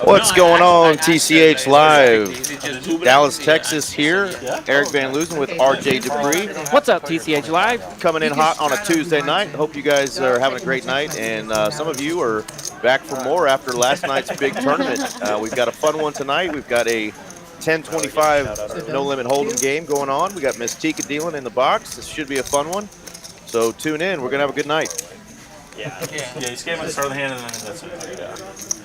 What's going on, TCH Live? Dallas, Texas here. Eric Van Loosen with RJ Dupree. What's up, TCH Live? Coming in hot on a Tuesday night. Hope you guys are having a great night, and some of you are back for more after last night's big tournament. We've got a fun one tonight. We've got a 10-25 no-limit hold'em game going on. We got Miss Tika dealing in the box. This should be a fun one. So tune in. We're going to have a good night. Yeah, just gave him the start of the hand and then that's it. Yeah.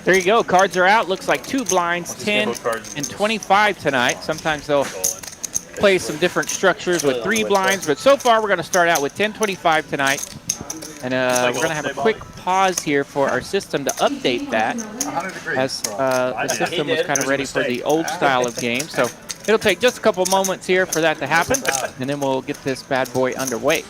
There you go. Cards are out. Looks like 2 blinds, 10 and 25 tonight. Sometimes they'll play some different structures with 3 blinds, but so far we're going to start out with 10-25 tonight. And we're going to have a quick pause here for our system to update that, as the system was kind of ready for the old style of game. So it'll take just a couple moments here for that to happen, and then we'll get this bad boy underway.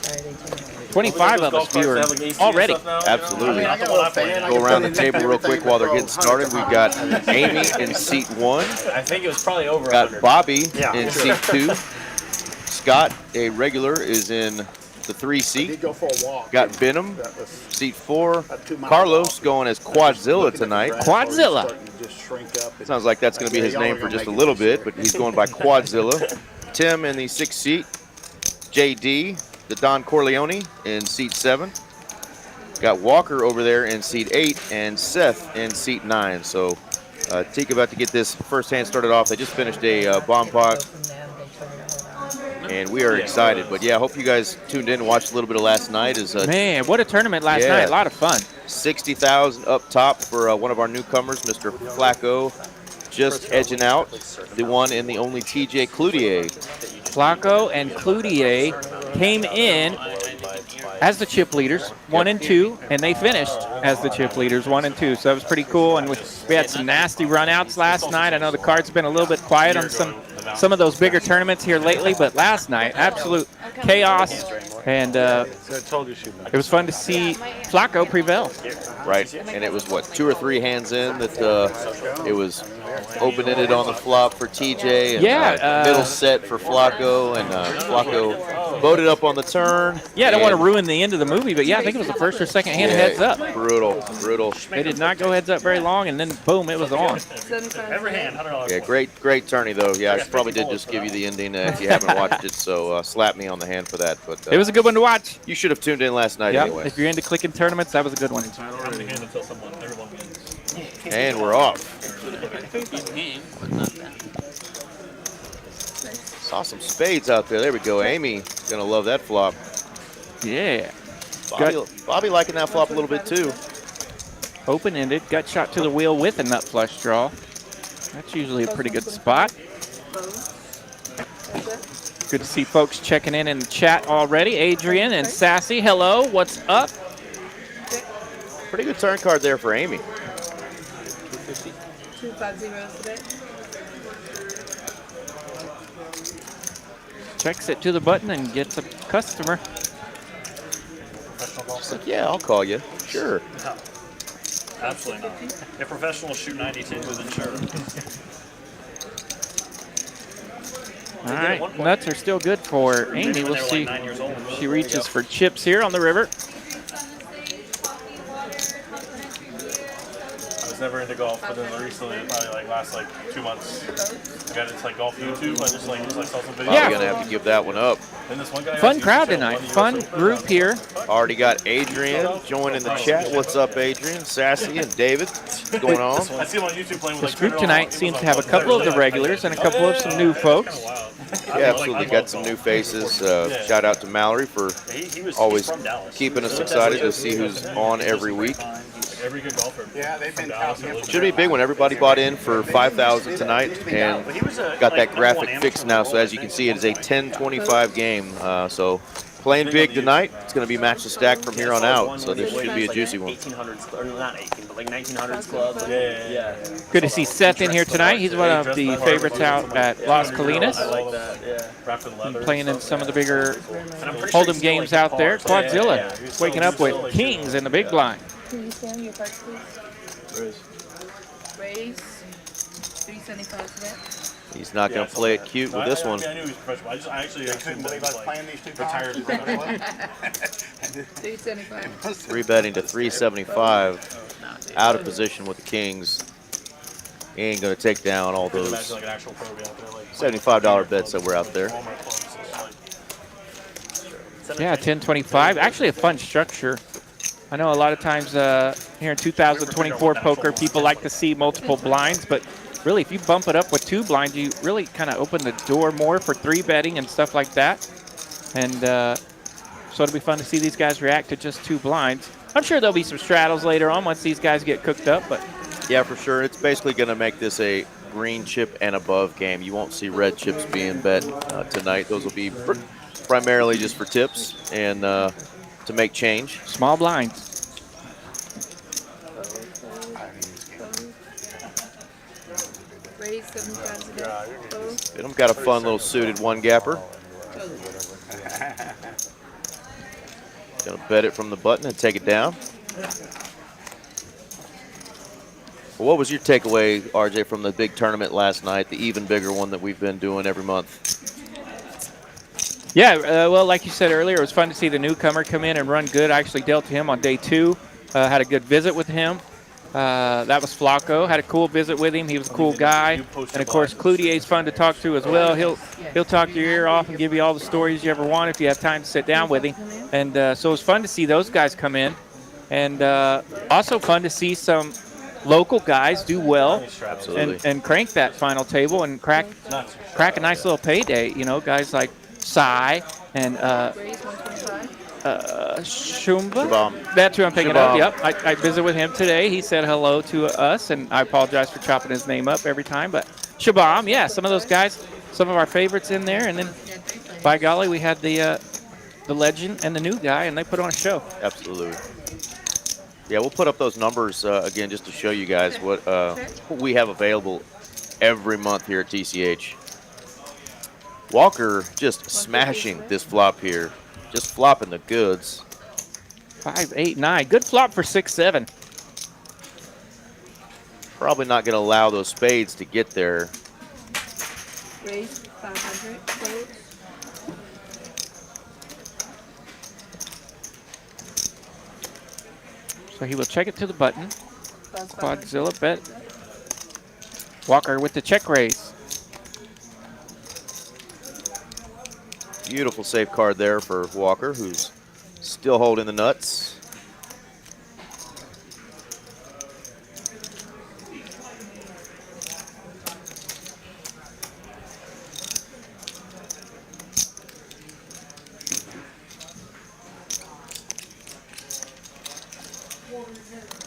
25 of us viewers already. Absolutely. Go around the table real quick while they're getting started. We've got Amy in seat 1. I think it was probably over. Got Bobby in seat 2. Scott, a regular, is in the 3 seat. Got Benham, seat 4. Carlos going as Quadzilla tonight. Quadzilla. Sounds like that's going to be his name for just a little bit, but he's going by Quadzilla. Tim in the 6th seat. JD, the Don Corleone, in seat 7. Got Walker over there in seat 8 and Seth in seat 9. So Tika about to get this first hand started off. They just finished a bomb pot, and we are excited. But yeah, I hope you guys tuned in and watched a little bit of last night. Man, what a tournament last night. A lot of fun. 60,000 up top for one of our newcomers, Mr. Flacco, just edging out the one and the only TJ Cloutier. Flacco and Cloutier came in as the chip leaders, 1 and 2, and they finished as the chip leaders, 1 and 2. So that was pretty cool. And we had some nasty runouts last night. I know the cards have been a little bit quiet on some of those bigger tournaments here lately, but last night, absolute chaos. And it was fun to see Flacco prevail. Right, and it was, what, 2 or 3 hands in that it was open-ended on the flop for TJ, and middle set for Flacco, and Flacco voted up on the turn. Yeah, I don't want to ruin the end of the movie, but yeah, I think it was the first or second hand heads up. Brutal, brutal. They did not go heads up very long, and then boom, it was on. Every hand, $100. Yeah, great tourney though. Yeah, I probably did just give you the ending if you haven't watched it, so slap me on the hand for that. But it was a good one to watch. You should have tuned in last night anyway. If you're into clicking tournaments, that was a good one. And we're off. Saw some spades out there. There we go. Amy gonna love that flop. Yeah. Bobby liking that flop a little bit too. Open-ended, gut shot to the wheel with a nut flush draw. That's usually a pretty good spot. Good to see folks checking in the chat already. Adrian and Sassy, hello, what's up? Pretty good turn card there for Amy. 250 today. Checks it to the button and gets a customer. She's like, yeah, I'll call you. Sure. No, absolutely not. If professionals shoot 92, then sure. All right, nuts are still good for Amy. We'll see if she reaches for chips here on the river. Never into golf, but then recently, probably like last 2 months, I got into golf YouTube. I just saw some videos. Probably gonna have to give that one up. Then this one guy fun crowd tonight, fun group here. Already got Adrian joining the chat. What's up, Adrian? Sassy and David, what's going on? I see him on YouTube playing with this group tonight seems to have a couple of the regulars and a couple of some new folks. Yeah, absolutely. Got some new faces. Shout out to Mallory for always keeping us excited to see who's on every week. Every good golfer. Yeah, they've been counting. Should be big when everybody bought in for 5,000 tonight and got that graphic fixed now. So as you can see, it is a 10-25 game. So playing big tonight. It's going to be match the stack from here on out. So this should be a juicy one. 1800s, or not 18, but 1900s clubs. Yeah. Good to see Seth in here tonight. He's one of the favorites out at Las Colinas. I like that, yeah. Playing in some of the bigger hold'em games out there. Quadzilla waking up with kings in the big blind. Can you stand your cards, please? Raise. 375 today. He's not going to play it cute with this one. I knew he was professional. I actually couldn't believe I was playing these two retired professional. 375. 3-betting to 375. Out of position with the kings. He ain't going to take down all those like an actual pro out there, like $75 bets that were out there. Yeah, 1025. Actually, a fun structure. I know a lot of times here in 2024 poker, people like to see multiple blinds, but really, if you bump it up with 2 blinds, you really kind of open the door more for 3-betting and stuff like that. And so it'll be fun to see these guys react to just 2 blinds. I'm sure there'll be some straddles later on once these guys get cooked up, but yeah, for sure. It's basically going to make this a green chip and above game. You won't see red chips being bet tonight. Those will be primarily just for tips and to make change. Small blinds. Raise 75 today. Benham got a fun little suited 1-gapper. Gonna bet it from the button and take it down. Well, what was your takeaway, RJ, from the big tournament last night, the even bigger one that we've been doing every month? Yeah, well, like you said earlier, it was fun to see the newcomer come in and run good. I actually dealt to him on day 2. Had a good visit with him. That was Flacco. Had a cool visit with him. He was a cool guy. And, of course, Cloutier's fun to talk to as well. He'll talk your ear off and give you all the stories you ever want if you have time to sit down with him. And so it was fun to see those guys come in. And also fun to see some local guys do well and crank that final table and crack a nice little payday. You know, guys like Sai and Raise 125. Shumba. That's who I'm thinking of. Yep, I visited with him today. He said hello to us, and I apologize for chopping his name up every time. But Shabam, yeah, some of those guys, some of our favorites in there. And then, by golly, we had the legend and the new guy, and they put on a show. Absolutely. Yeah, we'll put up those numbers again just to show you guys what we have available every month here at TCH. Walker just smashing this flop here. Just flopping the goods. 5, 8, 9. Good flop for 6, 7. Probably not going to allow those spades to get there. Raise 500. Close. So he will check it to the button. Plus 500. Quadzilla bet. Walker with the check raise. Beautiful safe card there for Walker, who's still holding the nuts.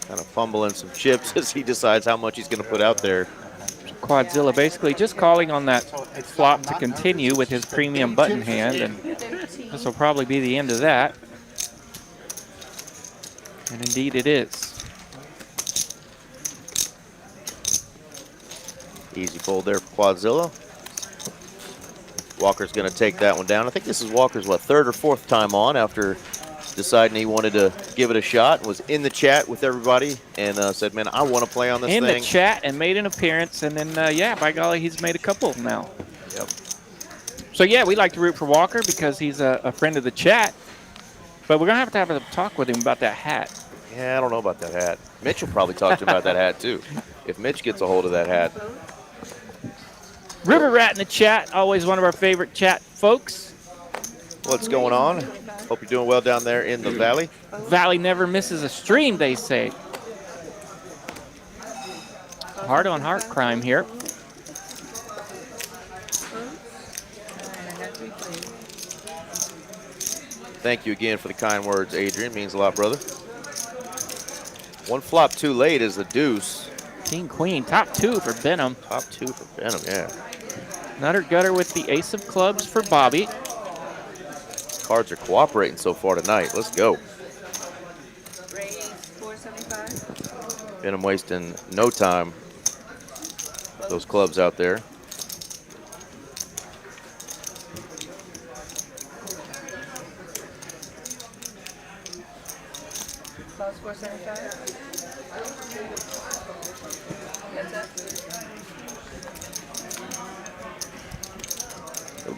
Kind of fumbling some chips as he decides how much he's going to put out there. Quadzilla basically just calling on that flop to continue with his premium button hand, and this will probably be the end of that. And indeed it is. Easy fold there for Quadzilla. Walker's going to take that one down. I think this is Walker's, what, 3rd or 4th time on after deciding he wanted to give it a shot. Was in the chat with everybody and said, man, I want to play on this thing. In the chat and made an appearance, and then, yeah, by golly, he's made a couple now. Yep. So, yeah, we like to root for Walker because he's a friend of the chat. But we're going to have a talk with him about that hat. Yeah, I don't know about that hat. Mitch will probably talk to him about that hat, too, if Mitch gets a hold of that hat. River Rat in the chat, always one of our favorite chat folks. What's going on? Hope you're doing well down there in the valley. Valley never misses a stream, they say. Heart on heart crime here. Thank you again for the kind words, Adrian. Means a lot, brother. One flop too late is the deuce. King, queen, top 2 for Benham. Top 2 for Benham, yeah. Nutter gutter with the ace of clubs for Bobby. Cards are cooperating so far tonight. Let's go. Raise 475. Benham wasting no time. Those clubs out there. Plus 475. That's it.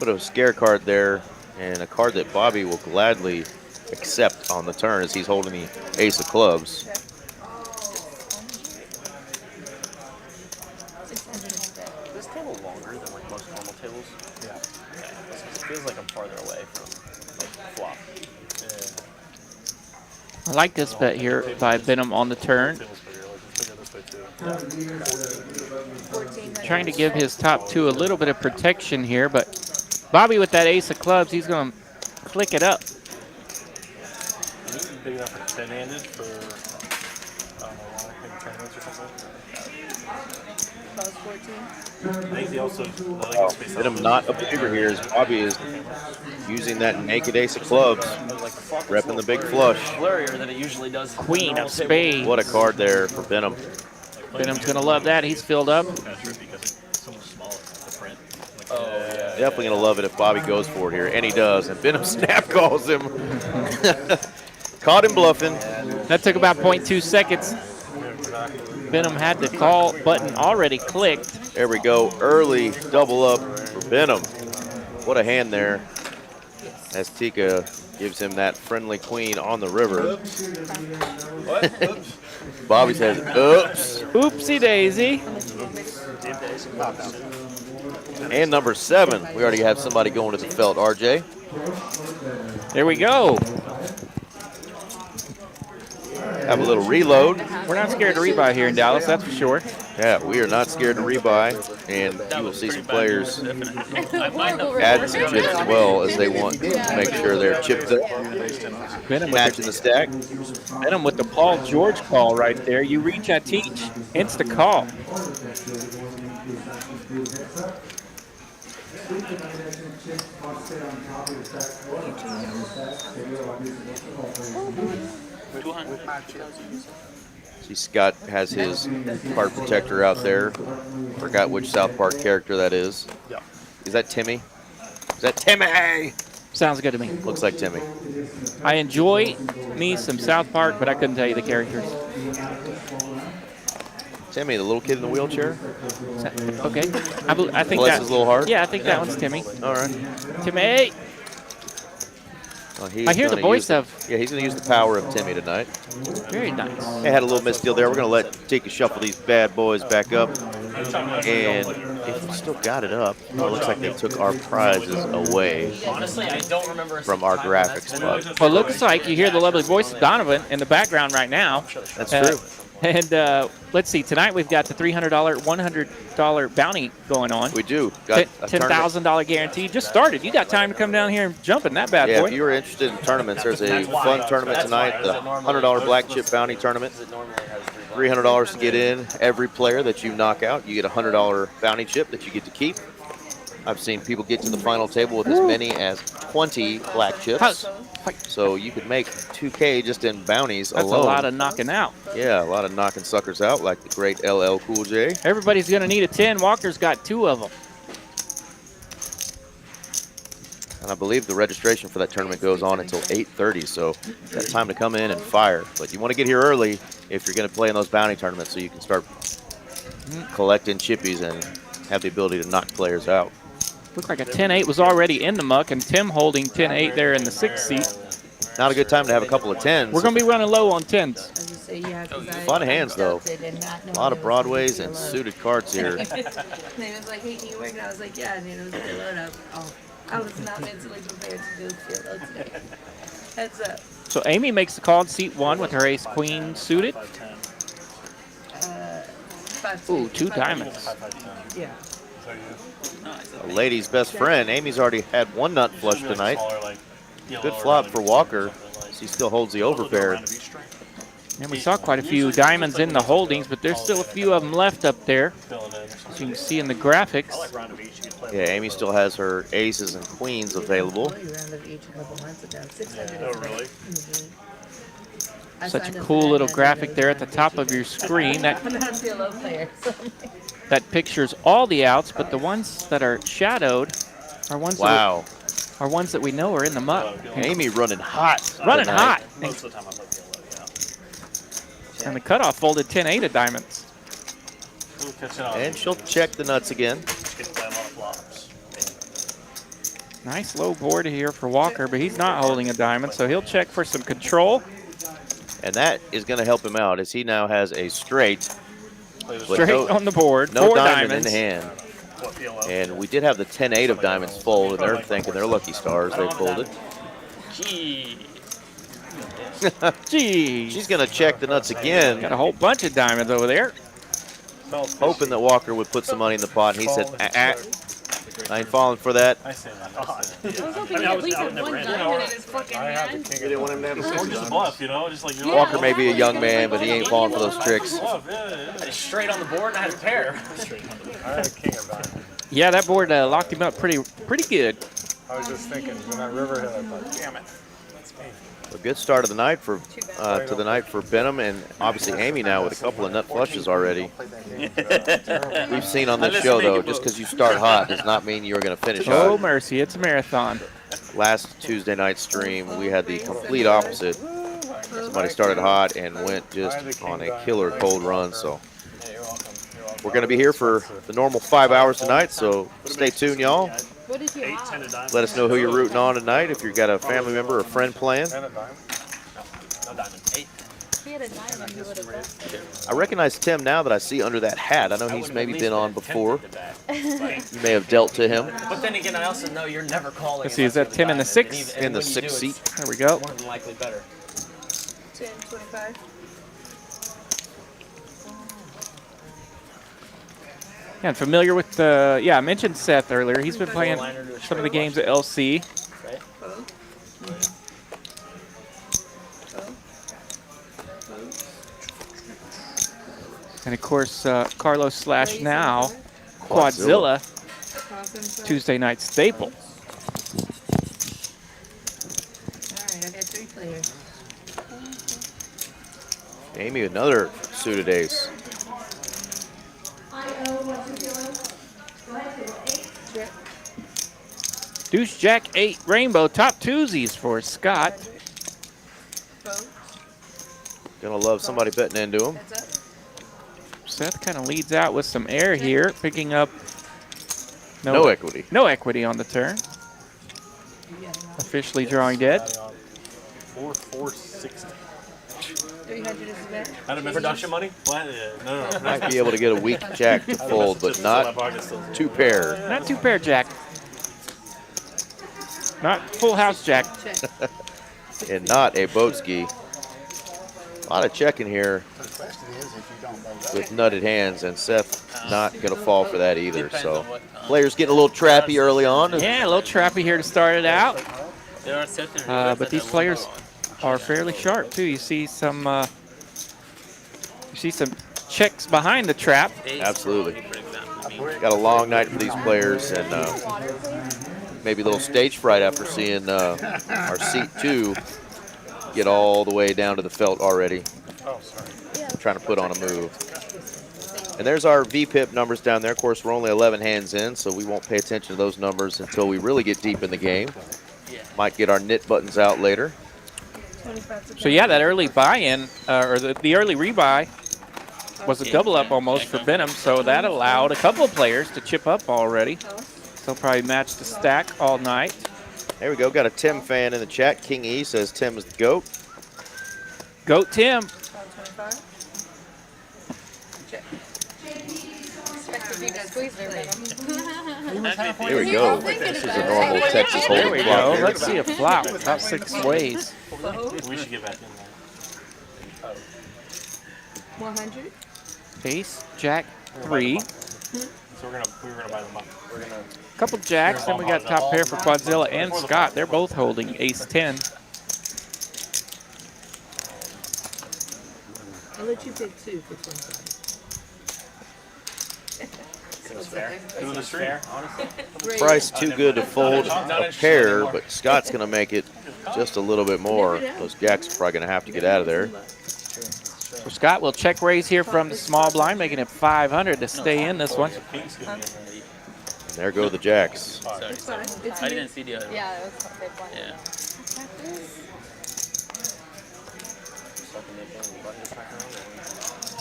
bit of a scare card there, and a card that Bobby will gladly accept on the turn as he's holding the ace of clubs. This table longer than like most normal tables? Yeah. Okay. It feels like I'm farther away from like flop. I like this bet here by Benham on the turn. Table's bigger. Like, it's bigger this way too. Trying to give his top two a little bit of protection here, but Bobby with that ace of clubs, he's going to click it up. Is it big enough for 10-handed for, I don't know, maybe tournaments or something? Plus 14. I think he also, I think it's Benham not a believer here as Bobby is using that naked ace of clubs, repping the big flush. Blurrier than it usually does. Queen of spades. What a card there for Benham. Benham's going to love that. He's filled up. Definitely going to love it if Bobby goes for it here, and he does. And Benham snap calls him. Caught him bluffing. That took about 0.2 seconds. Benham had the call button already clicked. There we go. Early double up for Benham. What a hand there as Tika gives him that friendly queen on the river. Bobby says, oops. Oopsie daisy. And number 7. We already have somebody going to the felt, RJ. There we go. Have a little reload. We're not scared to rebuy here in Dallas, that's for sure. Yeah, we are not scared to rebuy, and you will see some players add some chips as well as they want to make sure they're chipped up, Benham matching the stack. Benham with the Paul George call right there. You reach, I teach. Insta call. See, Scott has his card protector out there. Forgot which South Park character that is. Yeah. Is that Timmy? Is that Timmy? Sounds good to me. Looks like Timmy. I enjoy me some South Park, but I couldn't tell you the characters. Timmy, the little kid in the wheelchair? Okay. I think Bless his little heart? Yeah, I think that one's Timmy. All right. Timmy. Well, he's I hear the gonna voice use of. Yeah, he's going to use the power of Timmy tonight. Very nice. They had a little misdeal there. We're going to let Tika shuffle these bad boys back up. And if we still got it up, well, it looks like they took our prizes away Honestly, I don't remember from our graphics bug. Well, it looks like you hear the lovely voice of Donovan in the background right now. That's true. And let's see, tonight we've got the $300, $100 bounty going on. We do. Got a tournament. $10,000 guarantee. Just started. You got time to come down here and jump in that bad Yeah, boy. if you were interested in tournaments, there's a fun tournament tonight, the $100 black chip bounty tournament. $300 to get in. Every player that you knock out, you get a $100 bounty chip that you get to keep. I've seen people get to the final table with as many as 20 black chips. So you could make 2K just in bounties That's alone. a lot of knocking out. Yeah, a lot of knocking suckers out, like the great LL Cool J. Everybody's going to need a 10. Walker's got 2 of them. And I believe the registration for that tournament goes on until 8:30, so that's time to come in and fire. But you want to get here early if you're going to play in those bounty tournaments so you can start collecting chippies and have the ability to knock players out. Looked like a 10-8 was already in the muck, and Tim holding 10-8 there in the 6th seat. Not a good time to have a couple of 10s. We're going to be running low on 10s. Fun hands, though. A lot of Broadways and suited cards here. And he was like, hey, can you work? And I was like, yeah. And it was a load up. Oh, I was not mentally prepared to do field load today. Heads up. So Amy makes the call in seat 1 with her ace-queen suited. 5, Ooh, 2 diamonds. Yeah. A lady's best friend. Amy's already had 1 nut flush tonight. Good flop for Walker. She still holds the overpair. And we saw quite a few diamonds in the holdings, but there's still a few of them left up there, as you can see in the graphics. Yeah, Amy still has her aces and queens available. Oh, really? Such a cool little graphic there at the top of your screen. That pictures all the outs, but the ones that are shadowed are ones that we know are in the muck. Amy running hot. Running hot. Most of the time I play PLO, And the cutoff folded 10-8 of diamonds. yeah. And she'll check the nuts again. Just get to play a lot of flops. Nice low board here for Walker, but he's not holding a diamond, so he'll check for some control. And that is going to help him out as he now has a straight. Straight on the board. No 4 diamond diamonds. in the hand. And we did have the 10-8 of diamonds fold, and they're thinking they're lucky stars. They folded. Gee. Gee. She's going to check the nuts again. Got a whole bunch of diamonds over there. Hoping that Walker would put some money in the pot. And he said, I ain't falling for that. I see that. I was hoping he at least had one diamond in his fucking hand. You didn't want him to have a Or just a bluff, you know? Just like you're Walker may be a young man, but he ain't falling for those tricks. bluff, yeah. I just straight on the board and I had a pair. I had a king of diamonds. Yeah, that board locked him up pretty good. I was just thinking, when that river hit, I thought, damn it. That's me. A good start of the night for Benham, and obviously Amy now with a couple of nut flushes already. We've seen on this show though, just because you start hot does not mean you're going to finish Oh hot. mercy, it's a marathon. Last Tuesday night stream, we had the complete opposite. Somebody started hot and went just on a killer cold run. So we're going to be here for the normal 5 hours tonight. So stay tuned, y'all. What did you have? Let us know who you're rooting on tonight. If you've got a family member or friend playing. And a diamond. No diamond. 8. If he had a diamond, he would have busted. I recognize Tim now that I see under that hat. I know he's maybe been on before. You may have dealt to him. But then again, I also know you're never calling. Let's see, is that 10 in the 6? In the 6th seat. There we go. More than likely better. 10, 25. Yeah, I'm familiar with the, I mentioned Seth earlier. He's been playing some of the games at LC. Right? And of course, Carlos slash now, Quadzilla, Tuesday night staple. Alright, I got 3 players. Amy, another suited ace. Deuce, Jack, 8, Rainbow, top twosies for Scott. Gonna love somebody betting into him. Seth kind of leads out with some air here, picking up No equity. No equity on the turn. Officially drawing dead. 460. 300 is better. Out of production money? What? Yeah. No. Might be able to get a weak jack to fold, but not 2 pair. Not 2 pair Jack. Not full house Jack. Check. And not a boat ski. A lot of checking here with nutted hands, and Seth not going to fall for that either. So players getting a little trappy early on. Yeah, a little trappy here to start it out. But these players are fairly sharp too. You see some checks behind the trap. Absolutely. Got a long night for these players, and maybe a little stage fright after seeing our seat 2 get all the way down to the felt already. Trying to put on a move. And there's our VPIP numbers down there. Of course, we're only 11 hands in, so we won't pay attention to those numbers until we really get deep in the game. Might get our knit buttons out later. So yeah, that early buy-in, or the early rebuy was a double up almost for Benham, so that allowed a couple of players to chip up already. They'll probably match the stack all night. There we go. Got a Tim fan in the chat. King E says Tim is the GOAT. Goat Tim. Here we go. This is a normal Texas There hold'em we flop go. here. Let's see a flop about 6 ways. We should get back in there. 100. Ace, Jack, 3. So we were gonna buy them up. Couple jacks, then we got top pair for Quadzilla and Scott. They're both holding ace 10. I'll let you pick 2 for 25. Is it a stream? Honestly. Price too good to fold a pair, but Scott's going to make it just a little bit more. Those jacks are probably going to have to get out of there. So Scott will check raise here from the small blind, making it 500 to stay in this one. And there go the jacks. It's fine. It's I didn't see the other one. Yeah, it was a big one. Yeah.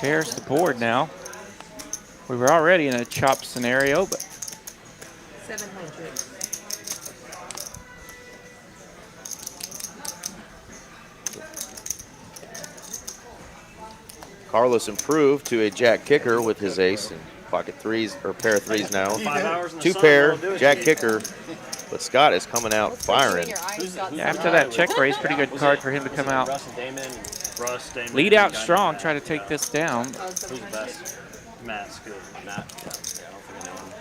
Tears the board now. We were already in a chop scenario, but 700. Carlos improved to a jack kicker with his ace and pocket threes, or pair of threes now. 5 hours in the 2 sun, pair, that'll do it. jack kicker. But Scott is coming out firing. Yeah, after that check raise, pretty good card for him to come out. Russ and Damon. Russ, Damon, Lead out Johnny, strong, Matt. try to take this down. Who's the best? Matt's good. Matt. Yeah, I don't think I know him.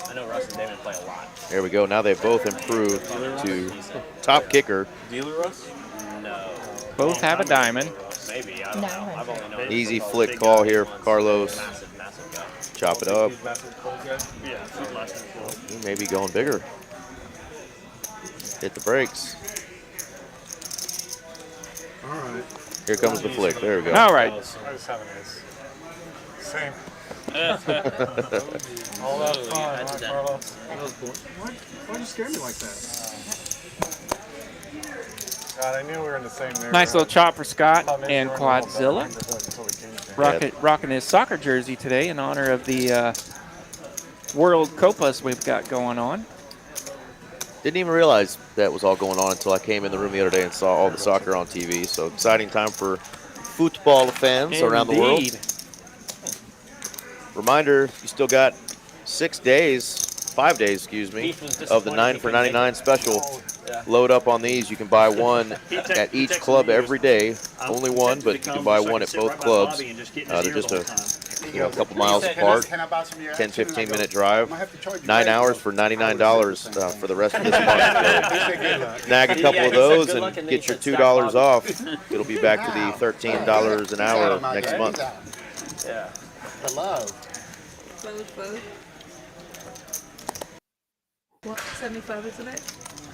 I know Russ and Damon play a lot. There we go. Now they've both improved to top kicker. Dealer Russ? No. Both have a diamond. Maybe. I don't know. I've only known Easy him. flick call here for Carlos. Massive guy. Chop it up. Yeah, he's last name cool. He may be going bigger. Hit the brakes. All right. Here comes the flick. There we go. All right. I just have an ace. Same. All that fun, huh, Carlos? Why'd you scare me like that? God, I knew we were in the same neighborhood. Nice little chop for Scott Thought maybe and we were in the Quadzilla. neighborhood until we came here. Rocking his soccer jersey today in honor of the World Copas we've got going on. Didn't even realize that was all going on until I came in the room the other day and saw all the soccer on TV. So exciting time for football fans around the world. Indeed. Reminder, you still got 5 days, excuse me, of the 9 for 99 special. Load up on these. You can buy one at each club every day. Only one, but you can buy one at both clubs. They're just a couple miles apart. 10, 15-minute drive. 9 hours for $99 for the rest of this month. So snag a couple of those and get your $2 off. It'll be back to the $13 an hour next month. Yeah. Hello. Both. What, 75 is it?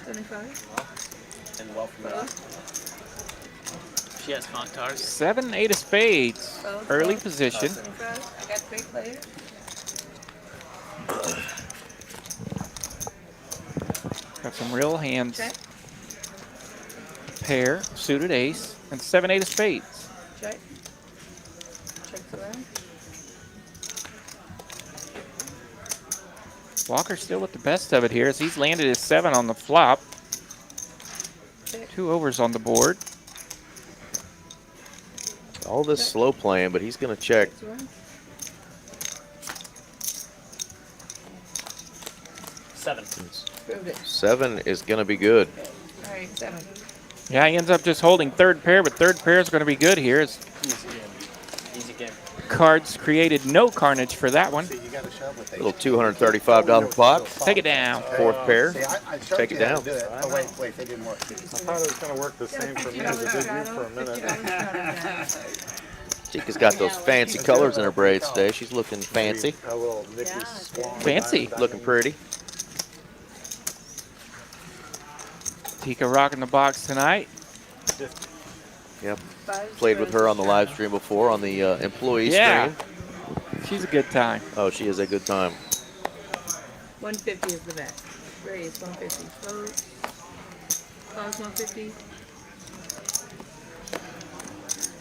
75? And well from that. She has con cards. 7, 8 of spades. Both. Early position. 75? I got 3 players. Got some real hands. Check. Pair, suited ace, and 7, 8 of spades. Check. Checks around. Walker still with the best of it here as he's landed his 7 on the flop. 2 overs on the board. All this slow playing, but he's going to check. Checks around. 7. Proved it. 7 is going to be good. All right, 7. Yeah, he ends up just holding third pair, but third pair is going to be good here as Easy game. Easy game. cards created no carnage for that one. Little $235 pot. Take it down. Fourth pair. Take Take it down. Oh, wait, they didn't work. I thought it was going to work the same for me as it did you for a minute. Chica's got those fancy colors in her braids today. She's looking fancy. A little Nicky Swan. Fancy. Looking pretty. Tika rocking the box tonight. Yep. Played with her on the live stream before on the employee Yeah. stream. She's a good time. Oh, she is a good time. 150 is the bet. Raise 150. Fold. Pause 150.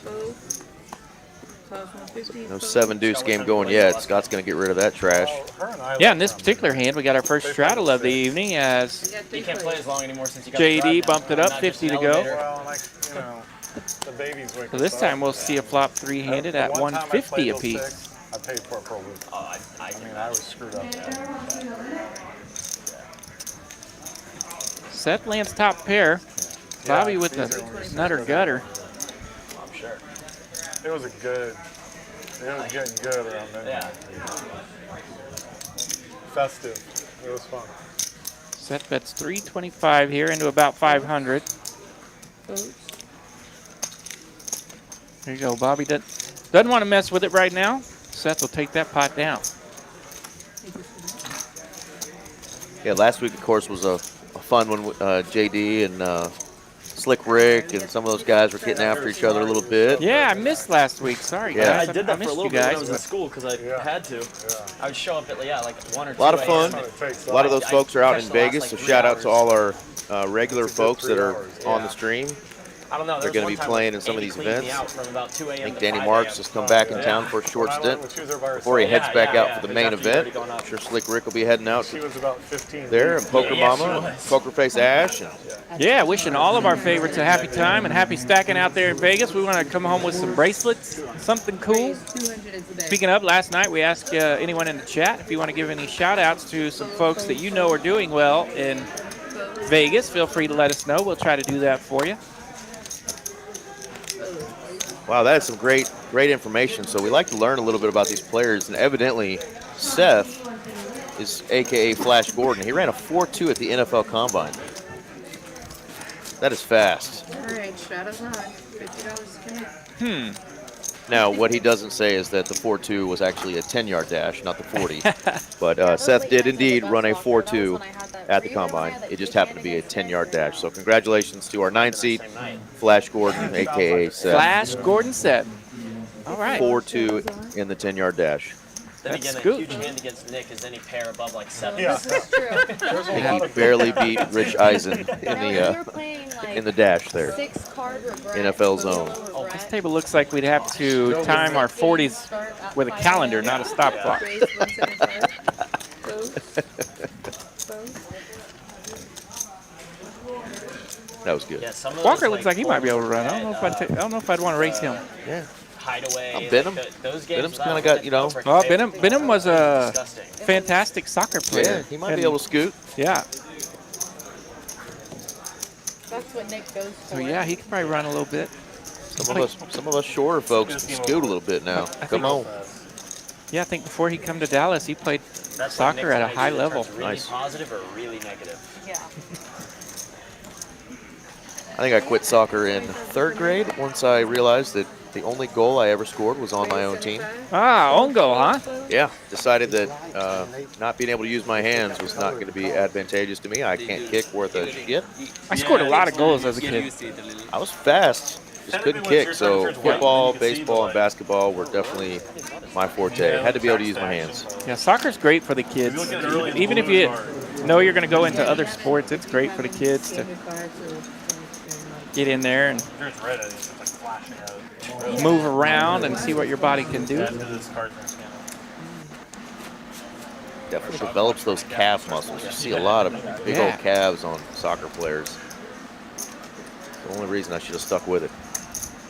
Fold. Pause 150. No fold. 7 deuce game going yet. Scott's going to get rid of that trash. Her and I Yeah, like in this them. particular hand, we got our first straddle of the evening I as got 3 You can't play players. as long anymore since you got JD the drive bumped it now, up, not 50 just to an go. elevator. Well, like, the babies wake so us this up. time we'll see a flop 3-handed The at one time I 150 played till apiece. 6, I paid for it for a week. Oh, I mean, I was screwed up. Seth lands top pair. Bobby with the nutter gutter. I'm sure. It was getting good around then. Yeah. Festive. It was fun. Seth bets 325 here into about 500. Fold. There you go. Bobby doesn't want to mess with it right now. Seth will take that pot down. Yeah, last week, of course, was a fun one with JD and Slick Rick and some of those guys were getting after each other a little bit. Yeah, I missed last week. Sorry, Yeah. guys. I did that for a missed little you bit when I guys. was in school because I had to. I would show up at like 1 or 2 A lot of fun. a.m. A lot of those folks are out in catch the last, Vegas, like, so 3 shout out to hours. all our regular folks that are on the stream. I don't know. they're There going was to be one time, playing like, in some of Andy these cleaned me events. out from about 2 I a.m. think to Danny 5 Marks a.m. has come back in Yeah. town for a short Rhode stint Island, she was over before he heads back out for the But main after you'd already event. gone up. I'm sure Slick Rick will be heading out She was about 15. there, and Poker Yeah, she Mama, was. Poker Face Ash, and Yeah, wishing all of our favorites a happy time and happy stacking out there in Vegas. We want to come home with some bracelets, something cool. 200 is the best. Speaking of, last night we asked anyone in the chat if you want to give any shout outs to some folks that you know are doing well in Vegas. Feel free to let us know. We'll try to do that for you. wow, that is some great information. So we like to learn a little bit about these players, and evidently Seth is AKA Flash Gordon. He ran a 4.2 at the NFL Combine. That is fast. All right, shadows on. $50 to commit. Now, what he doesn't say is that the 4.2 was actually a 10-yard dash, not the 40. But Seth did indeed run a 4.2 at the Combine. It just happened to be a 10-yard dash. So congratulations to our 9th-seed, Flash Gordon, a.k.a. Seth. Flash Gordon set. All right. 4.2 in the 10-yard dash. Then That's again, a good. huge hand against Nick is any pair above like 7. Yeah. This is true. I think he barely beat Rich Eisen in the dash there. NFL zone. This table looks like we'd have to time our 40s with a calendar, not a stop clock. Raise 175. Both. That was good. Yeah, some of Walker those, looks like he might be able to run. I don't know if I'd want to race him. Yeah. Hideaway. Oh, Benham. Those games Benham's kind of got, you know. Well, Benham was a disgusting. fantastic soccer player. Yeah, he might be able to scoot. Yeah. That's what Nick goes for. So yeah, he could probably run a little bit. Some of us shorter folks can scoot a little bit now. Come on. Yeah, I think before he come to Dallas, he played That's soccer like at a Nick's high idea, level. turns really Nice. positive or really negative. Yeah. I think I quit soccer in 3rd grade once I realized that the only goal I ever scored was on my own team. Ah, own goal, huh? Yeah, decided that not being able to use my hands was not going to be advantageous to me. I can't kick worth a shit. I scored a lot of goals as a kid. I was fast, just couldn't kick. So football, baseball, and basketball were definitely my forte. Had to be able to use my hands. Yeah, soccer's great for the kids. Even if you know you're going to go into other sports, it's great for the kids to get in there and There's red, it's like flashing out. move around and see what your body can do. Add to this card in this channel. Definitely develops those calf muscles. You see a lot of big old calves on soccer players. The only reason I should have stuck with it.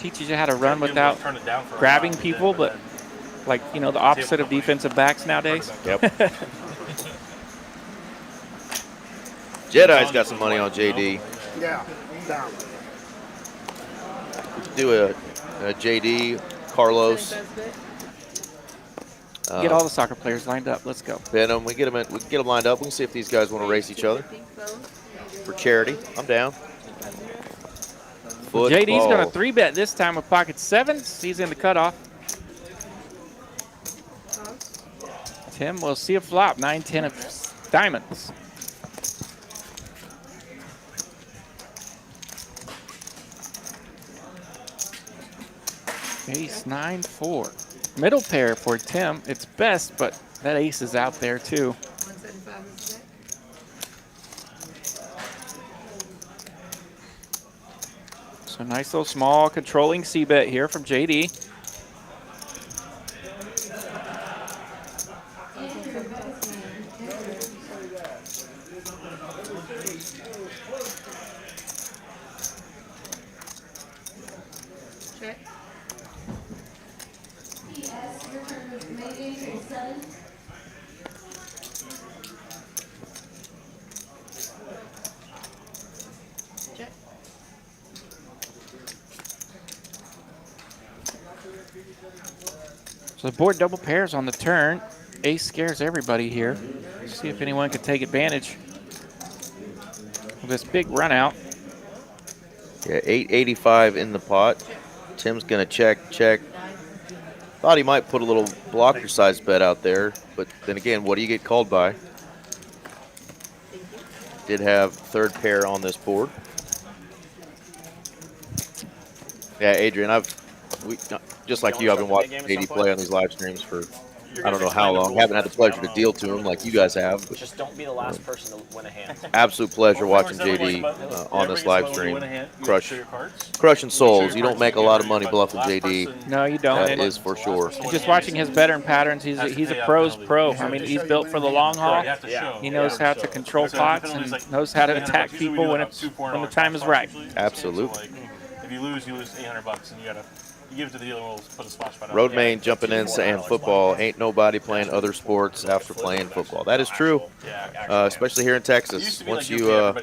Teaches you how to run without Turn it down for a grabbing while, people, but but like, you know, the opposite of defensive backs nowadays. Yep. Jedi's got some money on JD. Yeah. Down. Do a JD, Carlos, Get all the soccer players lined up. Let's go. Benham. We get them lined up. We can see if these guys want to race each other for charity. I'm down. Well, JD's going to Football. 3-bet this time with pocket 7s. He's in the cutoff. Tim will see a flop. 9-10 of diamonds. Ace 9-4. Middle pair for Tim. It's best, but that ace is out there too. 175 is the bet. So nice little small controlling C-bet here from JD. Check. Check. So the board double pairs on the turn. Ace scares everybody here. See if anyone can take advantage of this big run out. Yeah, 885 in the pot. Tim's going to check. Thought he might put a little blocker size bet out there, but then again, what do you get called by? Did have 3rd pair on this board. Yeah, Adrian, just like you, I've been watching AD play on these live streams for I don't know how long. Haven't had the pleasure to deal to him like you guys have. But Just don't be the last person to win a hand. absolute pleasure watching JD on this live stream. Crushing souls. You don't make a lot of money bluffing JD. No, you don't. That is for sure. And just watching his veteran patterns, he's a pro's pro. I mean, he's built for the long haul. He knows how to control pots and knows how to attack people when the time is right. Absolutely. If you lose $800, and you give it to the dealer. We'll put a splash pad on. Road main jumping in saying football ain't nobody playing other sports after playing football. That is true, especially here in Texas. Once you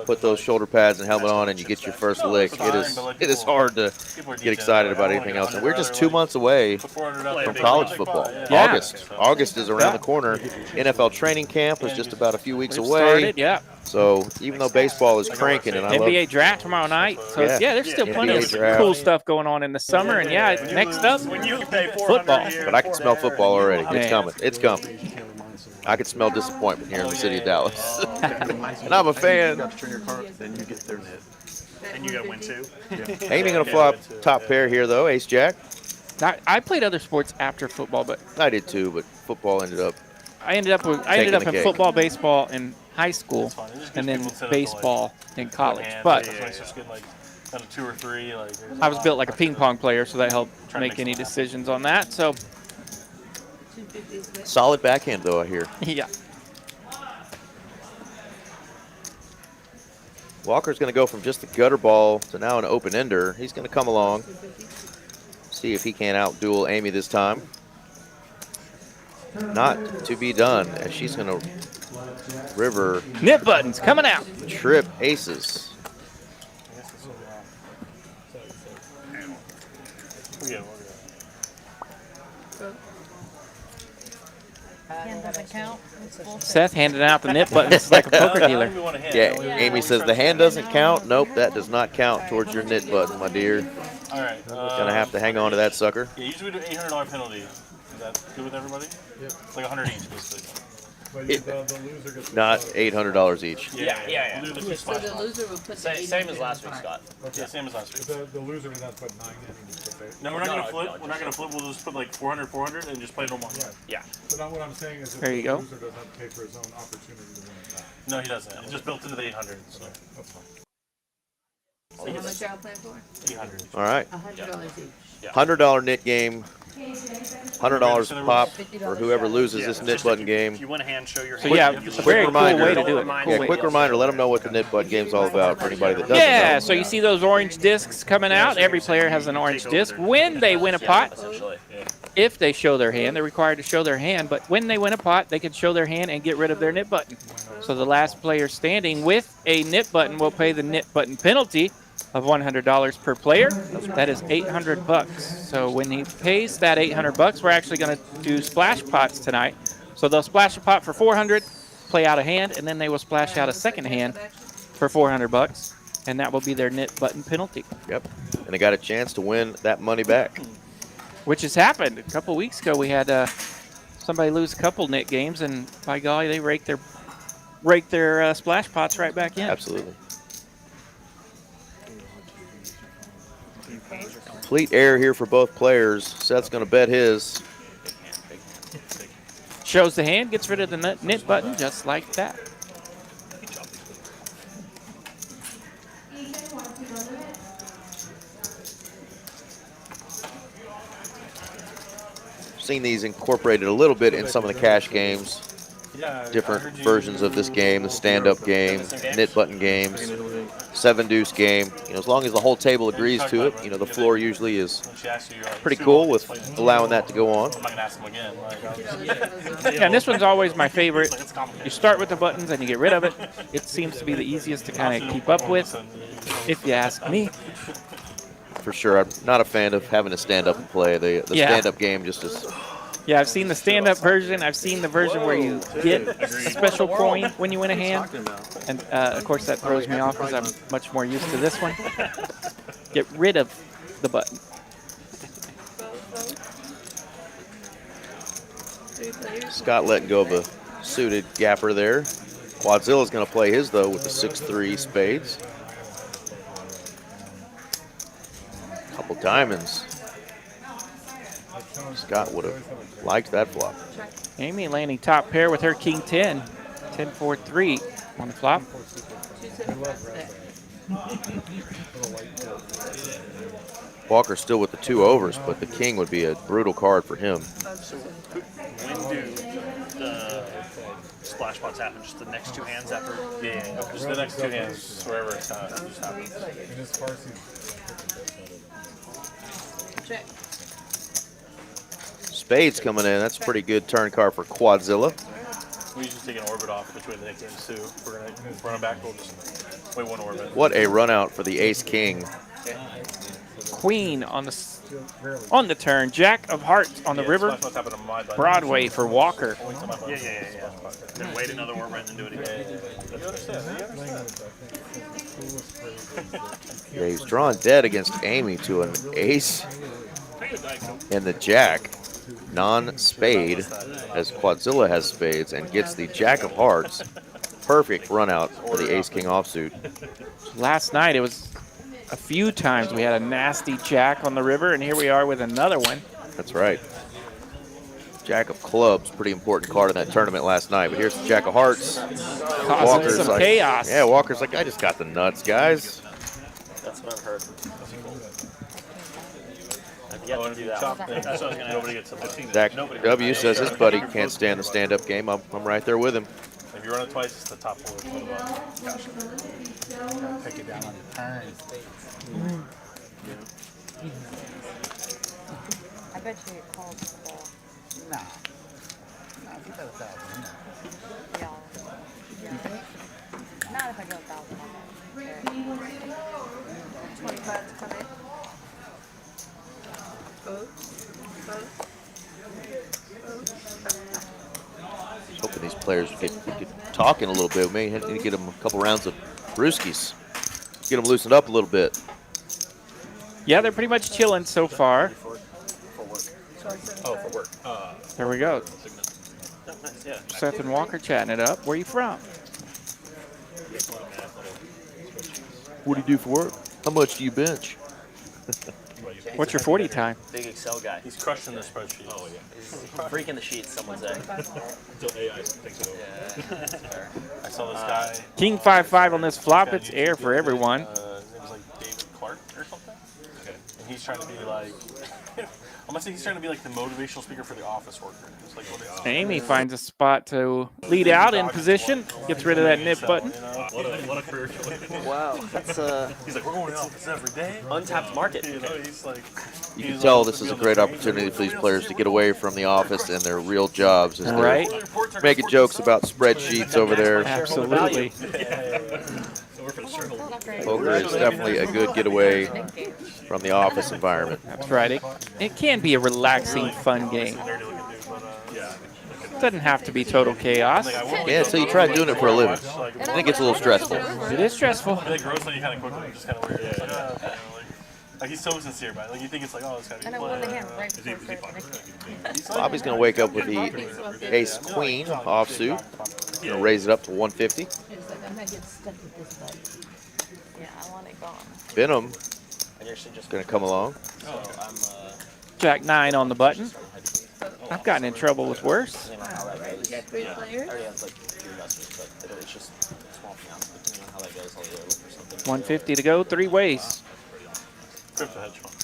put those shoulder pads and helmet on and you get your first lick, it is hard to get excited about anything else. And we're just 2 months away from college football. Yeah. August is around the corner. NFL training camp is just about a few weeks away. Started, yeah. So even though baseball is cranking, and I love NBA draft tomorrow night. So yeah, there's still plenty of draft. cool stuff going on in the summer. And yeah, next up, football. But I can smell football already. It's coming. It's coming. I can smell disappointment here in the city of Dallas. And I'm a fan. Then you get their net. And you got to win too. Amy going to flop top pair here, though. Ace Jack. I played other sports after football, but I did too, but football ended up. I ended up in football, baseball in high school, and then baseball in college. But I was built like a ping pong player, so that helped make any decisions on that. So Solid backhand, though, I hear. yeah. Walker's going to go from just a gutter ball to now an open ender. He's going to come along, see if he can outduel Amy this time. Not to be done, as she's going to river Nip buttons coming out. trip aces. Hand doesn't count. Seth handing out the nip buttons like a poker dealer. Yeah, Amy says the hand doesn't count. Nope, that does not count towards your knit button, my dear. All right. Gonna have to hang on to that sucker. Yeah, usually we do $800 penalty. Is that good with everybody? Yep. It's like 100 each, basically. But the loser gets Not $800 each. Yeah. We'll do the So the loser will put the Same as last week, Scott. Yeah, same as last week. But the loser would have to put 9 in and just put No, we're not gonna flip. We're not gonna flip. We'll just put like 400, and just play no more. Yeah. But now what I'm saying is, if There you the go. loser doesn't have to pay for his own opportunity to win it back. No, he doesn't. It's just built into the 800. So That's fine. So how much y'all plan for? 800. All right, $100 each. $100 knit game. $100 pop for whoever loses this knit button game. If you want a hand, show your So hand. yeah, very cool way to do it. Yeah, quick reminder, let them know what the knit button game's all about for anybody that doesn't Yeah, know. so you see those orange discs coming out. Every player has an orange disc. When they win a pot, Essentially. if they show their hand, they're required to show their hand. But when they win a pot, they can show their hand and get rid of their knit button. So the last player standing with a knit button will pay the knit button penalty of $100 per player. That is $800. So when he pays that $800, we're actually going to do splash pots tonight. So they'll splash a pot for $400, play out a hand, and then they will splash out a second hand for $400, and that will be their knit button penalty. Yep, and they got a chance to win that money back. Which has happened. A couple weeks ago, we had somebody lose a couple knit games, and by golly, they raked their splash pots right back in. Absolutely. Complete error here for both players. Seth's going to bet his. Shows the hand, gets rid of the knit button, just like that. Seen these incorporated a little bit in some of the cash games. Different versions of this game, the stand-up game, knit button games, 7-deuce game. You know, as long as the whole table agrees to it, you know, the floor usually is pretty cool with allowing that to go on. Yeah, and this one's always my favorite. You start with the buttons and you get rid of it. It seems to be the easiest to kind of keep up with, if you ask me. For sure, I'm not a fan of having to stand up and play. The stand-up game just is. Yeah, I've seen the stand-up version. I've seen the version where you get a special coin when you win a hand. And, of course, that throws me off because I'm much more used to this one. Get rid of the button. Scott letting go of a suited gapper there. Quadzilla's going to play his, though, with the 6-3 spades. Couple diamonds. Scott would have liked that flop. Amy landing top pair with her king 10. 10-4-3 on the flop. 275. Walker's still with the 2 overs, but the king would be a brutal card for him. When do the splash pots happen? Just the next 2 hands after? Yeah, just the next 2 hands, wherever it's just happens. Check. Spades coming in. That's a pretty good turn card for Quadzilla. We usually take an orbit off between the next games too. We're gonna run it back. We'll just wait 1 orbit. What a run out for the ace king. Queen on the turn. Jack of hearts on the river. Splash pots happen on my button. Broadway for Walker. Yeah. Then wait another orbit and then do it again. You understand? Yeah, he's drawing dead against Amy to an ace and the jack. Non-spade, as Quadzilla has spades and gets the jack of hearts. Perfect run out for the ace-king offsuit. Last night it was a few times we had a nasty jack on the river, and here we are with another one. That's right. Jack of clubs, pretty important card in that tournament last night. But here's the jack of hearts. Causing some like, chaos. Yeah, Walker's like, I just got the nuts, guys. That's what I've heard. I've yet to do that. That's what I was gonna. Nobody gets a button. Zach W says his buddy can't stand the stand-up game. I'm right there with him. If you run it twice, it's the top 4. Gotcha. Take it down on the turn. I bet you it calls the ball. Nah. Nah, keep that 1,000. Yeah. Not if I go 1,000 on that. 25 to come in. Hoping these players get talking a little bit. Maybe need to get them a couple rounds of brewskis. Get them loosened up a little bit. Yeah, they're pretty much chilling so far. Oh, for work. There we go. Nice, yeah. Seth and Walker chatting it up. Where you from? What do you do for work? How much do you bench? What's your 40 time? Big Excel guy. He's crushing the spreadsheet. Oh yeah. He's freaking the sheets, someone said. Until AI thinks it over. Yeah, that's fair. I saw this guy. King 5-5 on this flop. It's air for everyone. His name was like David Clark or something. Okay. And he's trying to be like, I'm gonna say he's trying to be like the motivational speaker for the office worker. It's like what it's, Amy finds a spot to lead out in position. Gets rid of that nip button. You know? What a career choice. Wow, that's He's like, we're going to the office every day. untapped market. You know, he's like, You can tell this is a great opportunity for these players to get away from the office and their real jobs. As they're Right? making jokes about spreadsheets over there. Absolutely. Poker is definitely a good getaway from the office environment. That's right. It can be a relaxing, fun game. Doesn't have to be total chaos. Yeah, until you try doing it for a living. Then it gets a little stressful. It is stressful. It grows on you kind of quickly, just kind of weird. It's like, oh, okay. Like he's so sincere about it. Like you think it's like, oh, it's gotta be And I fun. won the hand right before it Bobby's going to wake up with the ace-queen offsuit. Going to raise it up to 150. It's like, I'm not getting stuck with this button. Yeah, I want it gone. Benham I actually just going to come along. so I'm Jack 9 on the button. I've gotten in trouble with worse. depending on how that goes. You got 3 I players? already have like 3 investors, but it's just swapping out. Depending on how that goes, I'll either look for something. 150 to go, 3 ways. Crypto hedge fund.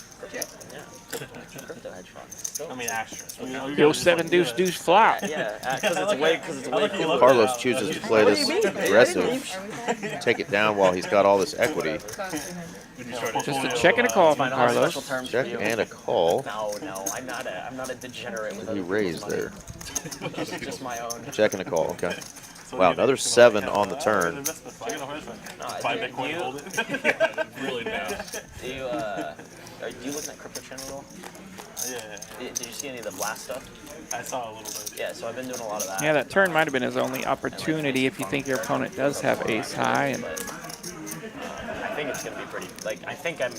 Crypto hedge fund. I mean, Astros. I mean, you Go guys just 7 deuce deuce flop. Yeah, because it's way cooler. Carlos chooses to play this aggressive. Take it down while he's got all this equity. Just a check and a call from Find all special Carlos. terms Check for you. and a call. No, I'm not a degenerate with He other raised people's there. money. Just my own. Check and a call. Okay. Wow, another 7 on the turn. No, Buy do Bitcoin, you- hold it. Really now. Do you are you looking at Crypto Channel at all? Yeah, Did you see any of the blast stuff? I saw a little bit. Yeah, so I've been doing a lot of that. Yeah, that turn might have been his only opportunity if you think your opponent does have ace high. And But I think it's gonna be pretty. Like I think I'm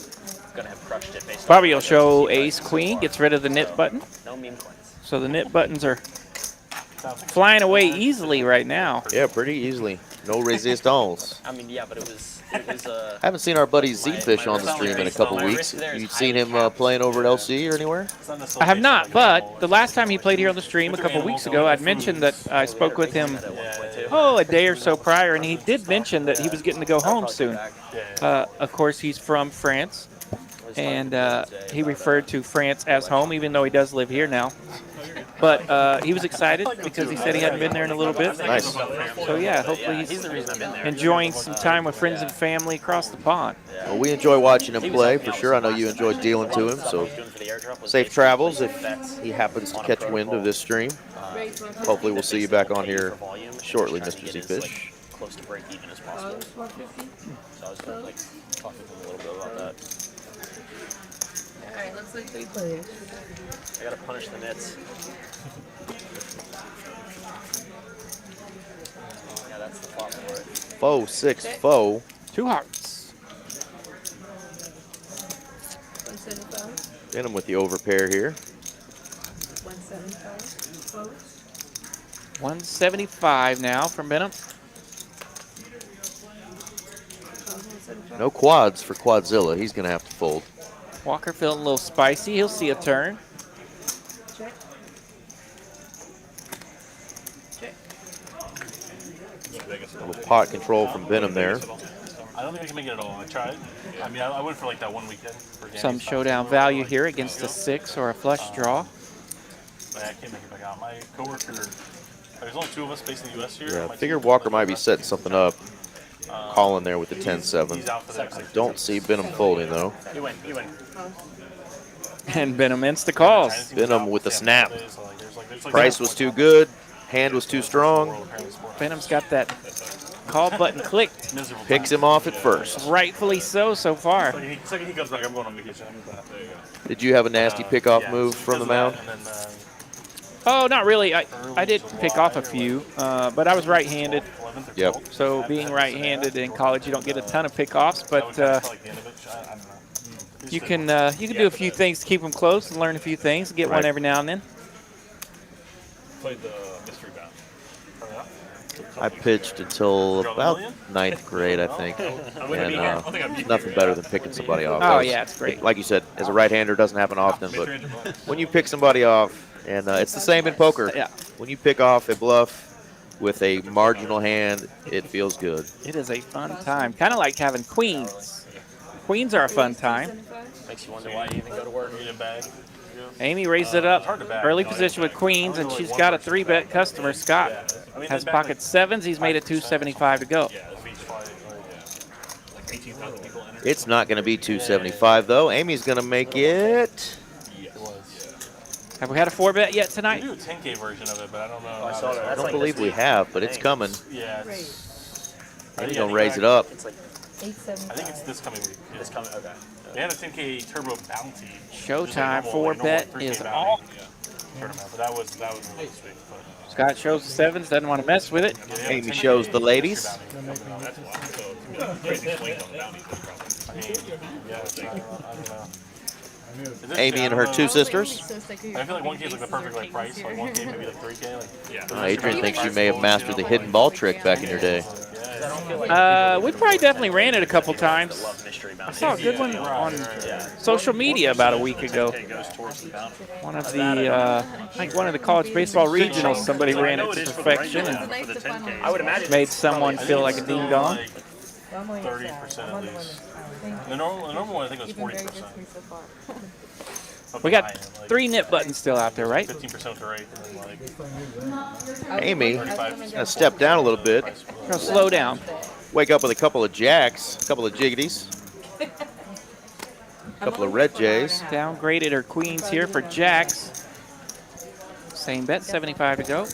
gonna have crushed it based. Bobby on will show what I've seen ace so queen, far. gets rid of the nip button. No meme coins. So the nip buttons are flying away easily right now. Yeah, pretty easily. No resistance. I mean, yeah, but it was Haven't seen our buddy Z-Fish on the stream in a couple weeks. You've seen him playing over at LC or anywhere? I have not, but the last time he played here on the stream a couple weeks ago, I'd mentioned that I spoke with him, a day or so prior, and he did mention that he was getting to go home soon. Of course, he's from France, and he referred to France as home, even though he does live here now. But he was excited because he said he hadn't been there in a little bit. Nice. So, yeah, hopefully he's enjoying some time with friends and family across the pond. Well, we enjoy watching him play, for sure. I know you enjoy dealing to him, so safe travels if he happens to catch wind of this stream. Hopefully we'll see you back on here shortly, Mr. Z-Fish. Close to break even as possible. So I was going to like talk to him a little bit about that. Alright, looks like 3 players. I gotta punish the nits. Yeah, that's the flop for it. Foe, 6, foe. 2 hearts. 175. Benham with the overpair here. 175. Close. 175 now from Benham. No quads for Quadzilla. He's going to have to fold. Walker feeling a little spicy. He'll see a turn. Check. Check. A little pot control from Benham there. I don't think we can make it at all. I tried. I mean, I went for like that one weekend. For Some showdown value here against a 6 or a flush draw. But I can't make it back out. My coworker, there's only 2 of us based in the U.S. here. Yeah, I My figured team- Walker might be setting something up. Calling there with the 10-7. He's out for the next 6 Don't see Benham folding, though. You win, you win. And Benham insta calls. Benham with the snap. Price was too good. Hand was too strong. Benham's got that call button clicked. Picks him off at first. Rightfully so far. Second he comes back, I'm going on vacation. Did you have a nasty pickoff move from the mound? Oh, not really. I did pick off a few, but I was right-handed. Yep. So being right-handed in college, you don't get a ton of pickoffs, but you can do a few things to keep them close and learn a few things, get one every now and then. Played the mystery bound. I pitched until about 9th grade, I think. And nothing better than picking somebody off. Oh, yeah, it's great. Like you said, as a right-hander, doesn't happen often, but when you pick somebody off, and it's the same in poker. Yeah. When you pick off a bluff with a marginal hand, it feels good. It is a fun time. Kind of like having queens. Queens are a fun time. Makes you wonder why you even go to work. Amy raised it up early position with queens, and she's got a 3-bet customer. Scott has pocket 7s. He's made it 275 to go. It's not going to be 275, though. Amy's going to make it. Have we had a 4-bet yet tonight? We do a 10K version of it, but I don't know. I saw that. I don't believe we have, but it's coming. Yeah. Amy's going to raise it up. It's like 875. I think it's this coming week. it's coming. Okay. They had a 10K turbo bounty. Showtime, Just like 4-bet 3K is bounty off. tournament, but that was really sweet. Scott shows the 7s, doesn't want to mess with it. Amy shows the ladies. Amy and her 2 sisters. I feel like 1K is like the perfect like price. Like 1K maybe like 3K. Like, Adrian thinks you may have mastered the hidden ball trick back in your day. We probably definitely ran it a couple times. I saw a good one on social media about a week ago. One of the, I think one of the college baseball regionals, somebody ran it to perfection and I would imagine made someone feel like a ding dong. 30% at least. The normal one I think was 40%. We got 3 nip buttons still out there, right? 15% to rate, and like Amy going to step down a little bit. Gonna slow down. Wake up with a couple of jacks, a couple of jiggities, a couple of red jays. Downgraded her queens here for jacks. Same bet, 75 to go.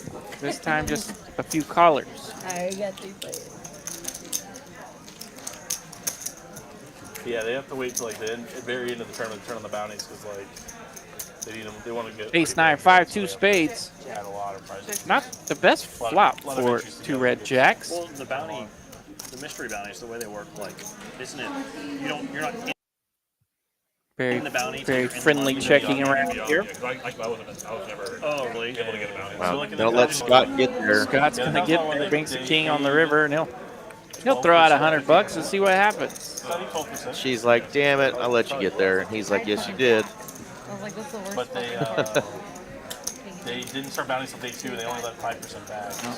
This time just a few callers. I already got 3 players. yeah, they have to wait till like the very end of the tournament to turn on the bounties because like they need them. They want to get Ace 9, 5, 2 spades. add a lot of prices. Not the best flop for 2 red jacks. Well, the bounty, the mystery bounties, the way they work, like, isn't it? You're not in Very, the bounty. very friendly checking around here. I was never. Oh, really? Able to get a bounty. Wow. They'll let Scott get there. Scott's gonna get there, banks a king on the river, and he'll He'll throw out $100 and see what happens. 12%. She's like, damn it, I'll let you get there. And he's like, yes, you did. I was like, that's the worst. But they didn't start bounting until day 2, and they only let 5% back. So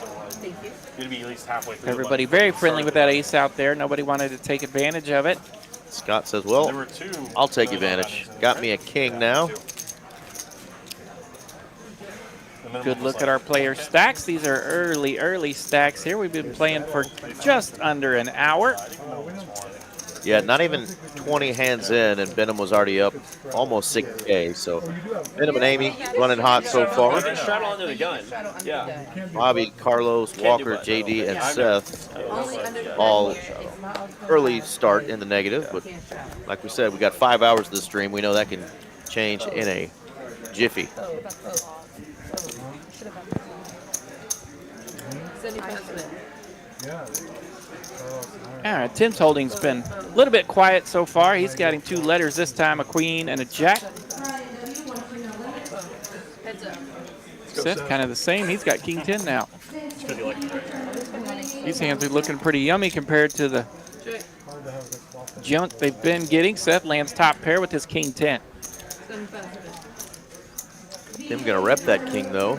like, you'd be at least halfway through. Everybody very friendly with that ace out there. Nobody wanted to take advantage of it. Scott says, There well, were 2. I'll take advantage. Got me a king now. Good look at our player stacks. These are early stacks here. We've been playing for just under an hour. Yeah, not even 20 hands in, and Benham was already up almost 6K. So Benham and Amy running hot so far. Straddle under the gun. Yeah. Bobby, Carlos, Walker, JD, and Seth all early start in the negative. But like we said, we got 5 hours of the stream. We know that can change in a jiffy. All right, Tim's holding's been a little bit quiet so far. He's getting 2 letters this time, a queen and a jack. Seth kind of the same. He's got king 10 now. These hands are looking pretty yummy compared to the junk they've been getting. Seth lands top pair with his king 10. Tim gonna rep that king though.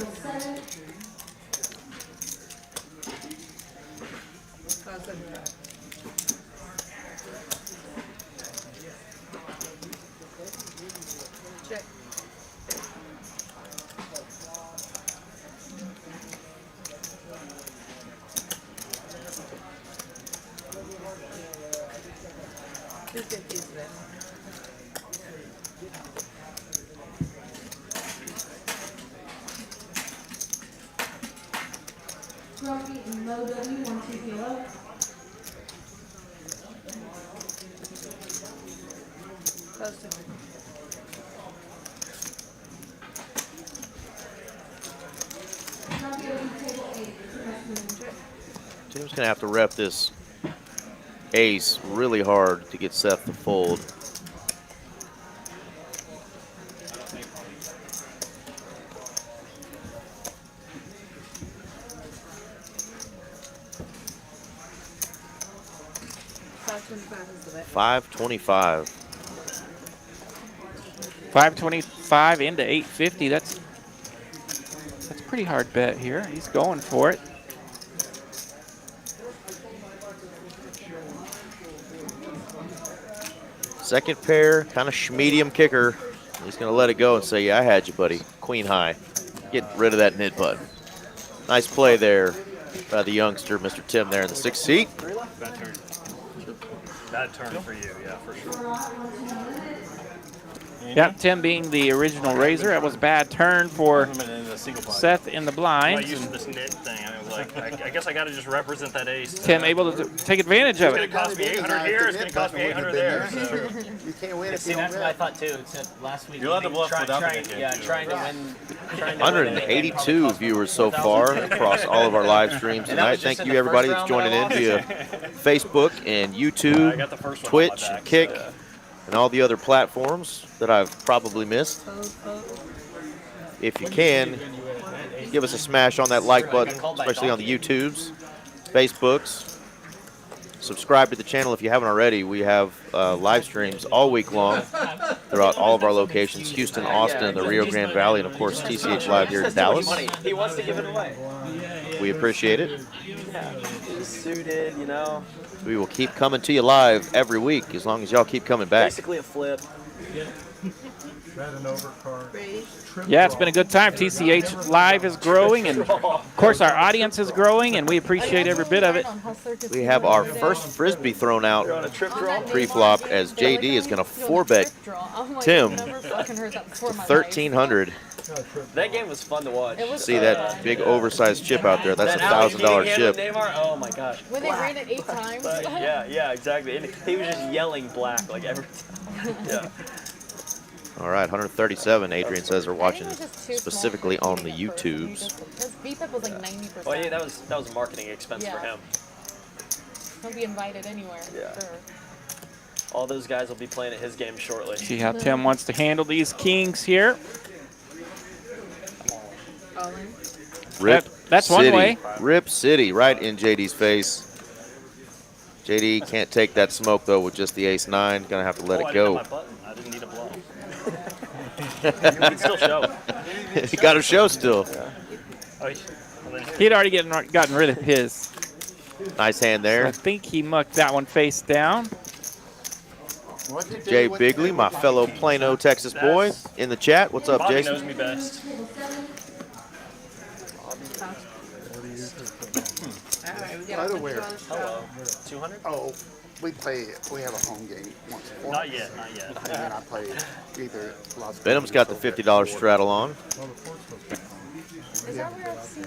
Tim's gonna have to rep this ace really hard to get Seth to fold. $525. 525 into 850. That's a pretty hard bet here. He's going for it. Second pair, kind of medium kicker. He's gonna let it go and say, yeah, I had you, buddy. Queen high. Get rid of that mid putt. Nice play there by the youngster, Mr. Tim, there in the 6th seat. Bad turn for you, yeah, for sure. Yep, Tim being the original raiser. That was a bad turn for Seth in the I'm blinds. not used to this knit thing. I was like, I guess I got to just represent that ace. Tim able to take advantage of It's it. going to cost me 800 here. It's going to cost me 800 there. So. You can't win if See, you don't that's what I rip. thought too. Except last week. You're allowed to bluff without the game. Yeah, trying to win. 182 viewers so far across all of our live streams tonight. Thank you, everybody that's joining in via Facebook and YouTube, I got the first one on Twitch, my back, and Kick, so, and all the other platforms that I've probably missed. If you can, give us a smash on that like button, especially on the YouTubes, Facebooks. Subscribe to the channel if you haven't already. We have live streams all week long throughout all of our locations, Houston, Austin, the Rio Grande Valley, and of course TCH Live here in Dallas. He wants to give it away. We appreciate it. Yeah, he's suited, you know. We will keep coming to you live every week as long as y'all keep coming back. Basically a flip. Yeah, it's been a good time. TCH Live is growing, and of course our audience is growing, and we appreciate every bit of it. We have our first frisbee thrown out pre-flop as JD is going to 4-bet Tim to 1,300. That game was fun to watch. See that big oversized chip out there? That's a $1,000 chip. Oh my gosh. When they ran it 8 times. Yeah, exactly. And he was just yelling black like every time. Yeah. All right, 137. Adrian says they're watching specifically on the YouTubes. His VPEP was like 90%. Oh yeah, that was a marketing expense for him. He'll be invited anywhere. Yeah. Sure. All those guys will be playing at his game shortly. See how Tim wants to handle these kings here. Rip That's City. one way. Rip City right in JD's face. JD can't take that smoke though with just the ace-9. Gonna have to let it go. I didn't need a bluff. You can still show. He got a show still. Oh, He'd already gotten rid of his. Nice hand So I there. think he mucked that one face down. Jay Bigley, my fellow Plano, Texas boy, in the chat. What's up, Bobby Jason? knows me best. All right, we got a bunch of Hello. 200? Oh, we have a home game once a quarter. Not yet, not yet. And then I play either Las Benham's got the $50 straddle on. Is that where I've seen?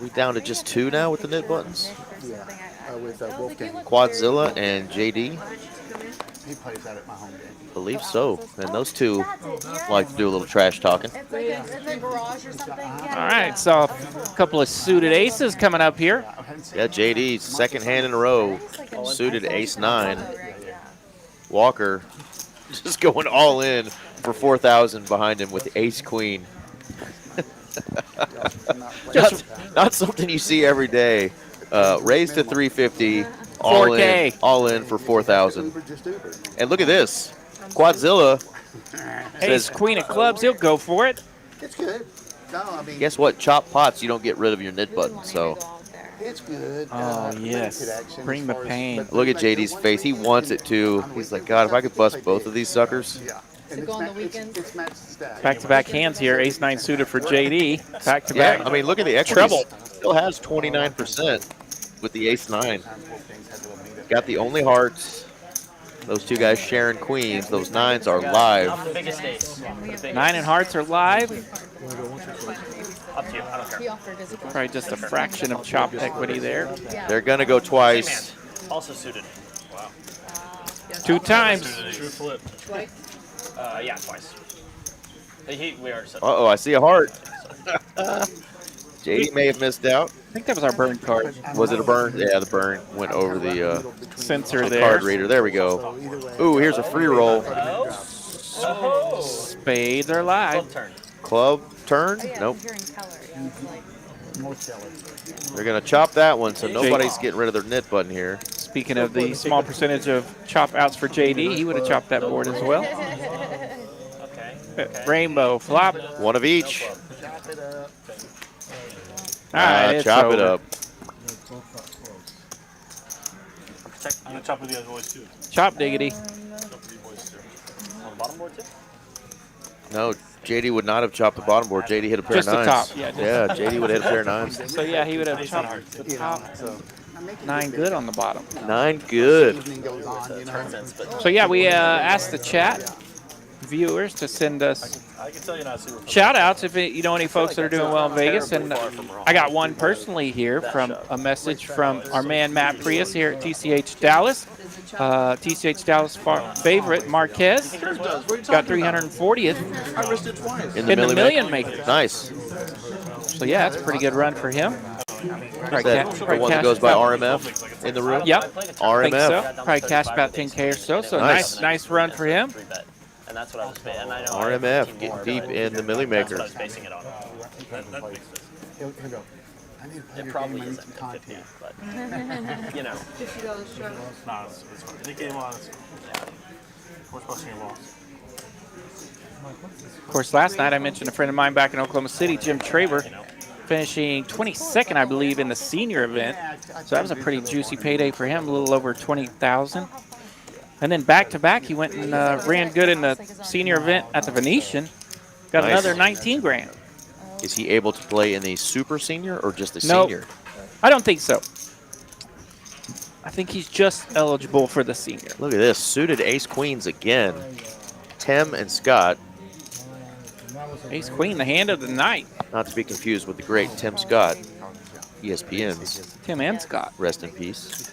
We down to just 2 now with the nit buttons. Yeah, with Wolfgang. Quadzilla and JD. He plays that at my home game. Believe so. And those two like to do a little trash talking. It's like in the garage or something. Yeah, All right, so a couple of suited aces coming up here. Yeah, JD's second hand in a row. Suited ace-9. Walker just going all in for 4,000 behind him with ace-queen. Not something you see every day. Raised to 350. All in for 4,000. And look at this. Quadzilla Ace, queen of clubs, he'll go for it. It's good. No, I mean, Guess what? Chop pots, you don't get rid of your nit button. So it's good. Oh, Limited yes. action Bring as the far as- pain. but look at like the JD's one face. He thing wants is it too. He's like, God, if I could bust both of these suckers. Yeah. To And go on the it's weekends? It's matched stack. Back-to-back hands here. Ace-9 suited for JD. Yeah, Back-to-back. I mean, look at the equity. Treble. Still has 29% with the ace-9. Got the only hearts. Those two guys sharing queens. Those 9s are live. The biggest ace. The biggest. 9 and hearts are live. Up to you. I don't care. He offered his Probably just a fraction of chopped equity there. They're going to go twice. Also suited. Wow. 2 times. True flip. Yeah, twice. We already said. Uh-oh, I see a heart. JD may have missed out. I think that was our burn card. Was it a burn? Yeah, the burn went over the Sensor card there. reader. There we go. Ooh, here's a free roll. Oh. Spades are live. Club turn. Club turn? Yeah, Nope. Hearing color. Yeah, it's like, They're going to chop that one, so nobody's getting rid of their nit button here. Speaking of the small percentage of chop outs for JD, he would have chopped that board as well. Okay. Rainbow flop. One of each. All right, it's chop it over. up. I'm gonna chop with you guys boys too. Chop diggity. Chop with you boys too. On the bottom board too? No, JD would not have chopped the bottom board. JD hit a pair Just of the 9s. top, yeah, just- JD would have hit a pair of 9s. So yeah, he would have chopped the top. 9 good on the bottom. 9 good. Evening goes on, you know. So yeah, we asked the chat viewers to send us I can tell you're not super. shout outs if you know any folks that are doing well in Vegas. And I got one personally here from a message from our man Matt Prius here at TCH Dallas. TCH Dallas favorite Marquez got 340th In in the Millie million maker. Nice. So yeah, that's a pretty good run for him. Is that the one that goes by RMF in the room? Yep, I think RMF. so. Probably cash about 10K or so. So Nice. nice run for him. And that's what I was basing. And I know RMF getting deep in the Millie That's Maker. what I was basing it on. That makes sense. He'll go. I need to play It your probably game. I need isn't some at content. 50, but you know. $50 struggle. Nah, it's fine. Any game on, it's worth busting your balls. Of course, last night I mentioned a friend of mine back in Oklahoma City, Jim Traber, finishing 22nd, I believe, in the senior event. So that was a pretty juicy payday for him, a little over 20,000. And then back-to-back, he went and ran good in the senior event at the Venetian. Got Nice. another 19 grand. Is he able to play in the super senior or just the Nope. senior? I don't think so. I think he's just eligible for the senior. Look at this. Suited ace queens again. Tim and Scott. Ace Queen, the hand of the night. Not to be confused with the great Tim Scott. ESPN's. Tim and Scott. Rest in peace.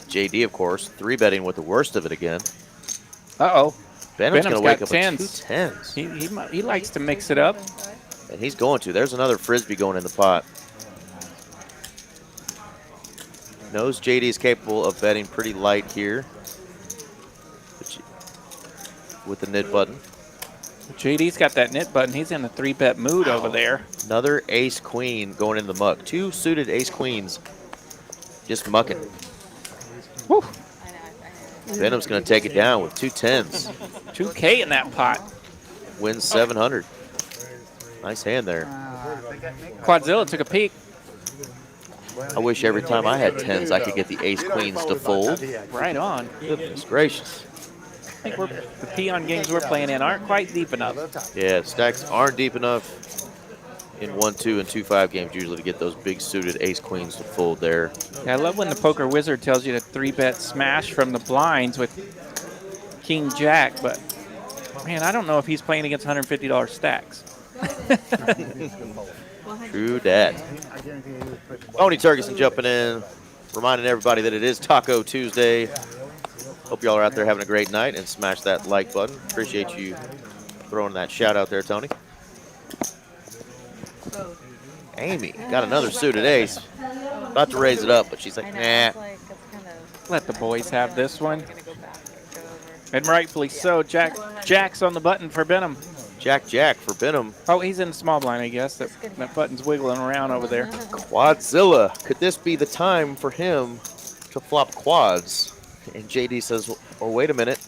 JD, of course, 3-betting with the worst of it again. Uh-oh. Benham's going to wake got up tens. with 2 tens. He likes to mix it up. And he's going to. There's another Frisbee going in the pot. Knows JD's capable of betting pretty light here. With the nit button. JD's got that nit button. He's in a 3-bet mood over there. Another ace queen going in the muck. 2 suited ace queens just mucking. Woo. Benham's going to take it down with 2 10s. 2K in that pot. Wins 700. Nice hand there. Quadzilla took a peek. I wish every time I had 10s I could get the ace queens to fold. Right on. Goodness gracious. I think the peon games we're playing in aren't quite deep enough. Yeah, stacks aren't deep enough in 1-2 and 2-5 games usually to get those big suited ace queens to fold there. Yeah, I love when the poker wizard tells you to 3-bet smash from the blinds with king jack, but man, I don't know if he's playing against $150 stacks. True dat. Tony Turgeson jumping in, reminding everybody that it is Taco Tuesday. Hope y'all are out there having a great night, and smash that like button. Appreciate you throwing that shout out there, Tony. Amy got another suited ace. About to raise it up, but she's like, nah. Let the boys have this one. And rightfully so. Jack's on the button for Benham. Jack for Benham. Oh, he's in the small blind, I guess. That button's wiggling around over there. Quadzilla. Could this be the time for him to flop quads? And JD says, oh, wait a minute.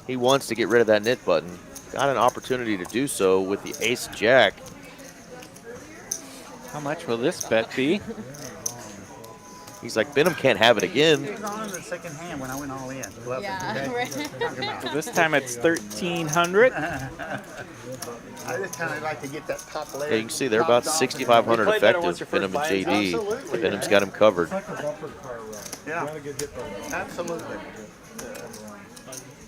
He wants to get rid of that nit button. Got an opportunity to do so with the ace jack. How much will this bet be? He's like, Benham can't have it again. It was on in the second hand when I went all in. Yeah, right. So this time it's 1,300. I just kind of like to get that top layer. Yeah, you can see they're about 6,500 effective, Benham and JD. Benham's got him covered. Yeah, absolutely.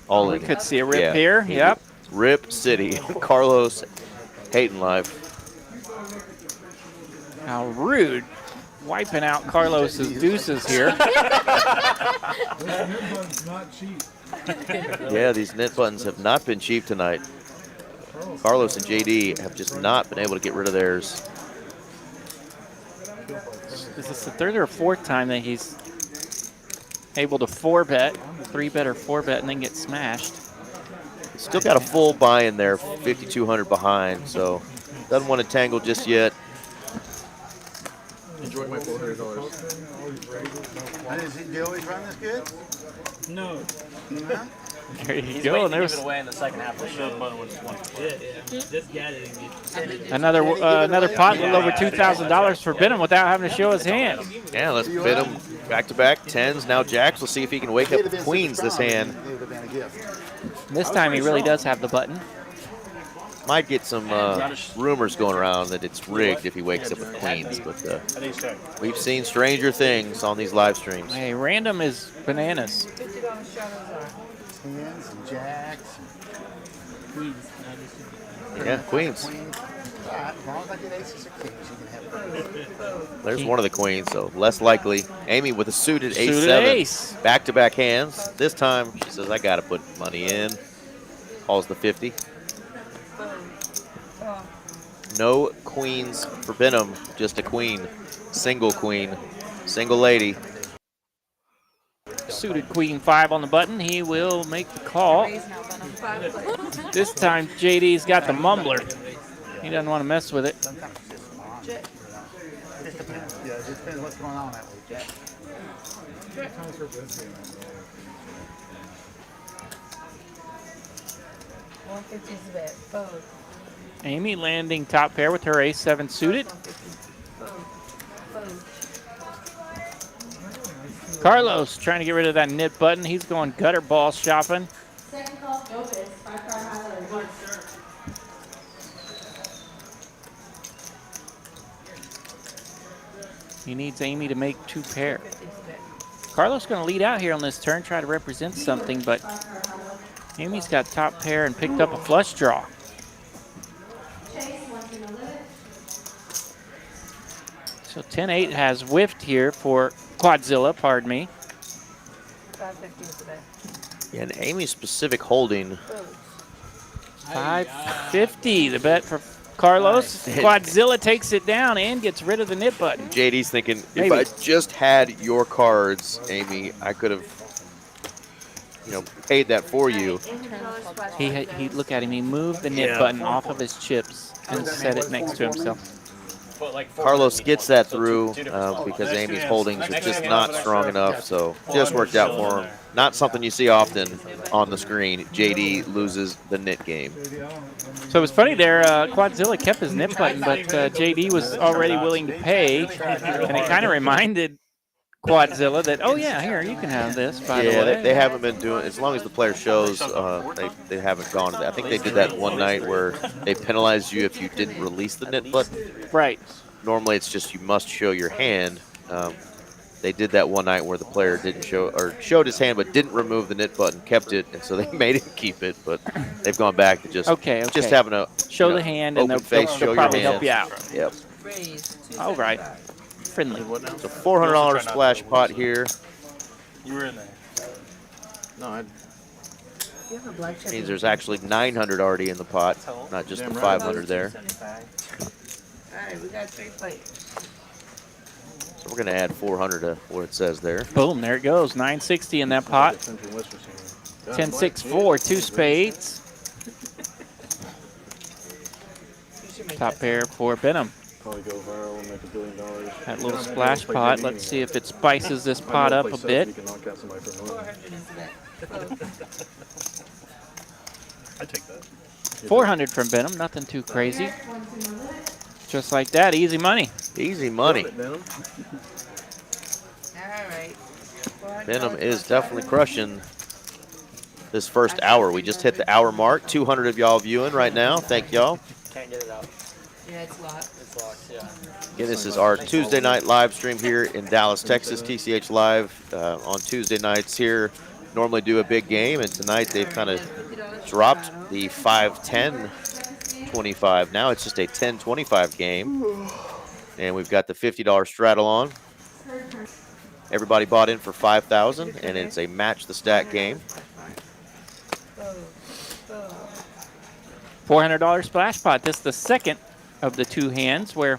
All We in. could see a rip Yeah. here. Yep. Rip City. Carlos hating life. How rude. Wiping out Carlos's deuces here. Yeah, these nit buttons have not been cheap tonight. Carlos and JD have just not been able to get rid of theirs. Is this the third or fourth time that he's able to 4-bet, 3-bet or 4-bet, and then get smashed? Still got a full buy-in there, 5,200 behind, so doesn't want to tangle just yet. Enjoy my $400. Do you always run this good? No. No? There you He's go. waiting And to give there's it away in the second half of the show. another pot, a little over $2,000 for Benham without having to show his hand. Yeah, let's bid him back-to-back 10s, now jacks. We'll see if he can wake up queens this hand. It would have been a gift. This time he really does have the button. Might get some rumors going around that it's rigged if he wakes up with queens, but we've seen stranger things on these live streams. Hey, random is bananas. Tens and jacks. Yeah, queens. As long as I get aces or kings, you can have queens. There's one of the queens, so less likely. Amy with a suited Suited ace-7. ace. Back-to-back hands. This time, she says, I got to put money in. Calls the 50. No queens for Benham, just a queen. Single queen, single lady. Suited queen 5 on the button. He will make the call. This time JD's got the mumbler. He doesn't want to mess with it. Sometimes it's just on. It just depends. Yeah, it just depends what's going on that week. Yeah. 150 is the bet. Fold. Amy landing top pair with her ace-7 suited. Carlos trying to get rid of that nit button. He's going gutter ball shopping. Second call, Opus, 5-card highlighter. He needs Amy to make 2 pair. Carlos going to lead out here on this turn, try to represent something, but Amy's got top pair and picked up a flush draw. So 10-8 has whiffed here for Quadzilla, pardon me. 550 is the bet. Yeah, and Amy's specific holding. 550, the bet for Carlos. Quadzilla takes it down and gets rid of the nit button. JD's thinking, Maybe. if I just had your cards, Amy, I could have paid that for you. He look at him. He moved the nip Yeah. button off of his chips and set it next to himself. But like Carlos gets that so through two different spots. because Next Amy's to him. holdings Next are to just him, not have an strong extra enough. So just worked out for him. Not something you see often on the screen. JD loses the nit game. So it was funny there. Quadzilla kept his nip button, but JD was already willing to pay, and it kind of reminded Quadzilla that, oh yeah, here you can have this. By the Yeah, way, they haven't been doing, as long as the player shows, they haven't gone to that. I think they did that one night where they penalized you if you didn't release the nit button. Right. Normally it's just you must show your hand. They did that one night where the player didn't show, or showed his hand but didn't remove the nit button, kept it, and so they made him keep it. But they've gone back to just just having a show the hand and open face, show they'll your probably hand. help you out. Yep. All right. Friendly. It's a $400 splash pot here. You were in there. No, I. Means there's actually 900 already in the pot, not just the 500 there. All right, we got 3 plates. So we're going to add 400 to what it says there. Boom, there it goes. 960 in that pot. 10-6-4, 2 spades. Top pair for Benham. Probably go viral and make $1 billion. That little splash pot. Let's see if it spices this pot up a bit. We can knock out somebody for $1 million. I take that. 400 from Benham, nothing too crazy. Just like that, easy money. Easy money. All right. Benham is definitely crushing this first hour. We just hit the hour mark. 200 of y'all viewing right now. Thank y'all. Can't get it out. Yeah, it's locked. It's locked, yeah. Again, this is our Tuesday night live stream here in Dallas, Texas. TCH Live on Tuesday nights here. Normally do a big game, and tonight they've kind of dropped the 5-10-25. Now it's just a 10-25 game. And we've got the $50 straddle on. Everybody bought in for $5,000, and it's a match the stack game. $400 splash pot. This is the second of the 2 hands where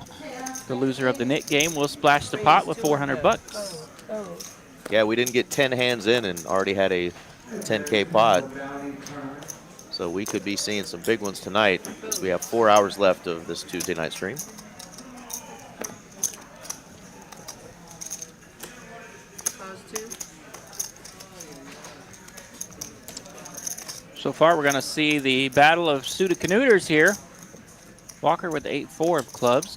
the loser of the nit game will splash the pot with 400 bucks. Yeah, we didn't get 10 hands in and already had a 10K pot. So we could be seeing some big ones tonight as we have 4 hours left of this Tuesday night stream. So far, we're going to see the battle of suited canooders here. Walker with 8-4 of clubs.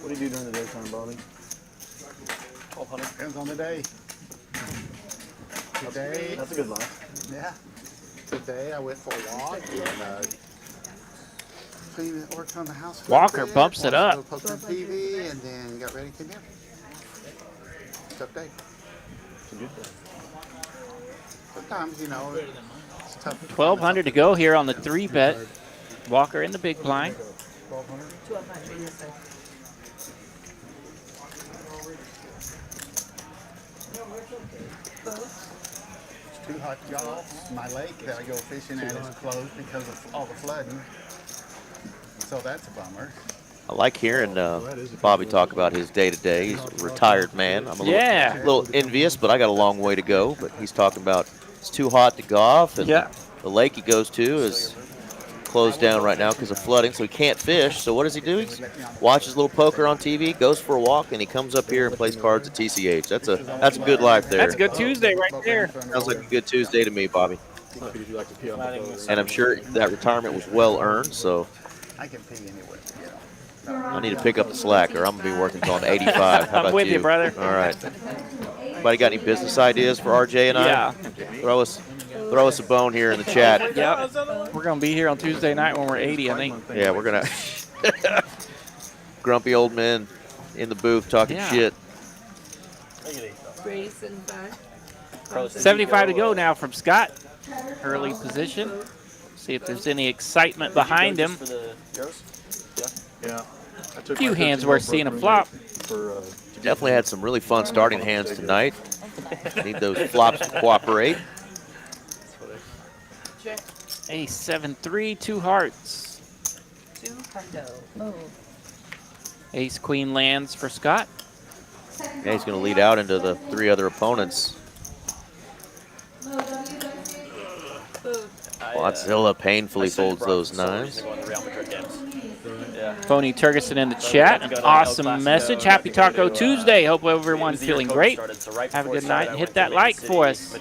What do you do during the daytime, Bobby? 1200. Depends on the day. Today, That's a good life. yeah. Today I went for a walk and worked on the house. a little Walker bit, bumps it watched up. a little poker on TV, and then got ready to come here. Tough day. It's a good day. Sometimes, you know, it's tough. 1,200 to go here on the 3-bet. Walker in the big blind. 1200, yes, sir. It's too hot to go. My lake that I go fishing at is closed because of all the flooding. So that's a bummer. I like hearing Bobby talk about his day-to-day. He's a retired man. I'm a Yeah. little envious, but I got a long way to go. But he's talking about it's too hot to golf, and Yeah. the lake he goes to is closed down right now because of flooding, so he can't fish. So what does he do? He watches a little poker on TV, goes for a walk, and he comes up here and plays cards at TCH. That's a good life there. That's a good Tuesday right there. Sounds like a good Tuesday to me, Bobby. If you like to pee on the boat. And I'm sure that retirement was well earned. So I can pee anywhere. I need to pick up the slack, or I'm gonna be working until I'm 85. How I'm about with you, brother. All right. Anybody got any business ideas for RJ and I? Yeah. Throw us a bone here in the chat. Yep. We're going to be here on Tuesday night when we're 80, I think. Yeah, we're gonna grumpy old men in the booth talking Yeah. shit. Brace and back. 75 to go now from Scott. Early position. See if there's any excitement behind him. For the Euros? Yeah. I took Few my hands 13-year-old we're seeing a roommate flop. For, Definitely had some really fun starting hands tonight. Need those flops to cooperate. Check. Ace 7-3, 2 hearts. 2 hundo. Oh. Ace Queen lands for Scott. Second Yeah, he's call. going to lead out into the 3 other opponents. Low WWC. Quadzilla painfully folds those 9s. Phony Turgeson in the chat. An awesome message. Happy Taco Tuesday. Hope everyone's feeling great. Have a good night and hit that like for us.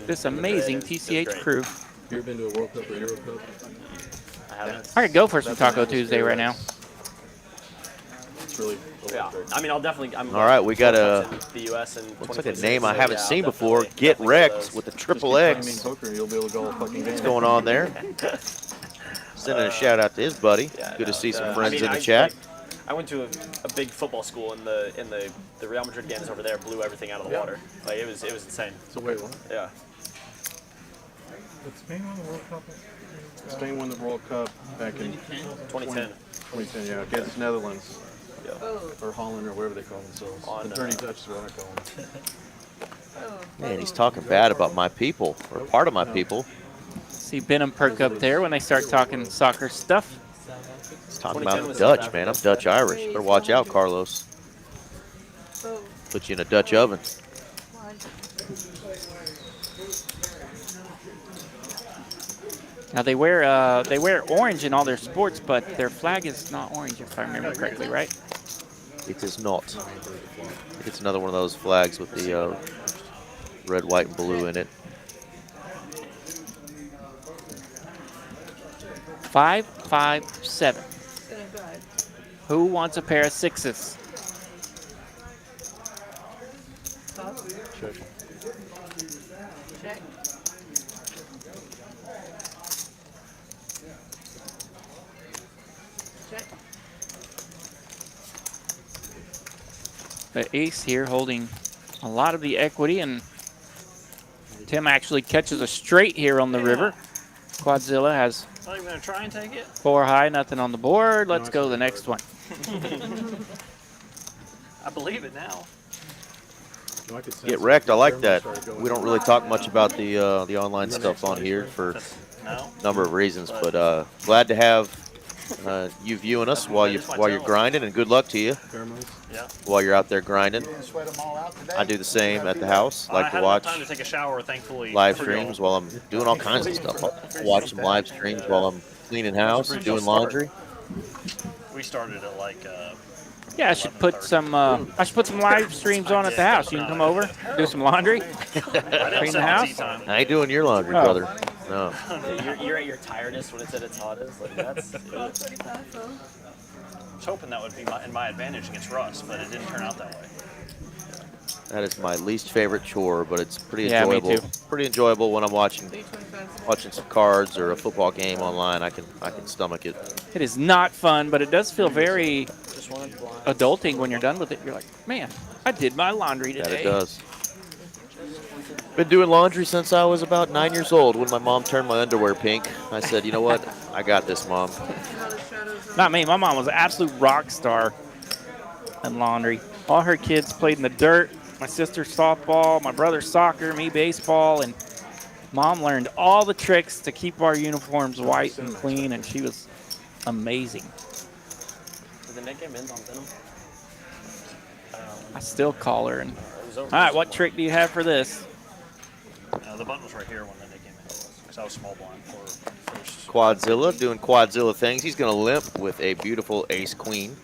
This amazing TCH crew. You ever been to a World Cup or Euro Cup? I could go for some Taco Tuesday right now. It's really Yeah, I mean, I'll definitely. All right, we got a the US and looks like a name I haven't seen before. Get Wrecked with the triple X. poker and you'll be able to go a fucking game. What's going on there? Sending a shout out to his buddy. Good to see some friends in the chat. I went to a big football school, and the Real Madrid games over there blew everything out of the water. Like it was insane. So wait, what? Yeah. Did Spain win the World Cup? Spain won the World Cup back in 2010. 2010, yeah, against Netherlands. Yeah. Or Holland, or whatever they call themselves. The Dirty Dutch is what I call them. Man, he's talking bad about my people, or part of my people. See Benham perk up there when they start talking soccer stuff. He's talking about Dutch, man. I'm Dutch-Irish. Better watch out, Carlos. Put you in a Dutch oven. Now they wear orange in all their sports, but their flag is not orange, if I remember correctly, right? It is not. It's another one of those flags with the red, white, and blue in it. 5, 5, 7. Who wants a pair of 6s? Check. The ace here holding a lot of the equity, and Tim actually catches a straight here on the river. Quadzilla has Not even gonna try and take it. 4 high, nothing on the board. Let's go to the next one. I believe it now. Get Wrecked. I like that. We don't really talk much about the online stuff on here for a number of reasons, but glad to have you viewing us while you're grinding, and good luck to you while you're out there grinding. I do the same at the house. Like to watch time to take a shower, thankfully. live streams while I'm doing all kinds of stuff. I'll watch some live streams while I'm cleaning house, doing laundry. We started at like. Yeah, I should put some live streams on at the house. You can come over, do some laundry, clean the house. I ain't doing your laundry, brother. No. You're at your tiredest when it's at its hottest. Like that's. I was hoping that would be in my advantage against Russ, but it didn't turn out that way. That is my least favorite chore, but it's pretty Yeah, enjoyable. me too. Pretty enjoyable when I'm watching some cards or a football game online. I can stomach it. It is not fun, but it does feel very adulting when you're done with it. You're like, man, I did my laundry today. That it does. Been doing laundry since I was about 9 years old when my mom turned my underwear pink. I said, you know what? I got this, Mom. Not me. My mom was an absolute rock star in laundry. All her kids played in the dirt. My sister softball, my brother soccer, me baseball, and Mom learned all the tricks to keep our uniforms white and clean, and she was amazing. Did the net game end on Benham? I still call her. And all right, what trick do you have for this? The button was right here when the net game ended. Because I was small blind for first. Quadzilla doing Quadzilla things. He's going to limp with a beautiful ace-queen.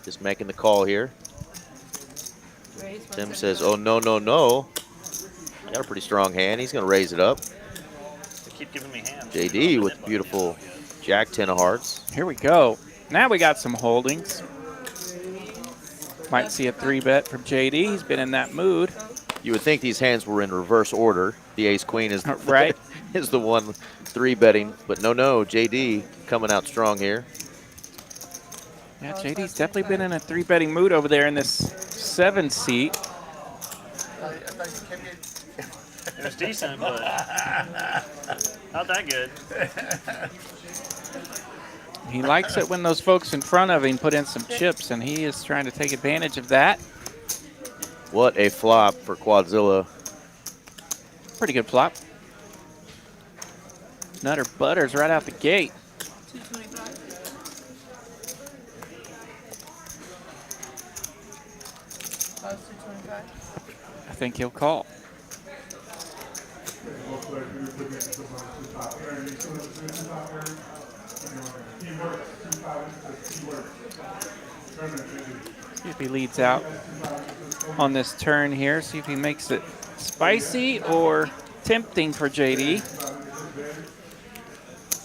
Just making the call here. Tim says, oh, no, no, no. Got a pretty strong hand. He's going to raise it up. They keep giving me hands. JD with beautiful Jack 10 of hearts. Here we go. Now we got some holdings. Might see a 3-bet from JD. He's been in that mood. You would think these hands were in reverse order. The ace-queen is right. is the one 3-betting. But no, JD coming out strong here. Yeah, JD's definitely been in a 3-betting mood over there in this 7 seat. It was decent, but not that good. He likes it when those folks in front of him put in some chips, and he is trying to take advantage of that. What a flop for Quadzilla. Pretty good flop. Nutter butters right out the gate. 225. Close to 25. I think he'll call. See if he leads out on this turn here. See if he makes it spicy or tempting for JD.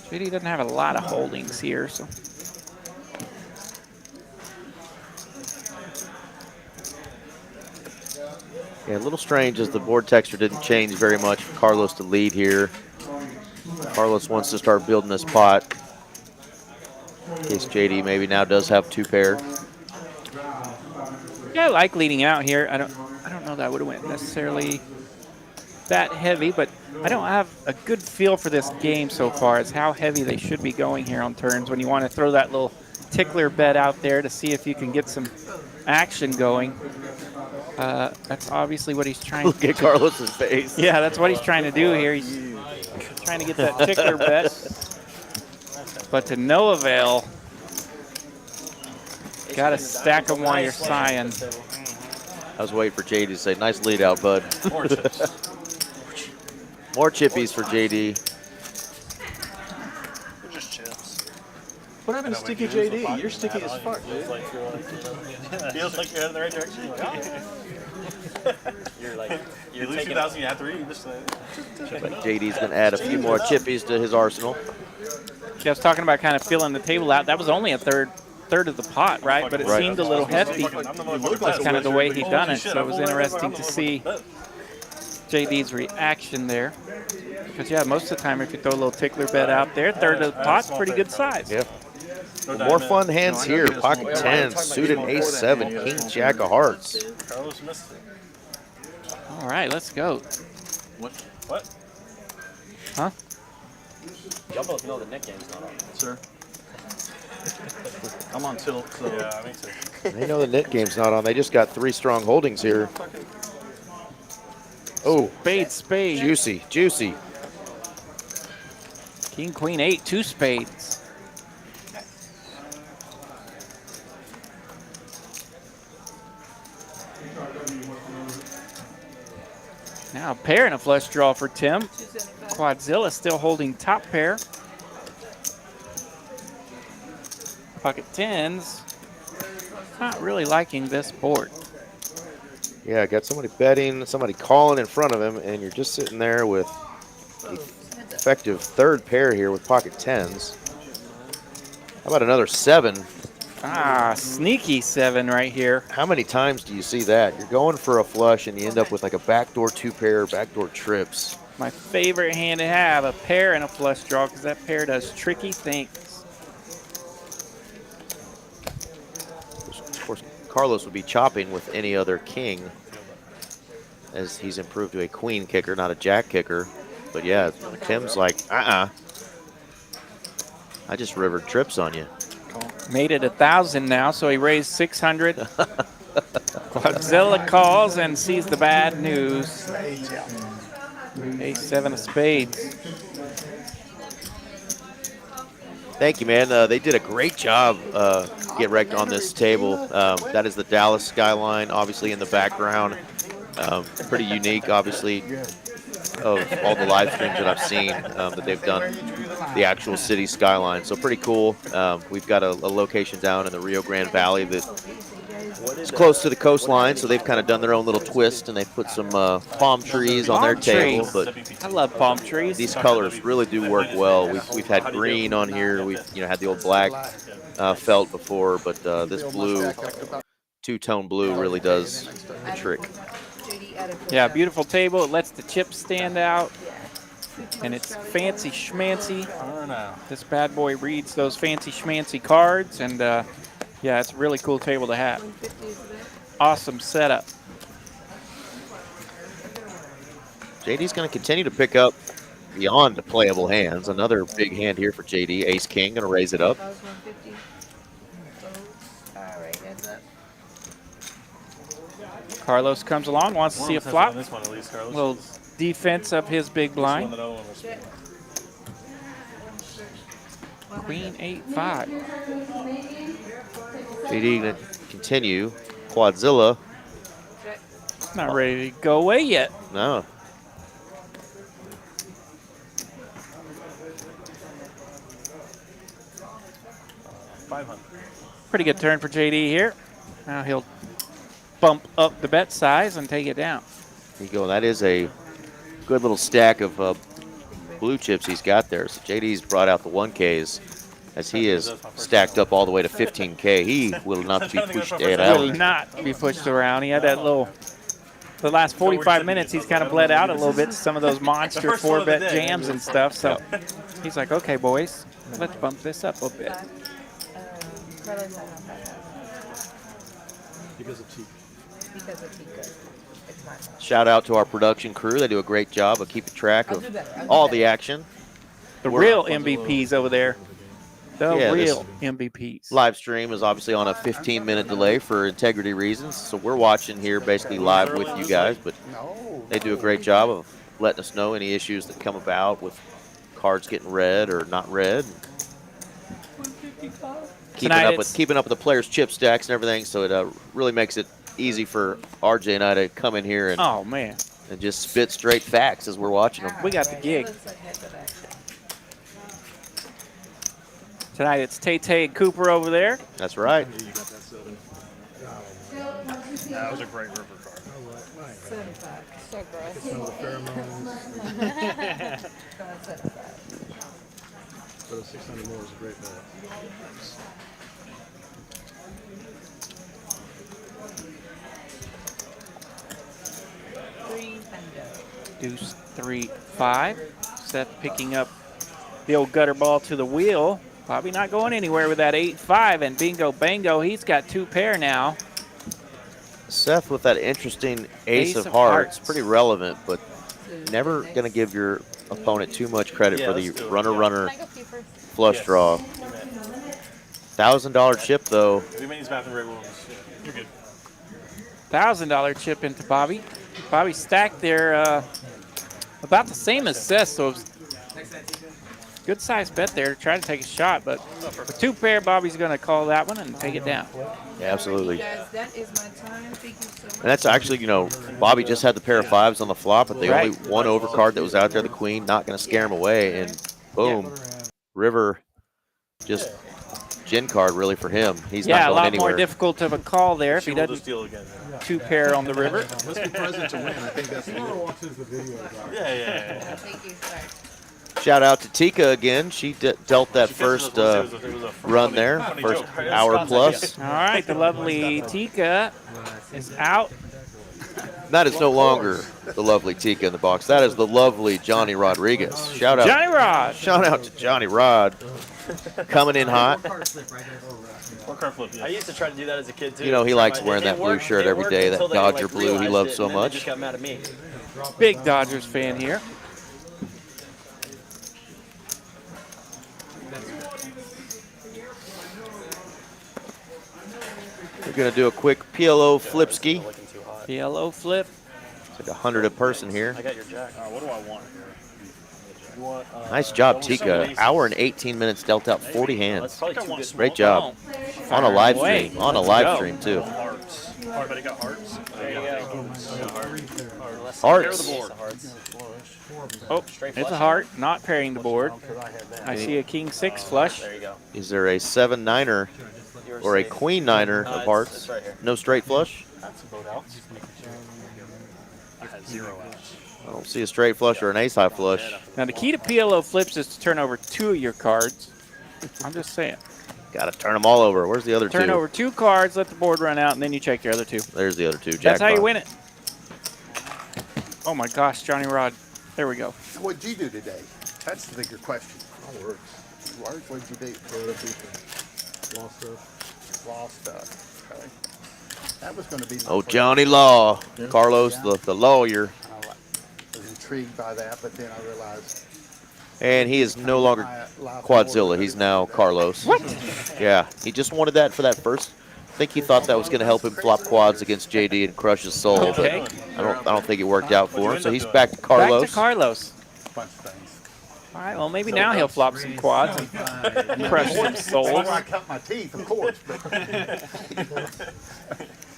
JD doesn't have a lot of holdings here, so. Yeah, a little strange as the board texture didn't change very much for Carlos to lead here. Carlos wants to start building this pot. In case JD maybe now does have 2 pair. Yeah, I like leading out here. I don't know that I would have went necessarily that heavy, but I don't have a good feel for this game so far as how heavy they should be going here on turns when you want to throw that little tickler bet out there to see if you can get some action going. That's obviously what he's trying Look at Carlos's face. Yeah, that's what he's trying to do here. He's trying to get that tickler bet, but to no avail. Got to stack them while you're sighing. I was waiting for JD to say, nice lead out, bud. More chips. More chippies for JD. They're just chips. What happened to Sticky JD? You're sticky as fuck, dude. Feels like you're heading in the right direction. You're like, You you're lose taking 2,000, you have 3. You just But JD's going to add a few more chippies to his arsenal. Yeah, I was talking about kind of filling the table out. That was only a third of the pot, right? But it seemed a little hefty. That's kind of the way he done it. So it was interesting to see JD's reaction there. Because, yeah, most of the time if you throw a little tickler bet out there, third of the pot's pretty good size. Yeah. More fun hands here. Pocket 10, suited ace-7, king, jack of hearts. Carlos missed it. All right, let's go. What? Huh? Y'all both know the net game's not on. Sir. I'm on tilt, so. Yeah, me too. They know the net game's not on. They just got 3 strong holdings here. Oh, Spade. juicy, juicy. King, queen, 8, 2 spades. Now a pair and a flush draw for Tim. Quadzilla still holding top pair. Pocket 10s. Not really liking this board. Yeah, got somebody betting, somebody calling in front of him, and you're just sitting there with the effective 3rd pair here with pocket 10s. How about another 7? Ah, sneaky 7 right here. How many times do you see that? You're going for a flush, and you end up with like a backdoor 2 pair, backdoor trips. My favorite hand to have, a pair and a flush draw, because that pair does tricky things. Of course, Carlos would be chopping with any other king, as he's improved to a queen kicker, not a jack kicker. But yeah, Tim's like, I just rivered trips on you. Made it 1,000 now, so he raised 600. Quadzilla calls and sees the bad news. Ace-7 of spades. Thank you, man. They did a great job get wrecked on this table. That is the Dallas skyline, obviously in the background. Pretty unique, obviously, of all the live streams that I've seen that they've done the actual city skyline. So pretty cool. We've got a location down in the Rio Grande Valley that is close to the coastline, so they've kind of done their own little twist, and they've put some palm trees on their table. But I love palm trees. these colors really do work well. We've had green on here. We've had the old black felt before, but this blue, 2-tone blue, really does the trick. Yeah, beautiful table. It lets the chips stand out, and it's fancy schmancy. This bad boy reads those fancy schmancy cards, and yeah, it's a really cool table to have. Awesome setup. JD's going to continue to pick up beyond the playable hands. Another big hand here for JD. Ace King going to raise it up. Carlos comes along, wants to see a flop. This one at least, Carlos. Little defense of his big blind. Queen 8-5. JD going to continue. Quadzilla Not ready to go away yet. No. Pretty good turn for JD here. Now he'll bump up the bet size and take it down. There you go. That is a good little stack of blue chips he's got there. So JD's brought out the 1Ks as he is stacked up all the way to 15K. He will not be pushed Will out. not be pushed around. He had that little, the last 45 minutes, he's kind of bled out a little bit to some of those monster 4-bet jams and stuff. So he's like, okay, boys, let's bump this up a bit. Because of Tika. Because of Tika. It's my fault. Shout out to our production crew. They do a great job of keeping track of all the action. The real MVPs over there. The Yeah, real MVPs. Live stream is obviously on a 15-minute delay for integrity reasons. So we're watching here basically live with you guys, but they do a great job of letting us know any issues that come about with cards getting read or not read. Keeping up with the players' chip stacks and everything, so it really makes it easy for RJ and I to come in here and and just spit straight facts as we're watching them. We got the gig. Tonight it's Tay and Cooper over there. That's right. That was a great river card. So gross. So 600 more is a great bet. Deuce 3-5. Seth picking up the old gutter ball to the wheel. Bobby not going anywhere with that 8-5, and bingo bango, he's got 2 pair now. Seth with that interesting ace of hearts. Pretty relevant, but never going to give your opponent too much credit for the runner flush draw. $1,000 chip though. You're good. $1,000 chip into Bobby. Bobby stacked there about the same as Seth, so it was good size bet there to try to take a shot, but for 2 pair, Bobby's going to call that one and take it down. Yeah, absolutely. Guys, that is my time. Thank you so much. And that's actually, you know, Bobby just had the pair of 5s on the flop, but the only one overcard that was out there, the queen, not going to scare him away, and boom, river, just gin card really for him. He's not going anywhere. Yeah, a lot more difficult of a call there if he doesn't 2 pair on the river. Must be present to win. I think that's the Yeah. Thank you. Sorry. Shout out to Tika again. She dealt that first run there, first hour plus. All right, the lovely Tika is out. That is no longer the lovely Tika in the box. That is the lovely Johnny Rodriguez. Shout out. Johnny Rod. Shout out to Johnny Rod. Coming in hot. I used to try to do that as a kid too. You know, he likes wearing that blue shirt every day, that Dodger blue he loves so much. They just got mad at me. Big Dodgers fan here. We're going to do a quick PLO flipski. PLO flip. It's like 100 a person here. I got your jack. What do I want here? Nice job, Tika. Hour and 18 minutes, dealt out 40 hands. Great job. On a live stream. On a live stream, too. Hearts. Everybody got hearts? Hearts. Oh, it's a heart, not pairing the board. I see a king 6 flush. There you go. Is there a 7-9er or a queen 9er of hearts? No straight flush? That's a boat out. I had 0 outs. I don't see a straight flush or an ace high flush. Now, the key to PLO flips is to turn over 2 of your cards. I'm just saying. Got to turn them all over. Where's the other 2? Turn over 2 cards, let the board run out, and then you check your other 2. There's the other 2. That's how you Jackpot. win it. Oh, my gosh, Johnny Rod. There we go. What'd you do today? That's the bigger question. What'd you do? Lost stuff. Lost stuff. Okay. That was going to be my Oh, first- Johnny Law. Carlos, the lawyer. I was intrigued by that, but then I realized And he is no longer Quadzilla. He's now Carlos. What? Yeah, he just wanted that for that first. I think he thought that was going to help him flop quads against JD and crush his soul. Okay. But I don't think it worked out for him. So he's back to Carlos. Back to Carlos. a bunch of things. All right, well, maybe now he'll flop some quads and crush some souls. Before I cut my teeth, of course. But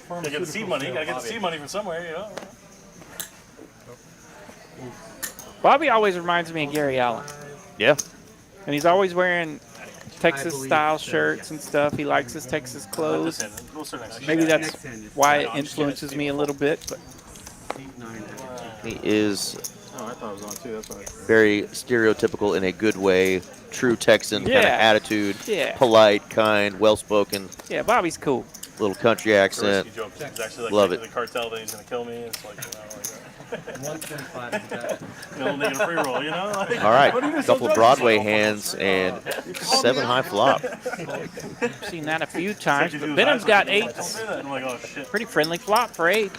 Gotta get the seed money. Gotta get the seed money from somewhere, you know. Bobby always reminds me of Gary Allen. Yeah. And he's always wearing Texas-style shirts and stuff. He likes his Texas clothes. Maybe that's why it influences me a little bit. But he is Oh, I thought it was on too. That's why. very stereotypical in a good way. True Texan kind of Yeah. attitude. Yeah. Polite, kind, well-spoken. yeah, Bobby's cool. Little country accent. Joke. He's actually like Love making it. the cartel that he's gonna kill me. It's like, you know, like 125 is that. you know, making a free roll, you know? Like, All right, what are you a couple so Broadway drunk? hands and 7 high flop. I've seen that a few times. Did you But do his Benham's eyes got like, eights. "Don't say that." I'm like, oh shit. Pretty friendly flop for eights.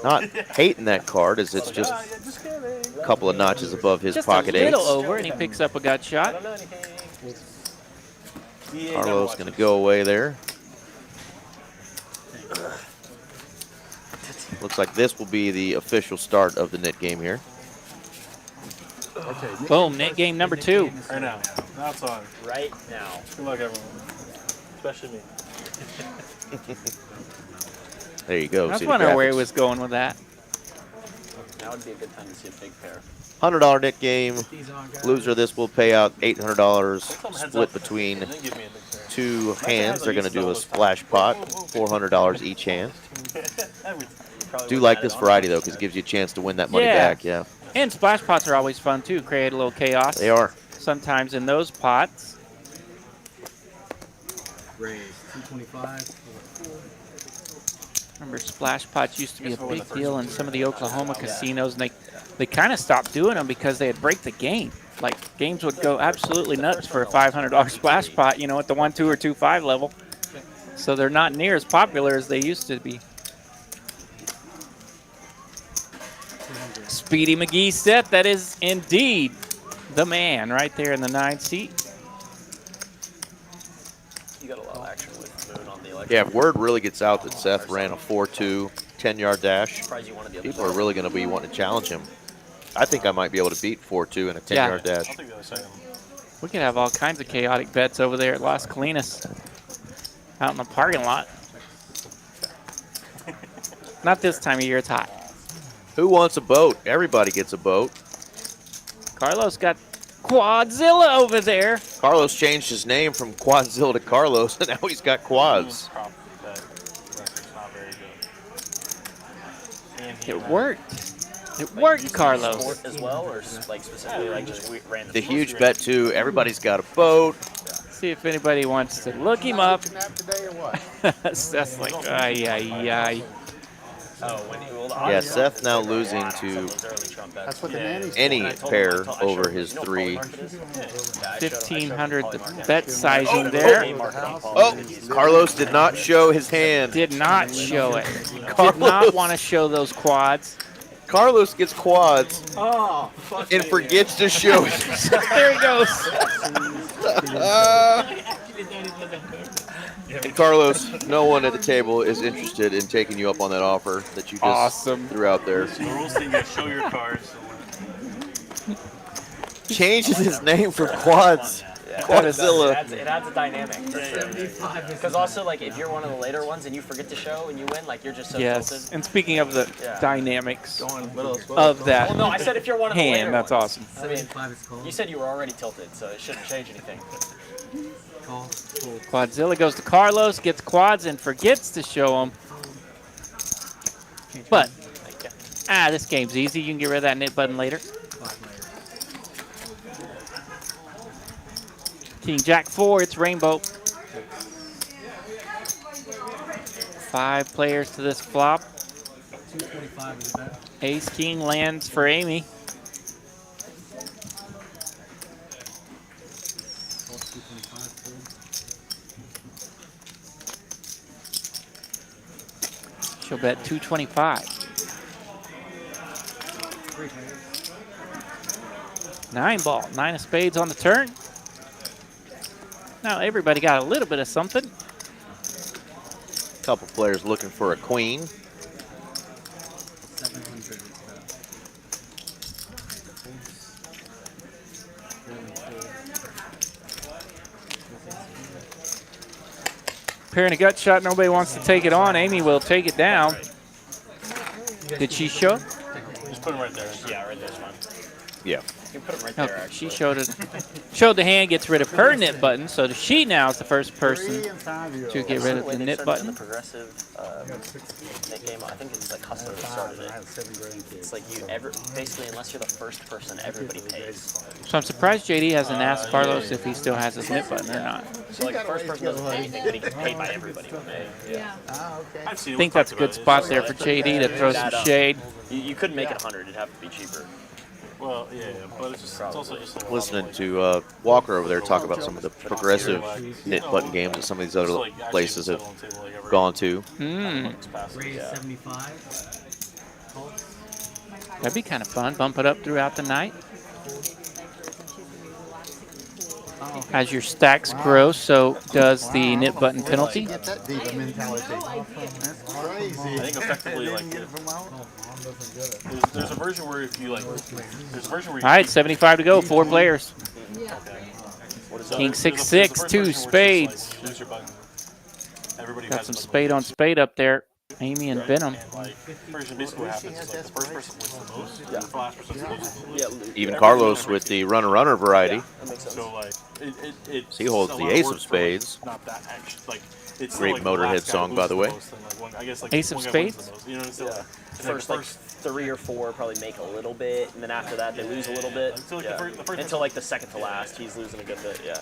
Not hating that card as it's just Yeah, just kidding. a couple of notches above his Just pocket a little eights. over, and he picks up a gut shot. Carlos going to go away there. Looks like this will be the official start of the net game here. Okay. Boom, net game number 2. Right now. Now it's on. Right now. Good luck, everyone. Especially me. There you go. I was See the wondering where he graphics. was going with that. Now would be a good time to see a big pair. $100 net game. These on, guys. Loser of this will pay out $800 Heads split up. between And then give me a big pair. 2 hands. They're going to do a splash pot, $400 each hand. Do like this variety though, because it gives you a chance to win that money Yeah. back. Yeah, And splash pots are always fun, too. Create a little chaos. they are. Sometimes in those pots. Raise 225. Remember, splash pots used to be a big deal in some of the Oklahoma casinos, and they kind of stopped doing them because they'd break the game. Like, games would go absolutely nuts for a $500 splash pot, you know, at the 1, 2, or 2, 5 level. So they're not near as popular as they used to be. Speedy McGee set. That is indeed the man right there in the 9 seat. You got a lot of action with Moon on the election. Yeah, if word really gets out that Seth ran a 4-2 10-yard dash, Surprised you wanted the other people are really going to be wanting to challenge him. I think I might be able to beat 4-2 in a 10-yard Yeah. dash. I'll take the other second. We could have all kinds of chaotic bets over there at Las Colinas, out in the parking lot. Not this time of year, it's hot. Who wants a boat? Everybody gets a boat. Carlos got Quadzilla over there. Carlos changed his name from Quadzilla to Carlos, and now he's got quads. Probably that record's not very good. And he It had- worked. It worked, Carlos. Sport as well, or like specifically like just random? The huge bet, too. Everybody's got a boat. See if anybody wants to look him up. Nap today or what? Seth's like, ay, ay, ay. Oh, when you rolled Yeah, Seth now losing to those early Trump bets. That's what the nannies any And I told him- pair I told- I over showed him, his you know what 3. polymarket is? Yeah, I showed him 1,500 the polymarket. bet sizing Oh, there. polymarket on Oh, polymarket. Carlos did not show his hand. Did not show it. Did Carlos. not want to show those quads. Carlos gets quads Oh, and forgets to show it. There he goes. And Carlos, no one at the table is interested in taking you up on that offer that you just Awesome. threw out there. The rules say you gotta show your cards. Changes his name from Quads. Quadzilla. It adds a dynamic. Because also, like, if you're one of the later ones and you forget to show and you win, like, you're just so Yes. tilted. And speaking of the Yeah. dynamics what else? of that Well, no, I said if you're one of the later hand, that's ones. awesome. I mean, 75 is called. you said you were already tilted, so it shouldn't change anything. Call. Fold. Quadzilla goes to Carlos, gets quads, and forgets to show them. But, this game's easy. You can get rid of that knit button later. 5 layers. King Jack 4, it's rainbow. 5 players to this flop. 225 is that. Ace King lands for Amy. Call 225. Fold. She'll bet 225. 3 players. 9 ball, 9 of spades on the turn. Now everybody got a little bit of something. Couple players looking for a queen. 700 is that. Pairing a gut shot, nobody wants to take it on. Amy will take it down. Did she show? put him right there. Yeah, right there's fine. Yeah. You can put him right Okay, there, actually. she showed the hand, gets rid of her knit button, so she now is the first person 3 and 5-year-olds. to get rid of the knit The button. progressive knit game, I think it's like Hustler that started I it. have 7 grandkids. It's like basically, unless you're the first person, everybody pays. So I'm surprised JD hasn't asked Carlos if he still has his knit button or not. So like the first person doesn't pay anything, but he gets paid by everybody. Yeah. Ah, okay. I've seen I it. think that's a good spot there for JD to throw some shade. You couldn't make it 100. It'd have to be cheaper. Well, yeah, but it's also just a Listening to Walker over there talk about some of the progressive knit button games that some of these other places have gone to. Yeah. 75. That'd be kind of fun. Bump it up throughout the night. As your stacks grow, so does the knit button penalty. Get that diva mentality. That's crazy. I think effectively, like, there's a version where if you like, there's a version where you All right, 75 to go, 4 players. Yeah. King 6-6, 2 spades. Lose your button. Everybody Got has some a button. spade on spade up there. Amy and Benham. And like, version basically what happens is like the first person wins the most, and the last person loses. Even Carlos with the runner variety. That makes sense. So like, it's He holds a the lot of ace work of for, like, spades. not that action. Like, it's Great still, like, the Motorhead last guy song, who by loses the way. most, and, like, I guess like Ace of one guy wins spades? the most. You know, it's still, Yeah. it's First, like like 3 or 4 probably make a little bit, and then after that they lose a little bit. So, like, Yeah. the first Until like the second to last, he's losing a good bit. Yeah,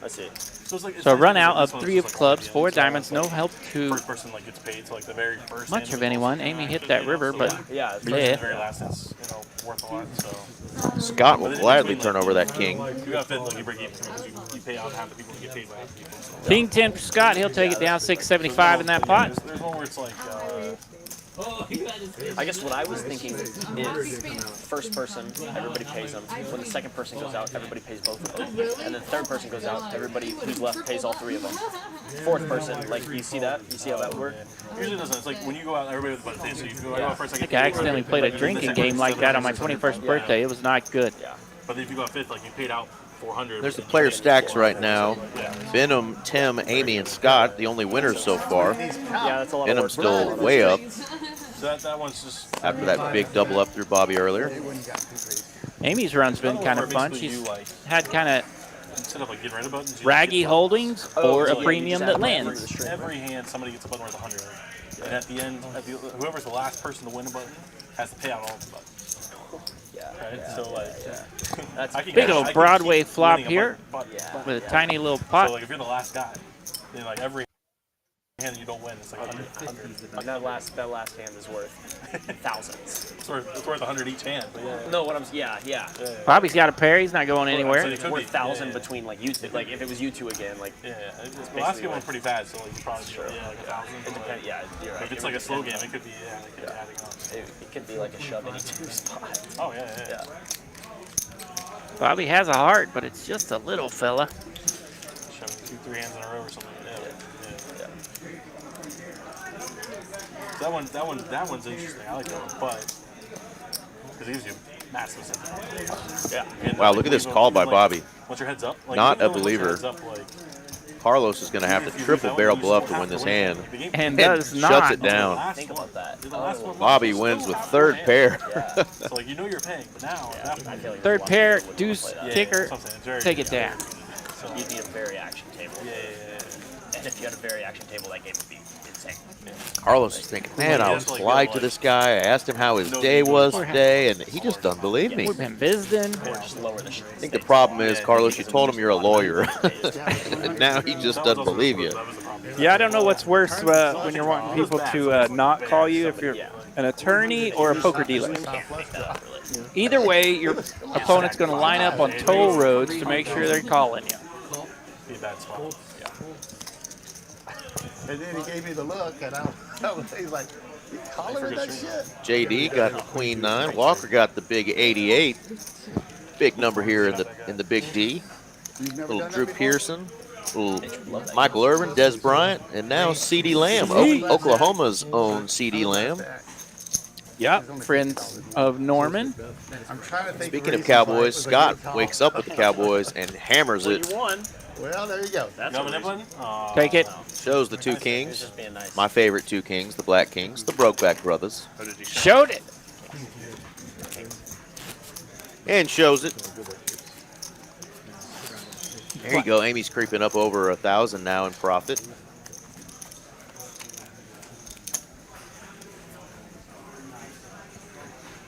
I see. So, it's like, So a it's run like out this of one's 3 just, of like, clubs, on the 4 end, so diamonds, it's no like help to first person like gets paid, so like the very first much hand of is anyone. also Amy the hit most, that you know, river, so, but like, Yeah, the yeah. very last is, you know, worth a lot. So Scott will gladly turn over that king. you got fit, like you break even because you pay out half the people, you get paid by half the people. So. King 10 for Scott. He'll take it down 675 in that pot. There's one where it's like, I guess what I was thinking is first person, everybody pays them. When the second person goes out, everybody pays both of them. And then the third person goes out, everybody who's left pays all 3 of them. Fourth person, like, you see that? You see how that works? usually it doesn't. It's like when you go out, everybody with a button. So you go out first. I think I accidentally played a drinking game like that on my 21st birthday. It was not good. Yeah. But if you go out fifth, like you paid out 400. There's the player stacks right now. Benham, Tim, Amy, and Scott, the only winners so far. Yeah, that's a lot Benham's of work. still way up So that one's just after that big double up through Bobby earlier. Amy's run's been kind of fun. She's had kind of instead of like getting rid of buttons, you raggy holdings or a yeah, premium you that just add lands. every hand somebody gets a button worth 100. And at the end, whoever's the last person to win a button has to pay out all the buttons. Yeah. Right? So like, That's I can Big I old can Broadway keep flop winning a here button. with a tiny little So pot. like if you're the last guy, then like every hand that you don't win, it's like 100. And that last hand is worth thousands. It's worth 100 each hand. But yeah. No, what I'm yeah. Bobby's got a pair. He's not going So anywhere. it could Worth be 1,000 yeah. between like you two. Like if it was you two again, like Yeah, the last game went pretty bad, so like you probably Sure. yeah, like 1,000. it depends. Yeah, you're right. If it's like a slow game, it could be it could be adding on. It could be like a shove any 2 spot. Oh yeah. Yeah. Bobby has a heart, but it's just a little fella. Shoving 2-3 hands in a row or something. Yeah. That one's interesting. I like that one, but because it gives you massive sense. Yeah. And Wow, like, look at when this you go- call by like, Bobby. Once your head's up, like, Not even a though once your believer. head's up, like, Carlos is going to have if to you triple lose that barrel one, you still bluff to have win this win. hand. The game- And And does shuts not. it down. Last Think one. about that. The last one Bobby was wins still with half third hand. pair. Yeah. So like you know you're paying, but now at that I point, feel like Third there's a lot of pair, people who deuce, play that. yeah, kicker, that's what I'm saying. It's very take good. it down. So, You'd need a very action table. yeah. And if you had a very action table, that game would be insane. Carlos is thinking, man, I was polite to this guy. I asked him how his day was today, and he just doesn't believe me. We've been visiting. Or just lower the I think the problem is, Carlos, you told him you're a lawyer, Yeah. and now he just doesn't believe you. That was the problem. Yeah, I don't know what's worse when you're wanting people to not call you, if you're an attorney or a poker dealer. Either way, your opponent's going to line up on toll roads to make sure they're calling you. Be a bad spot. Yeah. And then he gave me the look, and he's like, you calling with that shit? JD got the queen 9. Walker got the big 88. Big number here in the big D. You've never Little done Drew that before? Pearson, little Michael Irvin, Des Bryant, and now C.D. Lamb, Oklahoma's own C.D. Lamb. Yep, friends of Norman. I'm trying to think Speaking of reasons why it Cowboys, was a Scott good call. wakes up with the Cowboys and hammers it. You won. Well, there you go. That's You a have an reason. button? Oh, Take it. Shows the two It's kings. just being nice. My favorite two kings, the Black Kings, the Brokeback Brothers. Showed it. And shows it. There you go. Amy's creeping up over 1,000 now in profit.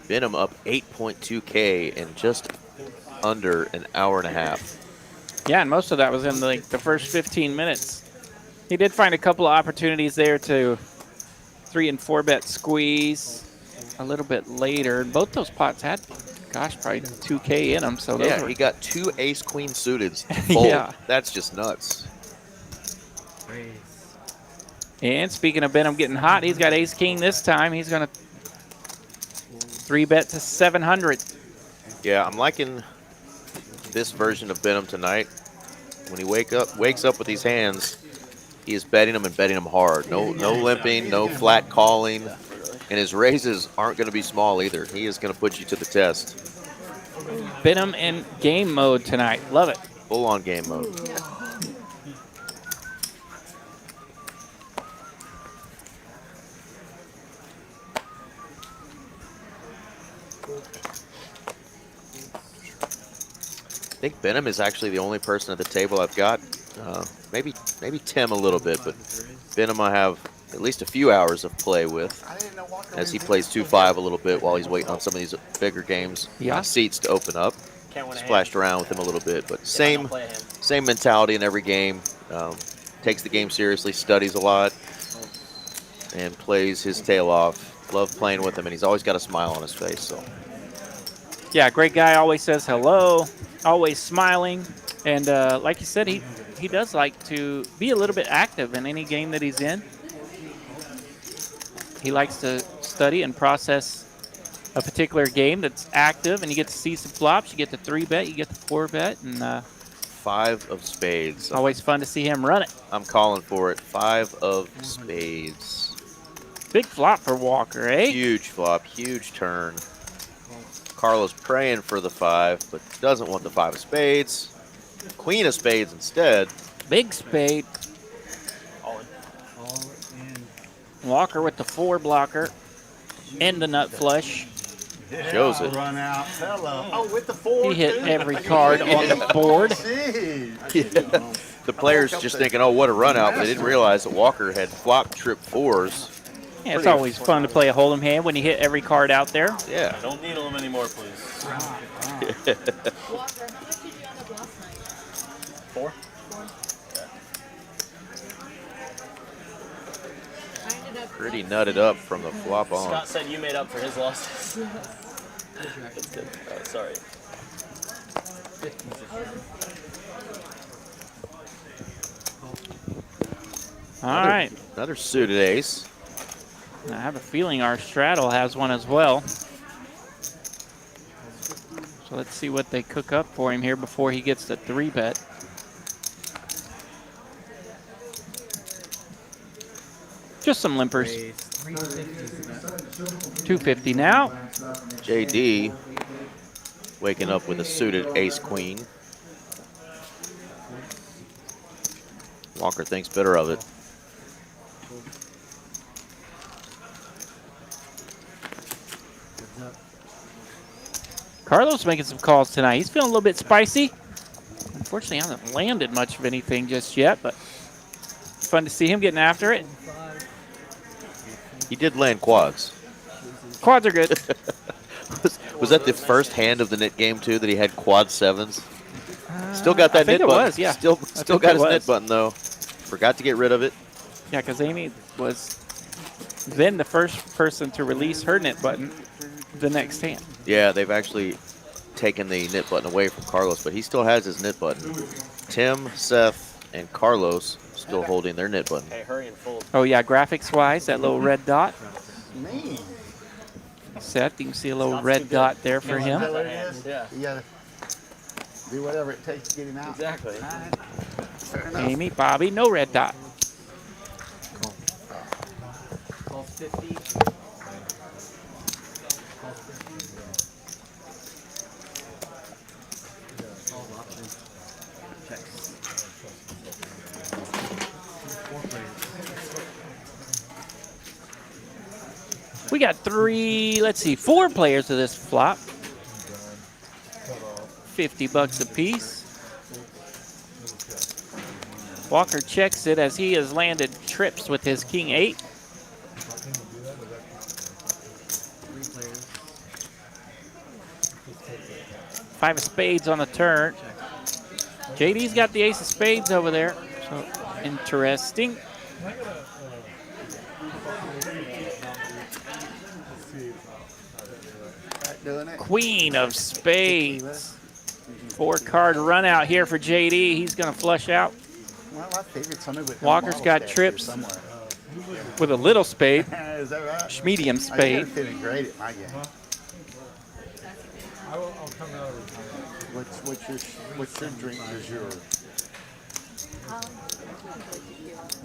Benham up 8.2K in just under an hour and a half. Yeah, and most of that was in the first 15 minutes. He did find a couple of opportunities there to 3 and 4 bet squeeze a little bit later. Both those pots had, gosh, probably 2K in them. So those Yeah, were, he got 2 ace-queen suiteds to fold. Yeah. That's just nuts. And speaking of Benham getting hot, he's got ace-king this time. He's going to 3-bet to 700. Yeah, I'm liking this version of Benham tonight. When he wakes up with these hands, he is betting them and betting them hard. No limping, no flat calling. And his raises aren't going to be small either. He is going to put you to the test. Benham in game mode tonight. Love it. Full on game mode. I think Benham is actually the only person at the table I've got. Maybe Tim a little bit, but Benham I have at least a few hours of play with as he plays 2-5 a little bit while he's waiting on some of these bigger games. Yeah. Seats to open up. Splashed around with him a little bit, but same mentality in every game. Takes the game seriously, studies a lot, and plays his tail off. Love playing with him, and he's always got a smile on his face. So. Yeah, great guy. Always says hello. Always smiling. And like you said, he does like to be a little bit active in any game that he's in. He likes to study and process a particular game that's active, and you get to see some flops. You get the 3-bet, you get the 4-bet, and 5 of spades. Always fun to see him run it. I'm calling for it. 5 of spades. Big flop for Walker, eh? Huge flop, huge turn. Carlos praying for the 5, but doesn't want the 5 of spades. Queen of spades instead. Big spade. All in. Walker with the 4 blocker and the nut flush. Yeah, shows it. Run out, fella. Oh, with the 4. He hit every card on the board. Yeah. The players just thinking, oh, what a run out, but they didn't realize that Walker had flop trip 4s. Yeah, it's always fun to play a hold'em hand when you hit every card out there. Yeah. Don't needle them anymore, please. Walker, how much did you end up last night? 4? I ended up Pretty nutted up from the flop on. Scott said you made up for his losses. That's good. Oh, sorry. All right. Another suited ace. I have a feeling our straddle has one as well. So let's see what they cook up for him here before he gets the 3-bet. Just some limpers. 250 now. JD waking up with a suited ace-queen. Walker thinks better of it. Carlos making some calls tonight. He's feeling a little bit spicy. Unfortunately, hasn't landed much of anything just yet, but fun to see him getting after it. He did land quads. Quads are good. Was that the first hand of the nit game, too, that he had quad 7s? Still got that I think nit it button. was, yeah. Still think got it his was. nit button, though. Forgot to get rid of it. Yeah, because Amy was then the first person to release her knit button the next hand. Yeah, they've actually taken the knit button away from Carlos, but he still has his knit button. Tim, Seth, and Carlos still holding their knit button. Hey, hurry and fold. Oh, yeah, graphics-wise, that little red dot. Me. Seth, you can see a little red dot there for him. Yeah. You gotta do whatever it takes to get him out. Exactly. Fair enough. Amy, Bobby, no red dot. We got 4 players to this flop. 50 bucks apiece. Walker checks it as he has landed trips with his king 8. Five of spades on the turn. JD's got the ace of spades over there. So interesting. Queen of spades. 4-card run out here for JD. He's going to flush out. Well, I figured somebody would have Walker's got trips with a little spade. Is that right? Medium I spade. feeling great at my game. I'll come out of What's your drink du jour?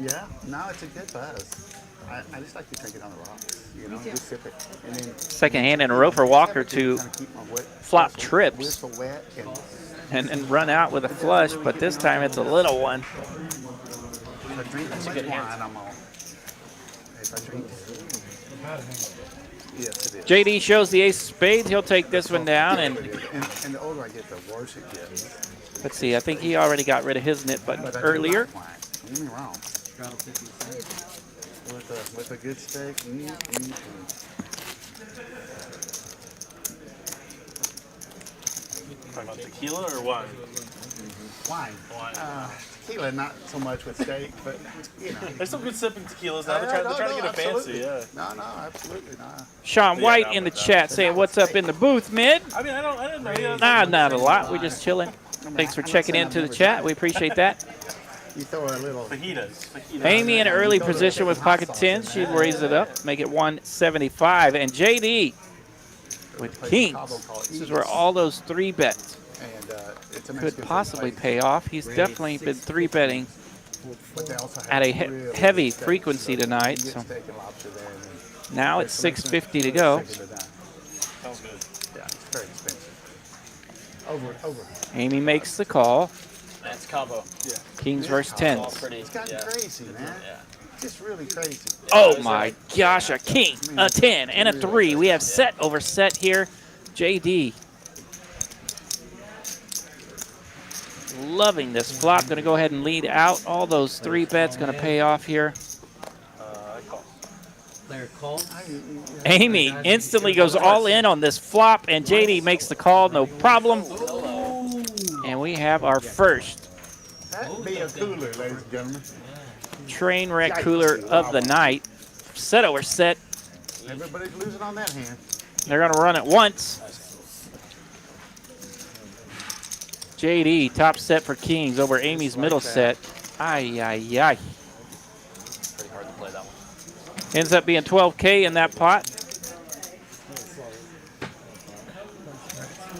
Yeah, no, it's a good buzz. I just like to drink it on the rocks, you know, just sip it. And then Second hand in a row for Walker to flop trips whistle wet and run out with a flush, but this time it's a little one. if I drink too much wine, I'm on. If I drink, yes, it is. JD shows the ace of spades. He'll take this one down. And And the older I get, the worse it gets. let's see, I think he already got rid of his nit button But I do earlier. like wine. Don't get me wrong. With a good steak. Talking about tequila or wine? Wine. Wine. Tequila, not so much with steak, but you know. There's some good sipping tequilas now. They're trying to get it fancy, yeah. No, absolutely not. Sean Yeah, White no, in the but chat saying, what's up in the booth, mid? I mean, I didn't know. Nah, not a lot. We're just chilling. Thanks for checking into the chat. We appreciate that. You throw a little. Fajitas. Amy in an early position with pocket tens. She'd raise it up, make it 175. And JD with kings. This is where all those 3 bets could possibly pay off. He's definitely been 3-betting at a heavy frequency tonight. So now it's 650 to go. Sounds good. Yeah, it's very expensive. Over. Amy makes the call. That's combo. Yeah. Kings versus All tens. pretty. It's gotten crazy, man. Yeah. Just really crazy. Oh my gosh, a king, a 10, and a 3. We have set over set here. JD. Loving this flop. Going to go ahead and lead out. All those 3 bets going to pay off here. Amy instantly goes all in on this flop, and JD makes the call, no problem. And we have our first That'd be a cooler, ladies and gentlemen. train wreck cooler of the night. Set over set. Everybody's losing on that hand. They're going to run it once. JD, top set for kings over Amy's middle set. Ay, ay, ay. Pretty hard to play that one. Ends up being 12K in that pot.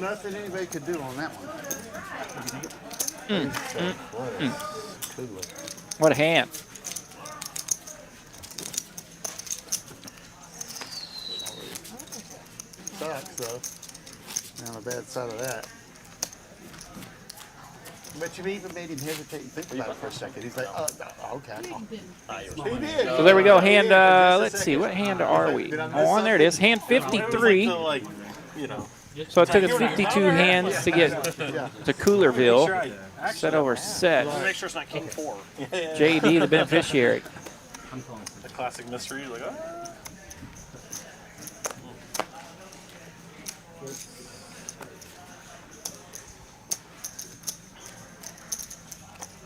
Nothing anybody could do on that one. What a hand. Sucks, though. On the bad side of that. But you even made him hesitate and think about it for a second. He's like, okay. He did. So there we go. Hand, let's see, what hand are we on? There it is. Hand 53. So it took us 52 hands to get to Coolerville. Set over set. Make sure it's not king 4. JD, the beneficiary. The classic mystery. Like, oh.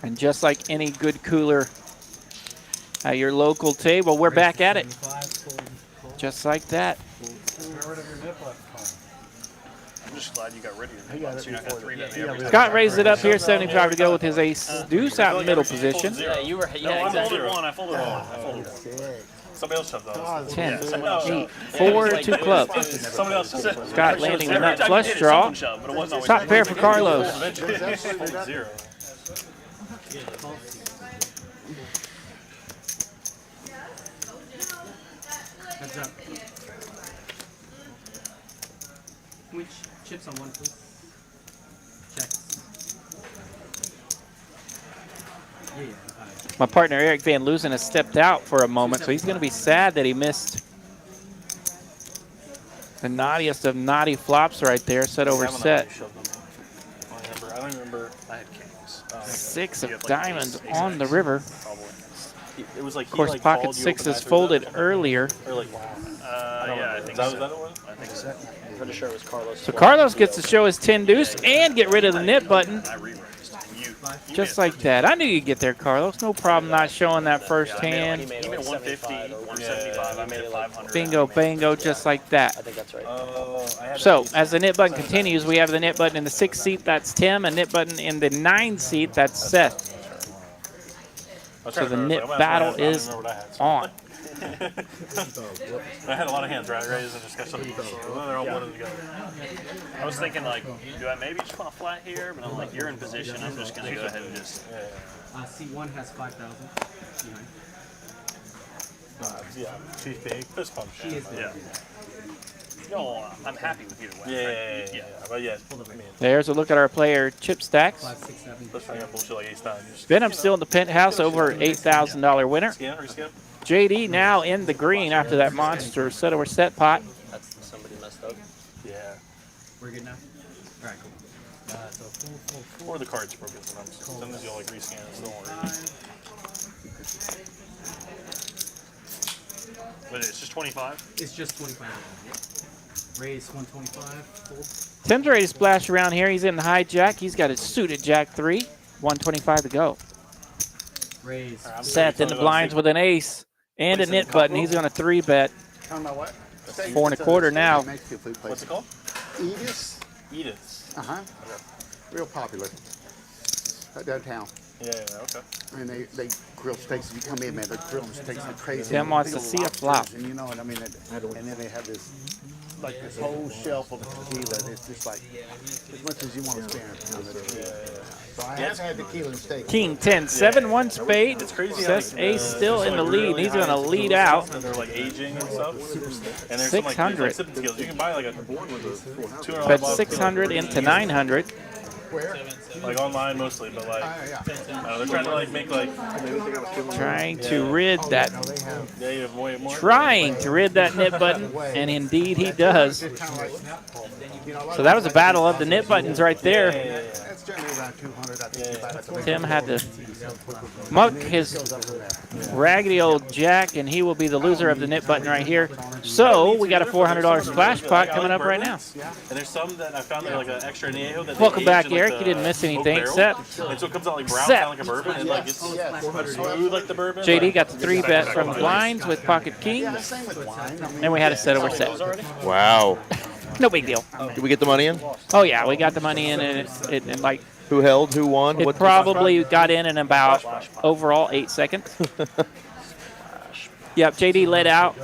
And just like any good cooler at your local table, we're back at it. Just like that. I'm just glad you got rid of your nut, so you're not going to 3-bet me every time. Scott raised it up here, 75 to go with his ace deuce out in middle position. Yeah, you were. No, Yeah, I exactly. folded 1. I folded 1. I folded 1. Somebody else shoved those. 10, someone else 8, shoved. 4, 2 clubs. Somebody else shoved. Scott landing the Every nut time flush you hit it, draw. someone shoved, but it wasn't always Top me. pair for Carlos. Fold 0. Heads up. Which chips on one, please? Checks. My partner Eric Van Loosen has stepped out for a moment, so he's going to be sad that he missed the naughtiest of naughty flops right there. Set over set. 6 of You have, like, diamonds ace on the X. river. Probably. It was like Of course, pocket 6 is folded earlier. Or like, Yeah, I think that so. was it was? I think so. I'm pretty sure it was Carlos. So Carlos gets to show his 10 deuce and get rid of the nip button. I re-raised. You Just made like that. I knew you'd get there, Carlos. No problem not showing that first He hand. made You made 150, 175. I made it 500. Bingo, bango, just like I that. think that's right. I had So, that as the nip button continues, we have the nip button in the 6th seat. That's Tim. A nip button in the 9th seat. That's Seth. So the nip battle is on. I had a lot of hands right raised and just got shut down. So they're all blended together. I was thinking, like, do I maybe just want to flat here? But I'm like, you're in position. I'm just going to go ahead and just. C1 has 5,000 behind. Yeah, she's big. Fist pump. She is big. Yeah. No, I'm happy with either way. Yeah. But yeah, I mean, There's a look at our player chip stacks. 5, 6, 7. let's try to bullshit like ace 9. Benham still in the penthouse, over $8,000 winner. Scan, rescan. JD now in the green after that monster set over set pot. That's somebody messed up. Yeah. We're good now? All right, cool. So full. Or the card's broken sometimes. Sometimes you'll like rescan it, so don't worry. But it's just 25. It's just 25. Raise 125. Fold. Tim's ready to splash around here. He's in the hijack. He's got it suited Jack 3. 125 to go. Raise. Seth in the blinds with an ace and a nip button. He's going to 3-bet. Talking about what? 4 1/4 now. What's it called? Edith's. Edith's. Uh-huh. Real popular. Downtown. Yeah, okay. And they grill steaks. You come in, man, they're grilling steaks like crazy. Tim wants to Big see a lobsters, flop. And you know what I mean? And then they have this, like this whole shelf of tequila. It's just like, as much as you want to spend on it. So I have had tequila and steak. King 10, 7, 1 spade. It's crazy how Seth's ace still in the lead. He's going to lead out. And they're like aging and stuff. And there's 600. some like sipping skills. You can buy like a $200 Bet bottle. 600 into 900. Where? Like online mostly, but like they're trying to like make like Trying to rid that. yeah, you have way more. Trying to rid that nip button. And indeed he does. So that was a battle of the nip buttons right there. That's generally around 200. I think about it. Tim had to muck his raggedy old jack, and he will be the loser of the nip button right here. So we got a $400 splash pot coming up right now. And there's some that I found that are like an extra añejo that Welcome they back, age in, Eric. like, You didn't miss the anything. oak Seth. barrel. And so it comes out like brown, Seth. kind of like a bourbon, and like it's smooth like the bourbon. JD got the 3-bet from the blinds with pocket king, Same with wine. I mean, and we had a set over set. Wow. No big deal. Did we get the money in? Oh yeah, we got the money in, and it like Who held? Who won? it probably got in about overall 8 seconds. Yep, JD led out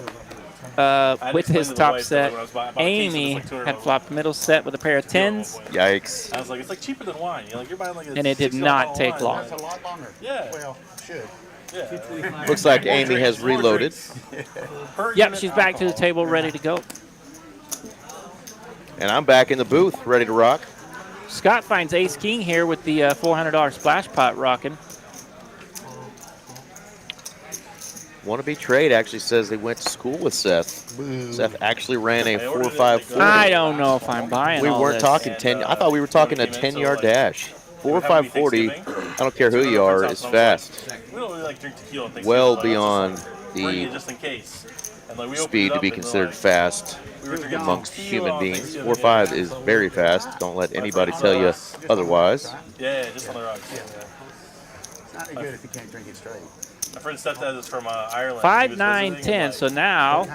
with his top set. Amy had flopped middle set with a pair of 10s, Yikes. I was like, it's like cheaper than wine. You're buying like a and it did $6 not bottle of take wine. long. That's a lot longer. Yeah. Well, should. Yeah. Looks like Amy has reloaded. Yep, she's back to the table, ready to go. And I'm back in the booth, ready to rock. Scott finds ace king here with the $400 splash pot rocking. Wannabe Trade actually says they went to school with Seth. Seth actually ran a 4.540. I don't know if I'm buying We all weren't this. talking 10. I thought we were talking a 10-yard dash. 4.540. I don't care who you are. Is fast. We don't really like drink tequila and things. Well like that. beyond Bring it the just in case. And like we opened speed it to up be and considered like, fast we were drinking amongst tequila human on beings. Thanksgiving. 4.5 is very fast. Don't let anybody tell you otherwise. Yeah, just on the rocks. Yeah. It's not any good if you can't drink it straight. My friend stepdad is from Ireland. 5, 9, 10. So now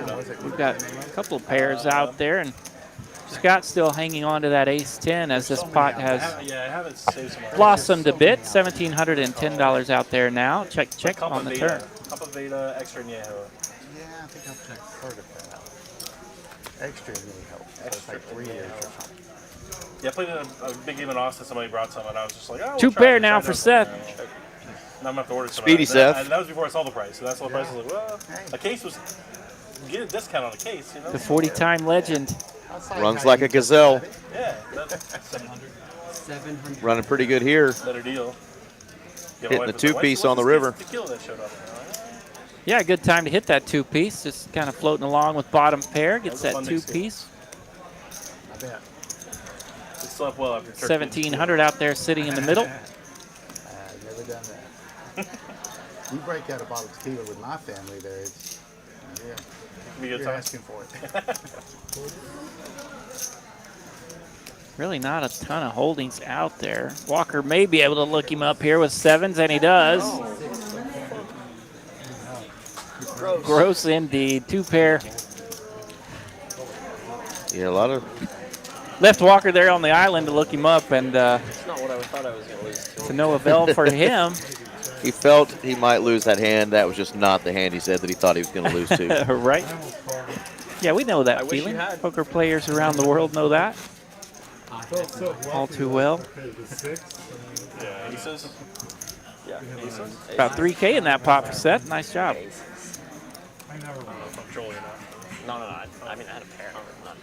we've got a couple of pairs out there, and Scott's still hanging on to that ace 10 as this pot has Yeah, I haven't saved some. blossomed a bit. $1,710 out there now. Check on the turn. Cup of Veda, extra añejo. Yeah, I think I've heard of that. Extra really helps. Extra like 3 years or something. Yeah, I played a big game in Austin. Somebody brought some, and I was just like, oh. Two pair now for Seth. Now I'm going to have to order some. Speedy Seth. And that was before I saw the price. So that's what the price was like, well, a case was. Get a discount on a case, you know? The 40-time legend. Runs like a gazelle. Yeah, that's 700. Running pretty good here. better deal. Yeah, Hitting the 2-piece on the river. Tequila that showed up. Yeah, good time to hit that 2-piece. Just kind of floating along with bottom pair. Gets that That was a fun 2-piece. I bet. It slept well after 1,700 out there sitting in the middle. done that. You break out a bottle of tequila with my family there, it's, yeah, you're asking for it. Really not a ton of holdings out there. Walker may be able to look him up here with sevens, and he does. Gross. Gross indeed. 2 pair. Yeah, a lot of. Left Walker there on the island to look him up, and It's not what I thought I was going to lose to no avail for him. He felt he might lose that hand. That was just not the hand he said that he thought he was going to lose to. Right? Yeah, we know that I wish you feeling. had. Poker players around the world know that all too well. Yeah, aces. Yeah, aces. About 3K in that pop set. Nice job. I don't know if I'm trolling or not. No. I mean, I had a pair. Not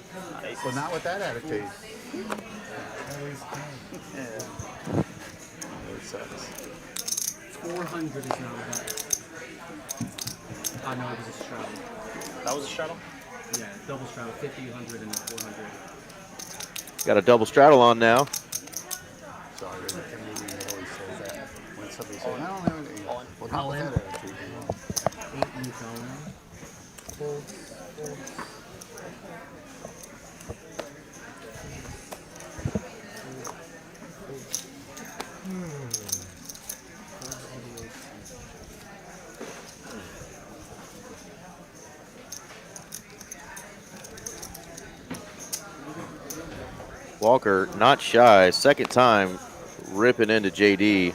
aces. Well, not with that attitude. It sucks. 400 is now that. I know it was a straddle. That was a straddle? Yeah, double straddle, 50, 100, and 400. Got a double straddle on now. Sorry, the comedian always says that. When somebody says, I don't know, well, not with that attitude. 8 Newfoundland. Walker, not shy, second time ripping into JD.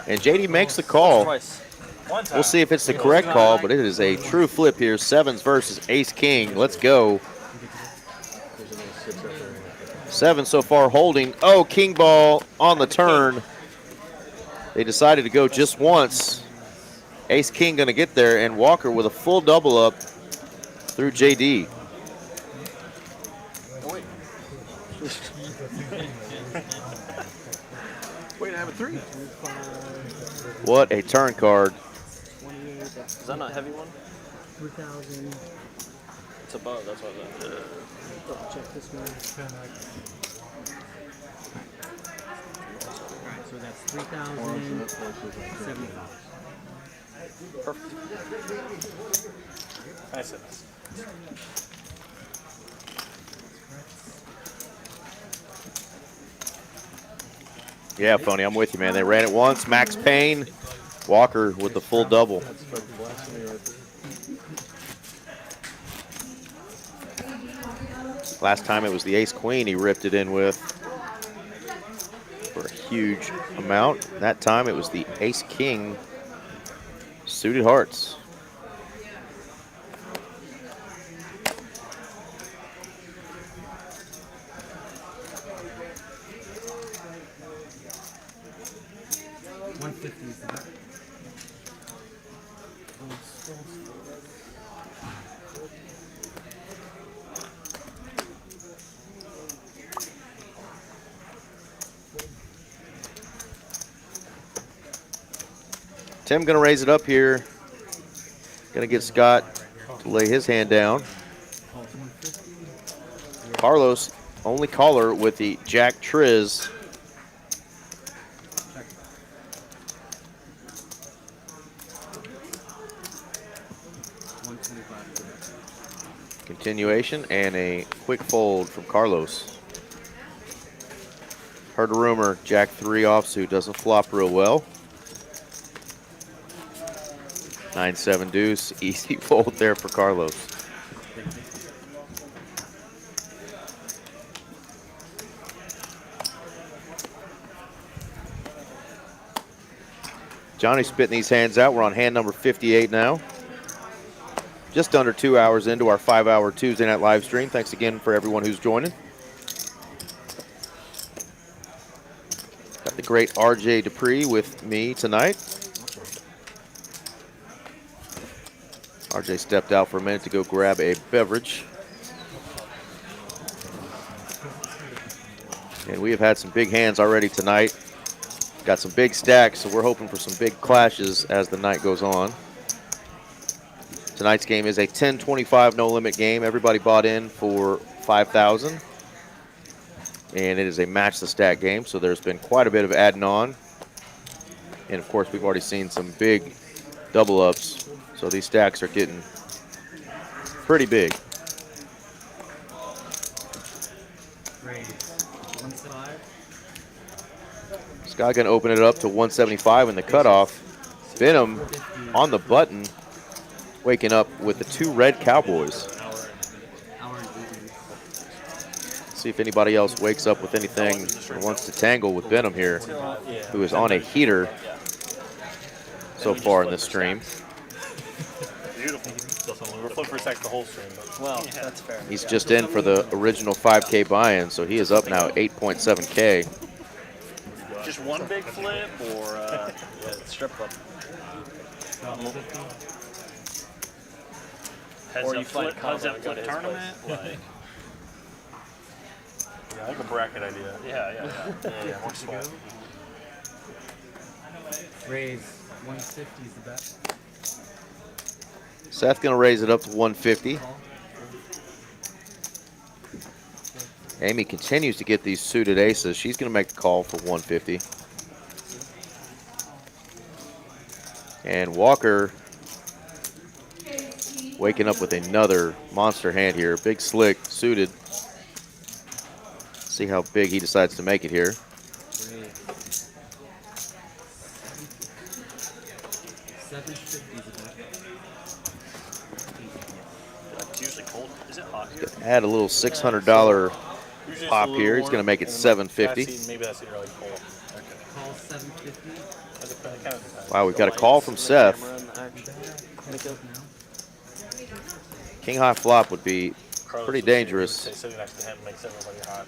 And JD makes the call. Twice. One time. We'll see if it's the correct call, but it is a true flip here. Sevens versus ace-king. Let's go. 7 so far holding. Oh, king ball on the turn. They decided to go just once. Ace-king going to get there, and Walker with a full double up through JD. Wait, I have a 3. What a turn card. Is that not a heavy one? 3,000. It's above, that's what I Double check this one. Alright, so that's 3,075. Perfect. Nice. Yeah, Phony, I'm with you, man. They ran it once. Max Payne. Walker with the full double. Last time it was the ace-queen he ripped it in with for a huge amount. That time it was the ace-king suited hearts. Tim gonna raise it up here. Gonna get Scott to lay his hand down. Carlos, only caller with the Jack Triz. Continuation and a quick fold from Carlos. Heard a rumor, Jack 3 offsuit doesn't flop real well. 9-7 deuce, easy fold there for Carlos. Johnny's spitting these hands out. We're on hand number 58 now. Just under 2 hours into our 5-hour Tuesday night live stream. Thanks again for everyone who's joining. Got the great RJ Dupree with me tonight. RJ stepped out for a minute to go grab a beverage. And we have had some big hands already tonight. Got some big stacks, so we're hoping for some big clashes as the night goes on. Tonight's game is a 10-25 no-limit game. Everybody bought in for $5,000. And it is a match the stack game, so there's been quite a bit of adding on. And of course, we've already seen some big double ups, so these stacks are getting pretty big. Scott gonna open it up to 175 in the cutoff. Benham on the button, waking up with the 2 red Cowboys. See if anybody else wakes up with anything or wants to tangle with Benham here, who is on a heater so far in this stream. Beautiful. We're flipping for stacks the whole stream. But Well, that's fair. He's just in for the original 5K buy-in, so he is up now 8.7K. Just one big flip or Strip club. heads Or you up find flip, combo heads up and go to flip his tournament? Like, yeah, I like a bracket idea. yeah. Yeah, more small. Raise 150 is the bet. Seth gonna raise it up to 150. Amy continues to get these suited aces. She's gonna make the call for 150. And Walker waking up with another monster hand here. Big slick, suited. See how big he decides to make it here. 750 is the bet. It's usually cold. Is it hot here? Add a little $600 Usually it's pop a little here. He's warm, gonna make it and then $750. Maybe that's either like cold. Okay. Call 750. Kind of depends. Wow, we've got a call from Seth. King high flop would be Carlos pretty was saying dangerous. Sitting next to him makes everybody hot.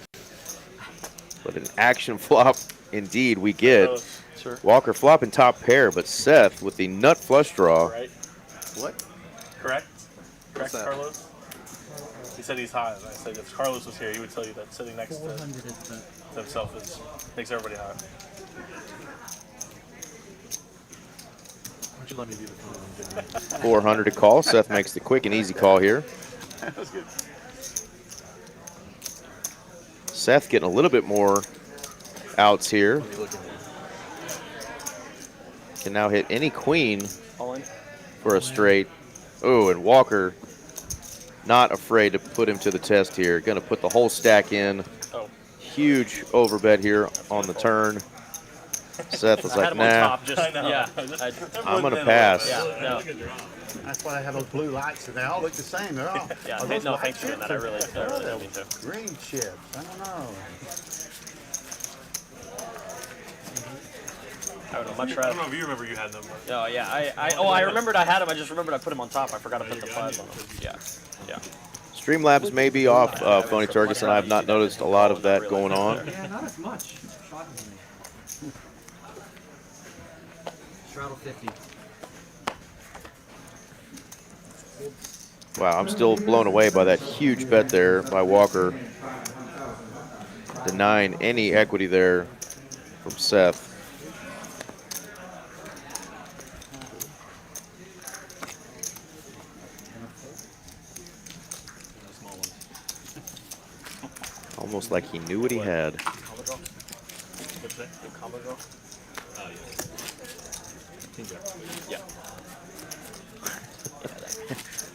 But an action flop indeed we get. Carlos, Sure. Walker flopping top pair, but Seth with the nut flush draw. right? What? Correct? Correct, that? Carlos? He said he's hot. And I said if Carlos was here, he would tell you that sitting next to 400 is the bet. himself makes everybody hot. Why don't you let me do the phone? 400 to call. Seth makes the quick and easy call here. That was good. Seth getting a little bit more outs here. Can now hit any queen All in. for a straight. Oh, and Walker not afraid to put him to the test here. Going to put the whole stack in. Oh. Huge overbet here on the turn. Seth was I had like, him on nah, top. Just I know. yeah. I'm going to pass. Yeah. No. That's why I have those blue lights, and they all look the same. They're all. Yeah. Are those No, white thanks for doing chips that. I or- really don't mean to. Green chips. I don't know. I would have much I rather. don't know if you remember you had them. But Oh yeah. I remembered I had him. I just remembered I put him on top. I forgot to put the flags on him. Yeah. Yeah. Streamlabs may be off, Phony Turgis, and I have not noticed a lot of that going on. Yeah, not as much. Shockingly. Straddle 50. Wow, I'm still blown away by that huge bet there by Walker. Denying any equity there from Seth. Almost like he knew what he had. combo draw? What's that? The combo draw? Oh, yeah. King jack. Yeah.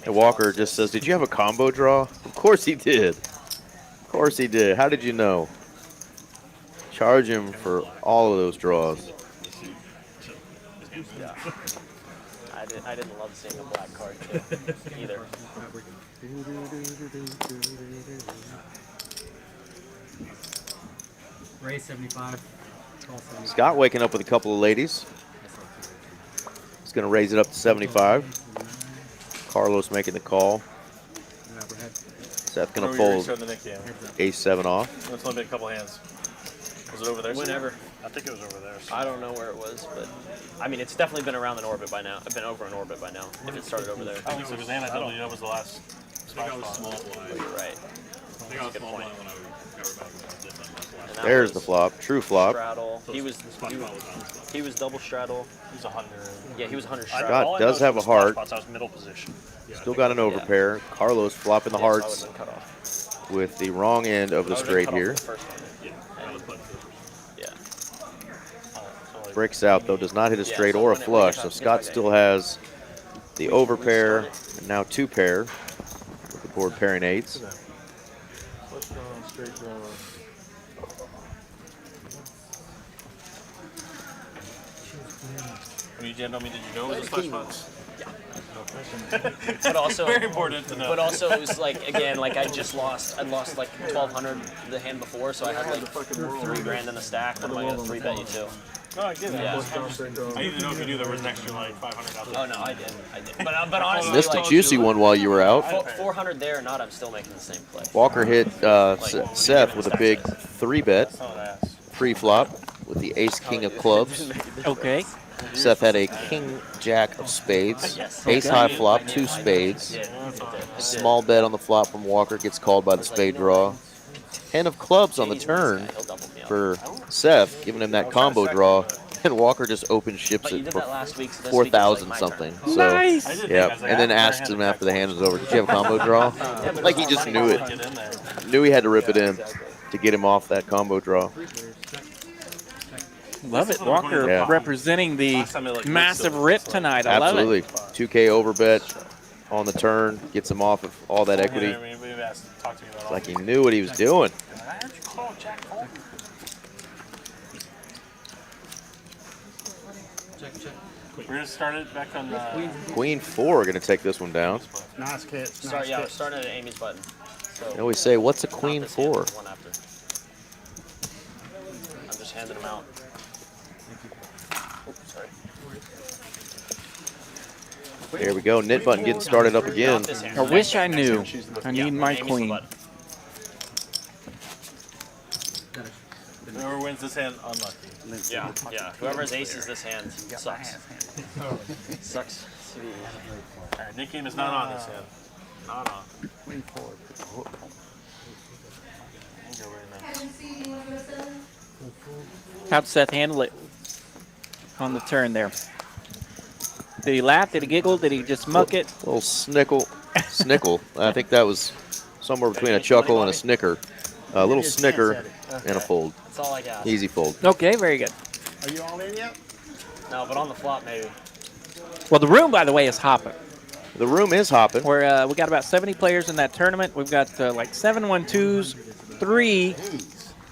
And Walker just says, did you have a combo draw? Of course he did. Of course he did. How did you know? Charge him for all of those draws. Yeah. I didn't love seeing a black card too, either. Raise 75. Call 75. Scott waking up with a couple of ladies. He's going to raise it up to 75. Carlos making the call. Overhead. Seth going to Where were you fold starting the Nick game? ace-7 off. It's only been a couple hands. Was it over there? Whenever. I think it was over there. So. I don't know where it was, but I mean, it's definitely been around in orbit by now. I've been over in orbit by now. If it started over there. I think so, because NIW was the last splash was spot. small blind. You're right. I think I was Good small point. blind when I got back when I did that last. And that There's the was flop. True flop. straddle. He was double straddle. He was 100. Yeah, he was 100 I- straddle. Scott all I does know have is a from the splash heart. spots, I was middle position. Still got an overpair. Carlos flopping the Yeah, so I hearts would've been cut off. with the wrong end of the I would've been straight cut off here. with the first one. Yeah, I was putting first. Yeah. So like Breaks out, though, does not hit a straight or a flush. So Scott still has the overpair and now 2 pair with the board pairing 8s. Flush draw, straight draw. When you jammed on me, did you know it was a splash box? But also, Very important to know. But also, it was like, again, like I lost like 1,200 the hand before, so I had like $3 in the stack. What am I gonna 3-bet you to? No, I get it. Yeah. I need to know if you knew there was an extra like 500 out there. Oh no, I did. But honestly, Missed a like, juicy one while you were out. 400 there or not, I'm still making the same play. Walker hit Seth with a big 3-bet pre-flop with the ace-king of clubs. Okay. Seth had a king-jack of spades, ace-high flop, 2 spades. Small bet on the flop from Walker, gets called by the spade draw. 10 of clubs on the turn for Seth, giving him that combo draw. And Walker just open ships it for 4,000 something. So, Nice. yeah, and then asked him after the hand was over, "Did you have a combo draw?" Like he just knew it. Knew he had to rip it in to get him off that combo draw. Love it. Walker representing the massive rip tonight. I love Absolutely. it. 2K overbet on the turn, gets him off of all that equity. It's like he knew what he was doing. We're going to start it back on Queen 4 going to take this one down. Nice catch. We're starting at Amy's button. So I always say, what's a Queen 4? one after. I'm just handing them out. Oops, sorry. There we go. Knit button getting started up again. I wish I knew. I need my queen. Whoever wins this hand, unlucky. Yeah. Whoever aces this hand sucks. Sucks. All right, Nick game is not on this hand. Not on. Queen 4. How'd Seth handle it on the turn there? Did he laugh? Did he giggle? Did he just muck it? A little snickle. I think that was somewhere between a chuckle and a snicker. A little snicker and a fold. That's all I got. Easy fold. Okay, very good. Are you all in yet? No, but on the flop maybe. Well, the room, by the way, is hopping. The room is hopping. We got about 70 players in that tournament. We've got like 7 1-2s, 3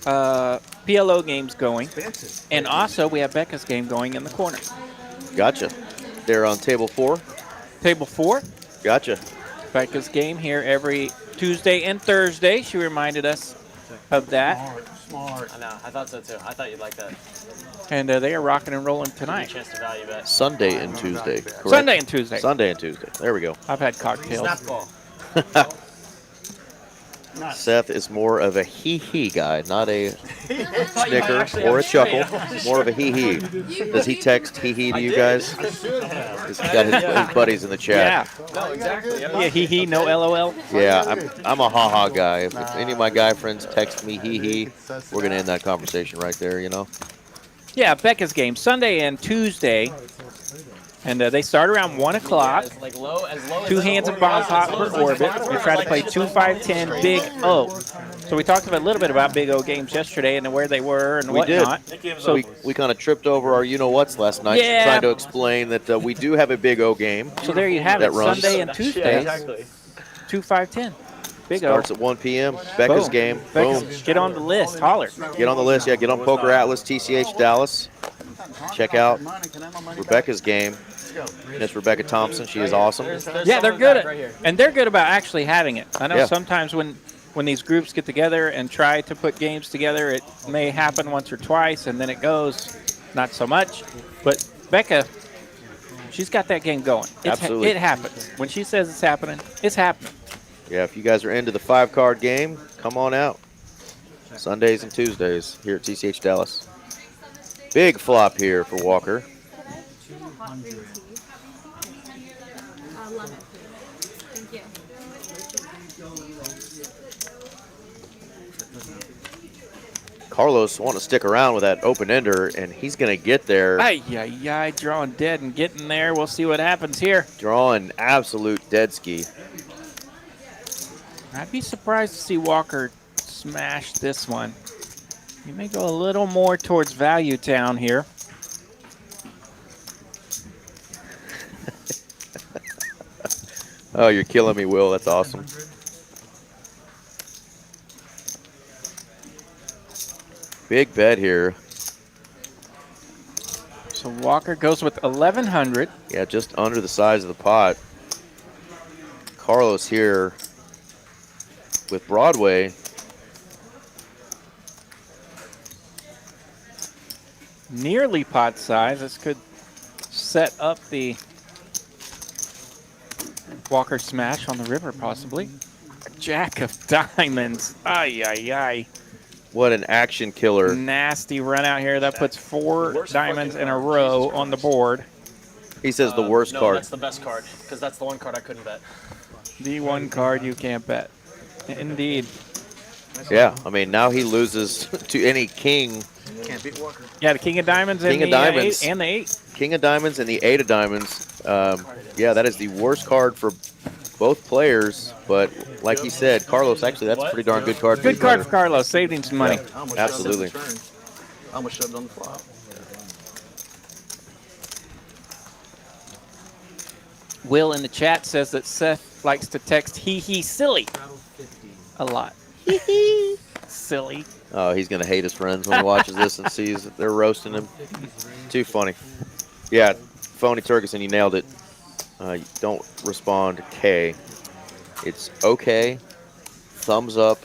PLO games going, and also we have Becca's game going in the corner. Gotcha. They're on table 4. Table 4. Gotcha. Becca's game here every Tuesday and Thursday. She reminded us of that. Smart. I know. I thought so too. I thought you'd like that. And they are rocking and rolling tonight. Chance to value bet. Sunday and Tuesday. Correct? Sunday and Tuesday. Sunday and Tuesday. There we go. I've had cocktails. Snap ball. Seth is more of a hee-hee guy, not a snicker or a chuckle. More of a hee-hee. Does he text hee-hee to you guys? He's got his buddies in the chat. Yeah. No, exactly. Yeah, hee-hee, no LOL. Yeah, I'm a ha-ha guy. If any of my guy friends text me hee-hee, we're going to end that conversation right there, you know? Yeah, Becca's game, Sunday and Tuesday. And they start around 1 o'clock. Like low, as low 2 hands of bomb pot per orbit. They try to play 2, 5, 10, Big O. So we talked a little bit about Big O games yesterday and where they were and whatnot. So we kind of tripped over our you-know-whats last night, trying to explain that we do have a Big O game. So there you have it, runs. Sunday and Tuesday, 2, 5, 10. Big O. Starts at 1 p.m. Becca's Boom. game. Becca's, Boom. get on the list. Holler. Get on the list. Yeah, get on Poker Atlas, TCH Dallas. Check out Rebecca's game. Miss Rebecca Thompson. She is awesome. Yeah, they're good at, and they're good about actually having it. I know Yeah. sometimes when these groups get together and try to put games together, it may happen once or twice, and then it goes not so much. But Becca, she's got that game going. Absolutely. It happens. When she says it's happening, it's happening. Yeah, if you guys are into the 5-card game, come on out. Sundays and Tuesdays here at TCH Dallas. Big flop here for Walker. I love it. Thank you. Carlos wanting to stick around with that open ender, and he's going to get there. Ay, drawing dead and getting there. We'll see what happens here. Drawing absolute dead ski. I'd be surprised to see Walker smash this one. He may go a little more towards Value Town here. Oh, you're killing me, Will. That's awesome. Big bet here. So Walker goes with 1,100. Yeah, just under the size of the pot. Carlos here with Broadway. Nearly pot size. This could set up the Walker smash on the river, possibly. Jack of diamonds. Ay, ay, ay. What an action killer. Nasty run out here. That puts 4 diamonds in a row on the board. He says the worst no, card. that's the best card, because that's the one card I couldn't bet. The one card you can't bet. Indeed. Yeah, I mean, now he loses to any king. Can't beat Walker. Yeah, the king of diamonds King and of the diamonds. 8 and the 8. King of diamonds and the 8 of diamonds. Yeah, that is the worst card for both players. But like he said, Carlos, actually, that's a pretty darn good card. Good card for Carlos. Saved him some money. Yeah, absolutely. I almost shoved on the flop. Will in the chat says that Seth likes to text hee silly a lot. Hee silly. Oh, he's going to hate his friends when he watches this and sees that they're roasting him. Too funny. Yeah, Phony Turkison, you nailed it. Don't respond K. It's okay, thumbs up,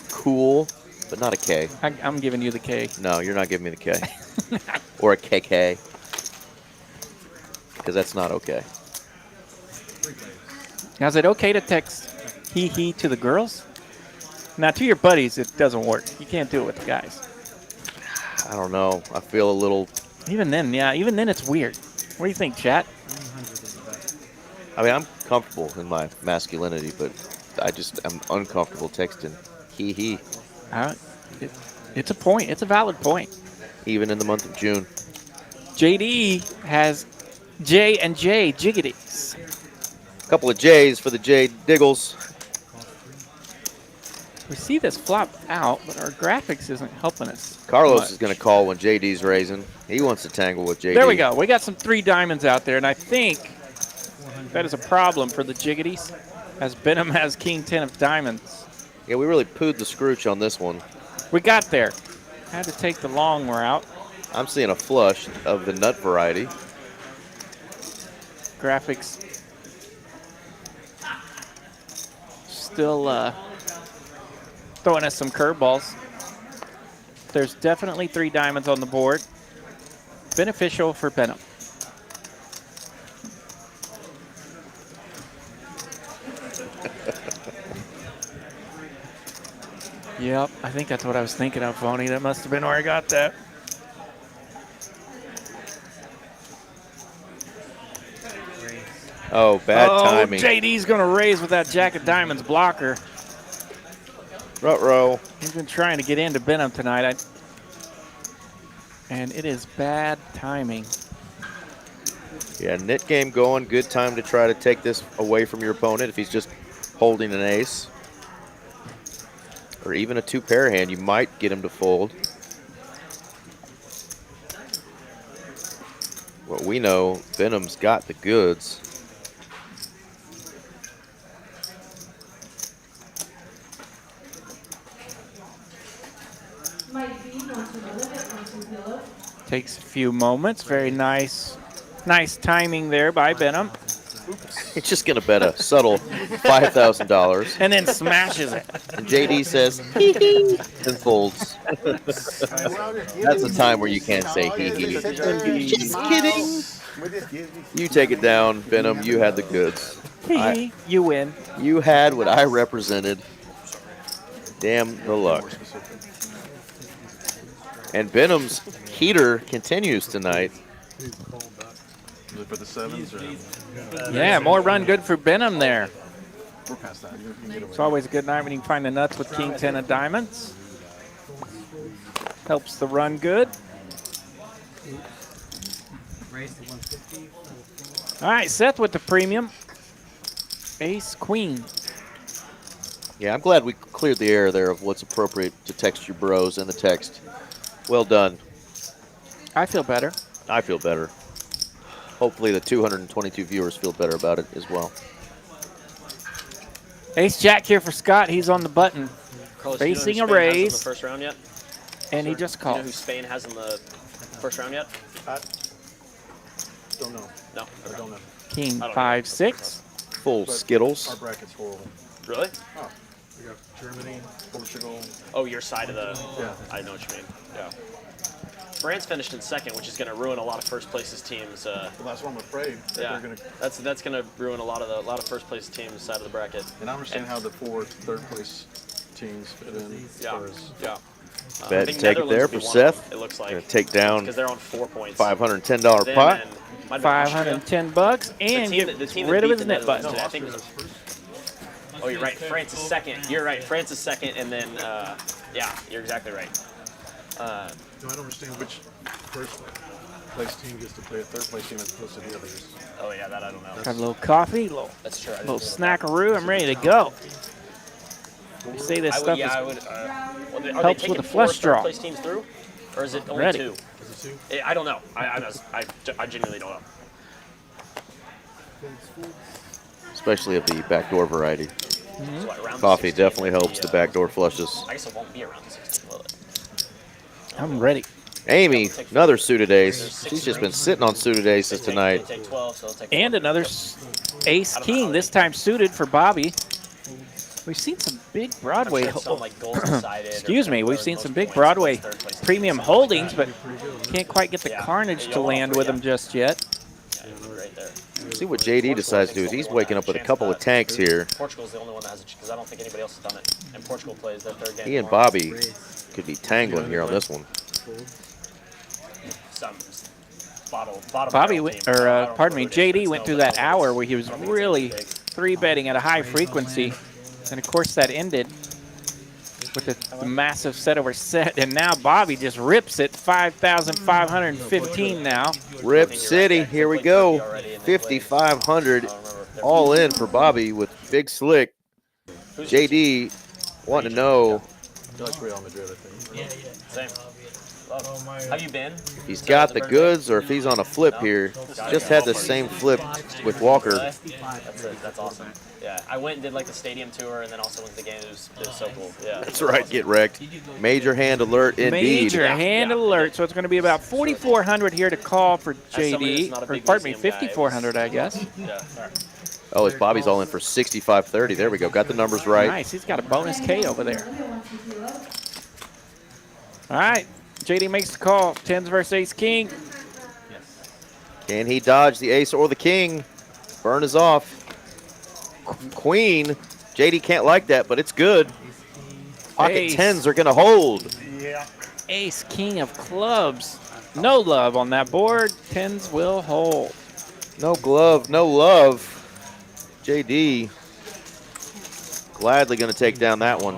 cool, but not a K. I'm giving you the K. No, you're not giving me the K. Or a KK. Because that's not okay. Now, is it okay to text hee to the girls? Now, to your buddies, it doesn't work. You can't do it with the guys. I don't know. I feel a little... Even then, yeah, even then it's weird. What do you think, chat? I mean, I'm comfortable in my masculinity, but I'm uncomfortable texting hee. It's a point. It's a valid point. Even in the month of June. JD has J and J jiggities. A couple of J's for the J Diggles. We see this flop out, but our graphics isn't helping us. Carlos much. is going to call when JD's raising. He wants to tangle with JD. There we go. We got some 3 diamonds out there, and I think that is a problem for the jiggities, as Benham has king 10 of diamonds. Yeah, we really pooed the scrooch on this one. We got there. Had to take the long route. I'm seeing a flush of the nut variety. Graphics still throwing us some curveballs. There's definitely 3 diamonds on the board. Beneficial for Benham. Yep, I think that's what I was thinking of, Phony. That must have been where I got that. Oh, bad timing. JD's going to raise with that Jack of Diamonds blocker. Ruh-roh. He's been trying to get into Benham tonight. And it is bad timing. Yeah, knit game going. Good time to try to take this away from your opponent if he's just holding an ace. Or even a 2-pair hand, you might get him to fold. Well, we know Benham's got the goods. Takes a few moments. Very nice. Nice timing there by Benham. He's just going to bet a subtle $5,000. And then smashes it. And JD says, hee hee, and folds. That's the time where you can't say hee hee. Just kidding. You take it down, Benham. You had the goods. You win. You had what I represented. Damn the luck. And Benham's heater continues tonight. Is it for the 7s? Or? Yeah, more run good for Benham there. We're past that. You can get away. It's always a good night when you can find the nuts with king 10 of diamonds. Helps the run good. All right, Seth with the premium. Ace, queen. Yeah, I'm glad we cleared the air there of what's appropriate to text your bros in the text. Well done. I feel better. I feel better. Hopefully the 222 viewers feel better about it as well. Ace Jack here for Scott. He's on the button. Carlos, Facing you know a who Spain has in raise. the first round yet? And he just You know who calls. Spain has in the first round yet? Don't know. No. I don't know. King I don't 5-6. Full But Skittles. Our bracket's horrible. Really? Oh. We got Germany, Portugal. Oh, your side of the. Yeah. I know what you mean. Yeah. France finished in second, which is going to ruin a lot of first places teams. Well, that's what I'm afraid. That Yeah, they're gonna, that's going to ruin a lot of first place teams side of the bracket. and I understand how the 4 third place teams fit in. As Yeah, far as, yeah. I Bet think take it Netherlands there will be for one of Seth. them, it looks like. Gonna take down Because they're on 4 points. $510 Them pot. and- might have been Austria. $510 and The get team that rid of beat his the net button. Netherlands today, I think was Oh, you're right. France is second. You're right. France is second, and then yeah, you're exactly right. no, I don't understand which first place team gets to play a third place team as opposed to the others. Oh yeah, that I don't know. Got a little coffee, That's true. I didn't little think about snackaroo. I'm ready to go. They say this that. stuff I is would. Are they helps taking with a 4 flush draw. third place teams through, or is it only Ready. 2? Is it 2? I don't know. I genuinely don't know. Especially of the backdoor variety. So what, round Coffee 16 definitely would helps be, the backdoor flushes. I guess it won't be around 16, will it? I'm ready. Amy, another suited ace. She's just been sitting on suited aces tonight. They take 12, so they'll take And another ace king, this time suited for Bobby. We've seen some big Broadway. Excuse me, we've seen some big Broadway premium holdings, but can't quite get the carnage to land with them just yet. Right there. See what JD decides to do. He's waking up with a couple of tanks here. Portugal's the only one that has a because I don't think anybody else has done it. And Portugal plays their third game. He and Bobby could be tangling here on this one. Some bottom Bobby, barrel team. pardon me, JD went through that hour where he was really 3-betting at a high frequency. And of course that ended with the massive set over set. And now Bobby just rips it, 5,515 now. Rip City, here we go. 5,500 all in for Bobby with Big Slick. JD wanting to know I like Real Madrid, I think. Same. Have you been? if he's got the goods or if he's on a flip here. Just had the same flip with Walker. That's awesome. Yeah, I went and did like the stadium tour and then also went to the game. It was so cool. Yeah. That's right, get wrecked. Major hand alert indeed. Major hand alert. So it's going to be about 4,400 here to call for JD. Or pardon me, 5,400, I guess. Yeah. Oh, it's Bobby's all in for 65.30. There we go. Got the numbers right. Nice. He's got a bonus K over there. All right. JD makes the call. 10s versus ace king. Can he dodge the ace or the king? Burn is off. Queen. JD can't like that, but it's good. Pocket Ace. 10s are going to hold. Ace king of clubs. No love on that board. 10s will hold. No glove, no love. JD gladly going to take down that one.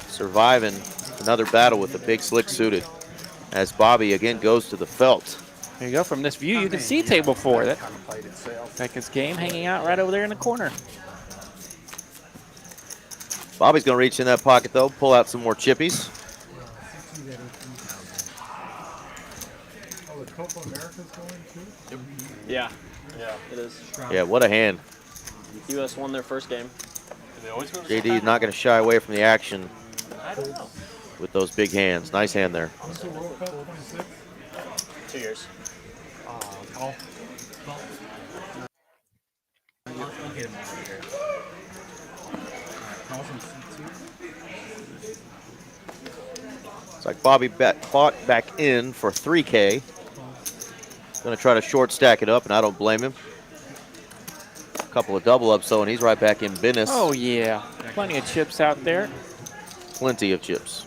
Surviving another battle with the Big Slick suited as Bobby again goes to the felt. There you go. From this view, you can see table 4. That Becca's game hanging out right over there in the corner. Bobby's going to reach in that pocket, though, pull out some more chippies. Oh, the Copa America's going too? Yeah. Yeah, it is. Yeah, what a hand. U.S. won their first game. JD is not going to shy away from the action I don't know. with those big hands. Nice hand there. 2 years. It's like Bobby bought back in for 3K. Going to try to short stack it up, and I don't blame him. A couple of double ups, though, and he's right back in business. Oh, yeah. Plenty of chips out there. Plenty of chips.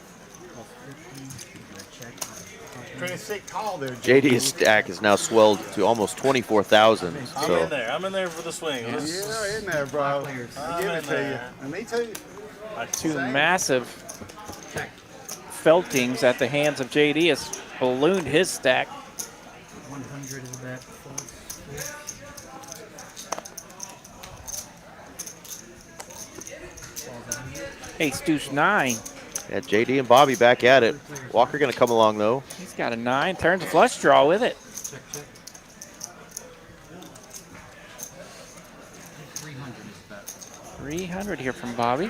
Pretty sick call there, JD's stack is now swelled to almost 24,000. I'm in there. I'm in there for the swing. You're in there, bro. I give it to you. And me too. Two massive feltings at the hands of JD has ballooned his stack. 100 is that Ace deuce 9. Yeah, JD and Bobby back at it. Walker going to come along, though. He's got a 9. Turns a flush draw with it. 300 here from Bobby.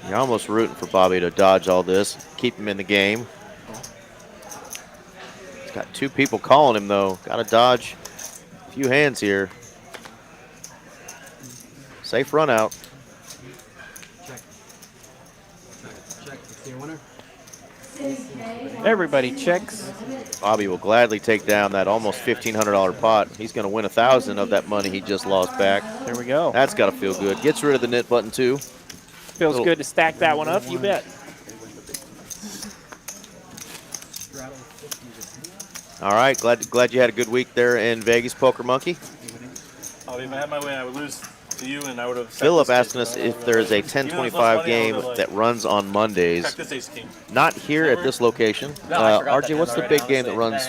You're almost rooting for Bobby to dodge all this, keep him in the game. He's got 2 people calling him, though. Got to dodge a few hands here. Safe run out. Check. Check. See your winner? Everybody checks. Bobby will gladly take down that almost $1,500 pot. He's going to win 1,000 of that money he just lost back. There we go. That's got to feel good. Gets rid of the knit button, too. Feels good to stack that one up, you bet. All right, glad you had a good week there in Vegas, Poker Monkey. Oh, if I had my way, I would lose to you, and I would have. Philip asking us if there's a 10-25 game that runs on Mondays. Check this ace king. Not here at this location. No, I forgot RJ, that what's the already, big game that runs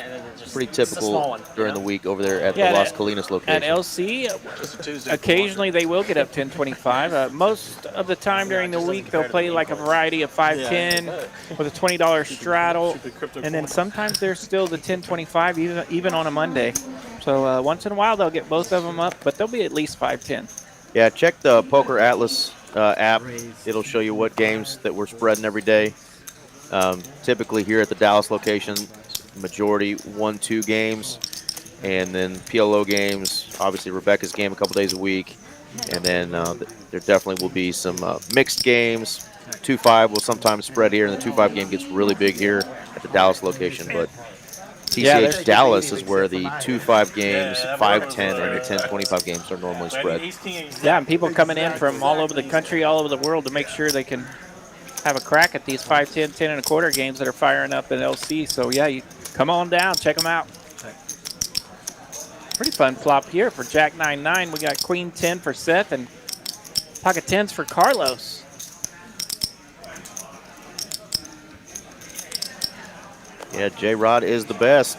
pretty it's a small typical one, during the week over there at Yeah, the Las at- Colinas At location? LC, occasionally they will get up 10-25. Most of the time during the week, they'll play like a variety of 5-10 with a $20 straddle. And then sometimes there's still the 10-25 even on a Monday. So once in a while, they'll get both of them up, but they'll be at least 5-10. Yeah, check the Poker Atlas app. It'll show you what games that we're spreading every day. Typically here at the Dallas location, majority 1-2 games, and then PLO games. Obviously Rebecca's game a couple days a week, and then there definitely will be some mixed games. 2-5 will sometimes spread here, and the 2-5 game gets really big here at the Dallas location. But TCH Dallas is where the 2-5 games, 5-10, and the 10-25 games are normally spread. Yeah, and people coming in from all over the country, all over the world to make sure they can have a crack at these 5-10, 10-1/4 games that are firing up in LC. So yeah, you come on down, check them out. Pretty fun flop here for Jack 9-9. We got Queen 10 for Seth and pocket 10s for Carlos. Yeah, J-Rod is the best.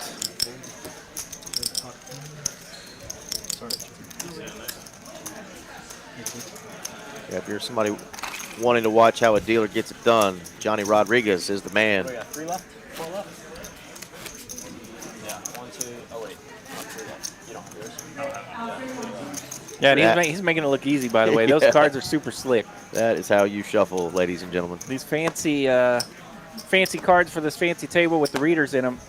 Yeah, if you're somebody wanting to watch how a dealer gets it done, Johnny Rodriguez is the man. We got 3 left? 4 left? Yeah, 1, 2, oh wait, not 3 left. You don't have yours? Yeah, and he's making it look easy, by the way. Those cards are super slick. That is how you shuffle, ladies and gentlemen. These fancy cards for this fancy table with the readers in them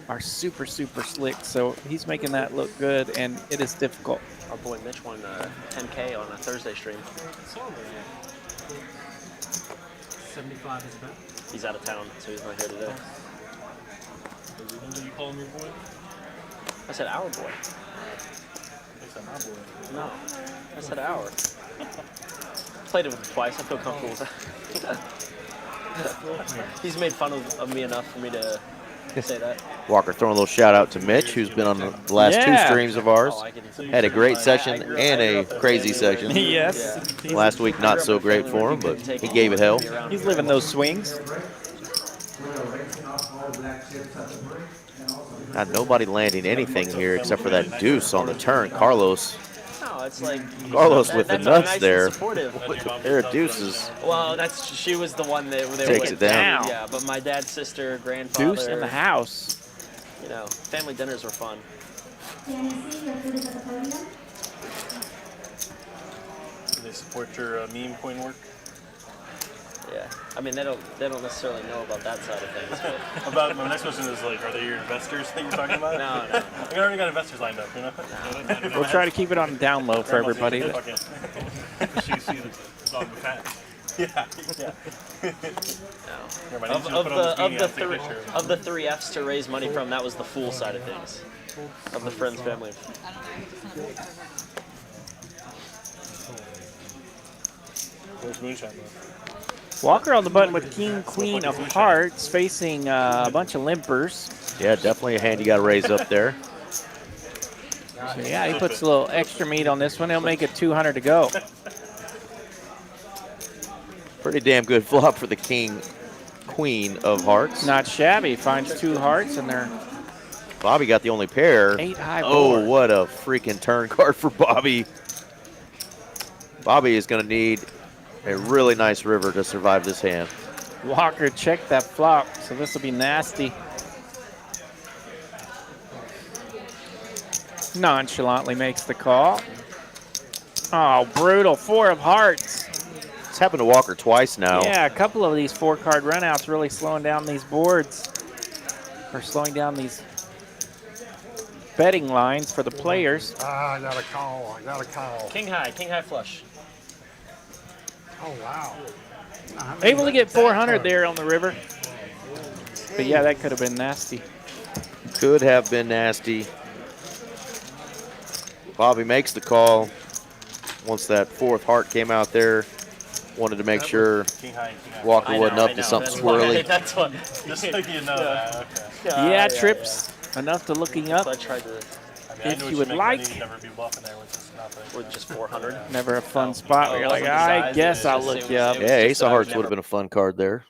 are super, super slick. So he's making that look good, and it is difficult. Our boy Mitch won 10K on a Thursday stream. 75 is about. He's out of town, so he's not here today. You call him your boy? I said our boy. I said my boy. No, I said our. Played it with him twice. I feel comfortable with that. He's made fun of me enough for me to say that. Walker throwing a little shout out to Mitch, who's been on the last 2 streams of ours. Had a great session and a crazy session. Yes. Yeah. Last week not so great for him, but he gave it hell. He's living those swings. Not nobody landing anything here except for that deuce on the turn. Carlos No, it's like with the that's nuts nice there. and supportive. With a pair of deuces. Well, she was the one that they Takes were it down. Yeah, but my dad's sister, grandfather. Deuce in the house. You know, family dinners were fun. Do they support your meme coin work? Yeah, I mean they don't necessarily know about that side of things. But About my next question is like, are they your investors that you're talking about? No. I already got investors lined up, you know. We'll try to keep it on the down low for everybody. She see the dog with fat. Yeah. Here, my name's gonna put on the screen, I'll take a picture. Of the 3 Fs to raise money from, that was the fool side of things. Of the friends, family. Where's Moonshine though? Walker on the button with King, Queen of Hearts, facing a bunch of limpers. Yeah, definitely a hand you got to raise up there. So yeah, he puts a little extra meat on this one. He'll make it 200 to go. Pretty damn good flop for the King, Queen of Hearts. Not shabby. Finds 2 hearts, and they're Bobby got the only pair. 8 high board. Oh, what a freaking turn card for Bobby. Bobby is going to need a really nice river to survive this hand. Walker checked that flop, so this will be nasty. Nonchalantly makes the call. Oh, brutal. 4 of hearts. It's happened to Walker twice now. Yeah, a couple of these 4-card runouts really slowing down these boards. Or slowing down these betting lines for the players. I got a call. I got a call. King high flush. Oh, wow. Able to get 400 there on the river. But yeah, that could have been nasty. Could have been nasty. Bobby makes the call. Once that 4th heart came out there, wanted to make sure Walker wasn't up to something squirrely. That's what. Just so you know that. Okay. Yeah, trips enough to looking up. So I tried to. I If knew you what would meant. like. I knew you'd never be bluffing there with just nothing. With just 400. Never a fun spot where you're like, I guess I'll look you up. Yeah, Ace of Hearts would have been a fun card there.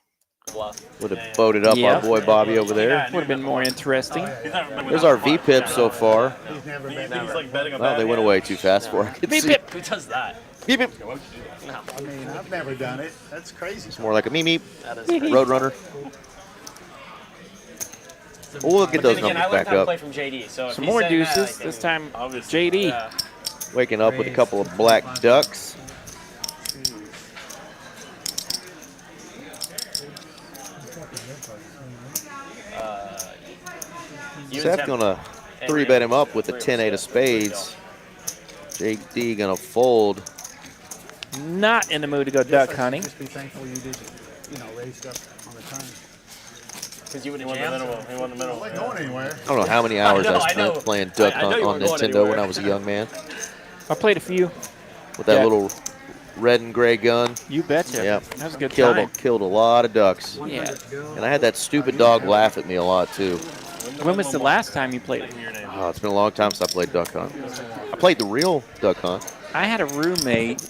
Bluff. Would have voted up our boy Bobby over there. Would have been more interesting. There's our V-Pip so far. He's never been. He's like betting a Well, bad they went hand. away too fast for I could see. Beep, Who does that? Beep-Pip. No. I mean, I've never done it. That's crazy. It's more like a meep That is crazy. Roadrunner. We'll get those Then again, numbers I learned back how to up. play from JD. So if Some he's more saying that, deuces. like, This time, Obviously. JD. Yeah. Waking up with a couple of black ducks. Seth gonna 3-bet him up with a 10-8 of spades. JD gonna fold. Not in the mood to go duck hunting. Just be thankful you did, raised up on the turn. Because you would He have won the jammed. minimum. He won the minimum. I wasn't going anywhere. I don't know how many hours I I know. spent playing duck I know hunt you on weren't going Nintendo when anywhere. I was a young man. I played a few. With that Yeah. little red and gray gun. You betcha. Yep. That was a good Killed time. a lot of ducks. Yeah. And I had that stupid dog laugh at me a lot too. When was the last time you played it? Oh, it's been a long time since I played duck hunt. I played the real duck hunt. I had a roommate,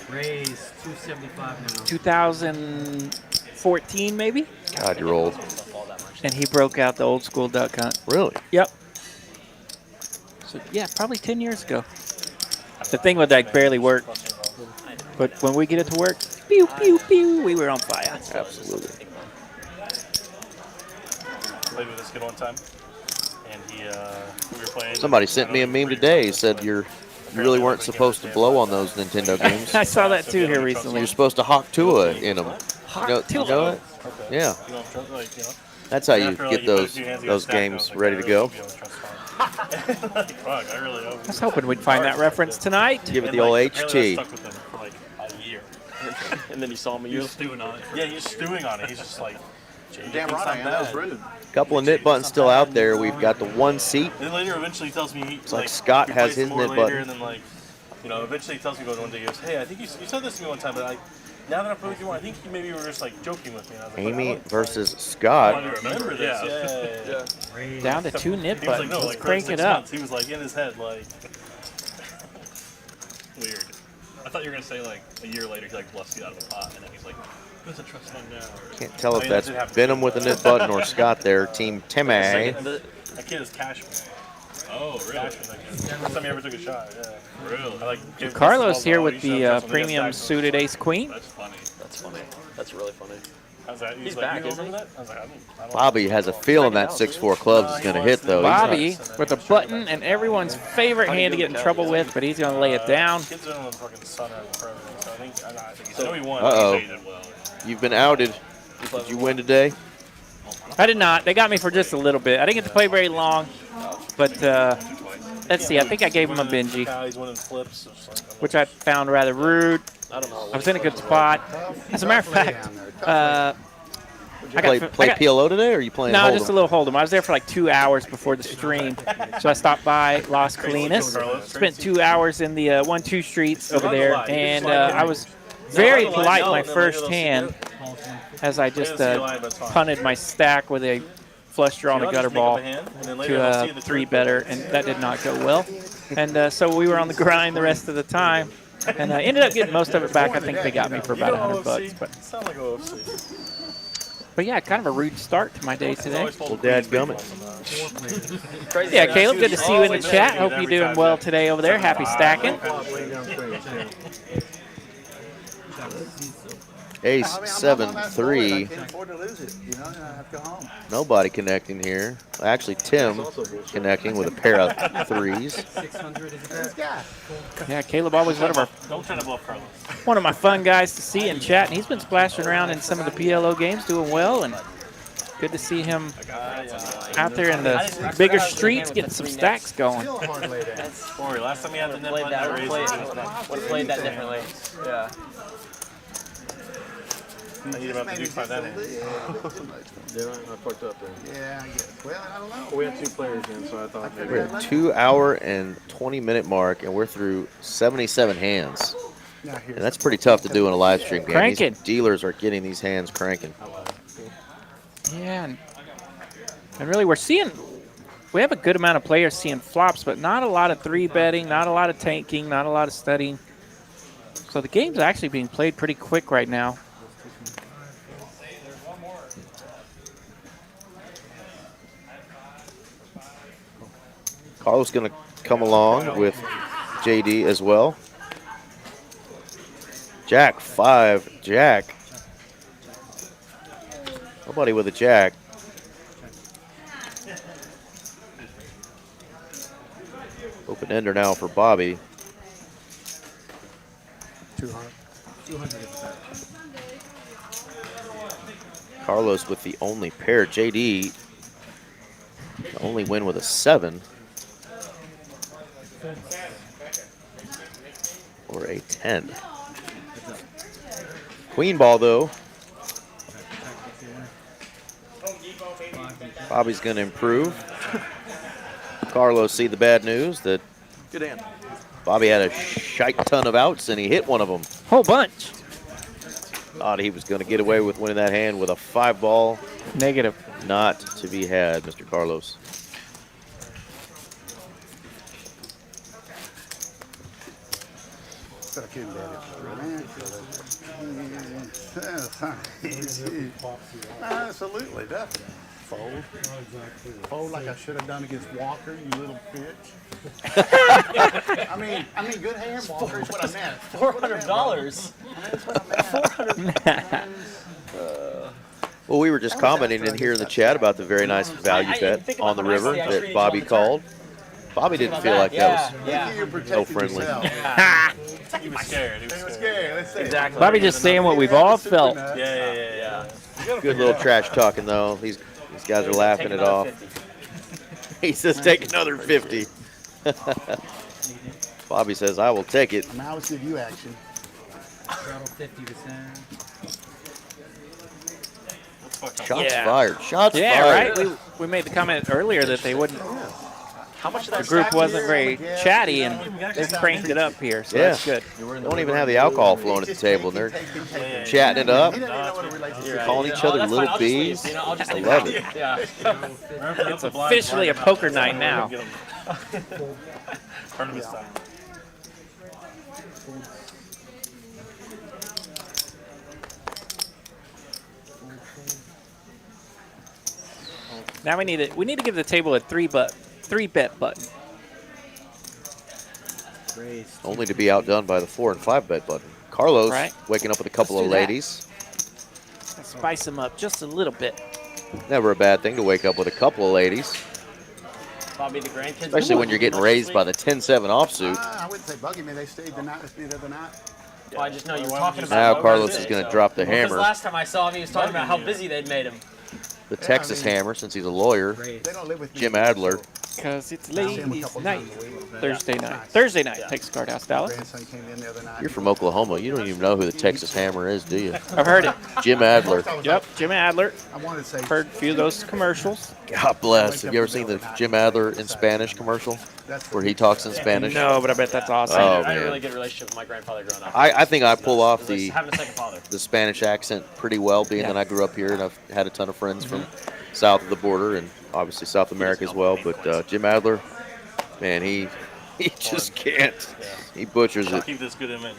Raise 275 now. 2014 maybe, God, you're old. and he broke out the old school duck hunt. Really? Yep. So yeah, probably 10 years ago. The thing would like barely work, but when we get it to work, pew pew pew, we were on fire. Absolutely. Played with this kid one time, and we were playing. Somebody sent me a meme today. He said you really weren't supposed to blow on those Nintendo games. I saw that too here recently. You're supposed to hawk Tua in them. You know that? Yeah. You know, like, That's how you after, get you put a those few hands, you gotta those stack games those, ready to go. Like, fuck, I really hope. I was hoping we'd find that reference tonight. Give it And, the old like, apparently HT. I stuck with him for like a year. And then you saw me. He was stewing on it. Yeah, he was stewing on it. He's just like, Damn right I am. That was rude. Couple of knit buttons still out there. We've got the 1 seat. And then later, eventually, he tells me, like Scott he has plays his some more knit later, button. And then, like, eventually he tells me one day, he goes, hey, I think you said this to me one time, but now that I'm playing with you more, I think you maybe were just like joking with me. And I was like, Amy "But versus I Scott. want to remember this. Yeah. Down to 2 nip He was like, buttons. no, Let's like for crank 6 it up. months, he was like in his head, like. Weird. I thought you were gonna say like a year later he like bluffs you out of a pot, and then he's like, "Who's a trust fund now?" Or, Can't tell if I mean, that's that did happen. Benham with a knit button or Scott there. Team Timmy. That kid is Cashman. oh, really? Cashman, that kid. First time he ever took a shot. Yeah. Really? I, like, gave Carlos balls here out. with He showed the us when he got premium stacked. suited ace queen. That's funny. That's funny. That's really funny. How's that? He's like, back, you isn't remember he? that? I was like, I don't Bobby has a feeling that 6-4 clubs is going to hit though. He's not- Bobby with a button and everyone's favorite hand to get in trouble with, but he's going to lay it down. Kids are on the fucking sun or the everything, so I think I know he won. Uh-oh. He did well. You've been outed. Did you win today? I did not. They got me for just a little bit. I didn't get to play very long, but let's see. I think I gave him a Benji, He's winning flips. It's just like, which I found rather rude. I don't know. I was in a good spot. As a matter of fact, Play PLO today, or are you playing no, Hold'em? just a little Hold'em. I was there for like 2 hours before the stream, so I stopped by Las Colinas, spent 2 hours in the 1-2 streets over there, and I was very polite my first hand as I just punted my stack with a flush draw on a gutter ball to a 3-better, and that did not go well. And so we were on the grind the rest of the time, and I ended up getting most of it back. I think they got me for about $100, but yeah, kind of a rude start to my day today. Well, dadgummit. Yeah, Caleb, good to see you in the chat. Hope you're doing well today over there. Happy stacking. Ace, I mean, 7, I'm 3. I can't afford to lose it. You know, I have to go home. Nobody connecting here. Actually, Tim connecting with a pair of threes. 600 is This guy. Yeah, Caleb always Don't try to bluff Carlos. one of my fun guys to see in chat, and he's been splashing around in some of the PLO games, doing well, and good to see him out there in the bigger streets getting some stacks going. Still a hard lay down. Corey, last time you had the net Played button, I that. raised Would it. have played that differently. Yeah. I need about to do five that in. Yeah, I fucked up there. Yeah, I guess. Well, I don't know. We had 2 players in, so I thought maybe. We're at 2 hour and 20-minute mark, and we're through 77 hands. Now, here's And that's pretty tough to do in a live stream game. Cranking. These dealers are getting these hands cranking. Yeah, and really we have a good amount of players seeing flops, but not a lot of 3-betting, not a lot of tanking, not a lot of studying. So the game's actually being played pretty quick right now. Carlos going to come along with JD as well. Jack, 5, Jack. Nobody with a Jack. Open ender now for Bobby. 200. 200 is better. Carlos with the only pair. JD, the only win with a 7. Or a 10. Queen ball, though. Bobby's going to improve. Carlos see the bad news that Good hand. Bobby had a shite ton of outs, and he hit one of them. Whole bunch. Thought he was going to get away with winning that hand with a 5 ball. Negative. Not to be had, Mr. Carlos. Absolutely, definitely. Fold. Fold like I should have done against Walker, you little bitch. I mean, good hand, Walker is what I meant. $400. That's what I meant. Well, we were just commenting in here in the chat about the very nice value bet on the river that Bobby called. Bobby didn't feel like that was so friendly. He was scared. He was scared. Let's say Exactly. Bobby just saying what we've all felt. Yeah. Good little trash talking, though. These guys are laughing it off. He says, take another 50. Bobby says, I will take it. Now let's give you action. Rattle 50%. Shots fired. Shots Yeah, fired. right? We made the comment earlier that they wouldn't. How much of that The group stack wasn't here? very chatty, and they've cranked it up here, so Yeah. that's good. Don't even have the alcohol flowing at the table, and they're chatting it up, calling each other little bees. I love it. Yeah. It's officially a poker night now. Part of his style. Now we need to give the table a 3-bet button. Only to be outdone by the 4 and 5 bet button. Carlos Right. waking up with a couple Let's of do that. ladies. Spice them up just a little bit. Never a bad thing to wake up with a couple of ladies, Bobby, the grandkids. especially when you're getting raised by the 10-7 offsuit. I wouldn't say buggy me. They stayed the night with me the other night. Well, I just know you were talking about. Now what Carlos we're is doing, going to drop the Because hammer, last time I saw him, he was talking about how busy they'd made him. the Texas hammer, since he's a lawyer. They don't live with me. Jim Adler. Because it's See him a ladies' couple night. times a week. Thursday night. Thursday night. Takes the card house, Dallas. Grandson came in the other night. You're from Oklahoma. You don't even know who the Texas hammer is, do you? I've heard it. Jim Adler. Yep, Jim Adler. I wanted to say. Heard a few of those commercials. God bless. Have you ever seen the Jim Adler in Spanish commercial where he talks in Spanish? No, but I bet that's awesome. Oh, I had a man. really good relationship with my grandfather growing up. I think I pull off It was like the having a second father. Spanish accent pretty well, being that I grew up here and I've had a ton of friends from south of the border and obviously South America as well. But Jim Adler, man, he He just can't. Yeah. He butchers I'll it. keep this good image.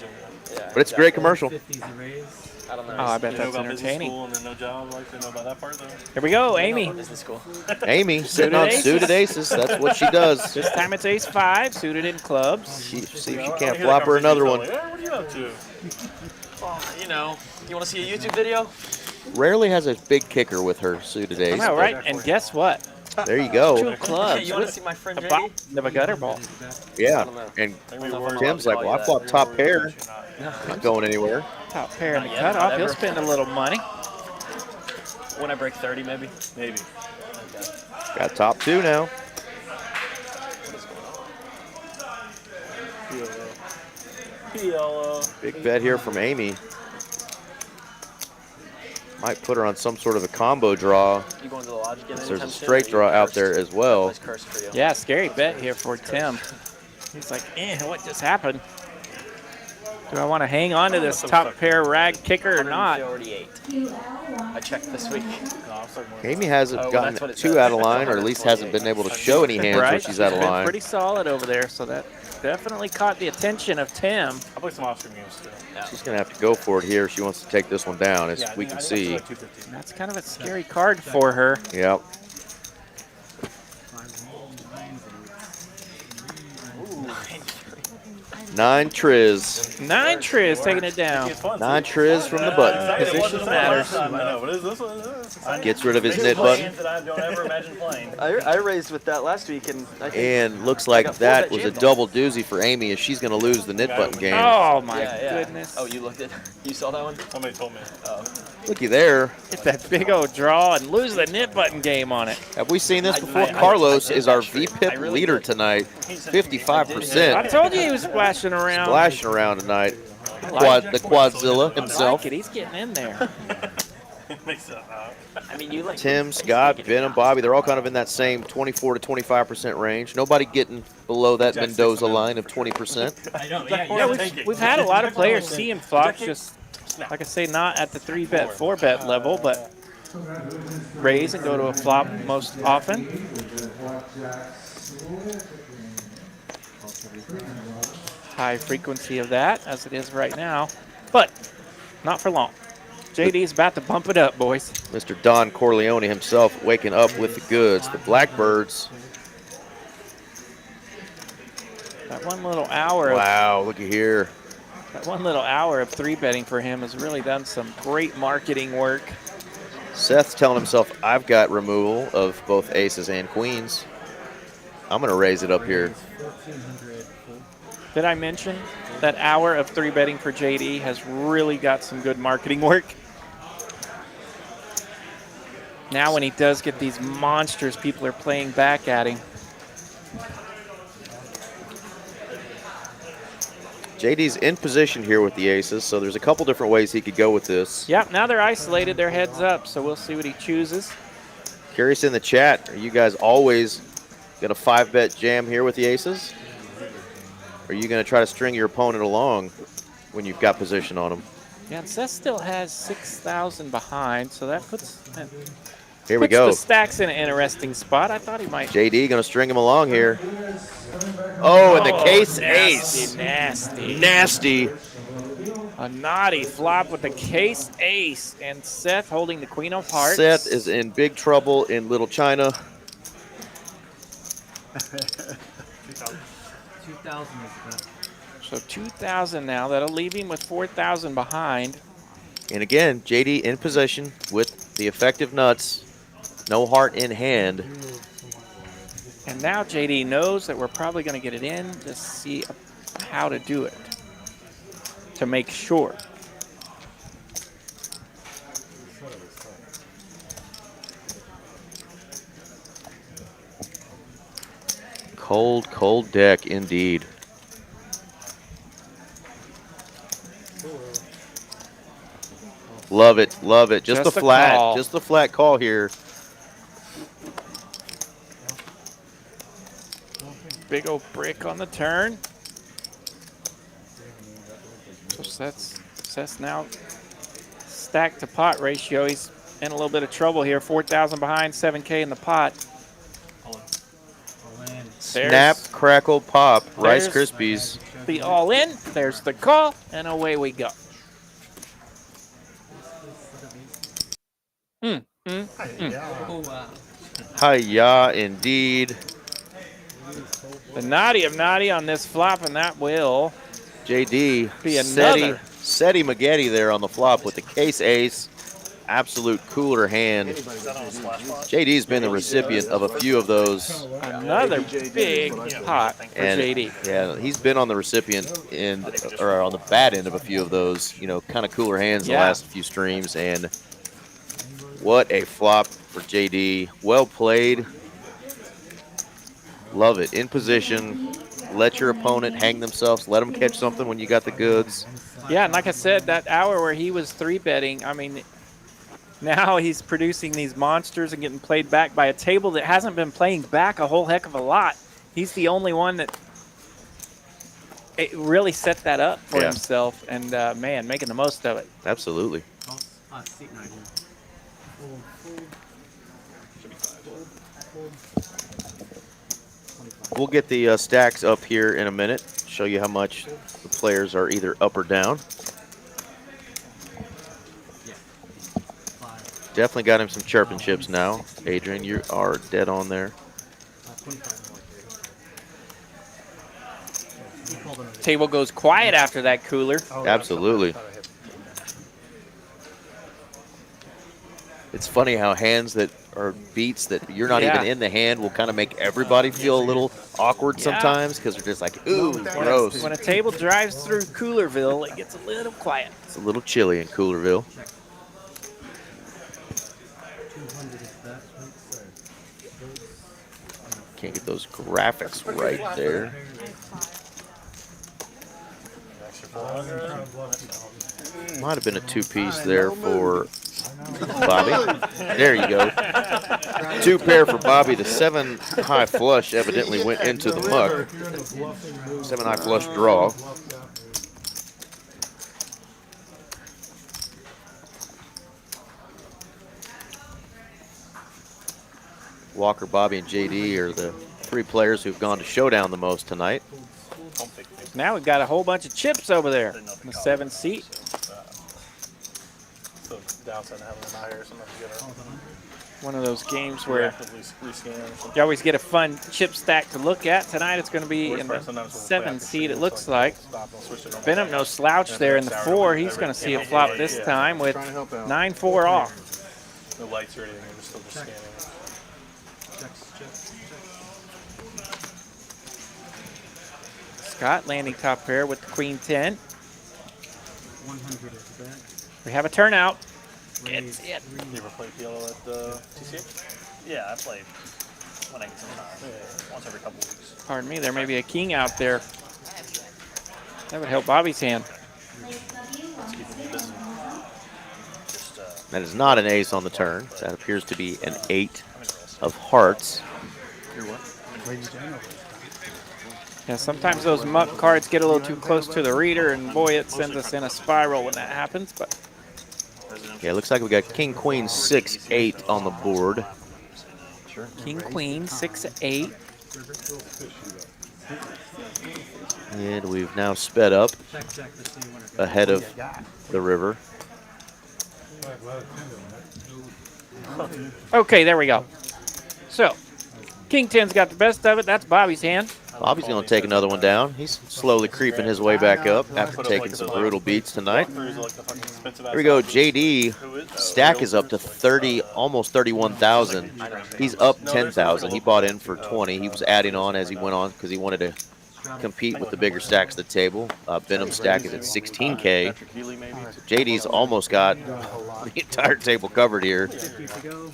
Yeah, But it's a great commercial. 50's a raise. I don't know. Oh, I bet They know that's about business entertaining. school and then no job. Like they know about that part though. Here we go, Amy. Amy. Business school. Amy sitting on aces. suited aces. That's what she does. This time it's ace 5, suited in clubs. See if she I can't hear flop that her another conversation, one. Like, what are you up to? Oh, you know, you want to see a YouTube video? Rarely has a big kicker with her suited I ace. know, right? And guess what? There you go. 2 Hey, clubs. you want to see my friend A JD? bottom of a gutter ball. Yeah. And Tim's like, well, I flopped top pair. Not going anywhere. Top pair in the Not yet, cutoff. not He'll ever. spend a little money. When I break 30, maybe. Maybe. Got top 2 now. PLO. Big bet here from Amy. Might put her on some sort of a combo draw. You going to the lodge again? There's anytime a soon, straight or draw you out cursed? there as well. That play's cursed for you. Yeah, scary bet here for Tim. He's like, what just happened? Do I want to hang on to this top pair rag kicker or not? 148. I checked this week. Amy hasn't Oh, well, gotten that's what it 2 says. out of line, or at least hasn't been able to show any hands when she's out of been line. pretty solid over there, so that definitely caught the attention of Tim. I'll play some off-screen games too. Yeah. She's going to have to go for it here if she wants to take this one down, as we can see. That's kind of a scary card for her. Yep. Nine triz. 9 triz taking it down. 9 triz from the button. Position matters. I know, but is this one? Gets rid of his knit button. That I don't ever imagine playing. I raised with that last week, and I think And looks I like got that 4-bet was a jammed double doozy for Amy, as she's going to lose the knit button game. Oh my yeah. goodness. Oh, you looked at You saw that one? Somebody told me. Looky there. Get that big old draw and lose the knit button game on it. Have we seen this before? I Carlos did is our actually. VPIP I really leader did. tonight. I 55%. told you he was splashing around. Splashing around tonight. like The Quadzilla I himself. like it. He's getting in there. Makes it I mean, you like Tim, Scott, Benham, Bobby, they're all kind of in that same 24 to 25% range. Nobody getting below that Mendoza line of 20%. I know, Yeah, we've had a lot of players see him flop, just like I say, not at the 3-bet, 4-bet level, but raise and go to a flop most often. High frequency of that, as it is right now, but not for long. JD's about to bump it up, boys. Mr. Don Corleone himself waking up with the goods. The Blackbirds. That one little hour of Wow, looky here. That one little hour of 3-betting for him has really done some great marketing work. Seth's telling himself, I've got removal of both aces and queens. I'm going to raise it up here. Did I mention that hour of 3-betting for JD has really got some good marketing work? Now when he does get these monsters, people are playing back at him. JD's in position here with the aces, so there's a couple different ways he could go with this. Yep, now they're isolated, they're heads up, so we'll see what he chooses. Curious in the chat, are you guys always going to 5-bet jam here with the aces? Or are you going to try to string your opponent along when you've got position on them? Yeah, and Seth still has 6,000 behind, so that puts Here we go. the stacks in an interesting spot. I thought he might. JD going to string him along here. Oh, and the case ace. Nasty. Nasty. A naughty flop with the case ace, and Seth holding the queen of hearts. Seth is in big trouble in Little China. 2,000 is the So 2,000 now. That'll leave him with 4,000 behind. And again, JD in possession with the effective nuts. No heart in hand. And now JD knows that we're probably going to get it in to see how to do it, to make sure. Cold, cold deck indeed. Love it, love it. Just Just the a flat, call. just the flat call here. Big old brick on the turn. So Seth's now stacked to pot ratio. He's in a little bit of trouble here. 4,000 behind, 7K in the pot. Snap crackle, pop, Rice There's Krispies. the all in. There's the call, and away we go. Oh, wow. Hi-ya, indeed. The naughty of naughty on this flop, and that will JD, be another. Seti Magetti there on the flop with the case ace. Absolute cooler hand. JD's been the recipient of a few of those. Another big pot for And JD. yeah, he's been on the recipient end, or on the bad end of a few of those, you know, kind of cooler hands in the Yeah. last few streams. And what a flop for JD. Well played. Love it. In position. Let your opponent hang themselves. Let them catch something when you got the goods. Yeah, and like I said, that hour where he was 3-betting, I mean, now he's producing these monsters and getting played back by a table that hasn't been playing back a whole heck of a lot. He's the only one that really set that up for himself, and man, making the most of it. Absolutely. We'll get the stacks up here in a minute. Show you how much the players are either up or down. Definitely got him some chirping chips now. Adrian, you are dead on there. Table goes quiet after that cooler. Absolutely. It's funny how hands that are beats that you're not even in the hand will kind of make everybody feel a little awkward sometimes because they're just like, ooh, gross. When a table drives through Coolerville, it gets a little quiet. It's a little chilly in Coolerville. Can't get those graphics right there. Might have been a two-piece there for Bobby. There you go. Two pair for Bobby. The 7 high flush evidently went into the muck. 7 high flush draw. Walker, Bobby, and JD are the 3 players who've gone to showdown the most tonight. Now we've got a whole bunch of chips over there in the 7th seat. One of those games where you always get a fun chip stack to look at. Tonight it's going to be in the 7th seat, it looks like. Benham, no slouch there in the 4. He's going to see a flop this time with 9-4 off. No lights or anything, we're still just scanning. Scott landing top pair with the queen 10. We have a turnout. It's it. You ever play PLO at the TCH? Yeah, I play when I get some time. Once every couple weeks. Pardon me, there may be a king out there. That would help Bobby's hand. That is not an ace on the turn. That appears to be an 8 of hearts. Yeah, sometimes those muck cards get a little too close to the reader, and boy, it sends us in a spiral when that happens. But yeah, it looks like we got King, Queen, 6, 8 on the board. King, Queen, 6, 8. And we've now sped up ahead of the river. Okay, there we go. So, King 10's got the best of it. That's Bobby's hand. Bobby's going to take another one down. He's slowly creeping his way back up after taking some brutal beats tonight. Here we go. JD stack is up to 30, almost 31,000. He's up 10,000. He bought in for 20. He was adding on as he went on because he wanted to compete with the bigger stacks at the table. Benham stack is at 16K. So JD's almost got the entire table covered here.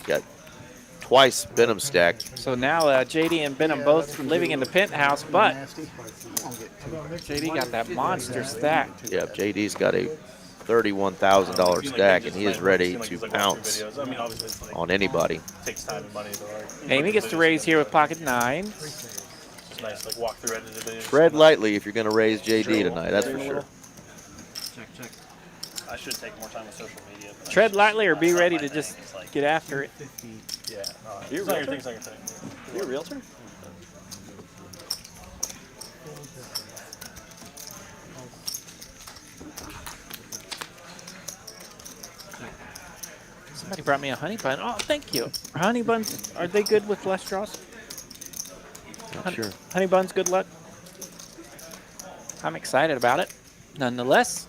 Got twice Benham stack. So now JD and Benham both living in the penthouse, but JD got that monster stack. Yeah, JD's got a $31,000 stack, and he is ready to pounce on anybody. Amy gets to raise here with pocket 9. Nice, like walk through edited videos. Tread lightly if you're going to raise JD tonight, that's for sure. I should take more time with social media. Tread lightly or be ready to just get after it. Yeah, you're a realtor? Things like You're a realtor? Somebody brought me a honey bun. Oh, thank you. Honey buns, are they good with less draws? Not sure. Honey buns, good luck. I'm excited about it, nonetheless.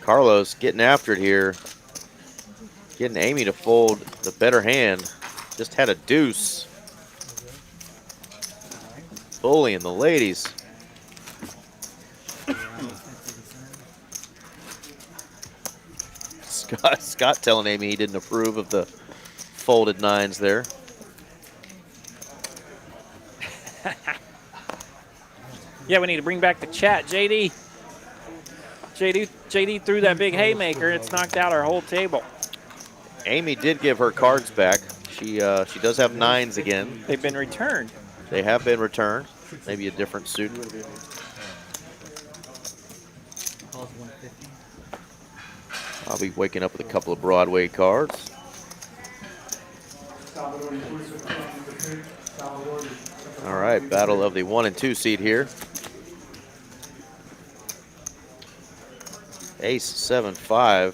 Carlos getting after it here. Getting Amy to fold the better hand. Just had a deuce. Bullying the ladies. Scott telling Amy he didn't approve of the folded nines there. Yeah, we need to bring back the chat. JD threw that big haymaker. It's knocked out our whole table. Amy did give her cards back. She does have nines again. They've been returned. They have been returned. Maybe a different suit. I'll be waking up with a couple of Broadway cards. All right, battle of the 1 and 2 seed here. Ace 7-5.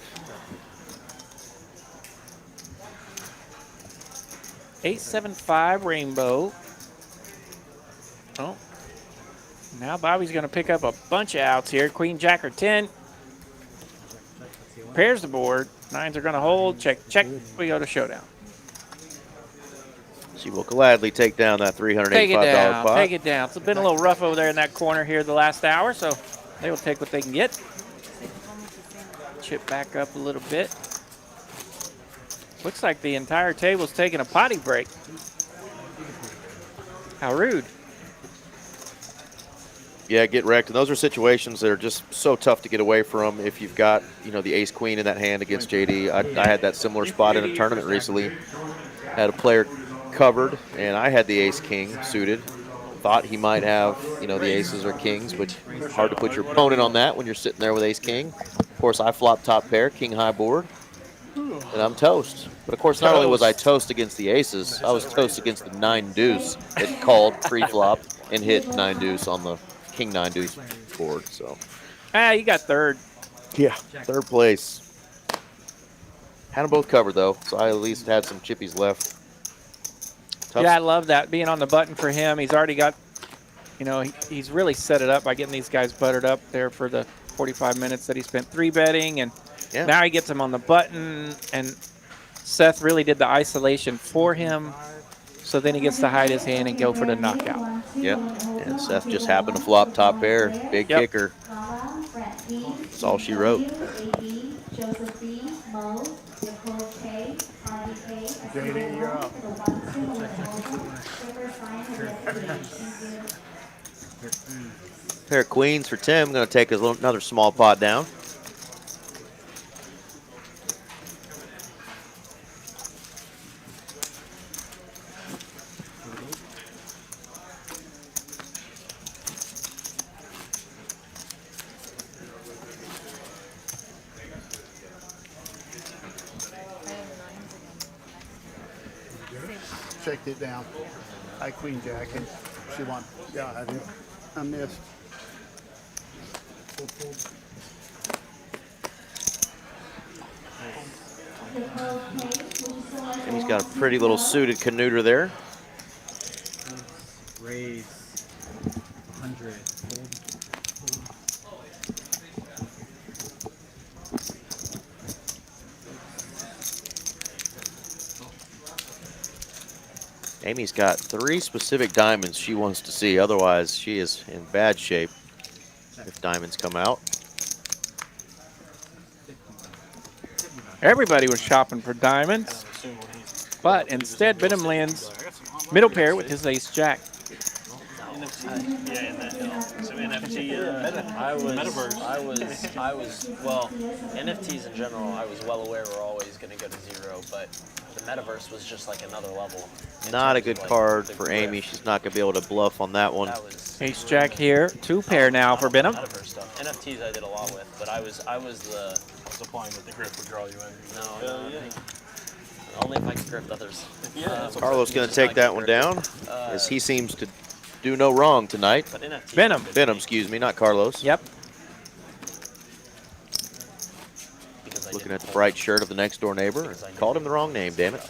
Ace 7-5 rainbow. Oh, now Bobby's going to pick up a bunch of outs here. Queen, Jack, or 10. Pairs the board. Nines are going to hold. Check, check. We go to showdown. She will gladly take down that $385 pot. Take it down. It's been a little rough over there in that corner here the last hour, so they will take what they can get. Chip back up a little bit. Looks like the entire table's taking a potty break. How rude. Yeah, get wrecked. And those are situations that are just so tough to get away from if you've got, the ace-queen in that hand against JD. I had that similar spot in a tournament recently. Had a player covered, and I had the ace-king suited. Thought he might have, the aces or kings, but hard to put your opponent on that when you're sitting there with ace-king. Of course, I flop top pair, king-high board, and I'm toast. But, of course, not only was I toast against the aces, I was toast against the 9-deuce that called pre-flop and hit 9-deuce on the king 9-deuce board. So, you got third. Yeah, third place. Had them both covered, though, so I at least had some chippies left. Tough. Yeah, I love that. Being on the button for him. He's already got, he's really set it up by getting these guys buttered up there for the 45 minutes that he spent 3-betting. And now he gets them on the button. And Seth really did the isolation for him. So then he gets to hide his hand and go for the knockout. Yep. And Seth just happened to flop top pair. Big kicker. That's all she wrote. JD, you're up. Pair of queens for Tim. Going to take another small pot down. Checked it down. I queen jack and she won. Yeah, I did. I missed. And he's got a pretty little suited canuter there. Raise 100. Amy's got 3 specific diamonds she wants to see. Otherwise, she is in bad shape if diamonds come out. Everybody was shopping for diamonds, but instead Benham lands middle pair with his ace jack. So NFT, well, NFTs in general, I was well aware were always going to go to 0, but the metaverse was just like another level. Not a good card for Amy. She's not going to be able to bluff on that one. Ace jack here, 2 pair now for Benham. Metaverse stuff. NFTs I did a lot with, but I was applying that the grip would draw you in. No. Only if I can grip others. Carlos going to take that one down, as he seems to do no wrong tonight. But NFT, Benham, excuse me, not Carlos. Yep. Looking at the bright shirt of the next door neighbor. Called him the wrong name, damn it.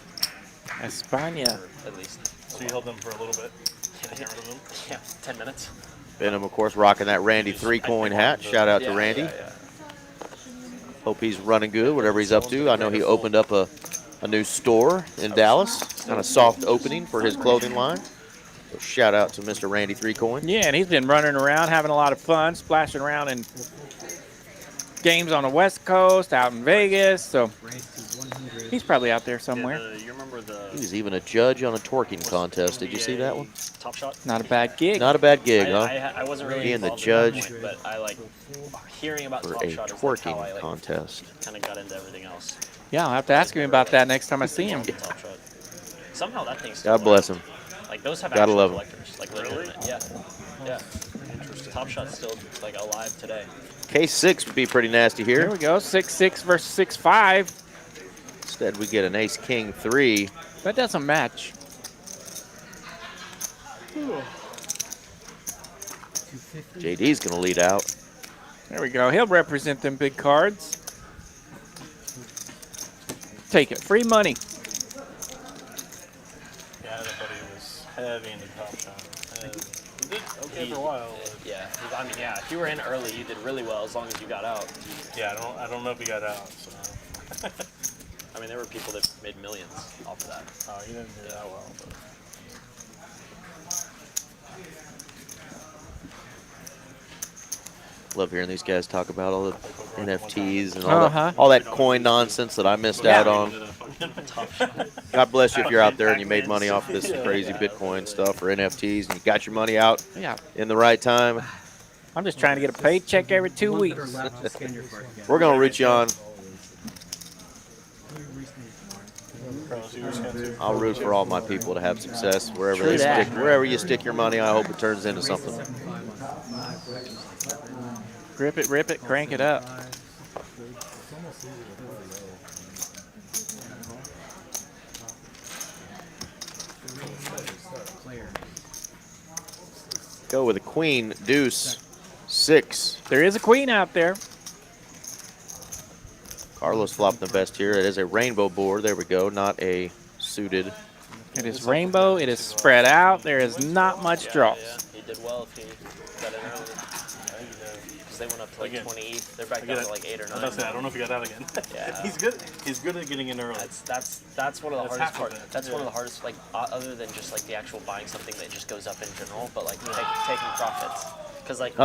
España. At least. So you held them for a little bit. Get rid of them. Yeah, 10 minutes. Benham, of course, rocking that Randy 3-coin hat. Shout out to Randy. Yeah. Hope he's running good, whatever he's up to. I know he opened up a new store in Dallas. Kind of soft opening for his clothing line. So shout out to Mr. Randy 3-coin. Yeah, and he's been running around, having a lot of fun, splashing around in games on the West Coast, out in Vegas. So he's probably out there somewhere. You remember the He was even a judge on a twerking contest. Did you see that one? Top Shot? Not a bad gig. Not a bad gig, huh? I wasn't really Being the involved at that judge point, but I like hearing about for Top a Shot is like how I twerking contest. kind of got into everything else. Yeah, I'll have to ask him about that next time I see him. Top Shot. Somehow that thing's still God bless him. like those have Gotta actual love 'em. collectors. Like legitimate. Yeah. Yeah. Interesting. Top Shot's still like alive today. K6 would be pretty nasty Here here. we go, 6-6 versus 6-5. Instead, we get an ace-king 3. That doesn't match. JD's going to lead out. There we go. He'll represent them big cards. Take it. Free money. Yeah, I had a buddy who was heavy into Top Shot. He did okay for a while. Yeah. I mean, yeah. If you were in early, you did really well as long as you got out. Yeah, I don't know if he got out. So. I mean, there were people that made millions off of that. Oh, he didn't do that well. But. Love hearing these guys talk about all the NFTs and Uh-huh. all that coin nonsense that I missed out on. God bless you if you're out there and you made money off this crazy Bitcoin stuff or NFTs and you got your money out Yeah. in the right time. I'm just trying to get a paycheck every 2 weeks. We're going to root you on. I'll root for all my people to have success wherever they stick. Wherever you stick your money, I hope it turns into something. Rip it, crank it up. Go with a queen, deuce, 6. There is a queen out there. Carlos flopping the best here. It is a rainbow board. There we go. Not a suited. It is rainbow. It is spread out. There is not much draws. Yeah, he did well if he got in early. Because they went up to like 20. They're back down to like 8 or 9. I don't know if he got out again. Yeah. He's good. He's good at getting in early. That's one of the hardest parts. That's one of Yeah. the hardest, like other than just like the actual buying something that just goes up in general, but like taking profits. Because like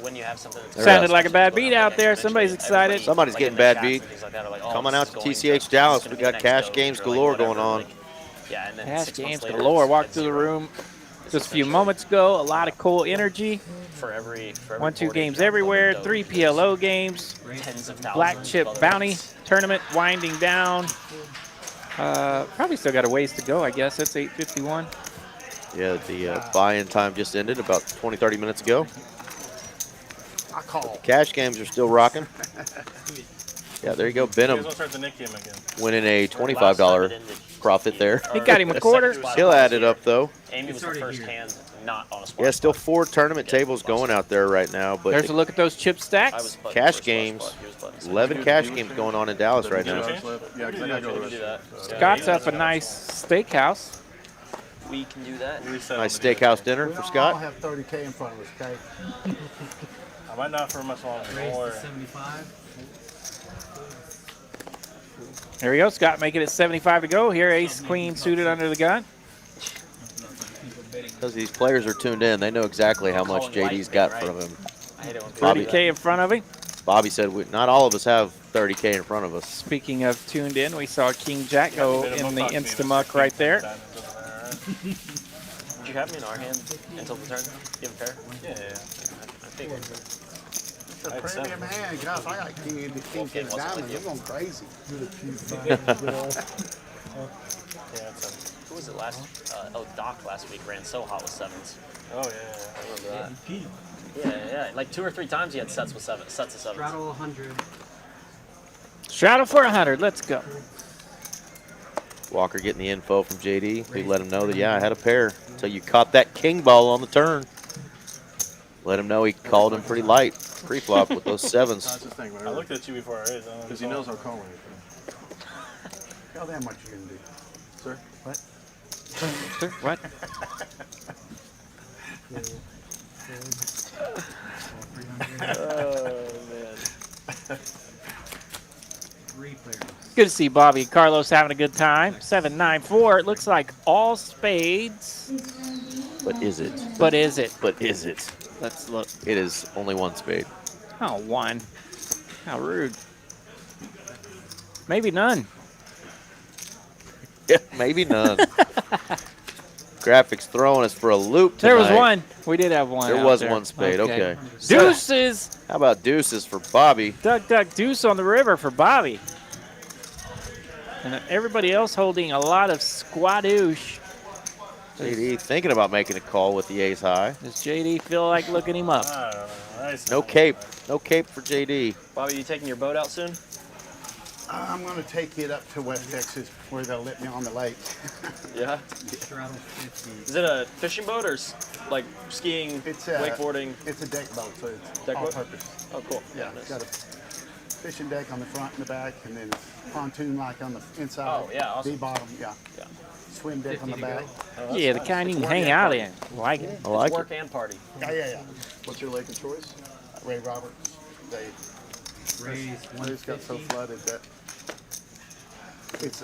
when you have something that's Sounded like a bad beat out there. Somebody's excited. Somebody's getting bad beat. Coming out to TCH Dallas, we got cash games galore going on. Yeah, and then Cash 6 months games later, galore. it's Walked at through the 0. room just a few moments ago. A lot of cool energy. For every 1-2 40, games you have everywhere. one 3 dope. PLO games. Tens of thousands. Black chip of bounty events. tournament winding down. Probably still got a ways to go, I guess. That's 8:51. Yeah, the buy-in time just ended about 20, 30 minutes ago. I call. Cash games are still rocking. Yeah, there you go. You guys Benham want to start the Nick game again? winning a $25 profit there. He got him a quarter. He'll add it up, though. Amy was the first hand not on a spot. Yeah, still 4 tournament tables going out there right now. But There's a look at those chip stacks. cash games, 11 cash games going on in Dallas right now. Yeah, because I gotta go to the rest. Scott's up a nice steakhouse. We can do that. Nice steakhouse dinner for I'll Scott. have 30K in front of us, okay? I might not for much longer. Don't worry. 75. There we go. Scott making it 75 to go. Here, ace, queen suited under the gun. Because these players are tuned in. They know exactly how much JD's got from him. I hate it when people Bobby- do that. 30K in front of him. Bobby said not all of us have 30K in front of us. Speaking of tuned in, we saw King Jack go in the Instamuck right there. Did you have me in our hand until the turn? You have a pair? Yeah. I think It's a premium hand. Gosh, I got king game wasn't diamond. with you. We're going crazy. Who was it last? Doc last week ran so hot with 7s. Oh yeah. I remember that. Yeah. Like 2 or 3 times he had sets of 7s. Straddle 100. Straddle for 100. Let's go. Walker getting the info from JD. He let him know that, yeah, I had a pair. Until you caught that king ball on the turn. Let him know he called him pretty light. Pre-flop with those sevens. That's the thing. I Whenever, looked at you before I raised. because he knows I'll call anything. Tell them what you're gonna do. Sir? What? Sir, what? Oh man. 3 players. Good to see Bobby and Carlos having a good time. 7-9-4. It looks like all spades. But is it? But is it? But is it? Let's look. It is only one spade. Oh, one. How rude. Maybe none. Yeah, maybe none. Graphics throwing us for a loop tonight. There was one. We did have one. There out was there. one spade. Okay. Deuces. How about deuces for Bobby? Duck, duck, deuce on the river for Bobby. And everybody else holding a lot of squadoosh. JD thinking about making a call with the ace high. Does JD feel like looking him up? I don't know. No cape. No cape for JD. Bobby, you taking your boat out soon? I'm gonna take it up to West Texas where they'll let me on the lake. Yeah. Straddle 50. Is it a fishing boat or like skiing, It's wakeboarding? It's a deck boat, so it's Deck all boat? purpose. Oh, cool. Yeah, nice. it's got a fishing deck on the front and the back, and then pontoon like on the inside. Oh, yeah, awesome. The bottom, yeah. Yeah. Swim deck on the back. Yeah, the kind you can hang out in. Like it. I like It's work it. and party. Yeah. What's your lake of choice? Ray Roberts. Raise Ray's got so 150. flooded that it's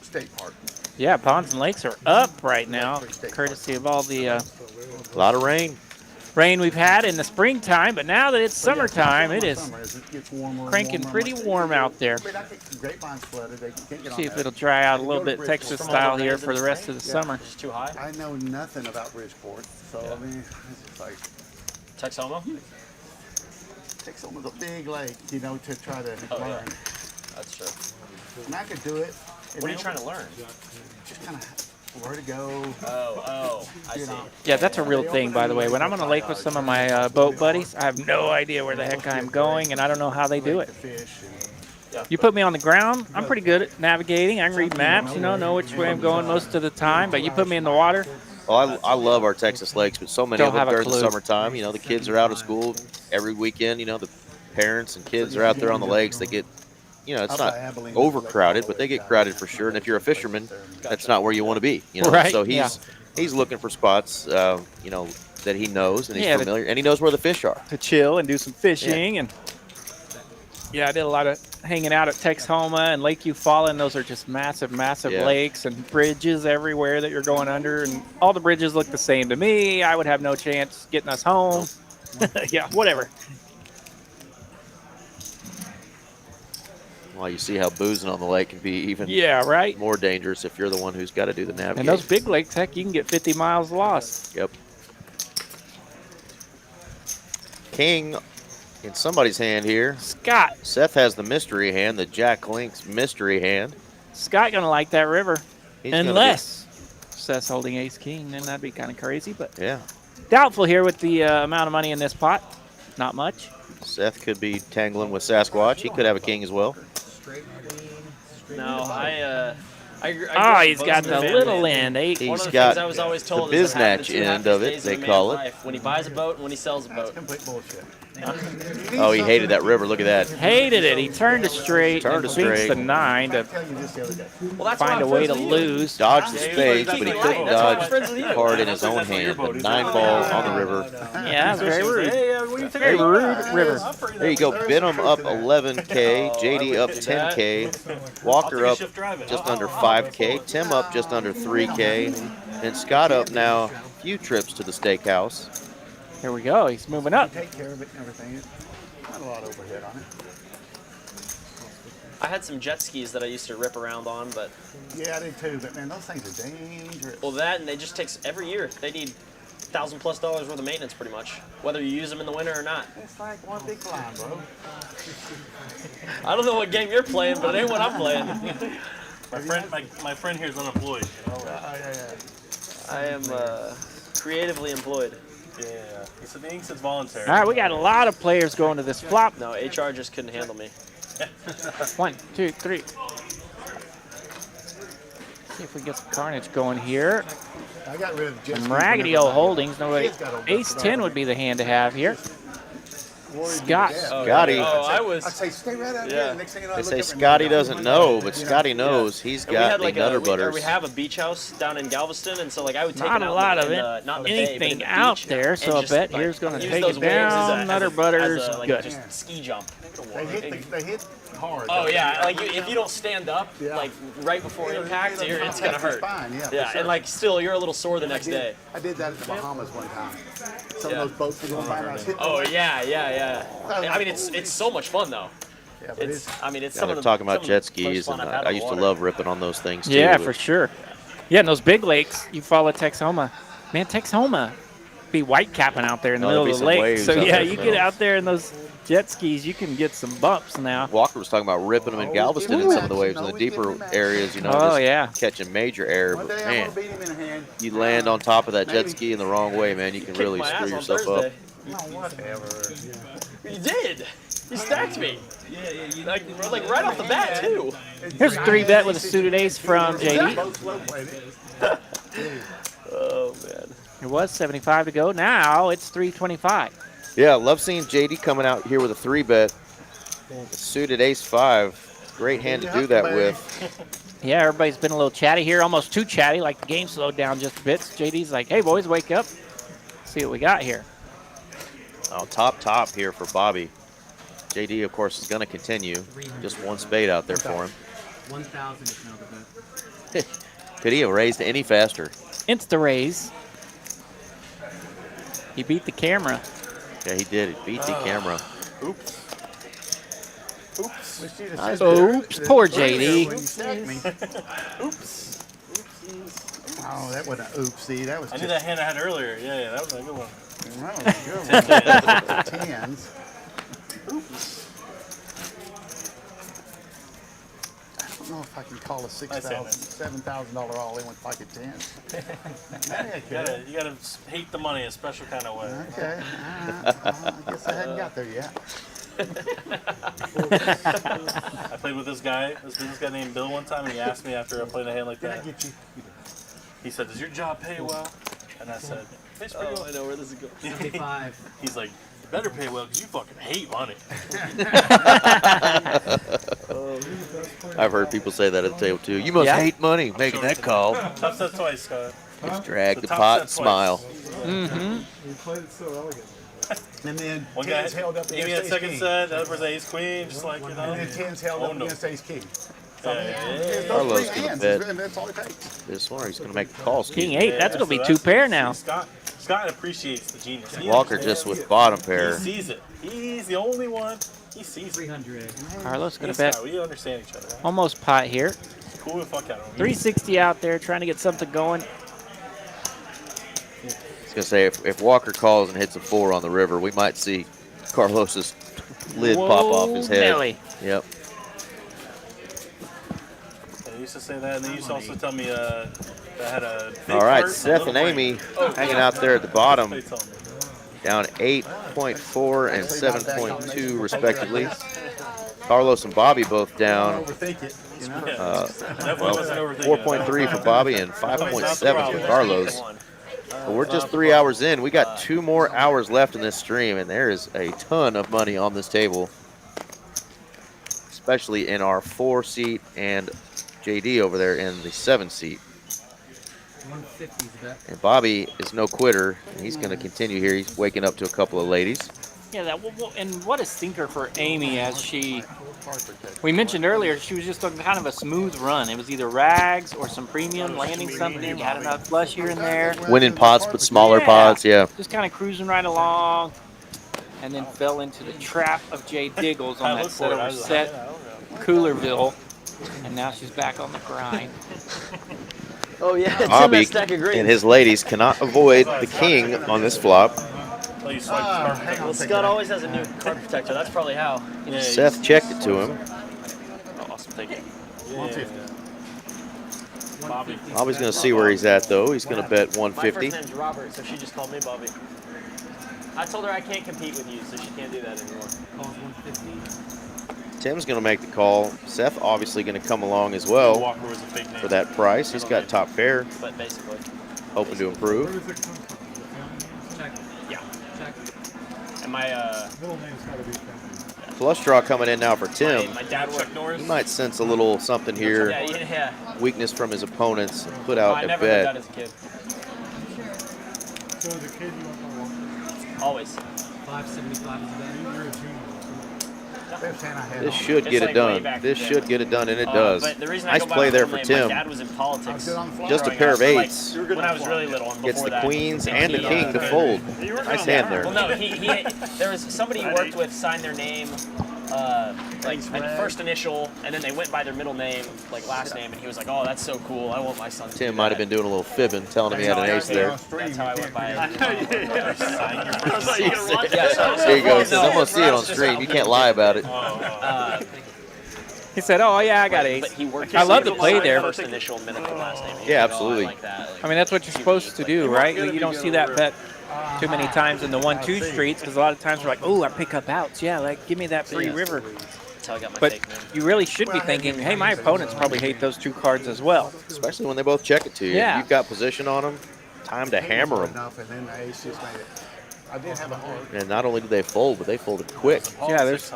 state park. Yeah, ponds and lakes are up right now, courtesy of all the A lot of rain. rain we've had in the springtime. But now that it's summertime, it is Summer, as it gets warmer and cranking warmer. pretty warm out there. I mean, I think grapevines flooded. They can't get on See if that. it'll dry out a little bit Texas From all the style here rains for in the rest of the summer. Just too high. I know nothing about Bridgeport, so I mean, it's just like Texoma? takes almost a big lake, you know, to try to Oh, yeah. learn. That's true. And I could do it. What are you trying to learn? Just kind of where to go. Oh, I You see. know. Yeah, that's a real thing, by the way. When I'm on a lake with some of my boat buddies, I have no idea where the heck I'm going, and I don't know how they do it. To fish and You put me on the ground, I'm pretty good at navigating. I can read maps, know which way I'm going most of the time. But you put me in the water, Well, I love our Texas lakes, but so many Don't of them have a during the clue. summertime. The kids are out of school every weekend. The parents and kids are out there on the lakes. They get, it's not overcrowded, but they get crowded for sure. And if you're a fisherman, that's not where you want to be. Right, So yeah. he's looking for spots, that he knows and he's Yeah, familiar, and he knows where the fish are. to chill and do some fishing. And yeah, I did a lot of hanging out at Texoma and Lake Eufaula, and those are just massive Yeah. lakes and bridges everywhere that you're going under. And all the bridges look the same to me. I would have no chance getting us home. Yeah, whatever. Well, you see how boozing on the lake can be even Yeah, right? more dangerous if you're the one who's got to do the navigation. And those big lakes, heck, you can get 50 miles lost. Yep. King in somebody's hand here. Scott. Seth has the mystery hand, the Jack Link's mystery hand. Scott going to like that river. He's gonna Unless Seth's holding ace-king, then that'd be kind of crazy. But Yeah. doubtful here with the amount of money in this pot. Not much. Seth could be tangling with Sasquatch. He could have a king as well. Straight queen. Straight No, I He's got the little end. One He's of the got things I was always told the is that happens biznatch two end happy of it, days they in a call man's it. life, when he buys a boat and when he sells a that's boat. complete bullshit. Oh, he hated that river. Look at that. Hated it. He turned to straight Turned and to beats straight. the 9 to Tell you this the other day. Well, that's find why a I'm way to friends with you. lose. Dodged the Yeah, spades, keep but he it couldn't light. That's why I'm dodge friends with you. hard in his own hand. The 9-ball on the river. Yeah, that's very rude. Hey, what do you think? Very rude river. There you go. Benham up 11K. JD up 10K. Walker up just under 5K. Tim up just under 3K. And Scott up now a few trips to the steakhouse. Here we go. He's moving up. Take care of it and everything. It's not a lot of overhead on it. I had some jet skis that I used to rip around on, but Yeah, I did too, but man, those things are dangerous. well, that and they just takes every year. They need $1,000+ worth of maintenance, pretty much, whether you use them in the winter or not. It's like one big climb, bro. I don't know what game you're playing, but it ain't what I'm playing. My friend here is unemployed. I am creatively employed. Yeah. He said the ink says voluntary. All right, we got a lot of players going to this flop. No, HR just couldn't handle me. 1, 2, 3. See if we get some carnage going here. I got rid of just Some raggedy old holdings. No way. Ace 10 would be the hand to have here. Scott. Scotty. Oh, I was. I say, stay right out Yeah. there. Next thing you know, I They look say up and Scotty they're doesn't gone. know, but You know? Scotty knows he's And we got had the like Nutter we Butters. have a beach house down in Galveston, and so like I would take Not them a out lot in of the, not in the bay, but in anything the out beach, there, and so I just, bet like, here's going to use take those it waves down. Nutter Butters, like good. just ski jump. They hit hard. Oh though. yeah, like if you don't stand up like right before impact, it's gonna hurt. Fine, yeah, for Yeah, sure. and like still you're a little sore the next day. I did that at the Bahamas one time. Some Yeah. of those boats were going by and I was hitting Oh them. yeah. I mean it's so much fun though. Yeah, but It's I mean it's Yeah, some they're of the talking about some jet of the most skis, fun and I've had I on used the to water. love ripping on those things too. Yeah, but for sure. Yeah, and those big lakes, you follow Texoma. Man, Texoma be white capping out there in the No, there'll middle be of the some lake. waves So out yeah, there, you so. get out there in those jet skis, you can get some bumps now. Walker was talking about ripping them in Galveston in some of the waves in the deeper areas, Oh, just yeah. catching major air. One But day I'm man, going to beat him in a hand. you land on top of that jet Maybe. ski in the wrong way, man, you can Kicked really my screw ass on yourself Thursday. up. No, whatever. You did. You stacked me. Like right off the bat too. Here's a 3-bet with a suited ace from JD. Both slow played it. Oh man. It was 75 to go. Now it's 325. Yeah, love seeing JD coming out here with a 3-bet. Suited ace-5. Great hand to do that with. Yeah, everybody's been a little chatty here, almost too chatty, like the game slowed down just a bit. JD's like, hey, boys, wake up. See what we got here. Oh, top here for Bobby. JD, of course, is going to continue. Just one spade out there for him. 1,000 is now the bet. Could he have raised any faster? Insta raise. He beat the camera. Yeah, he did. He beat the camera. Oops. Wish you'd have Nice. said that. Oops, poor JD. When you stacked me. Oops. Oh, that wasn't an oopsie. That was I just knew that hand I had earlier. Yeah, that was a good one. That was a good one. Tens. I don't know if I can call a $7,000 all-in with pocket tens. You gotta hate the money a special kind of way. Okay. I guess I hadn't got there yet. I played with this business guy named Bill one time, and he asked me after I played a hand like Did I that. get you? He said, "Does your job pay well?" And I said, "Pays pretty well." I know where this is going. 75. He's like, "You better pay well because you fucking hate money." I've heard people say that at the table, too. You must hate money making that call. Top set twice, Scott. Just drag the top pot set and twice. smile. You played it so elegant. And then One guy tens held up gave me against that ace second king. set. The other person ace queen, just like you know. And then tens held Oh, up no. against ace king. Yeah. Carlos Those gonna hands, bet. that's all it takes. This one, or he's going to make the calls. King 8, that's going to be so 2 pair now. Scott appreciates the genius. He Walker understands. just with bottom pair. He sees it. He's the only one. He sees it. 300. Carlos going He's to bet Scott. We understand each other. Right? almost pot here. Cool the fuck out of him. 360 out there, trying to get something going. I was going to say, if Walker calls and hits a 4 on the river, we might see Carlos's lid pop off his head. Nelly. Yep. They used to say that, and they used to also tell me that I had a big All right, heart Seth and a little Amy brain. hanging out there at the bottom, They told me. down 8.4 and 7.2 respectively. Carlos and Bobby both down. Overthink it, you know? Definitely wasn't overthinking 4.3 for Bobby and 5.7 for Carlos. But we're just 3 hours in. We got 2 more hours left in this stream, and there is a ton of money on this table, especially in our 4-seat and JD over there in the 7-seat. 150 is the bet. And Bobby is no quitter, and he's going to continue here. He's waking up to a couple of ladies. Yeah, and what a stinker for Amy as we mentioned earlier, she was just on kind of a smooth run. It was either rags or some premium, landing something, had enough flush here and there. Winning pots, but smaller pots, yeah. Just kind of cruising right along, and then fell into the trap of Jay Diggles on that set over set, Coolerville, and now she's back on the grind. Oh yeah, it's Bobby in that stack of greens. and his ladies cannot avoid the king on this flop. Well, Scott always has a new card protector. That's probably how. Seth checked it to him. Awesome, thank you. 150. Bobby's going to see where he's at, though. He's going to bet My 150. first name's Robert, so she just called me Bobby. I told her I can't compete with you, so she can't do that anymore. Calls 150. Tim's going to make the call. Seth obviously going to come along as well Walker was a fake name. for that price. He's got top pair, But basically, hoping to improve. Check. yeah. Check. And my Flush draw coming in now for Tim. my dad worked He might sense a little something here. Yeah. Weakness from his opponents. and Put Oh, out I a never heard that bet. as a kid. So as a kid, you went for what? Always. 575 is a bet. You're a junior. This should It's get like it way done. back This then. should get it done, and it does. But the reason I Nice go by play my there middle for name, Tim. My dad was in politics. Just a growing pair up, of so, like, eights. when I was really little and Gets before the that. queens and and the he, king to fold. Nice hand there. Well, no, he there was somebody he worked with signed their name, like first initial, and then they went by their middle name, like last name, and he was like, "Oh, that's so cool. I want my son." To Tim do might have that." been doing a little fibbing, telling him he had an ace there. That's how I went by it. There you go. I'm gonna see it on stream. You can't lie about it. He said, "Oh yeah, I got ace." But he worked. I love the play there. First initial, middle, and last name. Yeah, absolutely. Like that. Like, I mean, that's what you're supposed to do, right? You don't see that bet too many times in the 1-2 streets because a lot of times we're like, "Oh, I pick up outs. Yeah, like give me that free river." that's how I got my But fake name. you really should be thinking, "Hey, my opponents probably hate those 2 cards as well." Especially when they both check it to you. Yeah. You've got position on them. Time to hammer them. Enough, and then the ace just made it. I did have a heart. And not only did they fold, but they folded quick. Yeah, there's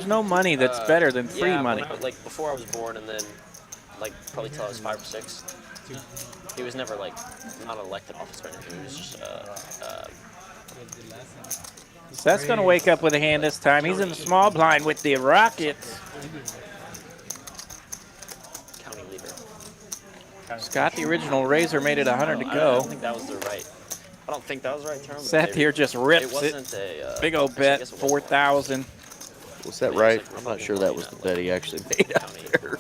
no money that's better than free Yeah, money. but, like before I was born, and then like probably till I was 5 or 6. He was never like not elected office or anything. He was just Seth's going to wake up with a hand this time. He's in the small blind with the Rockets. county leader. Scott, the original Razor, made it 100 to I go. don't think that was the right. I don't think that was the right term. but Seth they- here just It rips wasn't it. a Big old actually, I bet, guess it wasn't. 4,000. Was that right? I'm not sure that was the bet he actually made out there.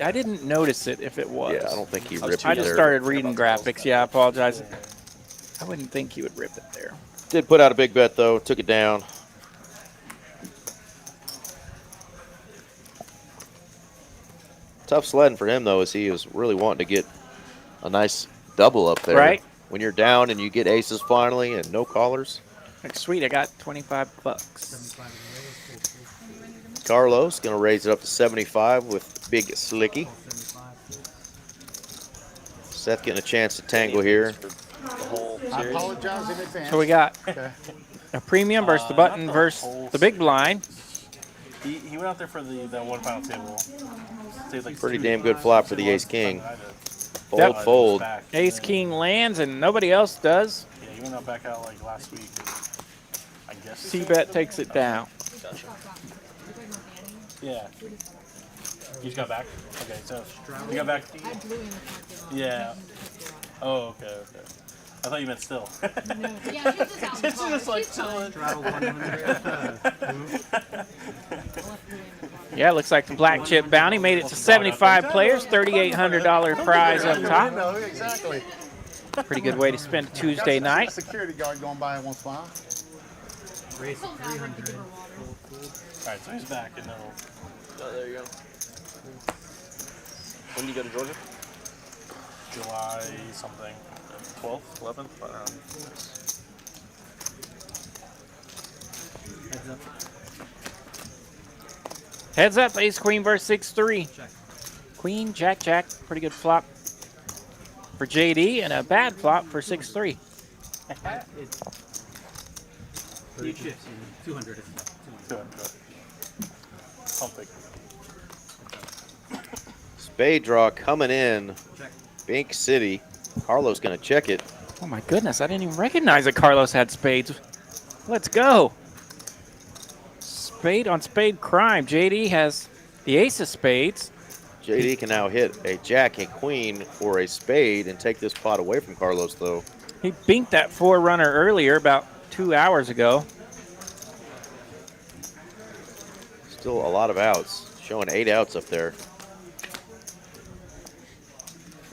I didn't notice it if it was. Yeah, I don't think he ripped I it just there. started reading graphics. Yeah, I apologize. I wouldn't think he would rip it there. Did put out a big bet, though. Took it down. Tough sledding for him, though, as he was really wanting to get a nice double up there. Right. When you're down and you get aces finally and no callers. Like, sweet, I got 25 bucks. Carlos going to raise it up to 75 with Big Slicky. Seth getting a chance to tangle here. The whole I series. apologize in advance. So we got Okay. a premium versus the button versus the big blind. He went out there for the one final table. So like Pretty damn good flop for the ace-king. Fold, Yep. fold. Ace King lands and nobody else does. Yeah, he went out back out like last week. I guess. C-bet takes it down. Gotcha. Yeah. You just got back? Okay, so you got back. I blew in the parking lot. Yeah. Oh, okay, okay. I thought you meant still. No. Yeah, she's just out in the It's car. just like She's fine. Straddle 100. Yeah, looks like the black chip bounty made it to 75 players, $3,800 prize up top. No, exactly. Pretty good way to spend a Tuesday night. Security guard going by once in a while. Race 300. Alright, so he's back and then Oh, there you go. When do you go to Georgia? July something. 12th, 11th? I don't know. Heads up. Heads up, ace queen versus 6-3. Queen, jack, jack. Pretty good flop for JD and a bad flop for 6-3. It's 3 chips, 200. 200. Something. Spade draw coming in. Check. Bink City. Carlos going to check it. Oh my goodness, I didn't even recognize that Carlos had spades. Let's go. Spade on spade crime. JD has the ace of spades. JD can now hit a jack, a queen, or a spade and take this pot away from Carlos, though. He binked that 4-runner earlier, about 2 hours ago. Still a lot of outs. Showing 8 outs up there.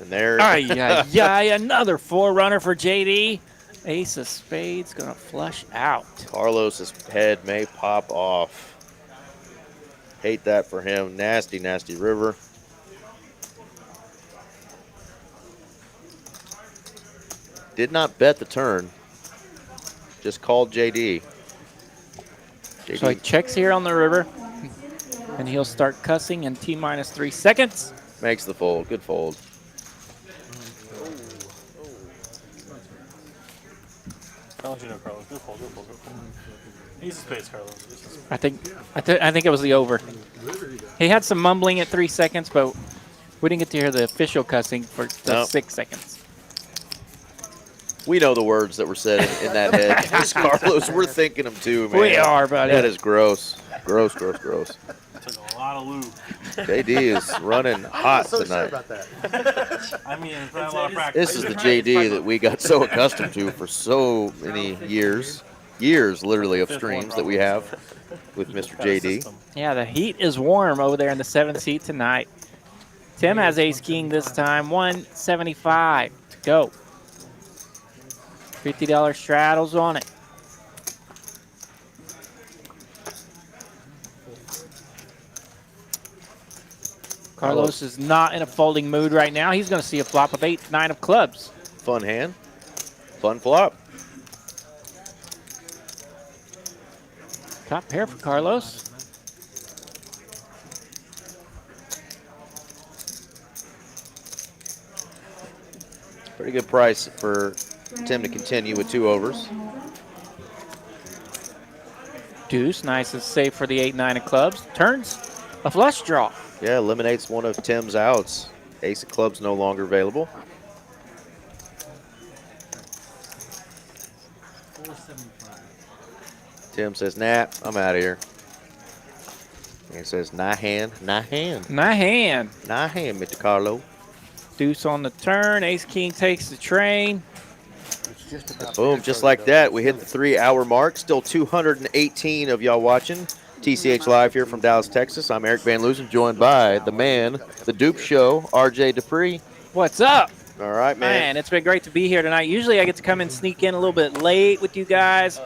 And there. Ay, ay, ay, another 4-runner for JD. Ace of spades gonna flush out. Carlos's head may pop off. Hate that for him. Nasty, nasty river. Did not bet the turn. Just called JD. So he checks here on the river, and he'll start cussing in T-minus 3 seconds. Makes the fold. Good fold. I'll let you know, Carlos. Go fold, go fold, go fold. Easy space, Carlos. I think it was the over. He had some mumbling at 3 seconds, but we didn't get to hear the official cussing for just 6 seconds. We know the words that were said in that head. Carlos, we're thinking them too, man. We are, buddy. That is gross. Gross, gross, gross. Took a lot of lube. JD is running hot so tonight. Sure about that. I mean, it's not a lot of practice. This is the JD that we got so accustomed to for so many years. Years, literally, of streams that we have with Mr. JD. Yeah, the heat is warm over there in the 7th seat tonight. Tim has ace king this time, 175 to go. $50 straddles on it. Carlos is not in a folding mood right now. He's going to see a flop of 8, 9 of clubs. Fun hand. Fun flop. Top pair for Carlos. Pretty good price for Tim to continue with 2 overs. Deuce, nice and safe for the 8, 9 of clubs. Turns a flush draw. Yeah, eliminates one of Tim's outs. Ace of clubs no longer available. Tim says, nah, I'm out of here. And he says, nah hand, nah hand. Nah hand. Nah hand, Mr. Carlo. Deuce on the turn. Ace king takes the train. Boom, just like that, we hit the 3-hour mark. Still 218 of y'all watching. TCH Live here from Dallas, Texas. I'm Eric Van Loosen, joined by the man, the Dupe Show, RJ Dupree. What's up? All right, man. Man, it's been great to be here tonight. Usually I get to come and sneak in a little bit late with you guys,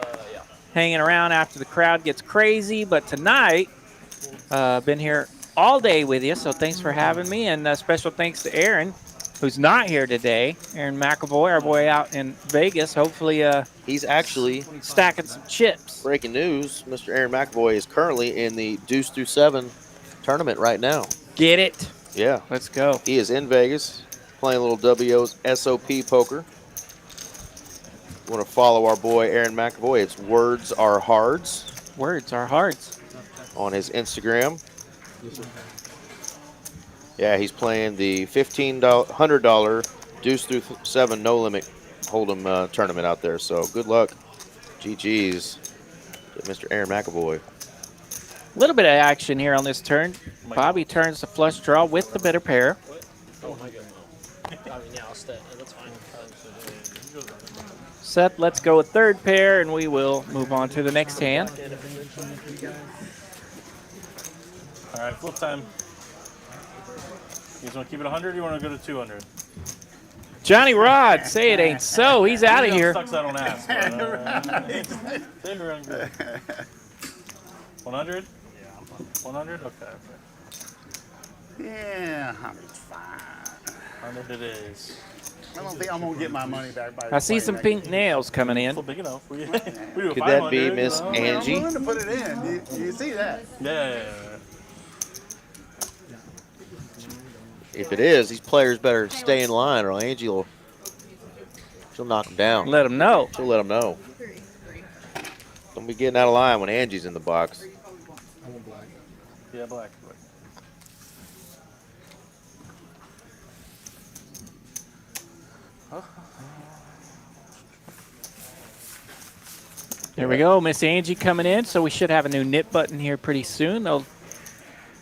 hanging around after the crowd gets crazy. But tonight, been here all day with you, so thanks for having me. And special thanks to Aaron, who's not here today. Aaron McAvoy, our boy out in Vegas. Hopefully he's actually stacking some chips. Breaking news, Mr. Aaron McAvoy is currently in the Deuce through 7 tournament right now. Get it? Yeah. Let's go. He is in Vegas playing a little WO's SOP poker. You want to follow our boy Aaron McAvoy, it's Words Are Hards. Words Are Hards. On his Instagram. Yeah, he's playing the $1,500 Deuce through 7 no limit hold'em tournament out there. So good luck. GG's to Mr. Aaron McAvoy. A little bit of action here on this turn. Bobby turns the flush draw with the better pair. Oh my god. I mean, yeah, I'll stay. That's fine. Seth, let's go with 3rd pair, and we will move on to the next hand. All right, flip time. You guys want to keep it 100 or you want to go to 200? Johnny Rod, say it ain't so. He's out of here. Sucks I don't ask. But, 100? 100? Okay. Yeah, 100's fine. 100 it is. I don't think I'm going to get my money back by I see some pink nails coming in. Well, big enough. We do a Could that be 500, Miss Angie? I'm willing to put it in. Do you see that? Yeah. If it is, these players better stay in line or Angie will she'll knock them down. Let them know. She'll let them know. Don't be getting out of line when Angie's in the box. Yeah, black. There we go, Miss Angie coming in, so we should have a new knit button here pretty soon. They'll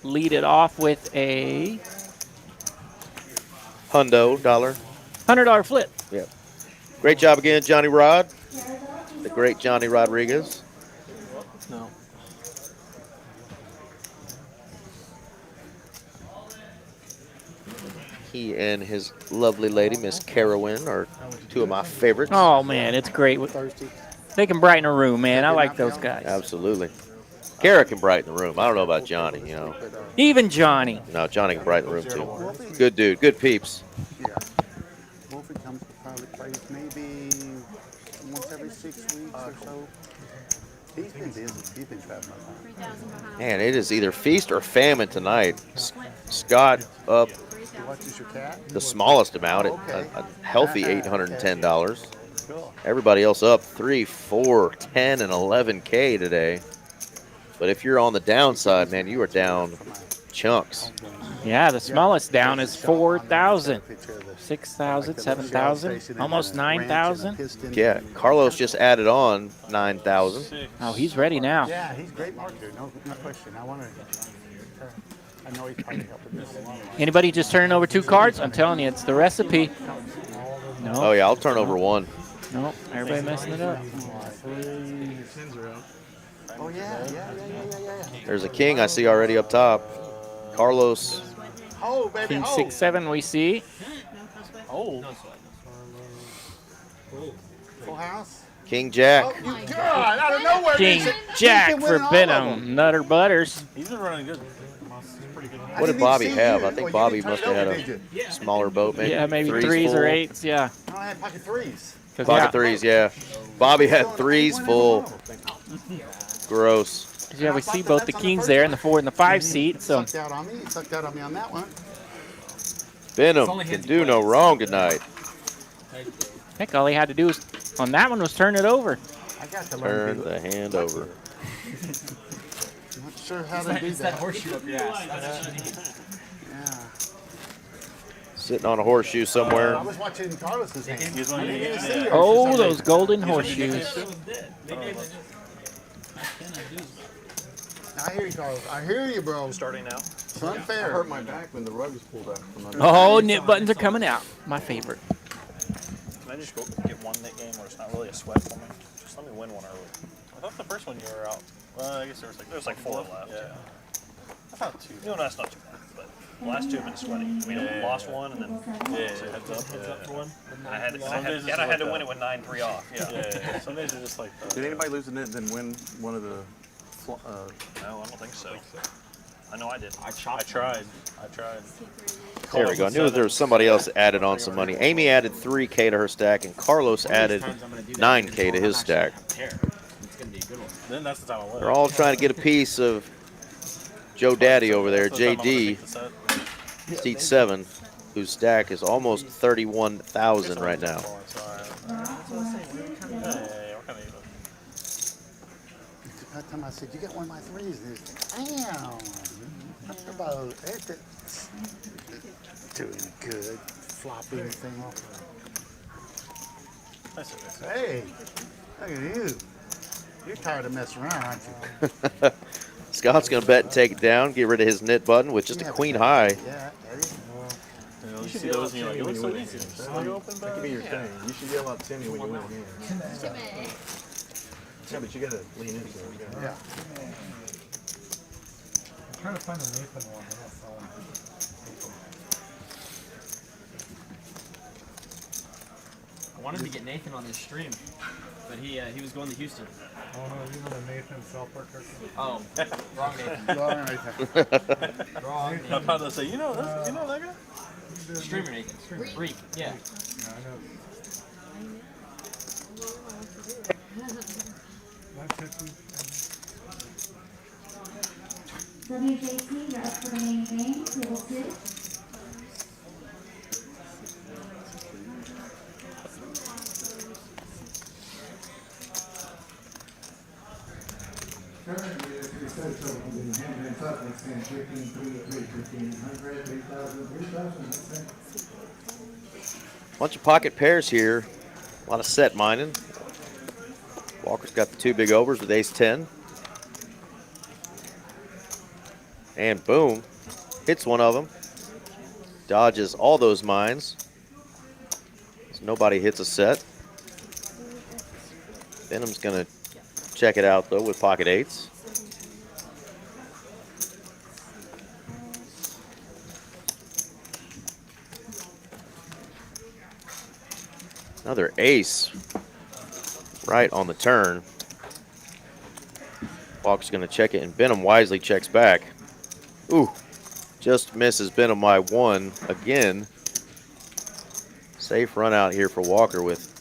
lead it off with a $100 flip. Yeah. Great job again, Johnny Rod. The great Johnny Rodriguez. No. He and his lovely lady, Miss Carowin, are 2 of my favorites. Oh, man, it's great. They can brighten a room, man. I like those guys. Absolutely. Kara can brighten the room. I don't know about Johnny, you know. Even Johnny. No, Johnny can brighten the room, too. Good dude. Good peeps. Yeah. Wolfie comes to probably plays maybe once every 6 weeks or so. He's been busy. He's been traveling around. Man, it is either feast or famine tonight. Scott up Watches your cat? the smallest amount at a healthy $810. Everybody else up 3, 4, 10, and 11K today. But if you're on the downside, man, you are down chunks. Yeah, the smallest down is 4,000. 6,000, 7,000, almost 9,000. Yeah, Carlos just added on 9,000. Oh, he's ready now. Yeah, he's a great marketer, no question. I know he's probably helping this. Anybody just turning over 2 cards? I'm telling you, it's the recipe. No. Oh, yeah, I'll turn over 1. Nope, everybody messing it up. Oh, yeah. There's a king I see already up top. Carlos. Oh, baby, King 6, 7 we see. Oh. Full house. King Jack. Oh, you God, out of nowhere. King Jack for Benham. Nutter Butters. He's been running good. What did Bobby have? I think Bobby must have had a smaller boat, maybe. Yeah, maybe 3s full. or 8s, yeah. I had pocket 3s. Pocket 3s, yeah. Bobby had 3s full. Gross. Yeah, we see both the kings there in the 4 and the 5 seat. So Sucked out on me. Sucked out on me on that one. Benham can do no wrong tonight. heck, all he had to do was, on that one was turn it over. I got to Turn learn the hand over. Not sure how to do that. horseshoe up your ass. Yeah. Sitting on a horseshoe somewhere. I was watching Carlos's hand. I didn't even see her. Oh, those golden horseshoes. I hear you, Carlos. I hear you, bro. Starting now. It's I unfair. hurt my back when the rug was pulled out from under. Oh, nip buttons are coming out. My favorite. Can I just go get one net game where it's not really a sweat for me? Just let me win one early. I thought the first one you were out. Well, I guess there was like 4 left. Yeah. I thought 2. You know, that's not too bad. But the last 2 have been sweaty. We lost one and then heads up for one. I had to win it with 9-3 off. Yeah. Some days are just like. Did anybody lose a net then win one of the? No, I don't think so. I know I did. I tried. There we go. I knew there was somebody else that added on some money. Amy added 3K to her stack, and Carlos added 9K to his stack. Then that's the time I win. They're all trying to get a piece of Joe Daddy over there, JD, seat 7, whose stack is almost 31,000 right now. That time I said, you got one of my 3s. And he's like, damn. Talk about it. Doing good. Flopping thing off. Hey, look at you. You're tired of messing around, aren't you? Scott's going to bet and take it down, get rid of his knit button with just a queen high. Yeah, You see those and you're like, it looks so easy. That could be your thing. You should yell out Timmy when you win a game. Yeah, but you gotta lean into it. Yeah. I'm trying to find the Nathan one. I don't follow him. I wanted to get Nathan on this stream, but he was going to Houston. Oh no, you know the Nathan Southpark character? Oh, wrong Nathan. Wrong Nathan. I'm about to say, you know that guy? Streamer Nathan. Freak. Yeah. Yeah, I know. WJT, you're up for the main game, table 2. Bunch of pocket pairs here. A lot of set mining. Walker's got the 2 big overs with ace-10. And boom, hits one of them. Dodges all those mines. So nobody hits a set. Benham's gonna check it out though with pocket 8s. Another ace right on the turn. Walker's gonna check it and Benham wisely checks back. Ooh, just misses Benham by 1 again. Safe run out here for Walker with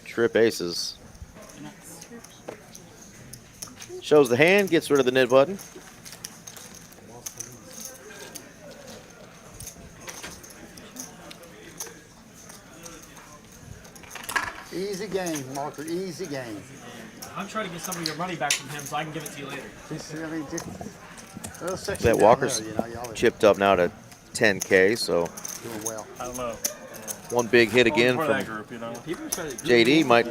trip aces. Shows the hand, gets rid of the knit button. Easy game, Walker. Easy game. I'm trying to get some of your money back from him so I can give it to you later. That Walker's chipped up now to 10K, so doing well. I don't know. One big hit again Part from of that group, you know. JD might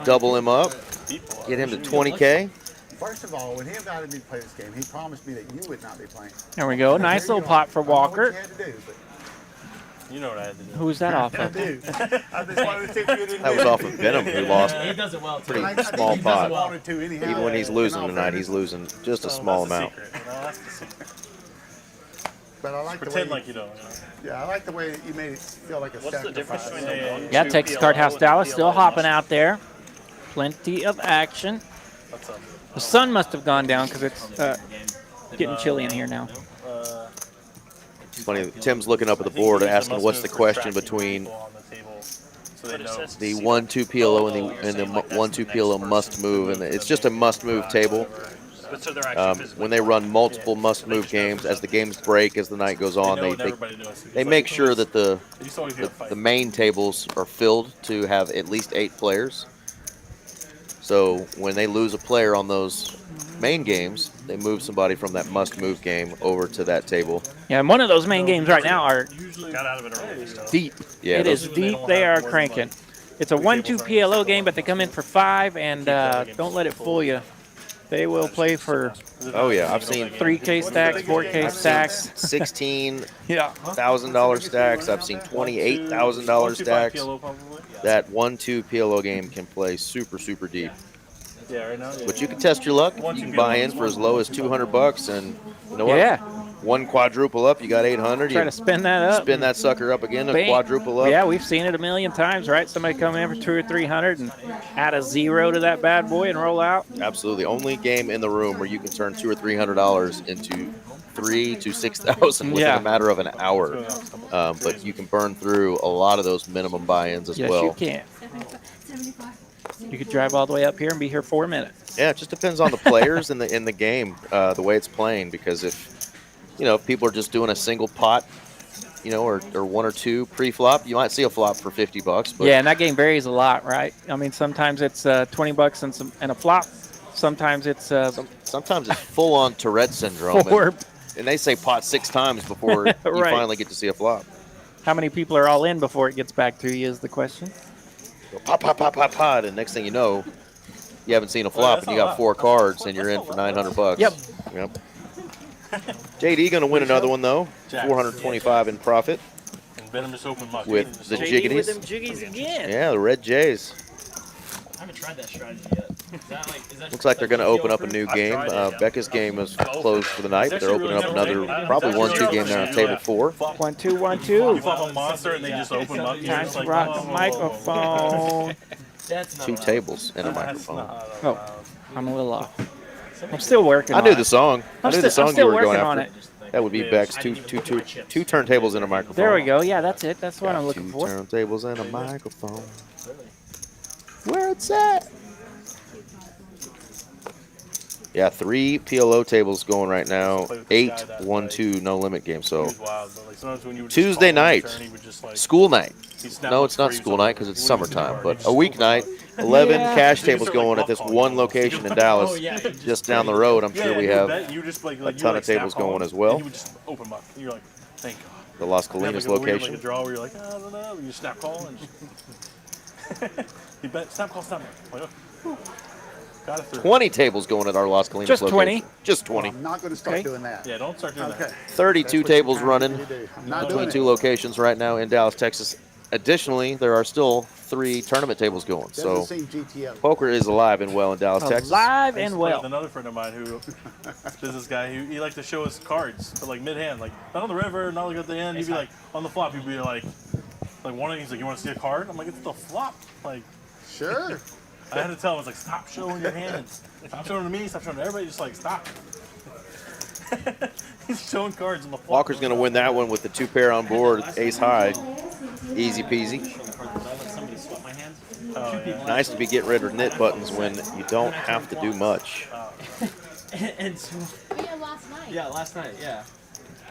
double him up, get him to 20K. First of all, when he invited me to play this game, he promised me that you would not be playing. There we go. Nice little pot for Walker. You know what I had to do. Who's that off of? That was off of Benham, who lost He does it well, too. pretty small pot. Even when he's losing tonight, he's losing just a small amount. But I like Pretend like you don't. Yeah, I like the way that you made it feel like a sacrifice. Yeah, Texas Card House Dallas still hopping out there. Plenty of action. The sun must have gone down because it's getting chilly in here now. It's funny, Tim's looking up at the board asking what's the question between the 1-2 PLO and the 1-2 PLO must move, and it's just a must move table. When they run multiple must move games, as the games break as the night goes on, they make sure that the main tables are filled to have at least 8 players. So when they lose a player on those main games, they move somebody from that must move game over to that table. Yeah, and one of those main games right now are deep. Yeah, it is deep. They are cranking. It's a 1-2 PLO game, but they come in for 5, and don't let it fool you. They will play for. Oh yeah, I've seen 3K stacks, 4K stacks, $16,000 stacks. I've seen $28,000 stacks. That 1-2 PLO game can play super deep. Yeah, right now. But you can test your luck. You can buy in for as low as $200, and you know what? Yeah. One quadruple up, you got 800. Try to spin that up. Spin that sucker up again, a Bang. quadruple up. Yeah, we've seen it a million times, right? Somebody come in for 200 or 300 and add a 0 to that bad boy and roll out. Absolutely, only game in the room where you can turn $200 or $300 into $3,000 to $6,000 within a matter of an hour. But you can burn through a lot of those minimum buy-ins as well. Yes, you can. You could drive all the way up here and be here 4 minutes. Yeah, it just depends on the players in the game, the way it's playing. Because if people are just doing a single pot, or 1 or 2 pre-flop, you might see a flop for $50. But yeah, and that game varies a lot, right? I mean, sometimes it's $20 and a flop. Sometimes it's sometimes it's full-on Tourette syndrome. And they say pot 6 times before you finally get to see a flop. How many people are all in before it gets back to you is the question. Go pot, pot, pot, pot, pot, and next thing you know, you haven't seen a flop, and you got 4 cards, and you're in for $900. Yep. JD going to win another one though, 425 in profit. And Benham just opened much. With the JD with jiggities. them jiggies again. Yeah, the red Jays. I haven't tried that strategy yet. Looks like they're going to open up a new game. Becca's game is closed for the night, but they're opening up another, probably 1-2 game there on table 4. 1-2, 1-2. You flop a monster and they just open up. Time to rock the microphone. 2 tables and a microphone. Oh, I'm a little off. I'm still working on it. I knew the song. I knew the song you were going on after. That would be Beck's two turntables and a microphone. There we go. Yeah, that's it. That's what I'm looking for. 2 turntables and a microphone. Where it's at? Yeah, 3 PLO tables going right now. 8 1-2 no limit game. So Tuesday night, school night. No, it's not school night because it's summertime, but a weeknight. 11 cash tables going at this one location in Dallas, just down the road. I'm sure we have a ton of tables going as well. You're like, thank God. The Las Colinas location. Like a draw where you're like, I don't know. You snap call and you bet snap call. Like, oh, got it through. 20 tables going at our Las Colinas Just location. 20. Just 20. I'm not going to start doing that. Yeah, don't start doing that. 32 tables running between 2 locations right now in Dallas, Texas. Additionally, there are still 3 tournament tables going. So poker is alive and well in Dallas, Texas. Alive and well. Another friend of mine who is this guy who he liked to show us cards, but like mid-hand, like not on the river, not like at the end. He'd be like on the flop. He'd be like one of these, like, you want to see a card? I'm like, it's the flop. Like, sure. I had to tell him, I was like, stop showing your hands. Stop showing to me. Stop showing to everybody. Just like stop. He's showing cards on the flop. Walker's going to win that one with the 2 pair on board, ace high. Easy peasy. Nice to be getting rid of knit buttons when you don't have to do much. And so, last night. Yeah, last night, yeah.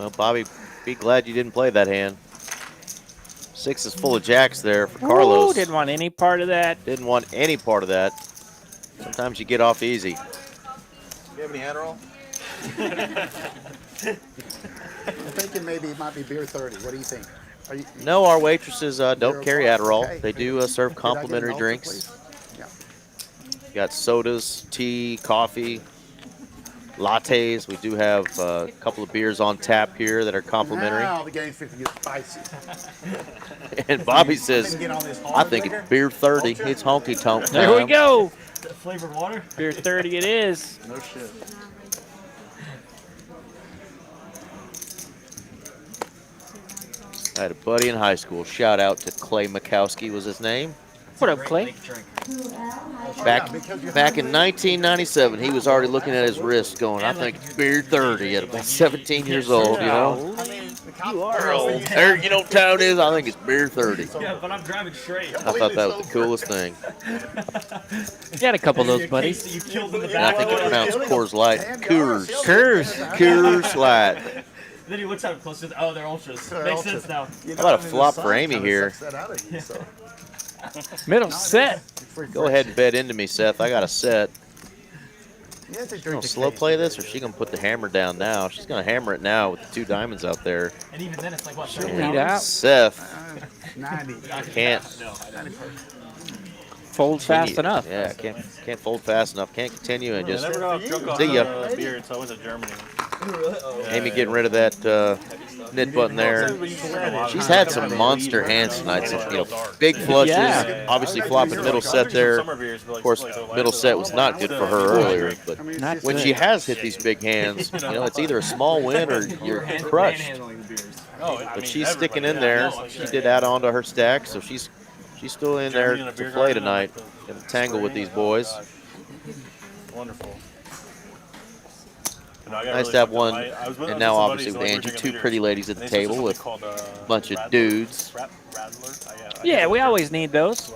Well, Bobby, be glad you didn't play that hand. 6 is full of jacks there for Carlos. Ooh, didn't want any part of that. Didn't want any part of that. Sometimes you get off easy. Do you have any Adderall? I'm thinking maybe it might be beer 30. What do you think? Are you, No, our waitresses don't carry Adderall. Okay. They do serve Could I get an complimentary altar, drinks. please? Yeah. Got sodas, tea, coffee, lattes. We do have a couple of beers on tap here that are complimentary. Now the game's fit to get spicy. And Bobby says, Get on this I hard think liquor. it's beer 30. It's honky tonk time. There we go. Flavored water? Beer 30 it is. No shit. I had a buddy in high school. Shout out to Clay Mikowski was his name. What up, Clay? Back in 1997, he was already looking at his wrist going, I think it's beer 30 at about 17 years old, you know? You are old. Eric, you know what time it is? I think it's beer 30. Yeah, but I'm driving straight. I thought that was the coolest thing. You had a couple of those, buddies. You killed in the And I think it's pronounced Coors Light. Coors. Coors. Coors Light. Then he looks at him close. Oh, they're ultras. They're Makes ultras. sense now. You How about a I mean, the flop sun for Amy kinda here? sucks that out of you, so. Middle set. Go ahead and bet into me, Seth. I got a set. You have to You drink gonna the slow case play today. this, or is she gonna put the hammer down now? She's gonna hammer it now with the 2 diamonds out there. And even then, it's like, what, Lead out. Seth 90. can't Fold fast continue. enough. Yeah, can't fold fast enough. Can't continue and I just never got drunk off see ya. beer until I was in Germany. Amy getting rid of that knit button there. She's had some monster hands tonight. Some, big flushes. Yeah. Obviously flopping middle set there. Of course, middle set was not good for her earlier. But Not when good. she has hit these big hands, it's either a small win or you're crushed. But she's sticking in there. She did add on to her stack, so she's still in there to play tonight. Gonna tangle with these boys. Wonderful. Nice to have one, and now obviously with Angie, 2 pretty ladies at the table with a bunch of dudes. Yeah, we always need those.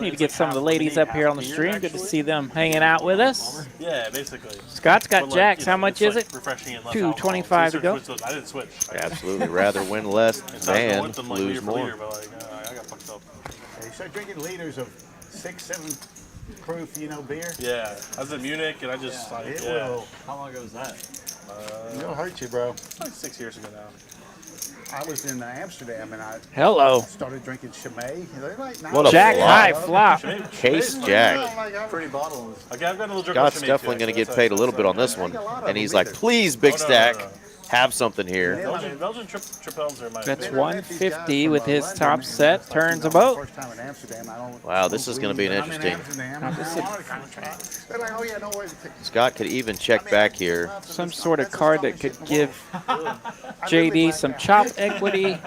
Need to get some of the ladies up here on the stream. Good to see them hanging out with us. Yeah, basically. Scott's got jacks. How much is it? Refreshing and less 225 to go. alcohol. I didn't switch. Absolutely, rather win less than lose Liter for more. liter, but I got fucked up. You start drinking liters of 6, 7 proof, beer. Yeah, I was in Munich and I just like, It yeah. will. How long ago was that? It'll hurt you, bro. Like 6 years ago now. I was in Amsterdam and I Hello. started drinking Chimay. They're like What a Jack flop. high flop. Case Jack. Pretty bottles. Okay, I've got a little drink Scott's of Chimay definitely too, going to so get paid a that's- little bit on this one. And he's like, please, big stack, have something here. Belgian tripels are my That's favorite. 150 with his top set. Turns a boat. First time in Amsterdam, I don't. Wow, this is going to be an I'm in interesting. Amsterdam. I want to kind of try. They're like, oh yeah, no way. Scott could even check back here. Some sort of card that could give JD some chop equity.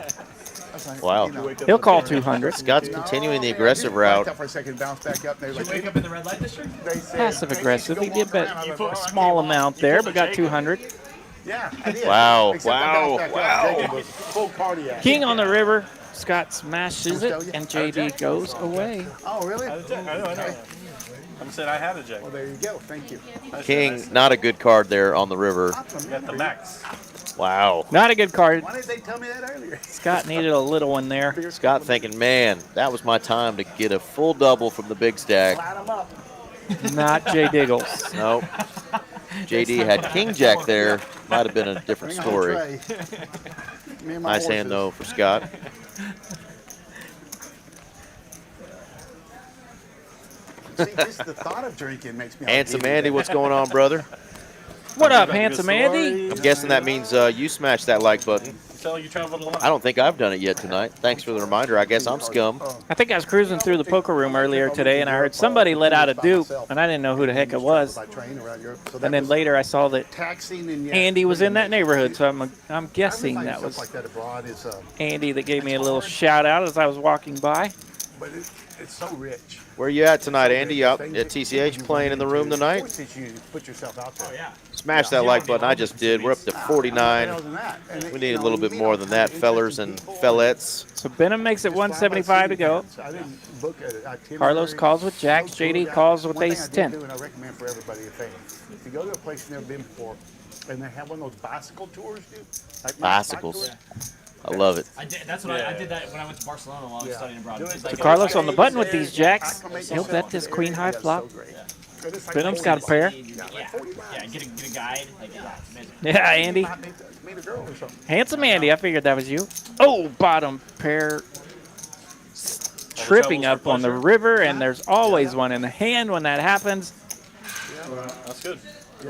Wow. He'll call 200. Scott's continuing the aggressive route. For a second, bounce back up. They're like, Wake up in the red light district? Passive aggressive. He did bet a small amount there, but got 200. Yeah, I did. Wow, Except I wow, bounced back up. wow. Jacob was full cardiac. King on the river. Scott smashes it, and JD goes away. Oh, really? I know. I'm saying I had a jack. Well, there you go. Thank you. King, not a good card there on the river. You got the max. Wow. Not a good card. Why didn't they tell me that earlier? Scott needed a little one there. Scott thinking, man, that was my time to get a full double from the big stack. Line them up. Not Jay Diggles. Nope. JD had King Jack there. Might have been a different Bring a whole story. tray. Me and my Nice hand, horses. though, for Scott. See, just the thought of drinking makes me. Handsome Andy, what's going on, brother? What up, handsome Andy? I'm guessing that means you smashed that like button. Tell you traveled a lot. I don't think I've done it yet tonight. Thanks for the reminder. I guess I'm scum. I think I was cruising through the poker room earlier today, and I heard somebody let out a dupe, and I didn't know who the heck it was. By train around Europe. So that And then was later I saw that taxing and Andy was in that neighborhood, so I'm guessing I that stuff was like that abroad is Andy that gave me a little shout out as I was walking by. but It's so rich. Where you at tonight, Andy? Out at TCH playing in the room tonight? Forces you to put yourself out there. Oh, yeah. Smash that like button. I just did. We're up to 49. We need a little bit more than that, fellers and fellettes. So Benham makes it 175 to go. Carlos calls with jacks. JD calls with ace 10. And I recommend for everybody if you go to a place you've never been before, and they have one of those bicycle tours, dude. Like Bicycles. I love it. I did that when I went to Barcelona while I was studying abroad. So Carlos on the button with these jacks. He'll bet this queen high flop. Benham's got a pair. Yeah, get a guide. Like, yeah, it's amazing. Yeah, Andy. Handsome Andy. I figured that was you. Oh, bottom pair. Tripping up on the river, and there's always one in the hand when that happens. That's good.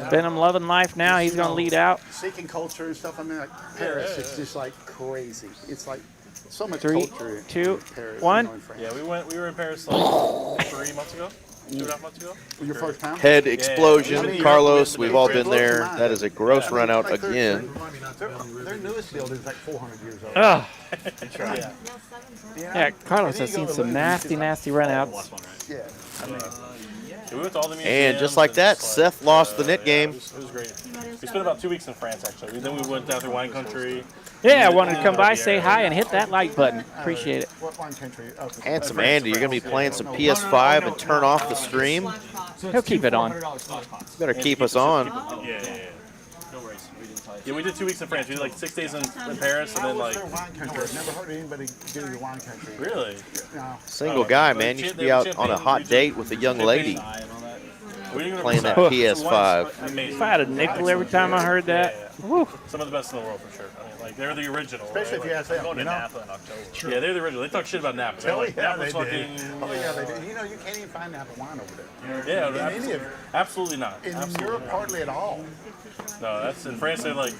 Benham loving life now. He's going to lead out. Seeking culture and stuff. I mean, like Paris, it's just like crazy. It's like so much 3, culture. 2, in Paris, 1. You know, in France. Yeah, we were in Paris like 3 months ago. 2.5 months ago. Your first time? Head explosion. Yeah. Carlos, we've all been there. That is a gross run out again. Their newest building is like 400 years old. Oh. Yeah. Yeah, Carlos has seen some nasty, nasty runouts. Yeah. We went to all the And just like that, Seth lost the net game. It was great. We spent about 2 weeks in France, actually. Then we went down through wine country. Yeah, I wanted to come by, say hi, and hit that like button. Appreciate it. What wine country? Oh, Handsome Andy, you're going to be playing some PS5 and turn off the stream. He'll keep it on. Better keep us on. Yeah. No worries. Yeah, we did 2 weeks in France. We did like 6 days in Paris, and then like. Their wine country. I've never heard anybody do the wine country. Really? No. Single guy, man. You should be out on a hot date with a young lady playing that PS5. If I had a nickel every time I heard that. Woo. Some of the best in the world for sure. I mean, like they're the original. Especially if you ask them. Going to You know? Napa in October. Yeah, they're the original. They talk shit about Napa. They're Oh, like, yeah, they Napa's fucking. do. Oh, yeah, they do. You know, you can't even find Napa wine over there. Yeah, In any of absolutely not. In Absolutely Europe, not. hardly at all. No, that's in France. They're like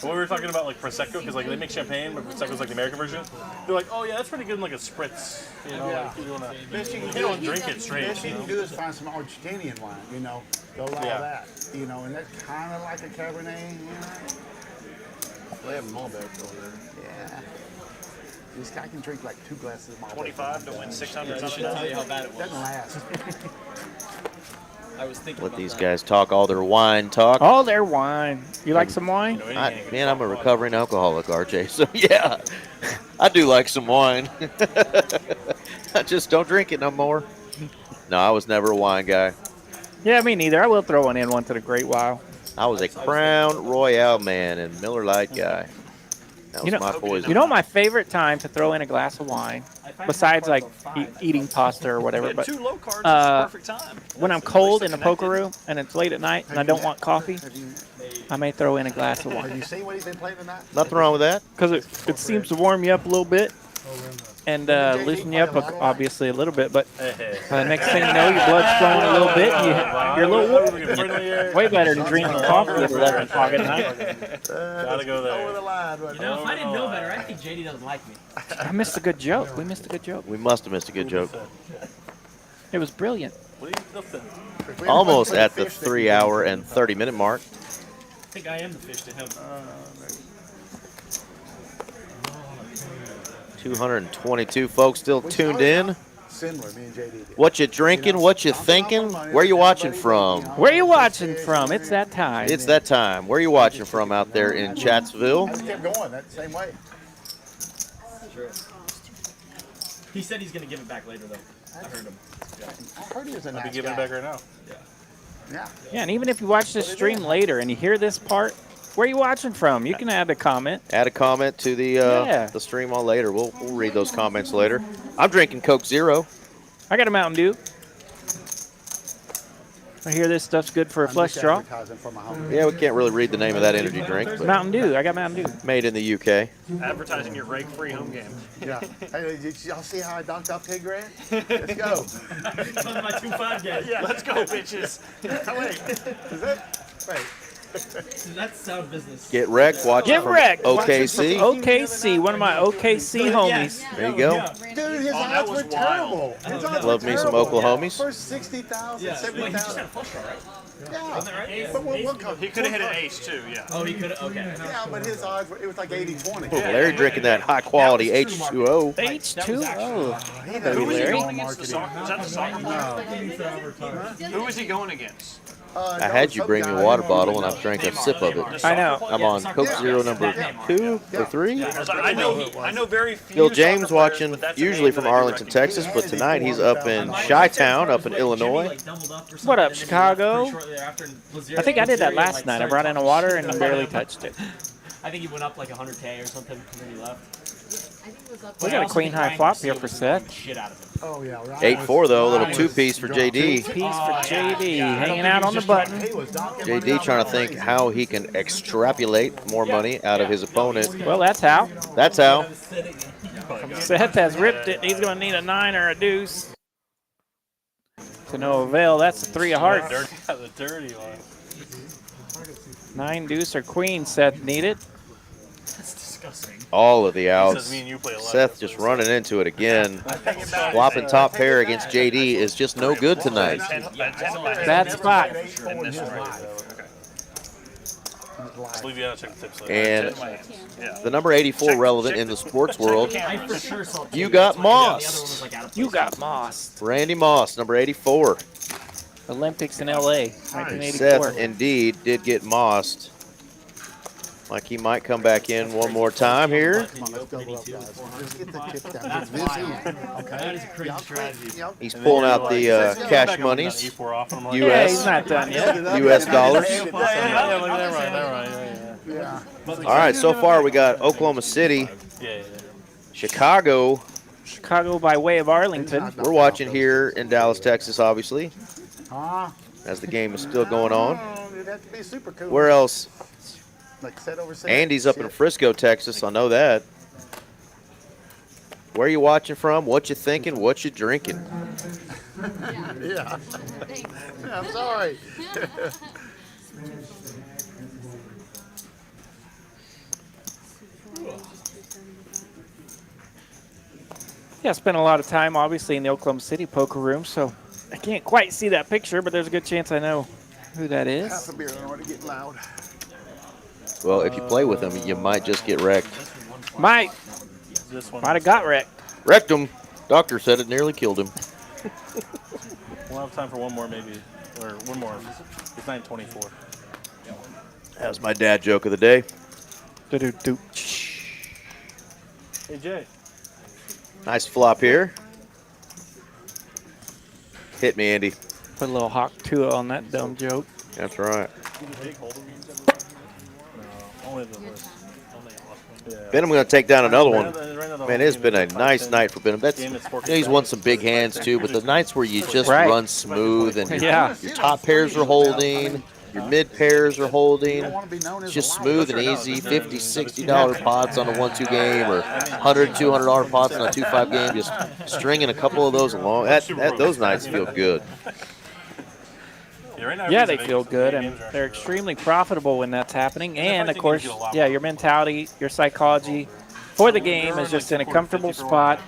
when we were talking about like prosecco, because like they make champagne, but prosecco's like the American version. They're like, oh yeah, that's pretty good in like a spritz. You know, like you wanna. Best you You can don't do- drink it straight. Best you can do is find some Argentinian wine. You know, they'll allow Yeah. that. You know, and that's kind of like a Cabernet. You know? They have Malbec over there. Yeah. This guy can drink like 2 glasses of Malbec. 25 to win 600 I should tell you how bad it was. Doesn't last. I was thinking Let about these that. guys talk all their wine talk. All their wine. You like some wine? Man, I'm a recovering alcoholic, RJ. So yeah, I do like some wine. I just don't drink it no more. No, I was never a wine guy. Yeah, me neither. I will throw one in once in a great while. I was a Crown Royale man and Miller Lite guy. That was my poison. You know my favorite time to throw in a glass of wine, besides like eating pasta or whatever, but 2 low cards, it's perfect time. when I'm cold in the poker room and it's late at night and I don't want coffee, I may throw in a glass of Have wine you seen what he's been playing tonight? Nothing wrong with that. because it seems to warm you up a little bit and loosen you up obviously a little bit. But next thing you know, your blood's flowing a little bit. And you're a little way better than drinking coffee at 11 o'clock at night. Gotta go there. Over the line. You know, if I didn't know better, I think JD doesn't like me. I missed a good joke. We missed a good joke. We must have missed a good joke. It was brilliant. What are you nothing? Almost at the 3 hour and 30-minute mark. I think I am the fish to him. 222 folks still tuned in. Similar, me and JD did. What you drinking? What you thinking? Where you watching from? Where you watching from? It's that time. It's that time. Where you watching from out there in Chatsville? I just kept going that same way. He said he's going to give it back later, though. I heard him. I heard he was a I'll nice be giving it guy. back right now. Yeah. Yeah, and even if you watch this stream later and you hear this part, where you watching from? You can add a comment. Add a comment to the stream on later. We'll read those comments later. I'm drinking Coke Zero. I got a Mountain Dew. I hear this stuff's good for a flush draw. Yeah, we can't really read the name of that energy drink. But Mountain Dew. I got Mountain Dew. made in the UK. Advertising your rake-free home game. Yeah. Hey, did y'all see how I docked off 10 grand? Let's go. It's on my 2-5 game. Yeah, let's go, bitches. Wait. Is it? Wait. That's sound business. Get wrecked. Watching Get from wrecked. OKC. OKC, one of my OKC homies. There you go. Dude, his odds were terrible. His odds Love were me some terrible. Oklahomies. First 60,000, 70,000. Yeah. But He could have hit an ace too, yeah. Oh, he could have. Okay. Yeah, but his odds were, it was like 80-20. Larry drinking that high quality H2O. H2O. Who was he Larry. going against? Was that the soccer player? Who was he going against? I had you bring me a water bottle, and I've drank a sip of it. I know. I'm on Coke Zero number 2 or 3. I know very few. Bill James soccer players, watching, but that's a usually name from that I do Arlington, recognize. Texas, but tonight he's up in Chi-Town, up in Illinois. What up, Chicago? I think I did that last night. I brought in a water and barely touched it. I think he went up like 100K or something, and then he left. We got a queen high flop here for Seth. Shit out of him. Oh, yeah. 8-4 though, a little two-piece for JD. Piece for JD, hanging out on the button. JD trying to think how he can extrapolate more money out of his opponent. Well, that's how. That's how. Seth has ripped it. He's going to need a 9 or a deuce. To no avail. That's a 3 of hearts. The dirty one. 9 deuce or queen Seth needed. That's disgusting. All of the outs. says me and you play 11. Seth just running into it again. Flopping top pair against JD is just no good tonight. Bad spot. And the number 84 relevant in the sports world. I for sure saw You got Moss. You got Moss. Randy Moss, number 84. Olympics in LA, 1984. Seth indeed did get mossed. Like he might come back in one more time here. Come on, let's double up, guys. Just get the chip down. That's Just this wild. in. Okay. That is a crazy strategy. He's pulling out the cash monies, Yeah, he's not done yet. U.S. dollars. Yeah. All right, so far we got Oklahoma City, Chicago. Chicago by way of Arlington. We're watching here in Dallas, Texas, obviously, Huh? as the game is still going on. Oh, it'd have to be super cool. Where else? Like set over set. Andy's up in Frisco, Texas. I know that. Where you watching from? What you thinking? What you drinking? Yeah. I'm sorry. Yeah, I spent a lot of time, obviously, in the Oklahoma City poker room, so I can't quite see that picture, but there's a good chance I know who that Half is. a beer, I don't want to get loud. Well, if you play with him, you might just get wrecked. Might have got wrecked. Wrecked him. Doctor said it nearly killed him. We'll have time for one more, maybe, or one more. It's 9:24. That was my dad joke of the day. Do-do-do. Hey Jay. Nice flop here. Hit me, Andy. Put a little hawk 2 on that dumb joke. That's right. Only the list. Benham going to take down another one. Man, it's been a nice night for Benham. That's, he's won some big hands too, but the nights where you just run smooth and your top pairs are holding, your mid pairs are holding, it's just smooth and easy. $50, $60 pots on a 1-2 game, or $100, $200 pots on a 2-5 game. Just stringing a couple of those along. Those nights feel good. Yeah, they feel good, and they're extremely profitable when that's happening. And, of course, yeah, your mentality, your psychology for the game is just in a comfortable spot.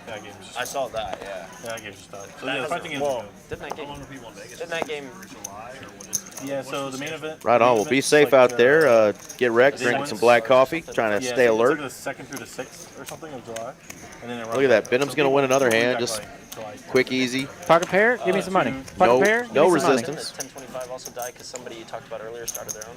I saw that, yeah. Yeah, that game's just done. So, That yeah, was- fighting games whoa. are good. Didn't that game? Yeah, so the main event. Right on. Well, be safe out there. Get wrecked, drinking some black coffee, trying to stay alert. It's like the 2nd through the 6th or something of July. And then it Look at that. Benham's going to win another hand. Just quick, easy. Pocket pair, give me some money. Pocket pair, give no me some money. resistance. 1025 also died because somebody you talked about earlier started their own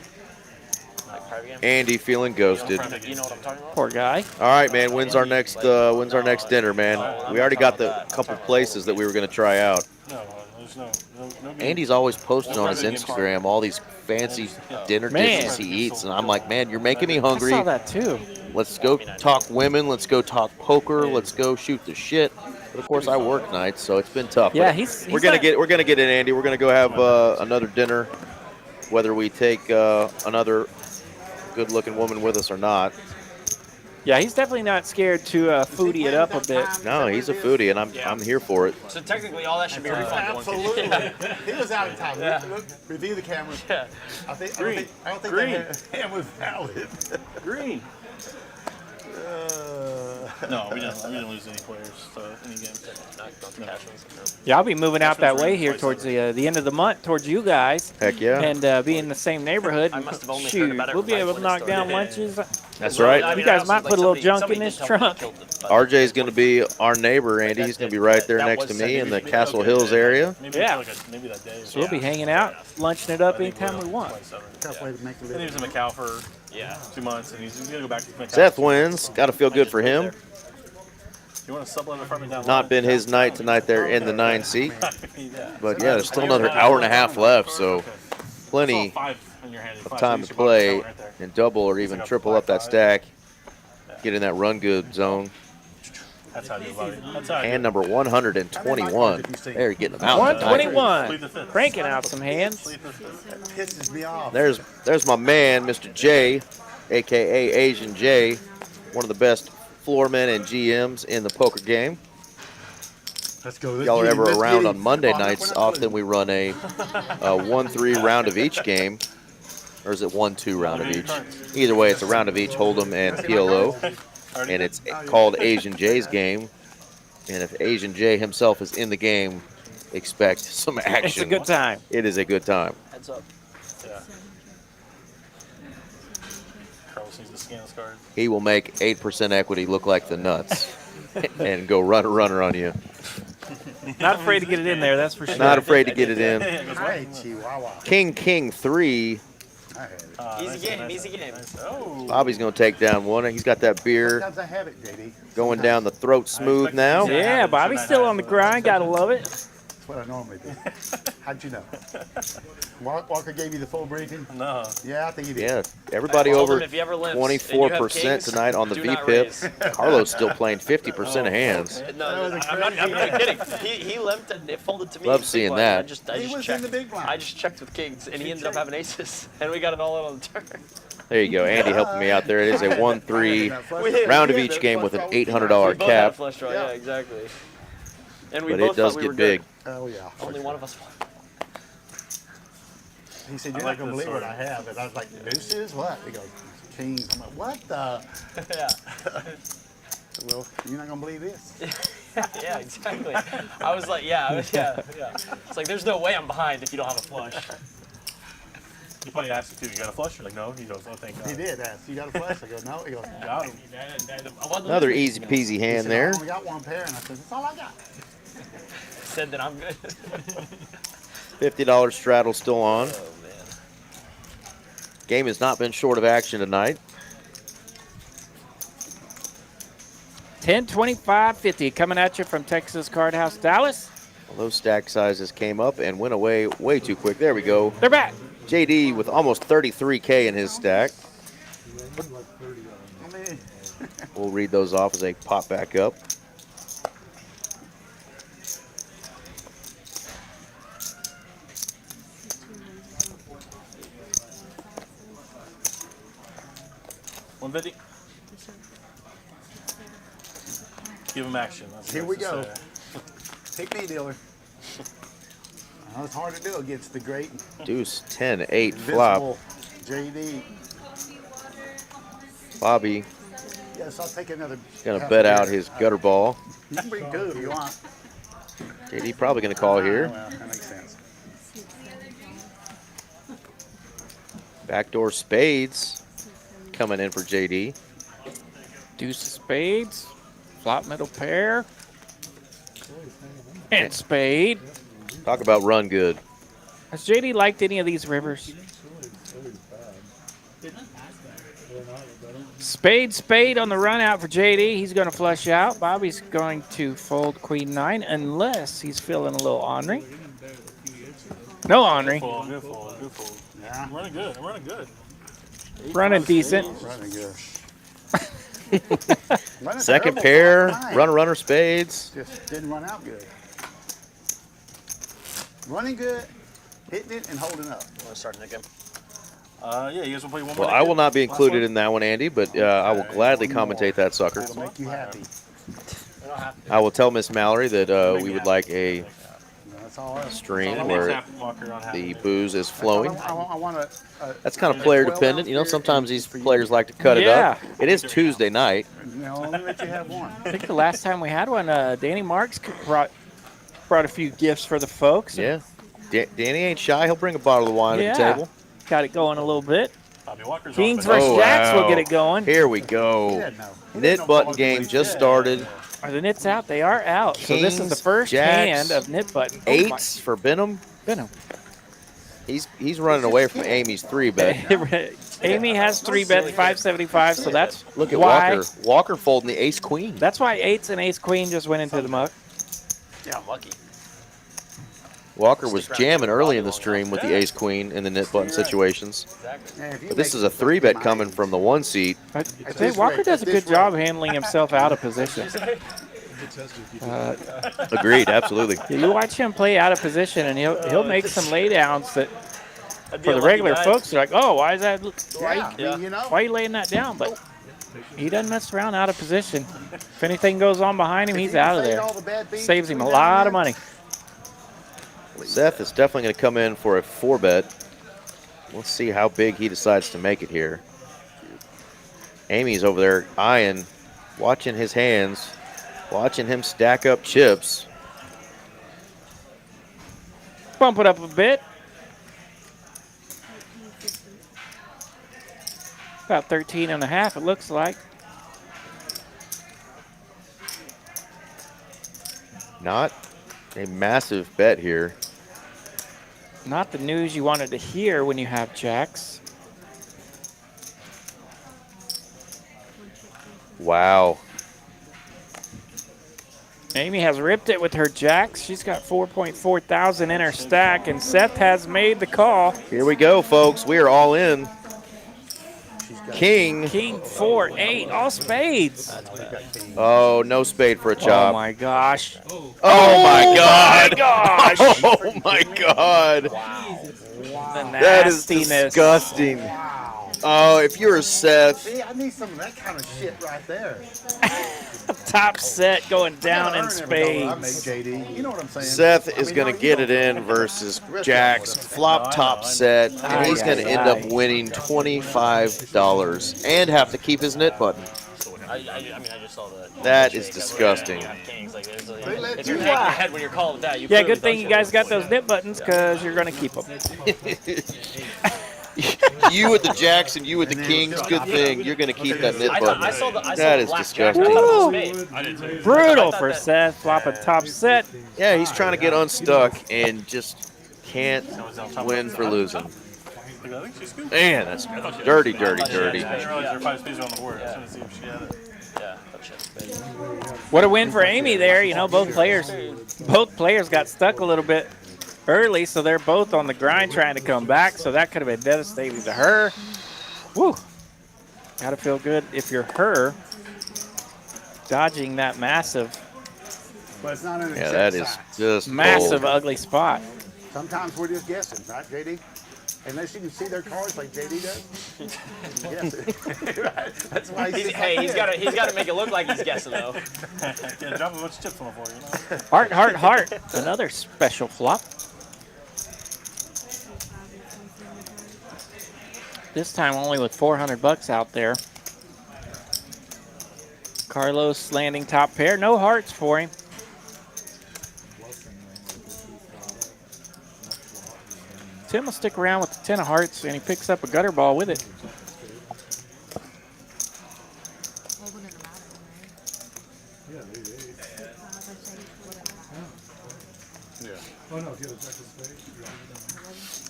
private game. Andy feeling ghosted. You know what I'm talking about? Poor guy. All right, man. When's our next dinner, man? We already got the couple places that we were going to try out. There's no Andy's always posting on his Instagram all these fancy dinner dishes he eats, and I'm like, man, you're making me hungry. I saw that too. Let's go talk women. Let's go talk poker. Let's go shoot the shit. But of course, I work nights, so it's been tough. Yeah, but we're gonna get in, Andy. We're gonna go have another dinner, whether we take another good-looking woman with us or not. Yeah, he's definitely not scared to foodie it up a bit. No, he's a foodie, and I'm here for it. So technically, all that should be refunded. Absolutely. He was out of time. Look, review the camera. Yeah. I don't think that hand was valid. Green. No, we didn't lose any players to any game. Yeah, I'll be moving out that way here towards the end of the month, towards you guys. Heck yeah. And be in the same neighborhood. I must have only heard Shoot, about it we'll from be my able to point of knock down story. lunches. That's right. You guys might put a little junk in this trunk. RJ's going to be our neighbor, Andy. He's going to be right there next to me in the Castle Hills area. Yeah. Maybe that day. So we'll be hanging out, lunching it up anytime we want. Tough way to make a And he living. was in Macau for 2 months, and he's going to go back to Macau. Seth wins. Got to feel good for him. You want to sublet an apartment down Not been his night tonight there in the 9 seat. But yeah, there's still another hour and a half left, so plenty of time to play and double or even triple up that stack. Get in that run good zone. That's how I do, buddy. That's how I do. Hand number 121. They're getting them out tonight. 121. Cranking out some hands. Pisses me off. There's my man, Mr. J, a.k.a. Asian J, one of the best floormen and GMs in the poker game. Let's go. Y'all are ever around on Monday nights, often we run a 1-3 round of each game. Or is it 1-2 round of each? Either way, it's a round of each, Hold'em and PLO. And it's called Asian J's game. And if Asian J himself is in the game, expect some action. It's a good time. It is a good time. Heads up. Yeah. Carlos needs to scan his card. He will make 8% equity look like the nuts and go runner on you. Not afraid to get it in there, that's for sure. Not afraid to get it in. Hey, Chihuahua. King 3. Easy game, easy game. Oh. Bobby's going to take down one. He's got that beer Sometimes I have it, JD. going down the throat smooth now. Yeah, Bobby's still on the grind. Gotta love it. That's what I normally do. How'd you know? Walker gave you the full briefing? No. Yeah, I think he did. Yeah, everybody Hold over him if you ever limps and you have 24% kings, tonight on the do not VPIP. raise. Carlos still playing 50% of hands. No, I'm not kidding. He limped and it folded to me. Love in big seeing blind. that. I just He was checked. in the big blind. I just checked with kings, and he ended up having aces, and we got it all in on the turn. There you go. Andy helping me out there. It is a 1-3 We round of hit each the game flush with an draw. We $800 both had a cap. flush draw, yeah, exactly. And we But both it does thought we get were big. good. Oh, yeah. Only one of us won. He said, I you're like not going to this believe what sword. I have. And I was like, deuces? What? He goes, kings. I'm like, what the? Yeah. Well, you're not going to believe this. Yeah, exactly. I was like, yeah. It's like, there's no way I'm behind if you don't have a flush. He probably asked you too. You got a flush? You're like, no. He goes, oh, thank God. He did ask, you got a flush? I go, no. He goes, Got him. Another easy peasy he hand said, there. I only got one pair. And I said, that's all I got. Said that I'm good. $50 straddle still on. Oh, man. Game has not been short of action tonight. 10, 25, 50 coming at you from Texas Card House, Dallas. Well, those stack sizes came up and went away way too quick. There we go. They're back. JD with almost 33K in his stack. I mean, We'll read those off as they pop back up. $150. Give him action. That's what here I we have to go. say. Pick me, dealer. I know it's hard to do against the great Deuce, 10, 8, flop. JD. Bobby Yes, I'll take another. gonna half bet a out beer. his gutter ball. You can bring two if you want. JD probably gonna call here. Well, that makes sense. Backdoor spades coming in for JD. Deuce of spades. Flop middle pair. And spade. Talk about run good. Has JD liked any of these rivers? Spade on the run out for JD. He's going to flush out. Bobby's going to fold queen 9 unless he's feeling a little ornery. No ornery. Good fold. Yeah. I'm running good. Running decent. Running good. Second pair, runner spades. Just didn't run out good. Running good, hitting it, and holding up. Want to start Nick him? Yeah, you guys want to play one more? Well, I will not be included in that one, Andy, but I will gladly commentate that sucker. It'll make you happy. I will tell Miss Mallory that we would like a That's all. stream where the booze is flowing. I want to. That's kind of player dependent. You know, sometimes these players like to cut it up. It is Tuesday night. No, let me let you have one. I think the last time we had one, Danny Marks brought a few gifts for the folks. Yeah. Danny ain't shy. He'll bring a bottle of wine at the table. Got it going a little bit. Bobby Walker's Kings versus Jacks will get it going. Here we go. Nit button game just started. Are the nits out? They are out. So this is the first Jacks, hand of nit button. Eights for Benham. Benham. He's running away from Amy's 3-bet. Amy has 3-bet 575, so that's Look at why Walker. Walker folding the ace queen. That's why eights and ace queen just went into the muck. Yeah, I'm lucky. Walker was jamming early in the stream with the ace queen in the nit button situations. But this is a 3-bet coming from the 1 seat. I say Walker does a good job handling himself out of position. Agreed, absolutely. Yeah, you watch him play out of position, and he'll make some laydowns that for the regular folks are like, oh, why is that? Why are you laying that down? But he doesn't mess around out of position. If anything goes on behind him, he's out of there. Saves him a lot of money. Seth is definitely going to come in for a 4-bet. Let's see how big he decides to make it here. Amy's over there eyeing, watching his hands, watching him stack up chips. Bump it up a bit. About 13 and a half, it looks like. Not a massive bet here. Not the news you wanted to hear when you have jacks. Wow. Amy has ripped it with her jacks. She's got 4.4 thousand in her stack, and Seth has made the call. Here we go, folks. We are all in. King. King 4-8, all spades. Oh, no spade for a chop. Oh my gosh. Oh my God. Gosh. Oh my God. That is disgusting. Oh, if you were Seth. See, I need some of that kind of shit right there. Top set going down in spades. JD. You know what I'm saying? Seth is going to get it in versus Jack's flop top set, and he's going to end up winning $25 and have to keep his nit button. I mean, I just saw that. That is disgusting. Kings, like, if you're hanging your head when you're calling that, you Yeah, good thing you guys got those nit buttons because you're going to keep them. You with the Jacks and you with the Kings, good thing. You're going to keep that nit button. That is disgusting. Brutal for Seth, flopping top set. Yeah, he's trying to get unstuck and just can't win for losing. Man, that's dirty, dirty, dirty. I didn't realize there were 5 spades on the board. I was going to see if she had it. What a win for Amy there. You know, both players got stuck a little bit early, so they're both on the grind trying to come back, so that could have been devastating to her. Woo. Gotta feel good if you're her, dodging that massive, But it's not in a yeah, that is just massive, bold. ugly spot. Sometimes we're just guessing, right, JD? Unless you can see their cards like JD does. Yes. Right. That's why he's got to make it look like he's guessing though. Yeah, drop a bunch of chips on the floor, you know. Heart, heart, heart. Another special flop. This time only with 400 bucks out there. Carlos landing top pair. No hearts for him. Tim will stick around with the 10 of hearts, and he picks up a gutter ball with it.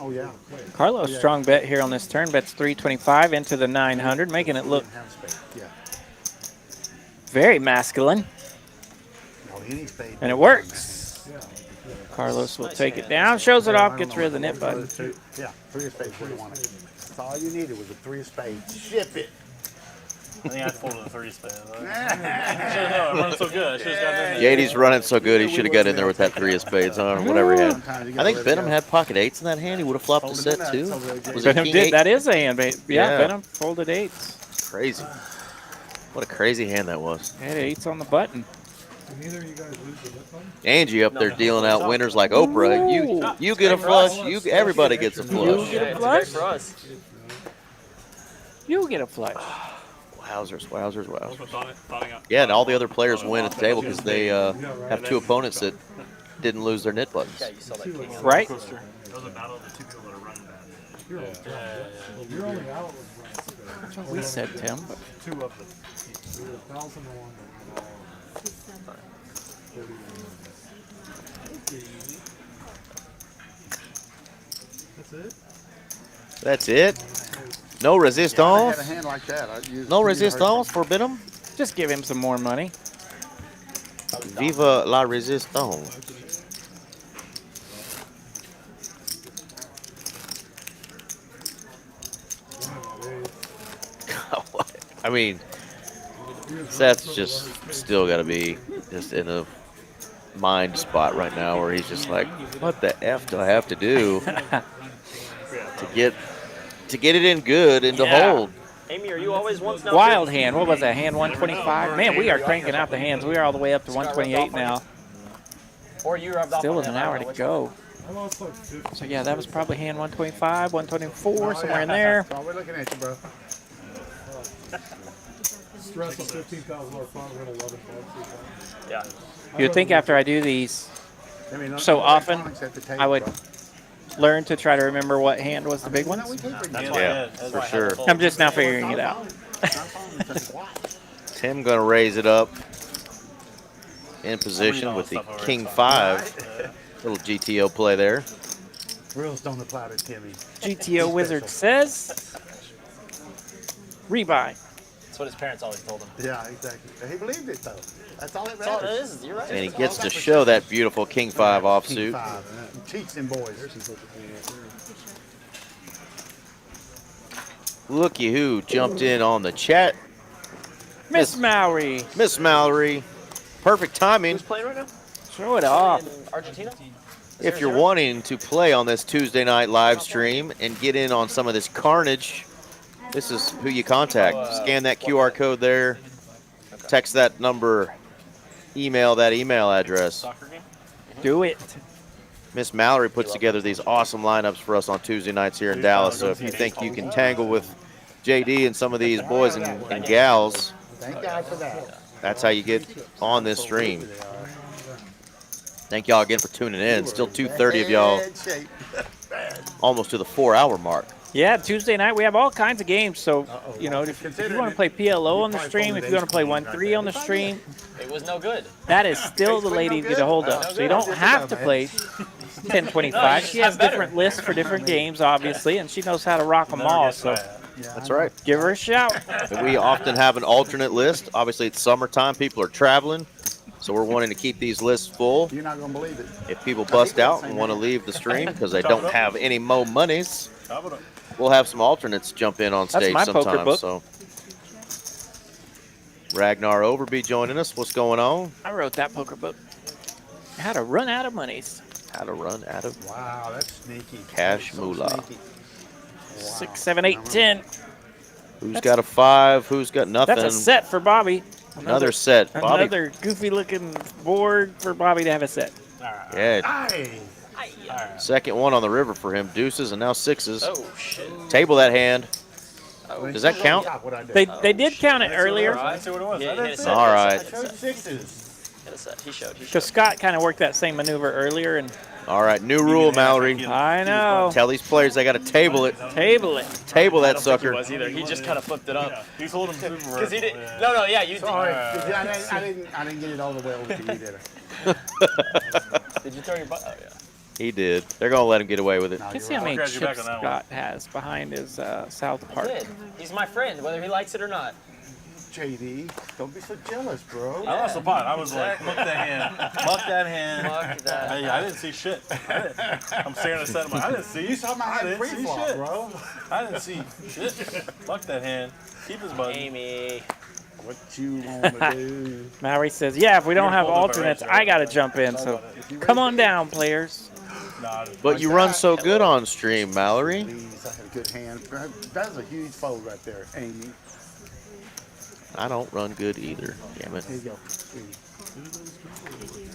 Oh, yeah. Carlos, strong bet here on this turn. Bets 325 into the 900, making it look very masculine. And it works. Carlos will take it down, shows it off, gets rid of the nit button. Yeah, 3 of spades. What do you want? That's all you needed was a 3 of spades. Ship it. I think I folded a 3 spade. I'm running so good. I should have gotten in there. JD's running so good, he should have got in there with that 3 of spades on whatever he had. I think Benham had pocket 8s in that hand. He would have flopped the set too. Was it Benham king did. 8? That is a hand. Yeah, Yeah. Benham folded 8s. Crazy. What a crazy hand that was. Had 8s on the button. Neither of you guys lose the lip button? Angie up there dealing out winners like Oprah. You get a flush. Everybody gets a You flush. get a flush. For us. You get a flush. Wowzers, wowzers, wowzers. Yeah, and all the other players win at the table because they have 2 opponents that didn't lose their knit buttons. Yeah, you saw that king. Right? That was a battle of the 2 people that are running bad. You're only out with That's what we said, Tim. But 2 of them. you're 1,001. That's it? That's it. No I had resistance. a hand like that. I'd use- No you'd resistance for Benham. just give him some more money. Viva la resistance. I mean, Seth's just still got to be just in a mind spot right now where he's just like, what the F do I have to do to get it in good and to hold? Amy, are you always once now? Wild hand. What was that? Hand 125? Man, we are cranking out the hands. We are all the way up to 128 now. Or you rubbed off Still on with him, an I don't hour know to which go. I lost like 50. So yeah, that was probably hand 125, 124, Oh, somewhere yeah. in there. So we're looking at you, bro. Stress of $15,000 fund, win 11 bucks. Yeah. You'd think after I do these I mean, so often, electronics at the table, I would bro. learn to try to remember what hand was the big one. That's Yeah, why for I had sure. a full- I'm just now figuring it out. Tim gonna raise it up in position with the king 5. Little GTO play there. Rules don't apply to Timmy. GTO Wizard says, rebuy. That's what his parents always told him. Yeah, exactly. He believed it, though. That's all that That's all it matters. is. You're right. And he gets to show that beautiful king 5 offsuit. Cheats them boys. Looky who jumped in on the chat. Miss Mallory. Miss Mallory. Perfect timing. Who's playing right now? Show it off. In Argentina? If you're wanting to play on this Tuesday night live stream and get in on some of this carnage, this is who you contact. Scan that QR code there. Text that number. Email that email address. Soccer game? Do it. Miss Mallory puts together these awesome lineups for us on Tuesday nights here in Dallas. So if you think you can tangle with JD and some of these boys and gals, Thank God for that. that's how you get on this stream. Thank y'all again for tuning in. Still 2:30 of y'all, Bad shape. almost to the 4-hour mark. Yeah, Tuesday night we have all kinds of games. So, you know, if you want to play PLO on the stream, if you want to play 1-3 on the stream, It was no good. that is still the lady to get a hold of. So you don't have to play 10-25. She has different lists for different games, obviously, and she knows how to rock them all. So That's right. give her a shout. And we often have an alternate list. Obviously, it's summertime. People are traveling. So we're wanting to keep these lists full. You're not going to believe it. If people bust out and want to leave the stream because they don't have any mo monies, we'll have some alternates jump in on That's stage my poker sometime. book. So Ragnar Overby joining us. What's going on? I wrote that poker book. How to run out of monies. How to run out of Wow, that's sneaky. cash That's so moolah. sneaky. 6, 7, 8, 10. Who's got a 5? Who's got nothing? That's a set for Bobby. Another set. Bobby. Another goofy looking board for Bobby to have a set. Yeah. Hey. Second one on the river for him. Deuces and now 6s. Oh, shit. Table that hand. Does that count? They did count it earlier. Let's see what it was. Yeah, I hit a didn't set. All right. Hit a set. Sixes. Hit a set. He showed. Because Scott kind of worked that same maneuver earlier, and All right. New rule, Mallory. I know. Tell these players they got to table it. Table it. Table I that don't think sucker. he was either. He just kind of flipped it up. He's holding super Because he did. No, yeah, you did. Sorry. I didn't get it all the way over to you, did I? Did you throw your butt? Oh, yeah. He did. They're going to let him get away with it. Let's see how many I'll grab you back chips on that one. Scott has behind his south I part. did. He's my friend, whether he likes it or not. JD. Don't be so jealous, bro. I lost the pot. I was like, muck that hand. Muck that hand. Fuck that. Hey, I didn't see shit. I'm staring at the set. I'm like, I didn't see. You saw my I hand didn't see pre-flop, shit. bro. I didn't see shit. Fuck that hand. Keep his button. Amy. What you wanna do? Mallory says, yeah, if we don't have hold up alternates, right there. I got to jump in. So come on down, players. Nah, But you run so good on stream, Mallory. Please, I had a good hand. That's a huge fold right there, Amy. I don't run good either. Damn it. Here you go.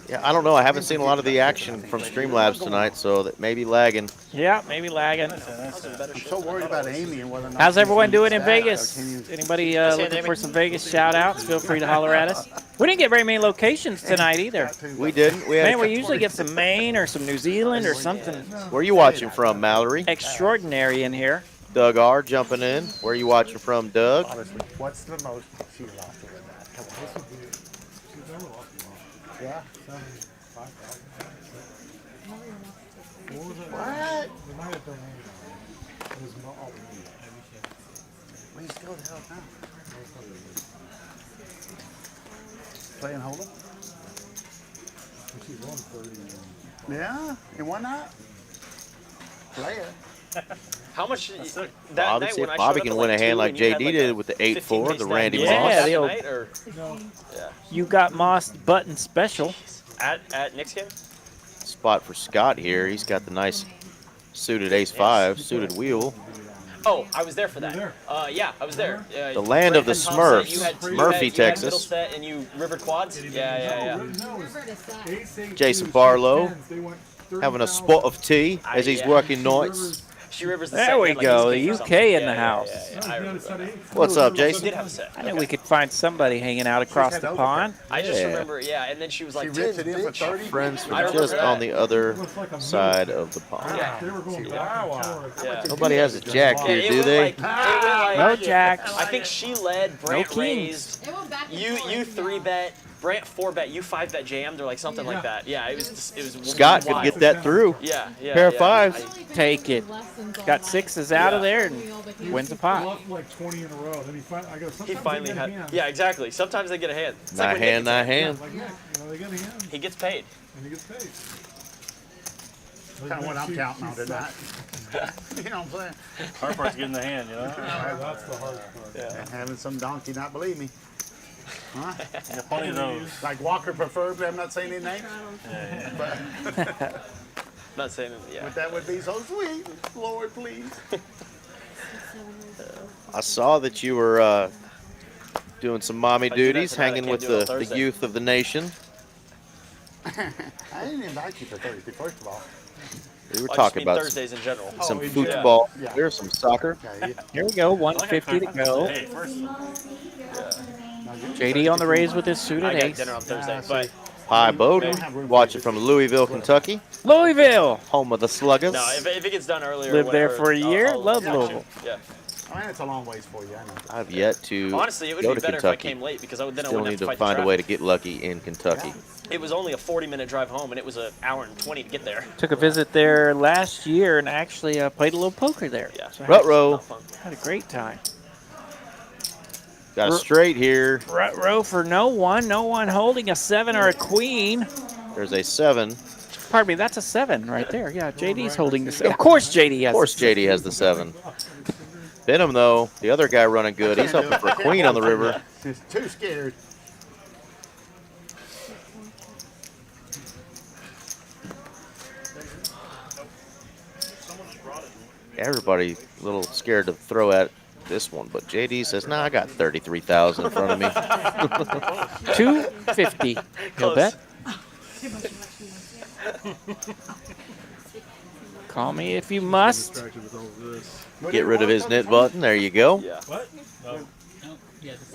Yeah, I don't know. I haven't seen a lot of the action from Streamlabs tonight, so that may be lagging. Yeah, maybe lagging. I'm so worried about Amy and whether or not How's she's everyone doing in back, so Vegas? can you- Anybody looking for some Vegas shout-outs? Feel free to holler at us. We didn't get very many locations tonight either. We didn't. We had Man, we usually get some Maine or some New Zealand or something Where are you watching from, Mallory? extraordinary in here. Doug R. jumping in. Where are you watching from, Doug? Honestly, what's the most she lost her in that? Come on. Yeah. What? Please go the hell now. Playing holde'm? Yeah, and why not? Play it. How much? That Bobby, night see when if I Bobby showed can up win at a hand 2 like and you had JD did with the 8-4, 15 the face Randy down. Yeah, Moss. That the old- night, or yeah, You got Moss button special. at Nick's game. Spot for Scott here. He's got the nice suited ace-5, suited wheel. Oh, I was there for that. Yeah, I was there. The land of the Brent and Tom said you Smurfs, had- Murphy, you had Texas. middle set and you rivered quads. Yeah. Jason Barlow having a spot of tea as he's working nights. She rivers the There set we like go, he's the game or UK something. in the house. I remember that. What's up, She Jason? did have a set. I knew we could find somebody hanging out across the pond. I just Yeah. remember, and then she was like, She ripped "Dude, it in for bitch." 30. Friends I from remember just that. on the other side of the pond. Yeah. They were going back and forth. Yeah. Nobody has a jack Yeah, here, it do went they? like- it went like- No jacks. I think she led, Brant kings. raised, It went back and you forth. 3-bet, Brant 4-bet, you 5-bet jammed or like something like that. Yeah, it was Scott could wild. get that through. Yeah. Pair of yeah. fives. Take it. Got sixes out of there and wins the pot. Bluffed like 20 in a row. Then I go, He sometimes finally they get a had. hand. Yeah, exactly. Sometimes they get a hand. It's Not like when hand, Nick not gets a hand. Like Nick, they get a hand He gets paid. and he gets paid. Kind of what I'm counting on tonight. You know what I'm saying? Hard part's getting the hand, you know? That's the hard part. And having some donkey not believe me. Huh? Yeah, plenty of those. Like Walker preferably, I'm not saying his name. But, Not saying it. Yeah. but that would be so sweet. Lord, please. I saw that you were doing some mommy I do that duties, tonight. I hanging can't with do it on the Thursday. youth of the nation. I didn't invite you for Thursday, first of all. We were I just talking mean about Thursdays in general. some yeah. football. Yeah. There's some soccer. Okay, Here we go, 150 to go. Hey, first. JD on the raise with his I suited got ace. dinner on Thursday, Nah, but Hi, Bowden. Watching from Louisville, Kentucky, Louisville. home of the Sluggers. no, if it gets done earlier, Lived there whatever, for a year. I'll Love text you. Louisville. Yeah. I mean, it's a long ways for you, I know. I've yet to Honestly, it would go be to better if I Kentucky. came late because then I Still wouldn't need have to to fight find the a way to traffic. get lucky in Kentucky. It was only a 40-minute drive home, and it was an hour and 20 to get there. Took a visit there last year and actually played a little poker there. Yeah. So Ruh-roh. Not fun. had a great time. Got a straight here. Row for no one holding a 7 or a queen. There's a 7. Pardon me, that's a 7 right there. Yeah, JD's holding the 7. Of course JD has Of course, the 7. JD has the 7. Benham, though, the other guy running good. He's hoping for a queen on the river. He's too scared. Everybody a little scared to throw at this one, but JD says, "Nah, I got 33,000 in front of me." 250. You'll Close. bet. Call me if you must. Distracted with all this. Get rid of his knit button. There you go. Yeah. What? No.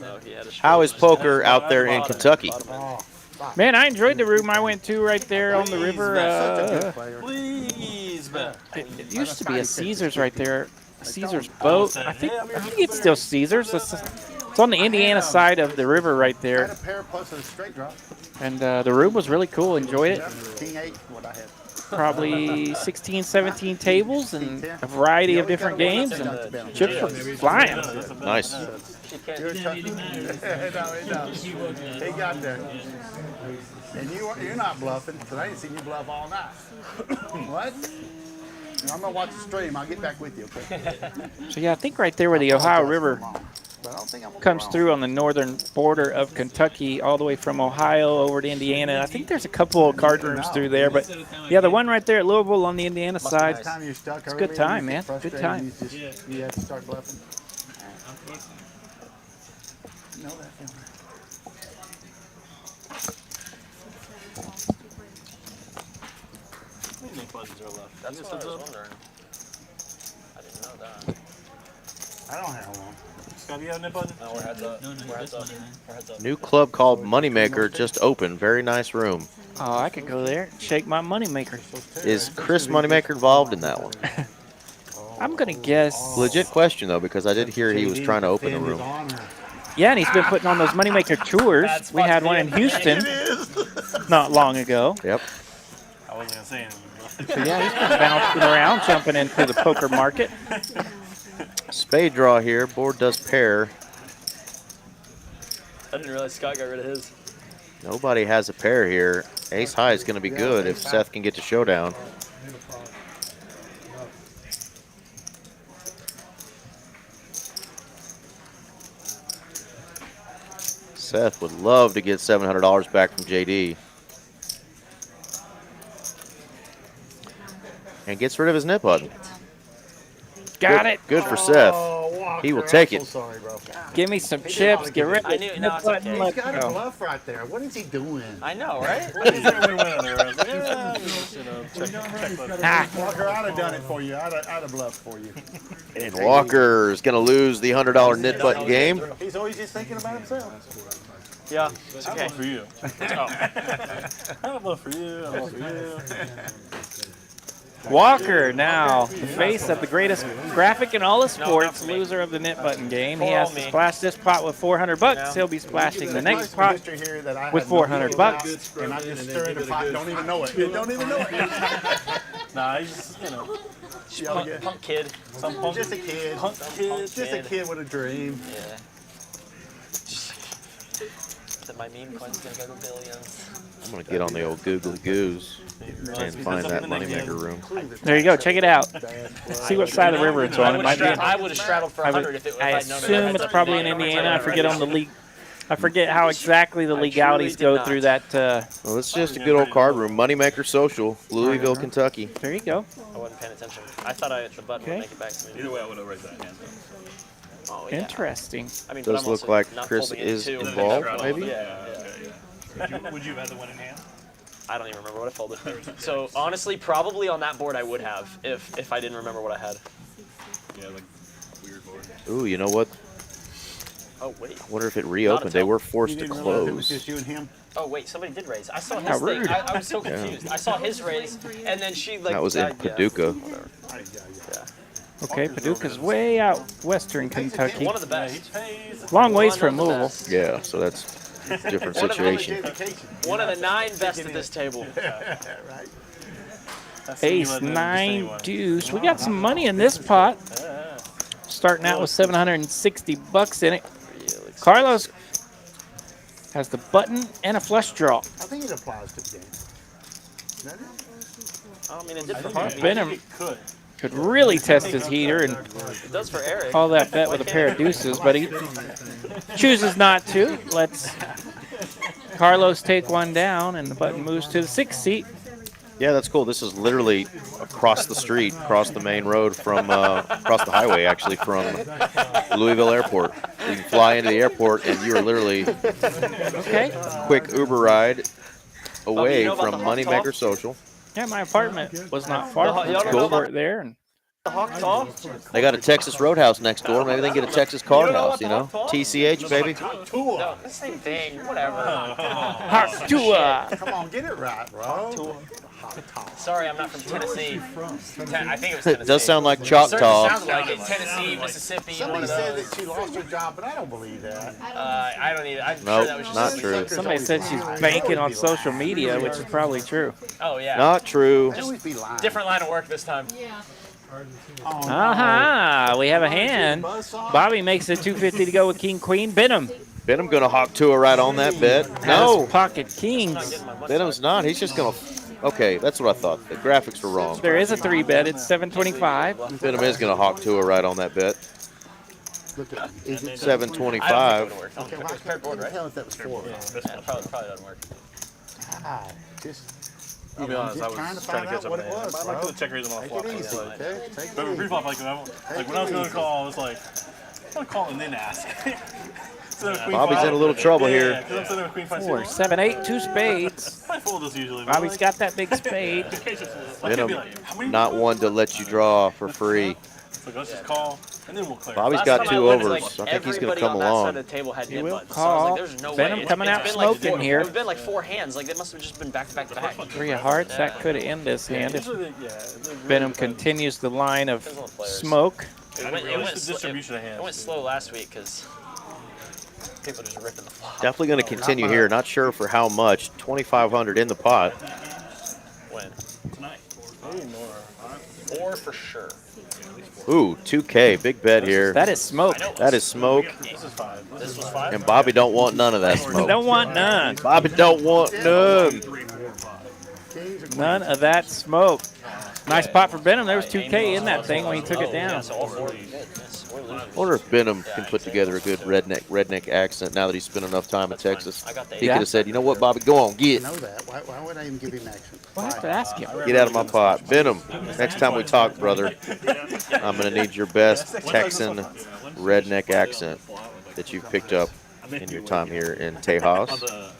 No, he had a How is poker out there in Kentucky? Oh, Man, I enjoyed the room I went to right there on the Please, river. man, such a good player. Please, man. It used to be a Caesars right there. Caesars boat. I think it's still Caesars. It's on the Indiana side of the river right Had a there. pair plus a straight drop. And the room was really cool. Enjoyed it. Yeah, King 8, what I had. probably 16, 17 tables and a variety of different games, and chips were flying. Nice. He got there. And you're not bluffing, because I ain't seen you bluff all night. What? I'm going to watch the stream. I'll get back with you, okay? So, yeah, I think right there where the Ohio River But I don't think I'm gonna comes go through on the northern border of Kentucky all the way from Ohio over to Indiana. I think there's a couple of card rooms through there, but yeah, the one right there at Louisville on the Indiana side, By the time you're stuck it's a good early, time, you man. get Good frustrated, time. You have to start bluffing. You know that feeling. How many buttons are left? That's what I was wondering. I didn't know that. I don't have one. Scott, do you have a nip button? No, we're heads up. We're heads up. We're heads up. New club called Moneymaker just opened. Very nice room. Oh, I could go there and shake my moneymaker. Is Chris Moneymaker involved in that one? I'm going to guess. Legit question, though, because I did hear he was trying to open the room. Yeah, and he's been putting on those moneymaker tours. We had one in Houston not long ago. Yep. I wasn't going to say anything. So, yeah, he's been bouncing around, jumping into the poker market. Spade draw here. Board does pair. I didn't realize Scott got rid of his. Nobody has a pair here. Ace high is going to be good if Seth can get to showdown. Seth would love to get $700 back from JD. And gets rid of his nip button. Got it. Good for Seth. He will take it. Sorry, bro. Give me some chips. Get rid of I the knew, nip no, it's button. okay. Let's He's got a go. bluff right there. What is he doing? I know, right? Everybody went on there. I was like, yeah, check button. Walker, I'd have done it for you. I'd have bluffed for you. And Walker's going to lose the $100 nip button game. He's always just thinking about himself. Yeah, It's okay. For you. I don't love for you. I love for you. Walker now, the face of the greatest graphic in all of sports, loser of the nip button game. He has to splash this pot with $400. He'll be splashing the next pot with $400. And I just stir in the pot. Don't even know it. Don't even know it. Nah, he's just, punk kid. Some punk, Just a kid. punk kid. Just a kid with a dream. Yeah. That my meme coin's gonna go to billions. I'm going to get on the old googly goos and find that moneymaker room. There you go. Check it out. See what side of the river it's on. It might be. I would have straddled for 100 if I I'd known it. assume it's probably in Indiana. I forget on the league. I forget how exactly the legalities go through that. Well, it's just a good old card room. Moneymaker Social, Louisville, Kentucky. There you go. I wasn't paying attention. I thought the button would make it back to me. Either way, I would have raised that hand. Oh, yeah. Interesting. I mean, Does look like Chris is involved, maybe? Yeah. Would you have had the winning hand? I don't even remember what I folded. So honestly, probably on that board I would have if I didn't remember what I had. Yeah, like weird board. Ooh, you know what? Oh wait. I wonder if it reopened. They were forced to It was close. just you and him. Oh wait, somebody did raise. I saw How his thing. rude. I was so confused. I saw his raise, and then she like. That was in yeah, Paducah. whatever. Yeah. Okay, Paducah's way out western Kentucky. One of the best. Long ways from One of the Louisville. best. Yeah, so that's a different One of the- situation. One of the 9 best at this table. Right. Ace, 9, deuce. We got some money in this pot. Starting out with $760 in it. Carlos has the button and a flush draw. I think it applies to the game. Doesn't it? I mean, it did for Harvey. Benham could really test his heater and It does for Eric. call that bet with a pair of deuces, but he chooses not to. Lets Carlos take one down, and the button moves to the 6th seat. Yeah, that's cool. This is literally across the street, across the main road from, across the highway, actually, from Louisville Airport. You can fly into the airport, and you are literally quick Uber ride away from Moneymaker Social. Yeah, my apartment was not far from the Cool. airport there. And The Hawk Tall? They got a Texas Roadhouse next door. Maybe they can get a Texas Card House, you know? TCH, baby. No, the same thing. Whatever. Hawk Tua. Come on, get it right, bro. Sorry, I'm not from Tennessee. I think it was Tennessee. It does sound like Certainly Choctaw. sounds like it. Tennessee, Mississippi, one Somebody of said those. that she lost her job, but I don't believe that. I don't either. I'm sure Nope, that was just not true. Somebody said she's banking on social media, which is probably true. Oh yeah. Not true. They always be lying. Different line of work this time. Yeah. Aha, we have a hand. Bobby makes it 250 to go with King Queen. Benham. Benham going to hawk 2 right on that bet. No, Has pocket kings. Benham's not. He's just going to. Okay, that's what I thought. The graphics were wrong. There is a 3-bet. It's 725. Benham is going to hawk 2 right on that bet. Look at is it 725. Okay, well, I Paired board, right? tell if that was 4. Yeah, probably doesn't work. God, just. I'll be honest, I was trying to trying find to catch out up what to it was, I'm bro. not going to check raise on a Take flop. it easy, okay? Take it But easy. pre-flop, like when I was going to call, I was like, I'm going to call and then ask. Bobby's in a little trouble here. Yeah, because I'm sitting with Queen 5. 4, 7, 8, 2 spades. I fold this usually. but Bobby's like, got that big spade. Benham, not one to let you draw for free. So let's just call, and then we'll clear. Bobby's Last got time 2 I looked, overs. like, I think he's going to everybody come on that side along. of the table had He nib will buttons. So I was call. like, there's no Benham way. coming out been smoking like here. It's been like 4 hands. Like, it must have just been back to back to back. 3 of hearts. That could end this hand if Usually, Benham continues the line of smoke. It went, distribution of hands. it went slow last week because people just ripping the flop. Definitely going to continue here. Not sure for how much. 2,500 in the pot. When? Tonight. 4 for sure. Ooh, 2K. Big bet here. That is smoke. That is smoke. This is 5. This was 5? And Bobby don't want none of that smoke. Don't want none. Bobby don't want none. None of that smoke. Nice pot for Benham. There was 2K in that thing when he took it down. So all 4 of you good. Yes, we're losing. I wonder if Benham can put together a good redneck accent now that he's spent enough time in Texas. I got the He Yeah. could have said, you know what, Bobby, go on, I get. know that. Why would I even give him action? We'll have to ask him. Get out of my pot. Benham, next time we talk, brother, I'm going to need your best Texan redneck accent that you've picked up in your time here in Tejas.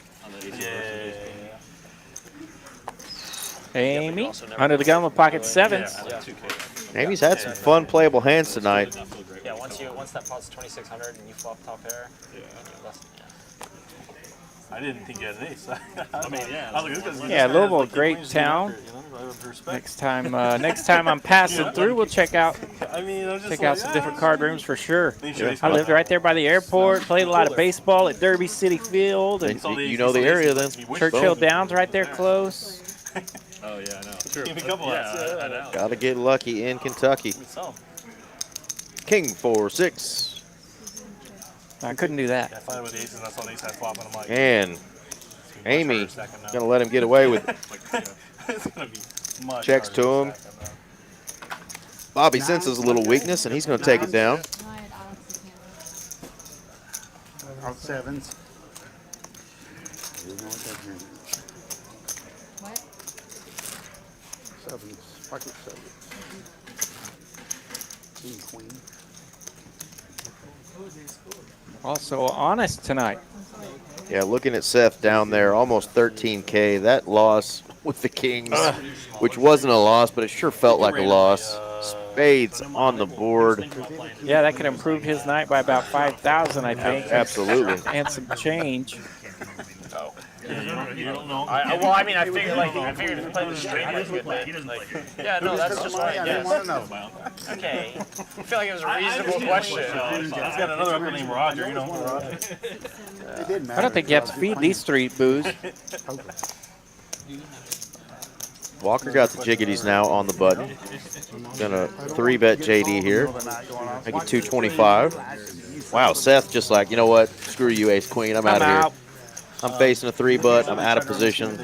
Amy, under the gun with pocket 7s. Amy's had some fun playable hands tonight. Yeah, once that pot's 2,600 and you flop top pair. I didn't think you had an ace. I mean, yeah. I was like, this guy's Yeah, Louisville, like, great Queen's town. Joker, you know, I have respect. Next time I'm passing through, we'll check out I mean, I was just check like, out some different card rooms for sure. Yeah. I lived right there by the airport, played a lot of baseball at Derby City Field, and You know the area then. Churchill Downs right there close. Oh yeah, I know. True. Give me a couple of I know. Got to get lucky in Kentucky. King 4-6. I couldn't do Yeah, that. I find it with the aces, and I saw the ace high flop, and I'm like, And Amy going to let him get away with it. it's gonna be much Checks harder to him. stack than that. Bobby senses a little weakness, and he's going to take it down. Out 7s. You know what that means. What? 7s. Pocket 7s. King, queen. Also honest tonight. Yeah, looking at Seth down there, almost 13K. That loss with the Kings, which wasn't a loss, but it sure felt like a loss. Spades on the board. Yeah, that could improve his night by about 5,000, I think. Absolutely. And some change. You don't know. Well, I mean, I figured if you play with a straight, like, yeah, no, that's just fine. I didn't want to know. Okay. I feel like it was a reasonable question. He's got another uncle named Roger. You know Roger. It didn't matter. I don't think you have to feed these street booze. Walker got the jiggities now on the button. Gonna 3-bet JD here. Make it 225. Wow, Seth just like, you know what? Screw you, ace queen. I'm out of here. I'm facing a 3-butt. I'm out of position.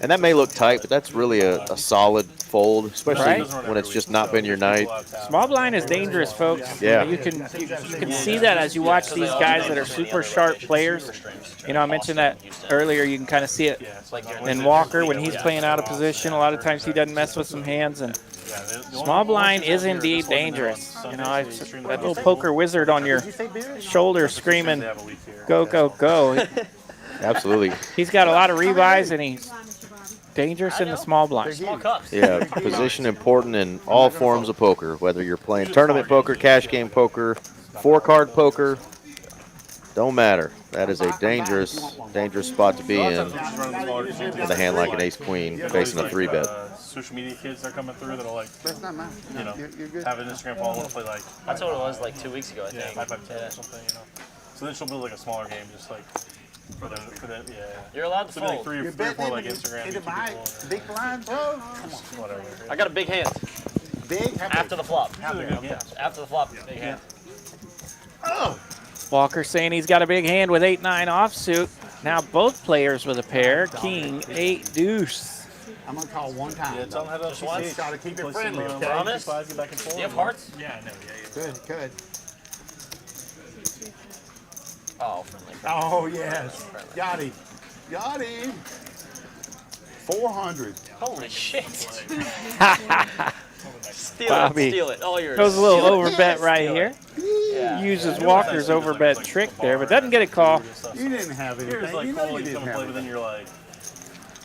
And that may look tight, but that's really a solid fold, especially when it's just not been your night. Small blind is dangerous, folks. Yeah. You can see that as you watch these guys that are super sharp players. You know, I mentioned that earlier. You can kind of see it in Walker when he's playing out of position. A lot of times he doesn't mess with some hands, and small blind is indeed dangerous. You know, that little poker wizard on your shoulder screaming, "Go, go, go!" Absolutely. He's got a lot of rebuys, and he's dangerous in the small blind. Small cups. Yeah, position important in all forms of poker, whether you're playing tournament poker, cash game poker, 4-card poker. Don't matter. That is a dangerous spot to be in with a hand like an ace-queen facing a 3-bet. Social media kids are coming through that are like, That's not mine. you know, You're good. have an Instagram follow and play like. That's what it was like 2 weeks ago, I Yeah, think. 5-5-10 or something, you know. So then she'll build like a smaller game, just like for them, yeah. You're allowed to So like fold. three or four like Instagram. Into YouTube my people, big blind, bro. Come on. whatever. I got a big hand. Big. How After big? the flop. Yeah. After the flop, big hand. Oh. Walker saying he's got a big hand with 8-9 offsuit. Now both players with a pair. King, 8, deuce. I'm gonna call one time. Yeah, tell them how to Just once. Try to keep it play friendly. some, Okay? Promise? 5, get back and forth. Do you have hearts? Yeah, I know. Good. Good. Oh, friendly. Oh yes. Got him. Got him. 400. Holy shit. Steal Bobby. it. Steal it. All yours. Goes a little Steal it. overbet right Steal here. it. Yeah. Uses Walker's overbet trick there, but doesn't get a call. You didn't have anything. Here's like You know cool, you you didn't come and play, have but then anything. you're like,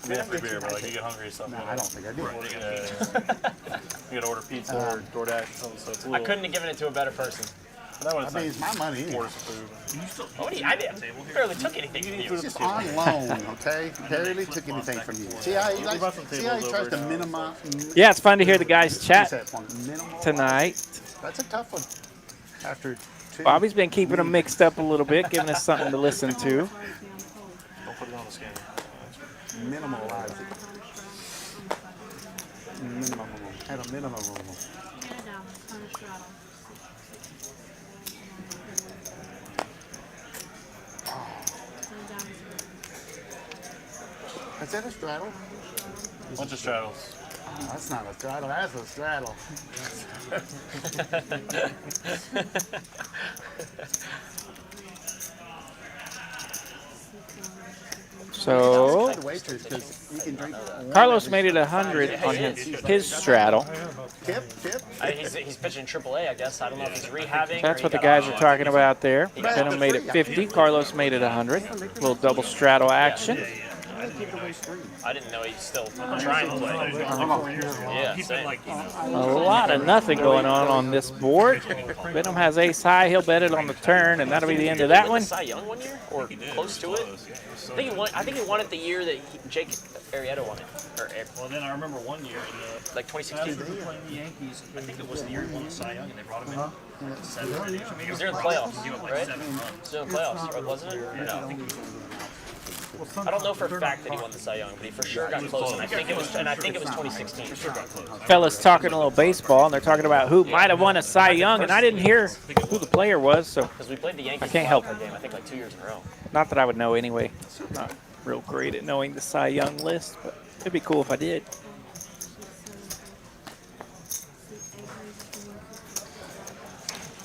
we have free beer, but like you get hungry or something. No, I don't think I did. Yeah. You gotta order pizza or DoorDash or something, so it's a I little. couldn't have given it to a better person. That I was mean, it's my money anyway. order some food. What do you? I barely took anything from you. It's just on loan, okay? Barely took anything from you. See how he tries to minimize. Yeah, it's fun to hear the guys chat Minimal. tonight. That's a tough one. After two. Bobby's been keeping them mixed up a little bit, giving us something to listen to. Don't put it on the skin. Minimalize it. Minimum. At a minimum. Is that a straddle? Bunch of straddles. Oh, that's not a straddle. That's a straddle. So Waitress, 'cause you can drink one Carlos every- made it 100 on his straddle. Tip. He's pitching AAA, I guess. I don't know if he's rehabbing. That's or what he the got- guys are talking about there. Benham made it 50. Carlos made it 100. Little double straddle action. I didn't know he's still trying to play. Yeah, same. A lot of nothing going on this board. Benham has ace high. He'll bet it on the turn, and that'll be the end of that one. Cy Young one year, or close to it. I think he won it the year that Jake Arrieta won it. Well, then I remember one year, like 2016. after playing the Yankees, I think it was the year he won the Cy Young, and they brought him in. 7 or 8. It was during the playoffs, He went like right? 7 months. It was during the playoffs, wasn't it? Or no? I don't know for a fact that he won the Cy Young, but he for sure got close, and I think it was 2016. Fellas talking a little baseball, and they're talking about who might have won a Cy Young, and I didn't hear who the player was, so Because we played the Yankees I can't help game, I think like 2 years in a row. not that I would know anyway. Not real great at knowing the Cy Young list, but it'd be cool if I did.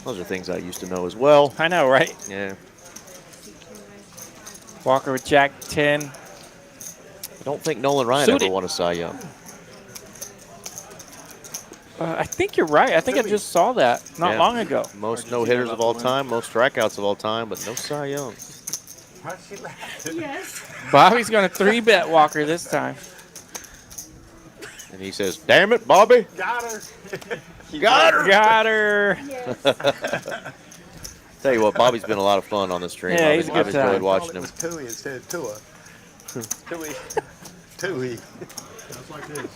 Those are things I used to know as well. I know, right? Yeah. Walker with Jack 10. I don't think Nolan Ryan Suited. ever won a Cy Young. I think you're right. I think I just saw that not Yeah. long ago. Most no-hitters of all time, most strikeouts of all time, but no Cy Young. Why'd she laugh? Yes. Bobby's going to 3-bet Walker this time. And he says, "Damn it, Bobby. Got her. Got her." Got her. Tell you what, Bobby's been a lot of fun on the stream. Yeah, he's a I've good enjoyed time. watching It him. was Tui instead of Tua. Tui. Just like this.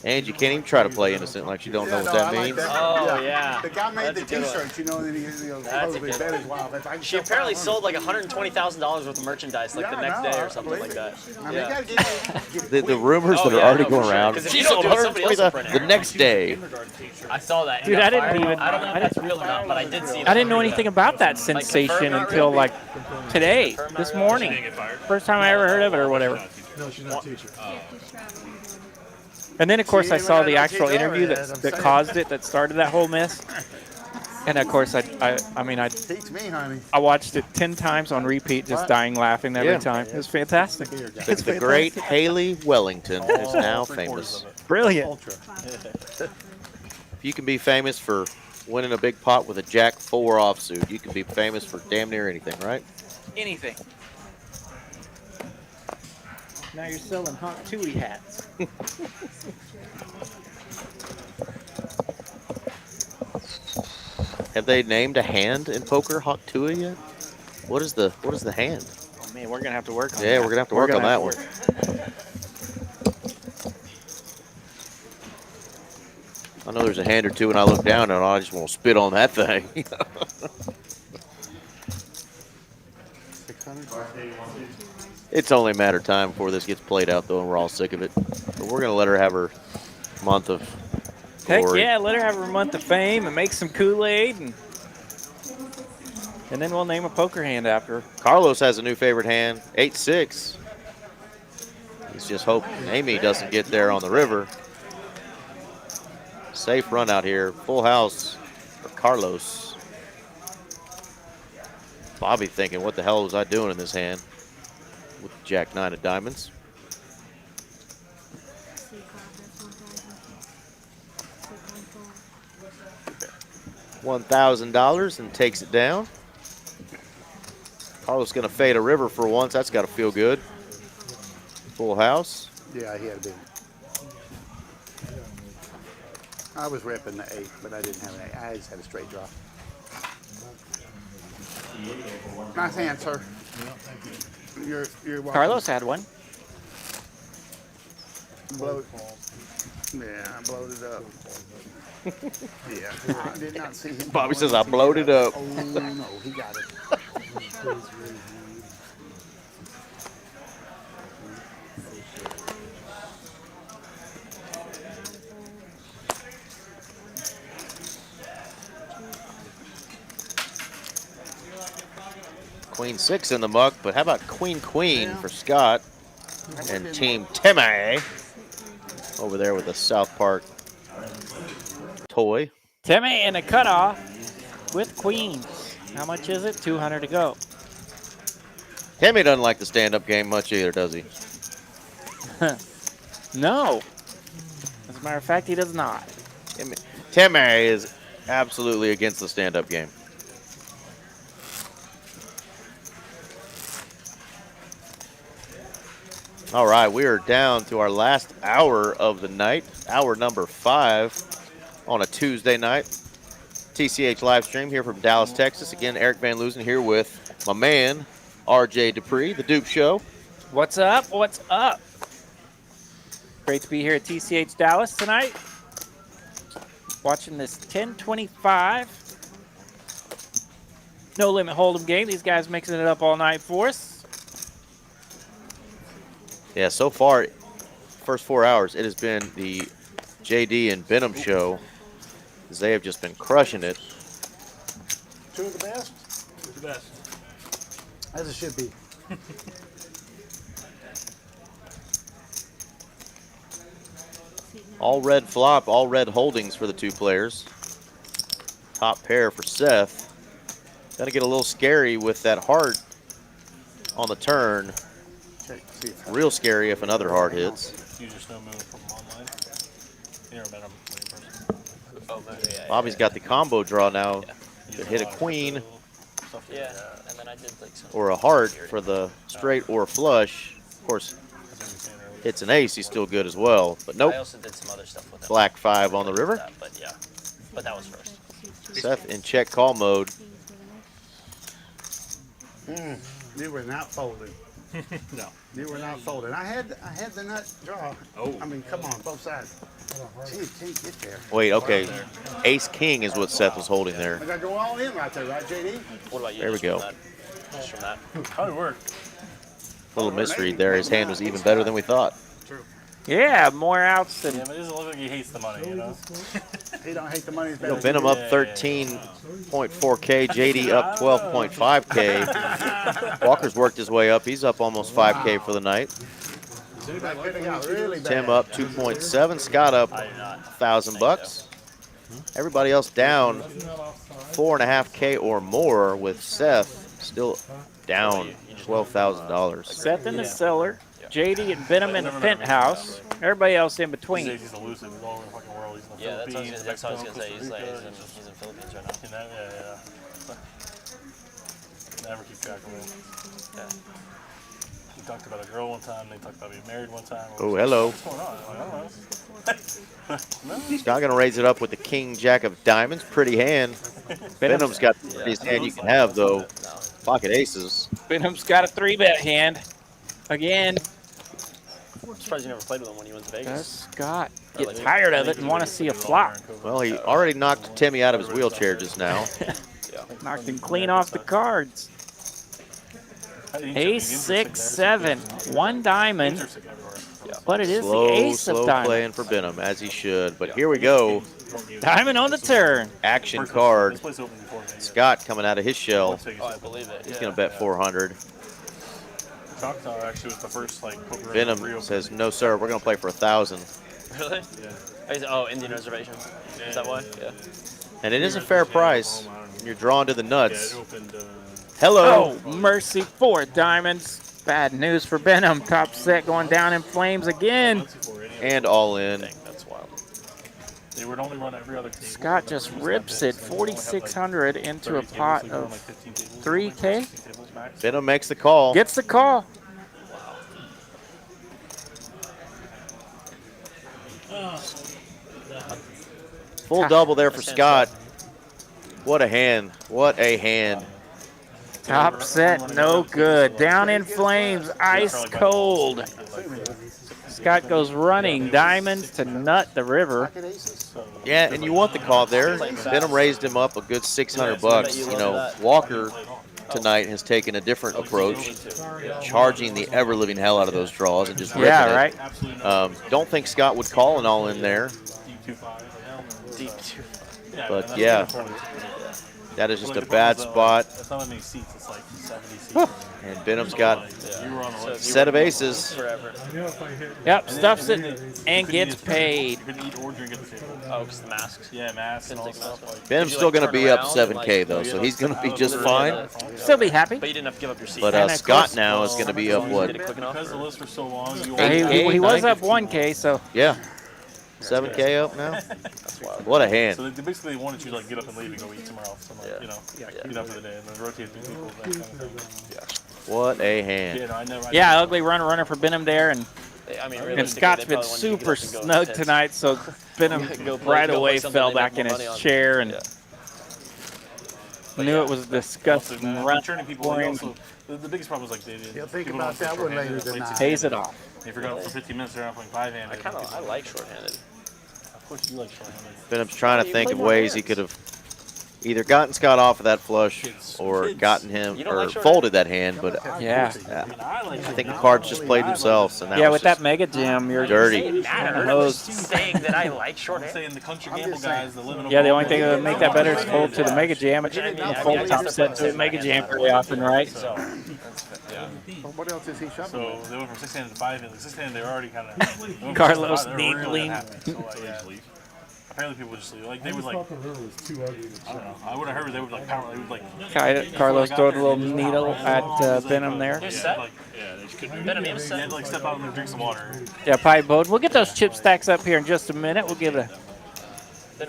And you can't even try to play innocent like you don't know what that means. Oh, yeah. The guy made That's the a good one. T-shirts, you know, and then he That's a supposedly good bet one. his wild. If I can She sell apparently 500. sold like $120,000 worth of merchandise like the Yeah, next no, day I or something believe like that. I mean, you gotta get The rumors Oh, that are yeah, already no, going for sure. around. 'Cause if She you don't sold do it, somebody else will 120 print it. the next day. I saw that. Dude, I didn't even. I don't know if that's real or not, but I did see that. I didn't know anything about that sensation until like today, this morning. First time I ever heard of it or whatever. No, she's not a teacher. And then of course I saw the She actual ain't interview got no that teacher. caused it, that started that whole mess. And of course I Teach me, honey. I watched it 10 times on repeat, just dying laughing every Yeah. time. It was fantastic. The great Haley Wellington is now famous. Brilliant. Ultra. If you can be famous for winning a big pot with a Jack 4 offsuit, you can be famous for damn near anything, right? Anything. Now you're selling hot Tui hats. Have they named a hand in poker Hawk Tua yet? What is the hand? Oh man, we're gonna have to work on Yeah, that. we're gonna have to work on that one. I know there's a hand or two, and I look down and I just want to spit on that thing. 600. It's only a matter of time before this gets played out, though, and we're all sick of it. But we're gonna let her have her month of Heck glory. yeah, let her have her month of fame and make some Kool-Aid, and then we'll name a poker hand after her. Carlos has a new favorite hand, 8-6. He's just hoping Amy doesn't get there on the river. Safe run out here. Full house for Carlos. Bobby thinking, what the hell was I doing in this hand? With Jack 9 of diamonds. $1,000 and takes it down. Carlos going to fade a river for once. That's got to feel good. Full house. Yeah, he had a big. I was repping the 8, but I didn't have an 8. I just had a straight draw. Nice hand, sir. You're welcome. Carlos had one. Blow. Yeah, I blowed it up. Yeah, I did not see him. Bobby says, I blowed it up. Oh, no, he got it. Queen 6 in the muck, but how about Queen for Scott and Team Timmy over there with the South Park toy. Timmy in a cutoff with queens. How much is it? 200 to go. Timmy doesn't like the stand-up game much either, does he? No. As a matter of fact, he does not. Timmy is absolutely against the stand-up game. All right, we are down to our last hour of the night, hour number 5 on a Tuesday night. TCH live stream here from Dallas, Texas. Again, Eric Van Loosen here with my man, RJ Dupree, The Dupe Show. What's up? What's up? Great to be here at TCH Dallas tonight. Watching this 1025 no limit hold'em game. These guys mixing it up all night for us. Yeah, so far, first 4 hours, it has been the JD and Benham show. They have just been crushing it. 2 of the best? The best. As it should be. All red flop, all red holdings for the 2 players. Top pair for Seth. Got to get a little scary with that heart on the turn. Real scary if another heart hits. Use your snow moon from online. You never met him in person. Oh, yeah, Bobby's got the combo draw now to hit a queen Yeah, and then I did like some. or a heart for the straight or flush. Of course, hits an ace, he's still good as well. But nope. I also did some other stuff with it. Black 5 on the river. But yeah, but that was first. Seth in check call mode. You were not folding. No. You were not folding. I had the nut draw. Oh. I mean, come on, both sides. Gee, can't get there. Wait, okay. Ace King is what Seth was holding there. I gotta go all in right there, right, JD? What about you? There we Just go. from that? Just from that. How'd it work? Little misread there. His hand was even better than we thought. Yeah, more outs than. Yeah, but it doesn't look like he hates the money, you know? He don't hate the money. You know, Benham up 13.4K, JD up 12.5K. Walker's worked his way up. He's up almost 5K for the night. Tim up 2.7. Scott up $1,000. Everybody else down 4.5K or more, with Seth still down $12,000. Seth in the cellar. JD and Benham in the penthouse. Everybody else in between. He's elusive. He's all over the fucking world. He's in the Yeah, Philippines. that's what I was gonna say. He's Mexico, in Costa Rica. he's in Philippines right now. You know, yeah. Never keep track of him. Yeah. He talked about a girl one time. They talked about being married one time. Oh, hello. What's going on? I don't know. Scott going to raise it up with the King Jack of diamonds. Pretty hand. Benham's got the prettiest hand you can have, though. Pocket aces. Benham's got a 3-bet hand. Again. I'm surprised you never played with him when you went to Vegas. Scott get tired of it and want to see a flop. Well, he already knocked Timmy out of his wheelchair just now. Knocked him clean off the cards. Ace, 6, 7, 1 diamond. But it is the ace of slow diamonds. playing for Benham, as he should. But here we go. Diamond on the turn. Action card. Scott coming out of his shell. Oh, I believe it. He's going to bet 400. Choctaw actually was the first like poker Benham says, no, sir, we're going to play for 1,000. Really? Yeah. Oh, Indian reservation. Is that why? Yeah. And it is a fair price. You're drawn to the nuts. Hello. Oh, mercy, 4 diamonds. Bad news for Benham. Top set going down in flames again. And all in. That's wild. They would only run every other table. Scott just rips it 4,600 into a pot of 3K. Benham makes the call. Gets the call. Full double there for Scott. What a hand. What a hand. Top set, no good. Down in flames, ice cold. Scott goes running diamonds to nut the river. Yeah, and you want the call there. Benham raised him up a good 600 bucks. You know, Walker tonight has taken a different approach, charging the ever-living hell out of those draws and just ripping right. it. Don't think Scott would call an all in there. But yeah, that is just a bad spot. And Benham's got a set of aces. Yep, stuffs it and gets paid. Oh, because the masks. Yeah, masks and all stuff. Benham's still going to be up 7K though, so he's going to be just fine. Still be happy. But you didn't have to give up your seat. But Scott now is going to be up what? Because the list was so long, you He was up 1K, so. Yeah. 7K up now? What a hand. So they basically wanted you to like get up and leave and go eat somewhere else. And, like, you know, eat up for the day and then rotate through people. That kind of thing. What a hand. Yeah, ugly runner for Benham there. mean, And Scott's been super snug tonight, so Benham right away fell back in his chair and knew it was a disgusting run. The biggest problem was like they didn't. You'll think about that one later tonight. Pays it off. If you're going for 15 minutes, they're not playing 5-handed. I like short-handed. Of course, you like short-handed. Benham's trying to think of ways he could have either gotten Scott off of that flush or gotten him or folded that hand, but yeah, I think the cards just played themselves. And that yeah, was with that mega jam, you're dirty. Saying that I like short-handed. Saying the country gamble guys that live in a yeah, the only thing that would make that better is fold to the mega jam. You fold top set to the mega jam very often, right? Well, what else is he shoving? So they went from 6-handed to 5-handed. 6-handed, they're already kind of. Carlos neatly. Apparently people would just leave. Like they would like. I don't know. I would have heard they would like power. They would like. Carlos throwed a little needle at Benham there. Benham, you They had to like step out and drink some water. Yeah, pipe boat. We'll get those chip stacks up here in just a minute. We'll give it a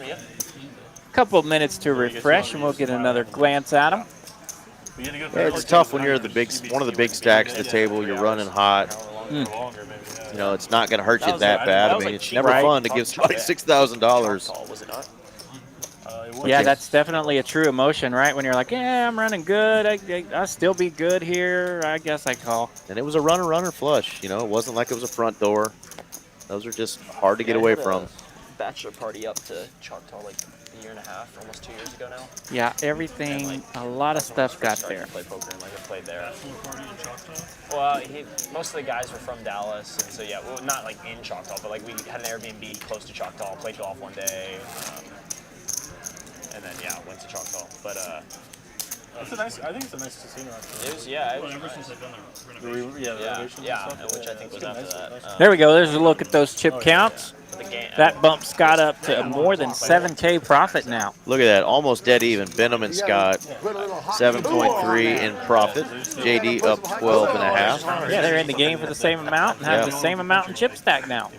couple of minutes to refresh, and we'll get another glance at them. Yeah, it's tough when you're one of the big stacks at the table. You're running hot. You know, it's not going to hurt you that bad. I mean, it's never fun to give somebody $6,000. Was it not? Yeah, that's definitely a true emotion, right? When you're like, yeah, I'm running good. I'll still be good here. I guess I call. And it was a runner flush. You know, it wasn't like it was a front door. Those are just hard to get away from. Bachelor party up to Choctaw like a year and a half, almost 2 years ago now. Yeah, everything, a lot of stuff got there. Play poker and like I played there. Well, most of the guys were from Dallas, and so yeah, well, not like in Choctaw, but like we had an Airbnb close to Choctaw, played golf one day, and then yeah, went to Choctaw. But It's a nice. I think it's a nice casino. Actually. It was, yeah. It was ever since they've done the renovations yeah, and stuff. which I think was after that. There we go. There's a look at those chip counts. That bumps Scott up to more than 7K profit now. Look at that, almost dead even. Benham and Scott, 7.3 in profit. JD up 12.5. Yeah, they're in the game for the same amount and have the same amount in chip stack now.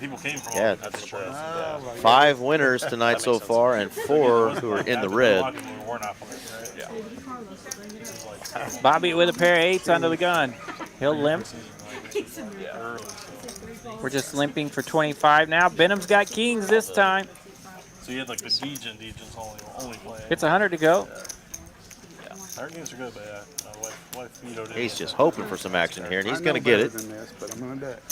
Yeah, 5 winners tonight so far and 4 who are in the red. Bobby with a pair of 8s under the gun. He'll limp. We're just limping for 25 now. Benham's got kings this time. So you had like the Degens only playing. It's 100 to go. Our games are good, but yeah, my wife vetoed it. He's just hoping for some action here, and he's going to I know get better it. than this, but I'm going to do it.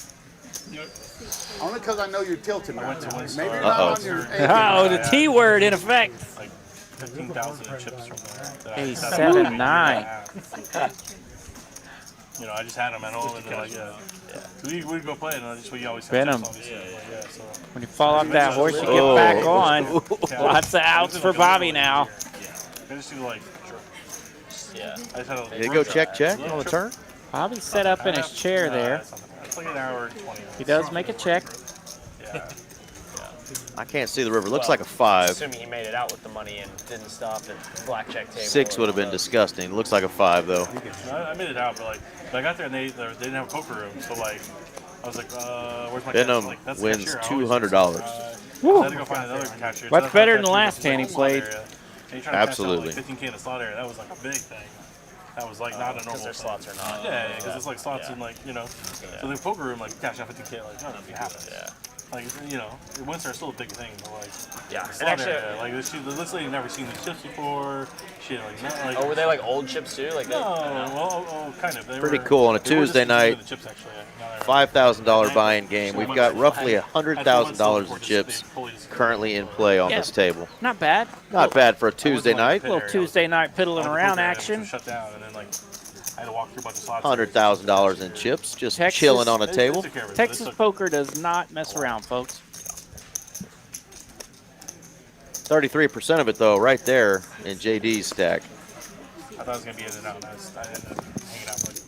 Only because I know you're tilting right now. Maybe Maybe not Uh-oh. on your Oh, the T word in effect. Like 15,000 chips from there. A 7-9. You know, I just had them at home, and then like, yeah. We'd go play, and we always have Benham. chips, obviously. Like, yeah, so. When you fall off that horse, you get Oh. back on. Lots of outs for Bobby now. I just do like, Yeah. I just had a. Did he go check on the turn? Bobby set up in his chair there. It's like an hour and 20 He does make a check. Yeah. I can't see the river. Looks like a 5. Assuming he made it out with the money and didn't stop at blackjack table. 6 would have been disgusting. Looks like a 5 though. No, I made it out, but I got there and they didn't have a poker room, so like I was like, where's my Benham cashier? Like, that's the wins cashier. I always $200. I had to go find another cashier. Much That's better the than the cashier last was hand he in the slot played. area. And he tried to cash out, Absolutely. like 15K in the slot area. That was like a big thing. That was like not a normal their thing. slots are not. Yeah, because it's like slots in like, you know. So the poker room, like cash out 15K, like nothing happens. Yeah. Like, you know, Windsor is still a big thing, but like, Yeah. the And slot actually, area, like this lady never seen these chips before. She like, not like. oh, were they like old chips too? Like No, well, kind of. They Pretty were, cool on a they were Tuesday discontinuing night. the chips, actually. Now they're- $5,000 buy-in game. We've got roughly $100,000 in chips currently in play on this table. Not bad. Not bad for a Tuesday night. A little Tuesday night piddling around action. Shut down, and then like I had to walk through a bunch of slots. $100,000 in chips, just Texas- chilling on a table. Texas poker does not mess around, folks. 33% of it though, right there in JD's stack. I thought it was gonna be in and out, and I ended up hanging out for like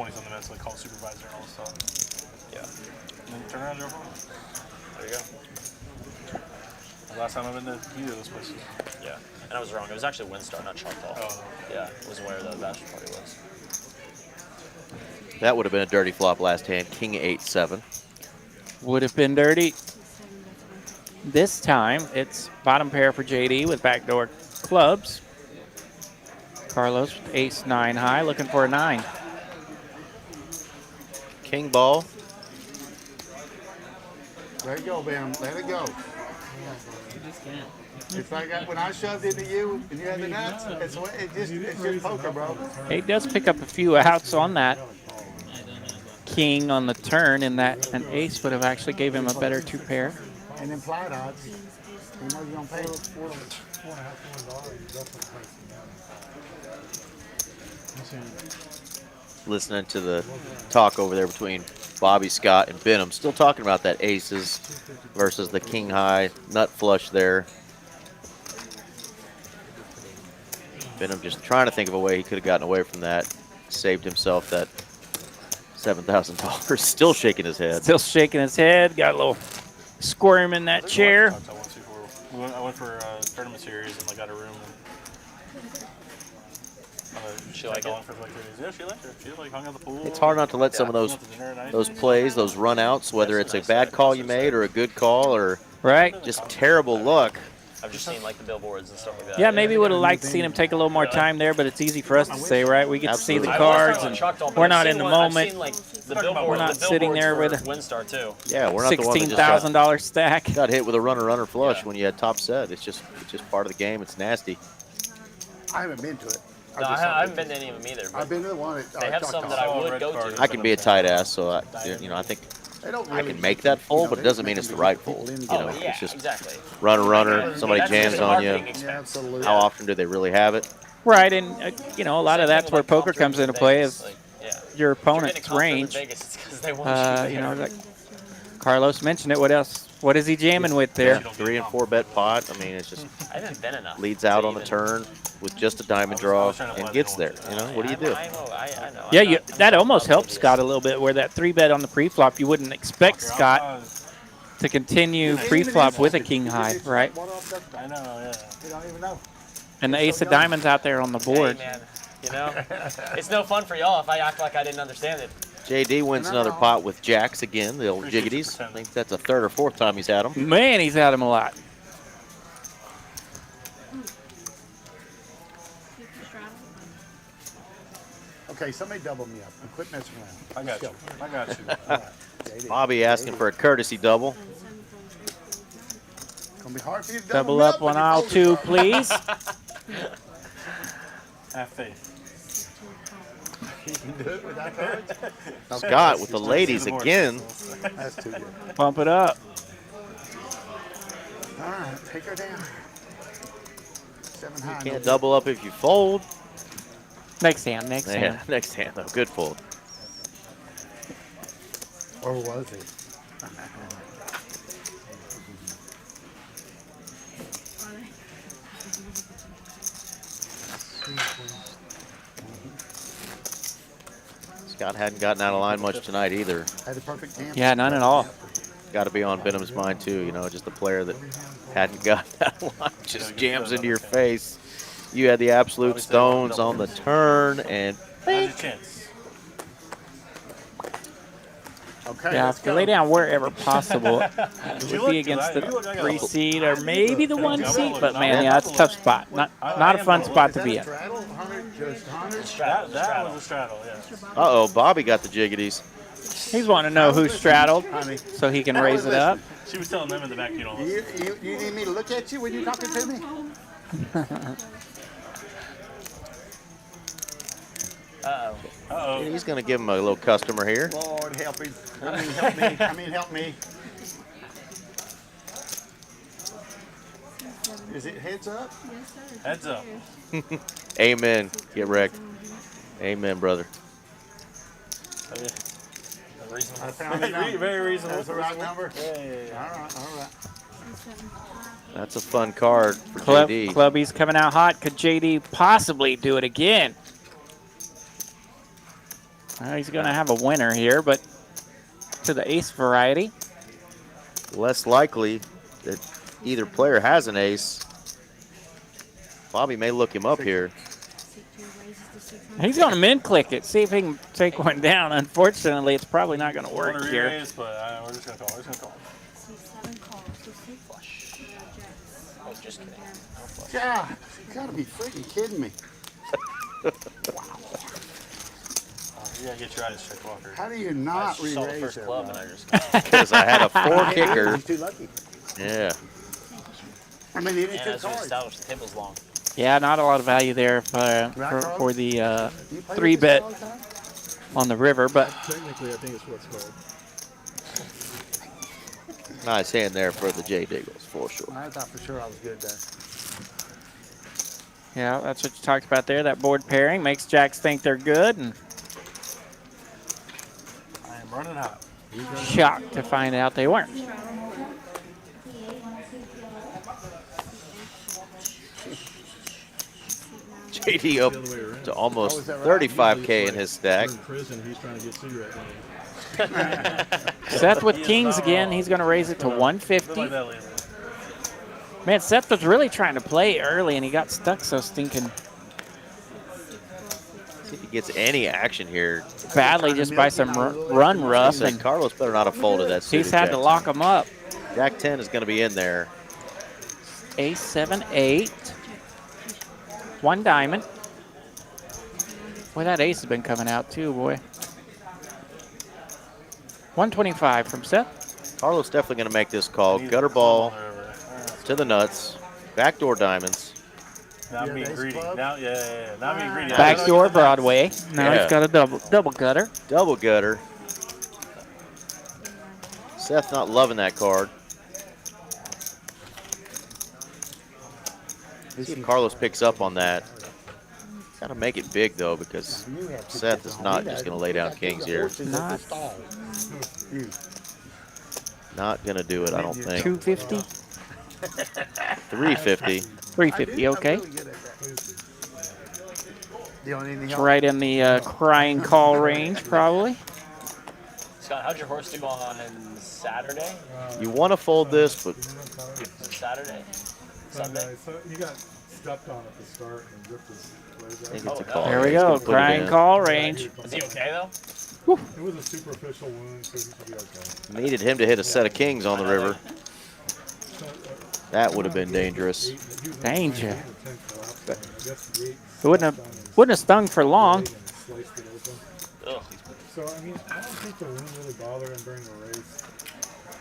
20-something minutes, like call supervisor and all this stuff. Yeah. And then turn around, Joe. There you go. The last time I've been to either of those places. Yeah. And I was wrong. It was actually Windstar, not Choctaw. Oh. Yeah. Wasn't where the bachelor party was. That would have been a dirty flop last hand. King 8-7. Would have been dirty. This time, it's bottom pair for JD with backdoor clubs. Carlos with ace-9 high, looking for a 9. King ball. Let it go, Benham. Let it go. It's like when I shoved into you and you had the nuts. It's just poker, bro. He does pick up a few outs on that king on the turn, and that an ace would have actually gave him a better 2 pair. And implied odds. You know you're gonna pay. Listening to the talk over there between Bobby Scott and Benham. Still talking about that aces versus the king high nut flush there. Benham just trying to think of a way he could have gotten away from that. Saved himself that $7,000. Still shaking his head. Still shaking his head. Got a little squirm in that chair. I went for a tournament series and I got a room. She liked it? For like 3 days. Yeah, she liked it. She like hung out the pool. It's hard not to let some of those plays, those run-outs, whether it's a bad call you made or a good call or just terrible luck. I've just seen like the billboards and stuff like that. Yeah, maybe would have liked to see him take a little more time there, but it's easy for us to say, right? We get to see the Absolutely. cards, and we're not in the moment. We're not sitting there with a Windstar too. Yeah, we're not the one that just $16,000 stack. got hit with a runner flush when you had top set. It's just part of the game. It's nasty. I haven't been to it. No, I haven't been to any of them either. I've been to the one at They have some that I would go to. I can be a tight ass, so I think I can make that full, but it doesn't mean it's the right full. You know, it's just runner. Somebody jams on you. How often do they really have it? Right, and a lot of that's where poker comes into play is your opponent's range. Like Carlos mentioned it. What else? What is he jamming with there? 3 and 4 bet pot. I mean, it's just I haven't been enough. leads out on the turn with just a diamond draw and gets there. You know, what do you do? I know. Yeah, that almost helped Scott a little bit, where that 3-bet on the pre-flop, you wouldn't expect Scott to continue pre-flop with a king high, right? I know, yeah. You don't even know. And the ace of diamonds out there on the board. Hey, man, it's no fun for y'all if I act like I didn't understand it. JD wins another pot with jacks again, the old jiggities. I think that's the 3rd or 4th time he's had them. Man, he's had them a lot. Okay, somebody double me up and quit messing around. I got you. I got you. All right. JD. Bobby asking for a courtesy double. It's gonna be hard for you to Double me up on when you aisle fold 2, it. please. Have faith. You can do it without cards? Scott with the ladies again. That's too good. Bump it up. All right, take her down. 7 high. Can't double up if you fold. Next hand, next hand. Next hand though. Good fold. Or was he? Scott hadn't gotten out of line much tonight either. Had a perfect hand. Yeah, none at all. Got to be on Benham's mind too. You know, just a player that hadn't gotten out of line just jams into your face. You had the absolute stones on the turn, and How's your chance? Okay. Yeah, if you lay down wherever possible, it would be against the 3 seed or maybe the 1 seed. But man, yeah, it's a tough spot. Not a fun spot to be in. Straddle, 100, just 100. That was a straddle, yeah. uh-oh, Bobby got the jiggities. He's wanting to know who straddled so he can raise it up. She was telling them in the back, you don't listen. You need me to look at you when you're talking to me? Uh-oh. Uh-oh. He's going to give him a little customer here. Lord help him. I mean, help me. I mean, help me. Is it heads up? Heads up. Amen. Get wrecked. Amen, brother. Reasonable. I found the number. Very reasonable. That's the right number? Yeah. All right, all right. That's a fun card for JD. Clubby's coming out hot. Could JD possibly do it again? Well, he's going to have a winner here, but to the ace variety. Less likely that either player has an ace. Bobby may look him up here. He's going to min-click it, see if he can take one down. Unfortunately, it's probably not going to work here. Raise, but we're just going to call. We're just going to call. Oh, just kidding. God, you gotta be freaking kidding me. You got to get your eyes checked, Walker. How do you not I saw the re-raise first there, club Bob? and I just Because I had a 4 kicker. He's too lucky. Yeah. I mean, he didn't and take as we cards. established, the table's long. Yeah, not a lot of value there for the You play 3-bet with this all the time? on the river, but Technically, I think it's what's called. Nice hand there for the J Diggles, for sure. I thought for sure I was good there. yeah, that's what you talked about there. That board pairing makes jacks think they're good, and I am running hot. shocked to find out they weren't. JD up to almost 35K in his stack. We're in prison. He's trying to get cigarette money. Seth with kings again. He's going to raise it to 150. Like that lately. Man, Seth was really trying to play early, and he got stuck so stinking See if he gets any action here. badly just by some run rough, And and Carlos better not have folded that suited he's had Jack to lock 10. him up. Jack 10 is going to be in there. Ace 7 8. 1 diamond. Boy, that ace has been coming out too, boy. 125 from Seth. Carlos definitely going to make this call. Gutter ball to the nuts. Backdoor diamonds. Now I'm being greedy. Now, yeah. Now I'm being greedy. Backdoor Broadway. Now Yeah. he's got a double gutter. Double gutter. Seth not loving that card. See if Carlos picks up on that. Got to make it big, though, because Seth is not just going to lay down kings here. Not going to do it, I don't think. 250. 350. 350, okay. It's It's right in the crying call range, probably. Scott, how'd your horse do on Saturday? You want to fold this, but Saturday? Sunday? So you got stepped on at the start and ripped his legs I think out. it's a call. There we He's go, gonna put it crying in. call range. Is he okay, though? It was a superficial wound, so he should be okay. Needed him to hit a set of kings on the river. That would have been dangerous. Danger. It wouldn't have stung for long. Ugh. So, I mean, I don't think the wound really bothered him during the race,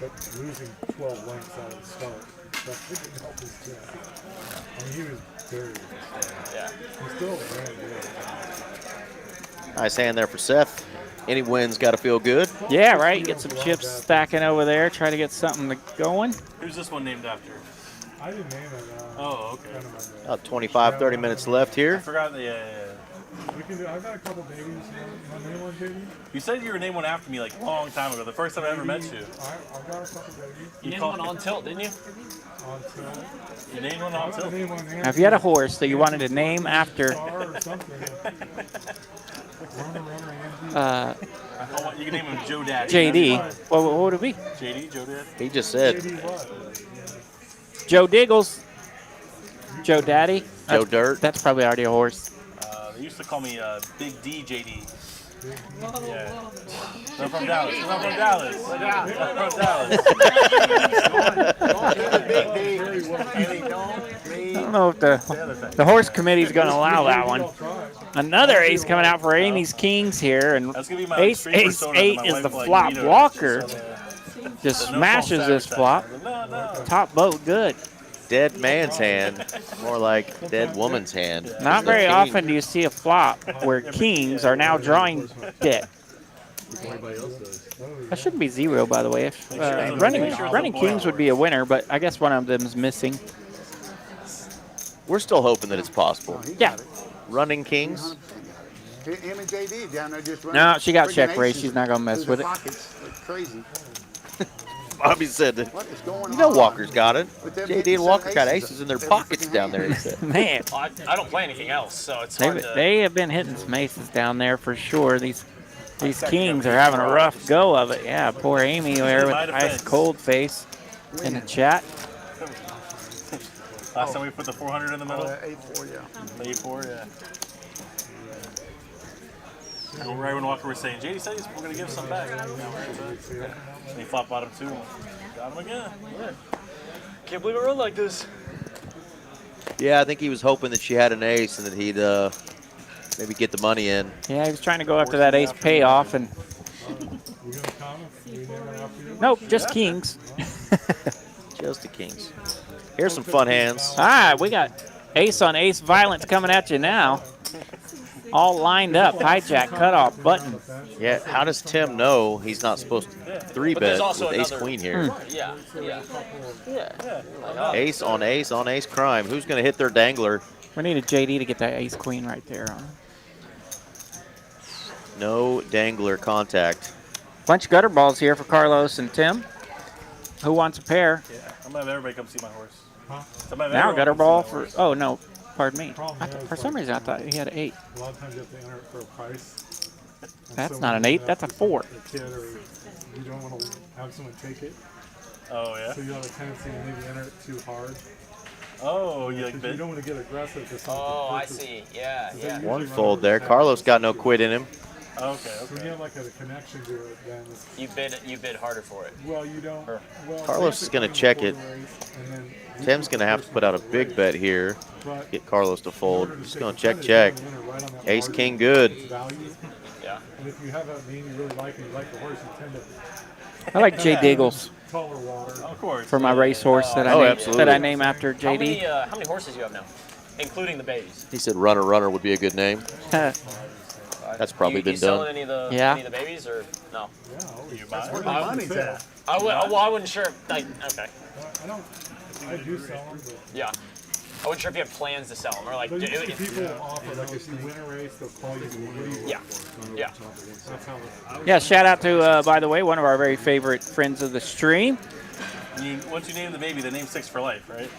but losing 12 lengths out of the start, that didn't help his chin. I mean, he was serious. Yeah. He's still brand new. Nice hand there for Seth. Any win's got to feel good. Yeah, right. Get some chips stacking over there. Try to get something going. Who's this one named after? I didn't name it. Oh, okay. About 25, 30 minutes left I here. forgot the. We can do. I've got a couple babies. You want to name one, JD? You said you were named one after me like a long time ago. The first time I ever met you. I've got a couple babies. You named one on tilt, didn't you? On tilt. You named one on tilt. Now, if you had a horse that you wanted to name after, You can name him Joe Daddy. JD, what would it be? JD, Joe Daddy. He just said. Joe Diggles. Joe Daddy. Joe Dirt. That's probably already a horse. They used to call me Big D JD. Yeah. I'm from Dallas. I'm from Dallas. I'm from Dallas. I don't know if the horse committee is going to allow that one. Another ace coming out for Amy's Kings here, and ace 8 is the flop. Walker just smashes this flop. Top boat, good. Dead man's hand, more like dead woman's hand. Not very often do you see a flop where kings are now drawing dead. That shouldn't be 0, by the way. If, running kings would be a winner, but I guess one of them is missing. We're still hoping that it's possible. Yeah. Running kings. Him and JD down there just running. No, she got check friggin' raised. aces She's not going to mess through with the it. pockets like crazy. Bobby said that. What is going You know on? Walker's got it. With them JD and hitting Walker got aces aces in their every pockets freaking down there, he hand. said. Man, Well, I don't play anything else, so it's hard to. they have been hitting some aces down there for sure. These kings are having a rough go of it. Yeah, poor Amy there with the ice cold face in the chat. Last time we put the 400 in the middle. 8-4, yeah. 8-4, yeah. Right when Walker was saying, JD said we're going to give some back. And he flop bottom 2. Got him again. Yeah. Can't believe it run like this. Yeah, I think he was hoping that she had an ace and that he'd maybe get the money in. Yeah, he was trying to go after that ace payoff, and nope, just kings. Just the kings. Here's some fun hands. All right, we got ace on ace violence coming at you now. All lined up, hijack, cutoff, button. Yeah, how does Tim know he's not supposed to 3-bet with ace queen here? Yeah. Ace on ace on ace crime. Who's going to hit their dangler? We need a JD to get that ace queen right there. No dangler contact. Bunch of gutter balls here for Carlos and Tim. Who wants a pair? Yeah, I'm going to have everybody come see my horse. Now gutter ball for, oh no, pardon me. For some reason I thought he had an 8. A lot of times you have to enter it for a price. That's not an 8, that's a 4. You don't want to have someone take it. Oh, yeah? So you have a tendency to maybe enter it too hard. Oh, you like You don't want to get aggressive to something. Oh, I see. Yeah. One fold there. Carlos got no quit in him. Okay. So when you have like a connection to it, then You bid harder for it. well, you don't. Well, Carlos is going to check it. Tim's going to have to put out a big bet here. Get Carlos to fold. Just going to check. Ace king good. Yeah. And if you have a name you really like and you like the horse, you tend to. I like Jay Diggles Taller water. Of course. for my racehorse that I name after JD. How many horses do you have now, including the babies? He said runner would be a good name. That's probably been you selling done. any of the Yeah. any of the babies or no? You buy Where my money's at. I wasn't sure. Okay. I do sell them, but Yeah. I wasn't sure if you have plans to sell them or like. usually people offer, like if you win a race, they'll call you. What do you Yeah. Yeah. That's how Yeah, shout out to, by the way, one of our very favorite friends of the stream. Once you name the baby, the name's 6 for life, right?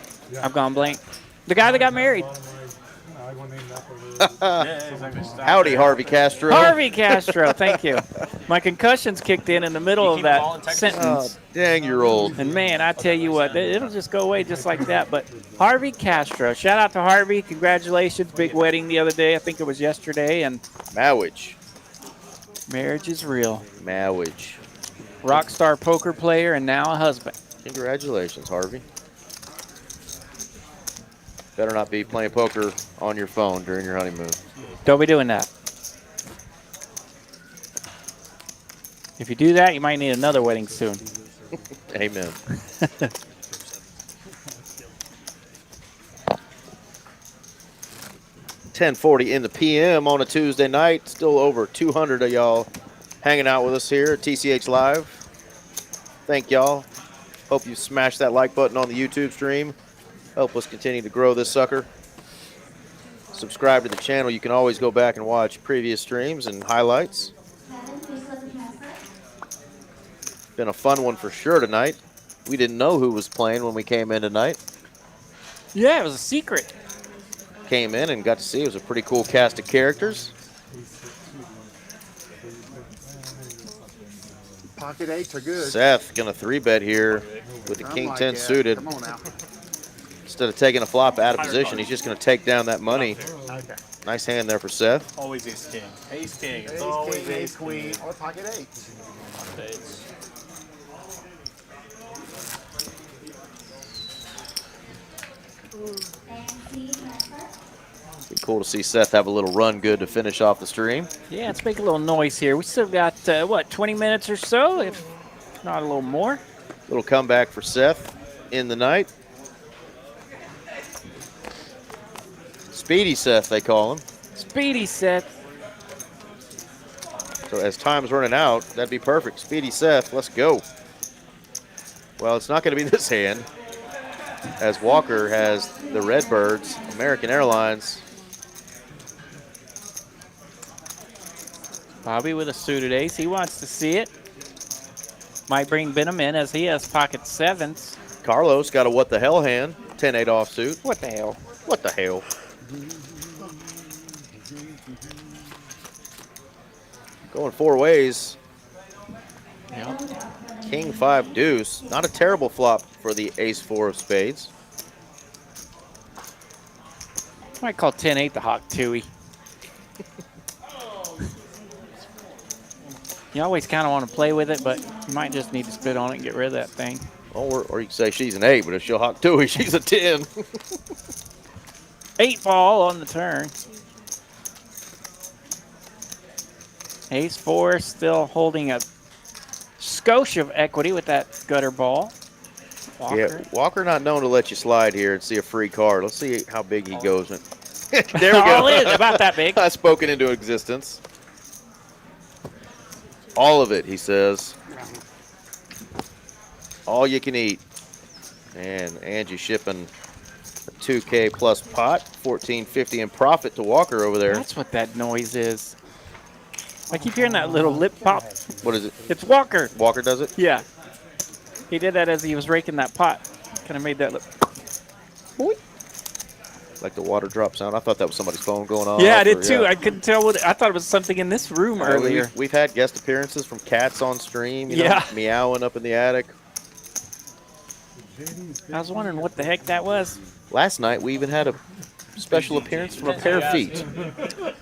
I've gone blank. The guy that got married. I won't name that one. Yeah, exactly. Howdy, Harvey Castro. Harvey Castro, thank you. My concussions kicked in the middle of that sentence. Dang, you're old. And man, I tell you what, it'll just go away just like that. But Harvey Castro, shout out to Harvey. Congratulations. Big wedding the other day. I think it was yesterday. And Marriage. marriage is real. Marriage. Rock star poker player and now a husband. Congratulations, Harvey. Better not be playing poker on your phone during your honeymoon. Don't be doing that. If you do that, you might need another wedding soon. Amen. 10:40 in the PM on a Tuesday night. Still over 200 of y'all hanging out with us here at TCH Live. Thank y'all. Hope you smash that like button on the YouTube stream. Help us continue to grow this sucker. Subscribe to the channel. You can always go back and watch previous streams and highlights. Been a fun one for sure tonight. We didn't know who was playing when we came in tonight. Yeah, it was a secret. Came in and got to see it was a pretty cool cast of characters. Pocket eights are good. Seth gonna 3-bet here with the king 10 suited. Come on now. Instead of taking a flop out of position, he's just gonna take down that money. Okay. Nice hand there for Seth. Always ace king. Ace king. It's Ace, always king, ace ace, queen, or pocket eights. Be cool to see Seth have a little run good to finish off the stream. Yeah, let's make a little noise here. We still got, what, 20 minutes or so, if not a little more. Little comeback for Seth in the night. Speedy Seth, they call him. Speedy Seth. So as time's running out, that'd be perfect. Speedy Seth, let's go. Well, it's not going to be this hand, as Walker has the Redbirds, American Airlines. Bobby with a suited ace. He wants to see it. Might bring Benham in as he has pocket sevens. Carlos got a what the hell hand, 10-8 offsuit. What the hell? What the hell? Going 4 ways. Yep. King 5 deuce. Not a terrible flop for the ace 4 of spades. Might call 10-8 the Hawk Tui. You always kind of want to play with it, but you might just need to spit on it and get rid of that thing. Or you can say she's an 8, but if she'll Hawk Tui, she's a 10. 8 ball on the turn. Ace 4 still holding a skosh of equity with that gutter ball. Walker. Yeah, Walker not known to let you slide here and see a free card. Let's see how big he goes. There we go. All in, about that big. I spoken into existence. All of it, he says. All you can eat. And Angie shipping a 2K plus pot, $14.50 in profit to Walker over there. That's what that noise is. I keep hearing that little lip pop. What is it? It's Walker. Walker does it? Yeah. He did that as he was raking that pot. Kind of made that lip. Boy. Like the water drop sound. I thought that was somebody's phone going off. Yeah, I did or, too. yeah. I couldn't tell what. I thought it was something in this room earlier. We've had guest appearances from cats on stream. You Yeah. know, meowing up in the attic. I was wondering what the heck that was. Last night, we even had a special appearance from a pair of feet.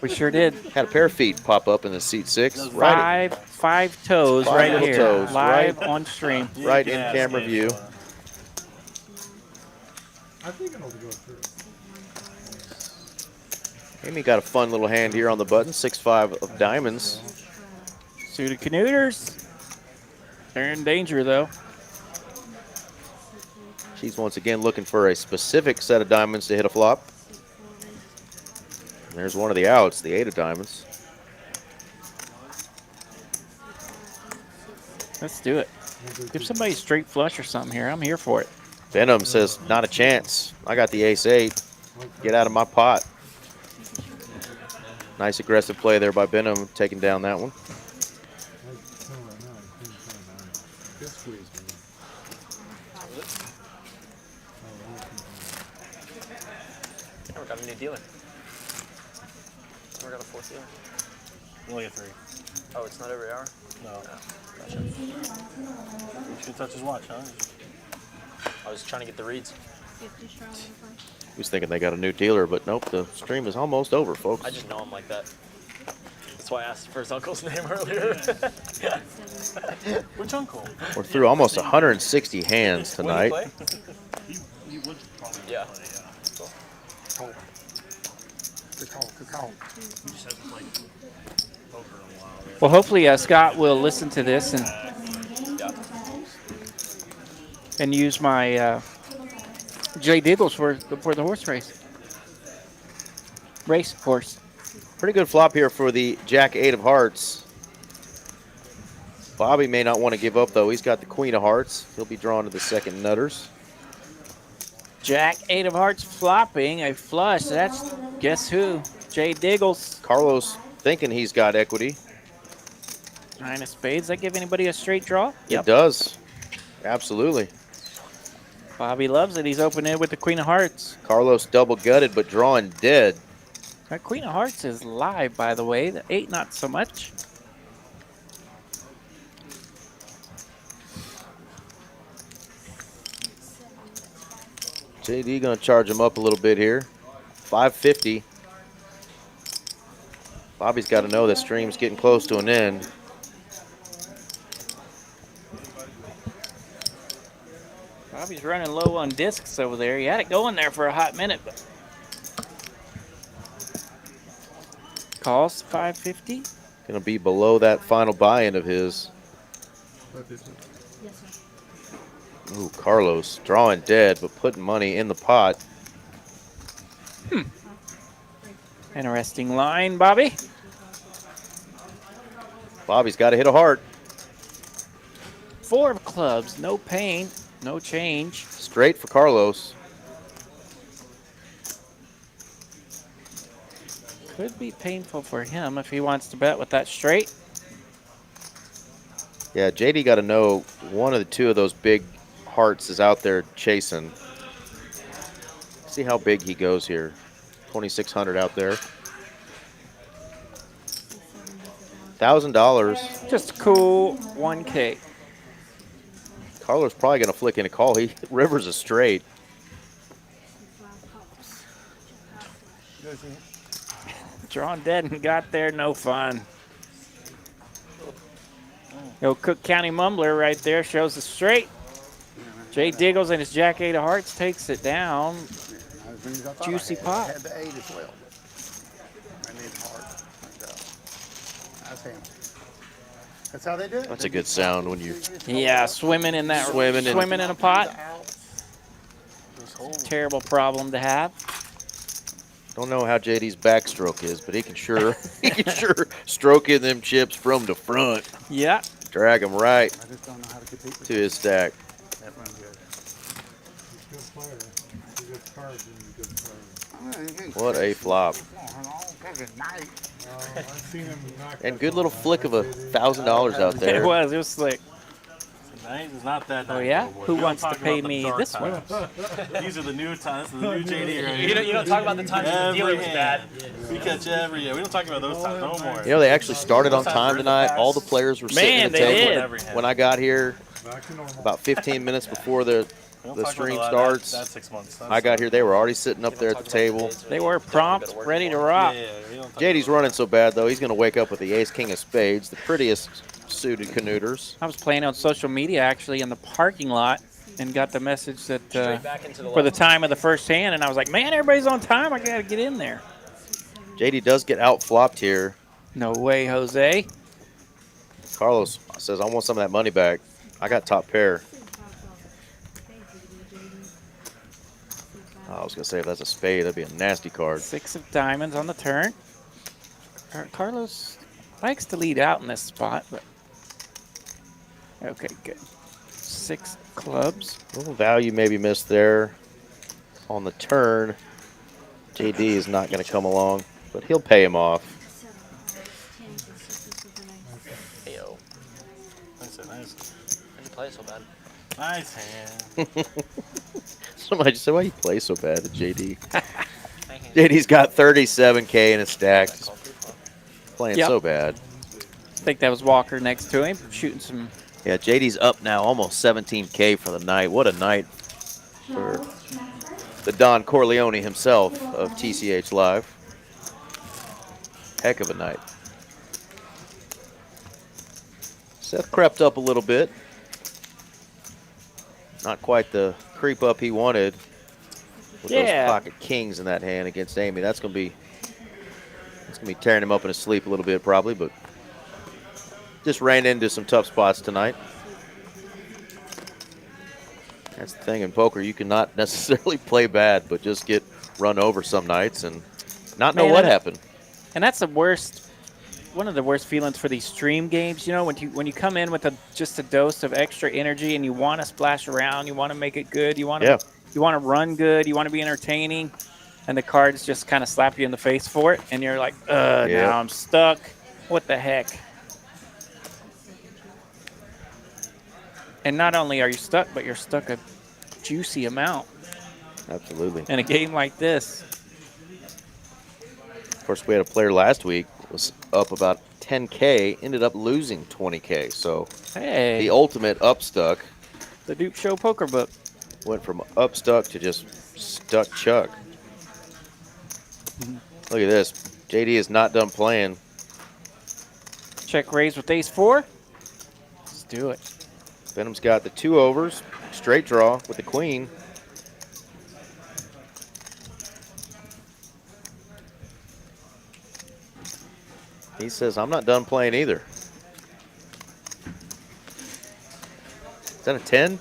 We sure did. Had a pair of feet pop up in the seat 6. Five toes Five right little here. toes, Live right- on stream. Right in camera view. I think it'll go through. Amy got a fun little hand here on the button. 6-5 of diamonds. Suited Canooters. They're in danger though. She's once again looking for a specific set of diamonds to hit a flop. And there's one of the outs, the 8 of diamonds. Let's do it. Give somebody straight flush or something here. I'm here for it. Benham says, not a chance. I got the ace 8. Get out of my pot. Nice aggressive play there by Benham, taking down that one. Never got a new dealer. Never got a 4th dealer. Only a 3. Oh, it's not every hour? No. Gotcha. You should touch his watch, huh? I was trying to get the reads. He was thinking they got a new dealer, but nope, the stream is almost over, folks. I just know him like that. That's why I asked for his uncle's name earlier. Which uncle? We're through almost 160 hands tonight. He would probably Yeah. play, Good call, good call. He just hasn't played poker in a while. Really. Well, hopefully Scott will listen to this and use my Jay Diggles for the horse race. Race, of course. Pretty good flop here for the Jack 8 of hearts. Bobby may not want to give up, though. He's got the Queen of hearts. He'll be drawn to the second nutters. Jack 8 of hearts flopping a flush. That's, guess who? Jay Diggles. Carlos thinking he's got equity. 9 of spades. Does that give anybody a straight draw? It does. Absolutely. Bobby loves it. He's opening it with the Queen of hearts. Carlos double gutted, but drawing dead. That Queen of hearts is live, by the way. The 8, not so much. JD going to charge him up a little bit here. 550. Bobby's got to know that stream's getting close to an end. Bobby's running low on discs over there. He had it going there for a hot minute, but calls 550. Going to be below that final buy-in of his. Yes, sir. Ooh, Carlos drawing dead, but putting money in the pot. Interesting line, Bobby. Bobby's got to hit a heart. 4 of clubs, no pain, no change. Straight for Carlos. Could be painful for him if he wants to bet with that straight. Yeah, JD got to know one of the two of those big hearts is out there chasing. See how big he goes here. 2,600 out there. $1,000. Just cool 1K. Carlos probably going to flick in a call. He rivers a straight. Drawn dead and got there, no fun. Yo, Cook County Mumbler right there shows the straight. Jay Diggles and his Jack 8 of hearts takes it down. Juicy pot. Had the 8 as well. I need heart. That's him. That's how they do it. That's a good sound when you. Yeah, swimming in that swimming in a pot. Terrible problem to have. Don't know how JD's backstroke is, but he can sure stroke in them chips from the front. Yeah. Drag them right I just don't know how to compete with to his stack. that one good. Good player. He's a good card and a good player. What a flop. I've seen him knock And that good little ball flick of $1,000 out It there. was slick. It's not that Oh nice, yeah? little boy. Who We don't wants to talk pay about the me dark this one? times. These are the new times. This is the new JD right You here. don't talk about the times when the dealer was bad. We catch every year. We don't talk about those times no more. You know, they actually started on time tonight. All the players were sitting at the table when I got here. Back to normal. About 15 minutes before the We don't the talk about stream that- starts. That's 6 months. I got here, they were already sitting up there at the table. They were prompt, ready to rock. we don't talk JD's running so bad, though, he's going to wake up with the ace, king of spades, the prettiest suited canooters. I was playing on social media actually in the parking lot and got the message that Straight back into the for the left. time of the first hand, and I was like, man, everybody's on time. I got to get in there. JD does get out flopped here. No way, Jose. Carlos says, I want some of that money back. I got top pair. I was going to say, if that's a spade, that'd be a nasty card. 6 of diamonds on the turn. Carlos likes to lead out in this spot, but okay, good. 6 clubs. A little value maybe missed there on the turn. JD is not going to come along, but he'll pay him off. Ayo. Nice. How'd you play it so bad? Nice hand. Somebody just said, why you play so bad at JD? JD's got 37K in his stack. Just playing Yep. so bad. I think that was Walker next to him, shooting some. Yeah, JD's up now, almost 17K for the night. What a night for the Don Corleone himself of TCH Live. Heck of a night. Seth crept up a little bit. Not quite the creep up he wanted with Yeah. those pocket kings in that hand against Amy. That's gonna be tearing him up in his sleep a little bit probably, but just ran into some tough spots tonight. That's the thing in poker, you cannot necessarily play bad, but just get run over some nights, and Not know Man, what happened. And that's the worst. One of the worst feelings for these stream games, you know, when you come in with just a dose of extra energy and you want to splash around, you want to make it good, you want to run good, you want to be entertaining, and the cards just kind of slap you in the face for it, and you're like, now I'm stuck. What the heck? And not only are you stuck, but you're stuck a juicy amount. Absolutely. In a game like this. Of course, we had a player last week was up about 10K, ended up losing 20K. So hey, the ultimate upstuck. The Duke Show poker book went from upstuck to just stuck chuck. Look at this. JD is not done playing. Check raise with ace-4. Let's do it. Benham's got the 2 overs, straight draw with the queen. He says, I'm not done playing either. Is that a 10?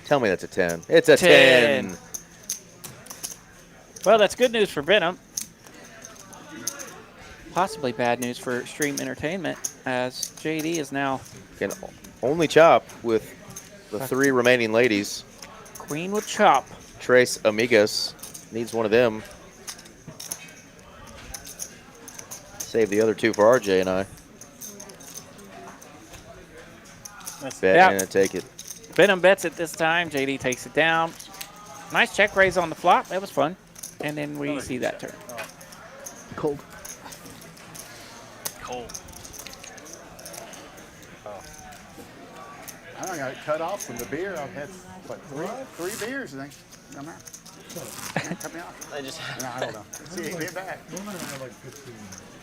Tell me that's a 10. It's a 10. Well, that's good news for Benham. Possibly bad news for Stream Entertainment, as JD is now... Can only chop with the 3 remaining ladies. Queen with chop. Tres Amigas needs one of them. Save the other 2 for RJ and I. Bet and take it. Benham bets it this time. JD takes it down. Nice check raise on the flop. That was fun. And then we see that turn. Cold. Cold. I got cut off from the beer. I've had what, three beers, I think. I'm out. Cut me off. I just. No, I don't know. See, he went back.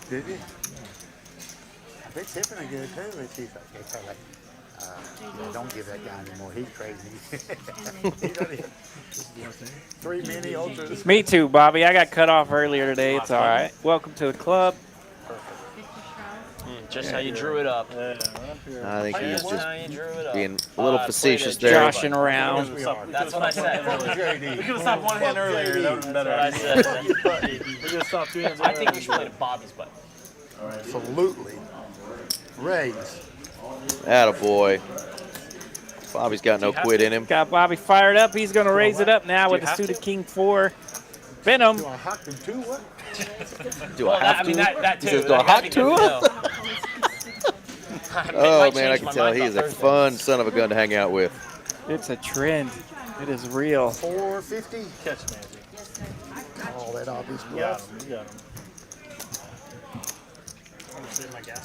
Did you? I bet tipping are good too. But she's like, yeah, don't give that guy anymore. He's crazy. He's already 3 mini ultras. Me too, Bobby. I got cut off earlier today. It's all right. Welcome to the club. Just how you drew it up. I think he's just being a little facetious there. Joshing around. That's what I said. We could have stopped 1 hand earlier. That would have been better. That's what I said. We could have stopped 2 hands earlier. I think we should play to Bobby's button. Absolutely. Raise. Attaboy. Bobby's got no quit in him. Got Bobby fired up. He's going to raise it up now with a suited king 4. Benham. Do I hock them too? What? Do I have to? That too. Do I hock to? Oh, man, I can tell he is a fun son of a gun to hang out with. It's a trend. It is real. 450. Catch magic. Oh, that obvious You got bluff. him. You got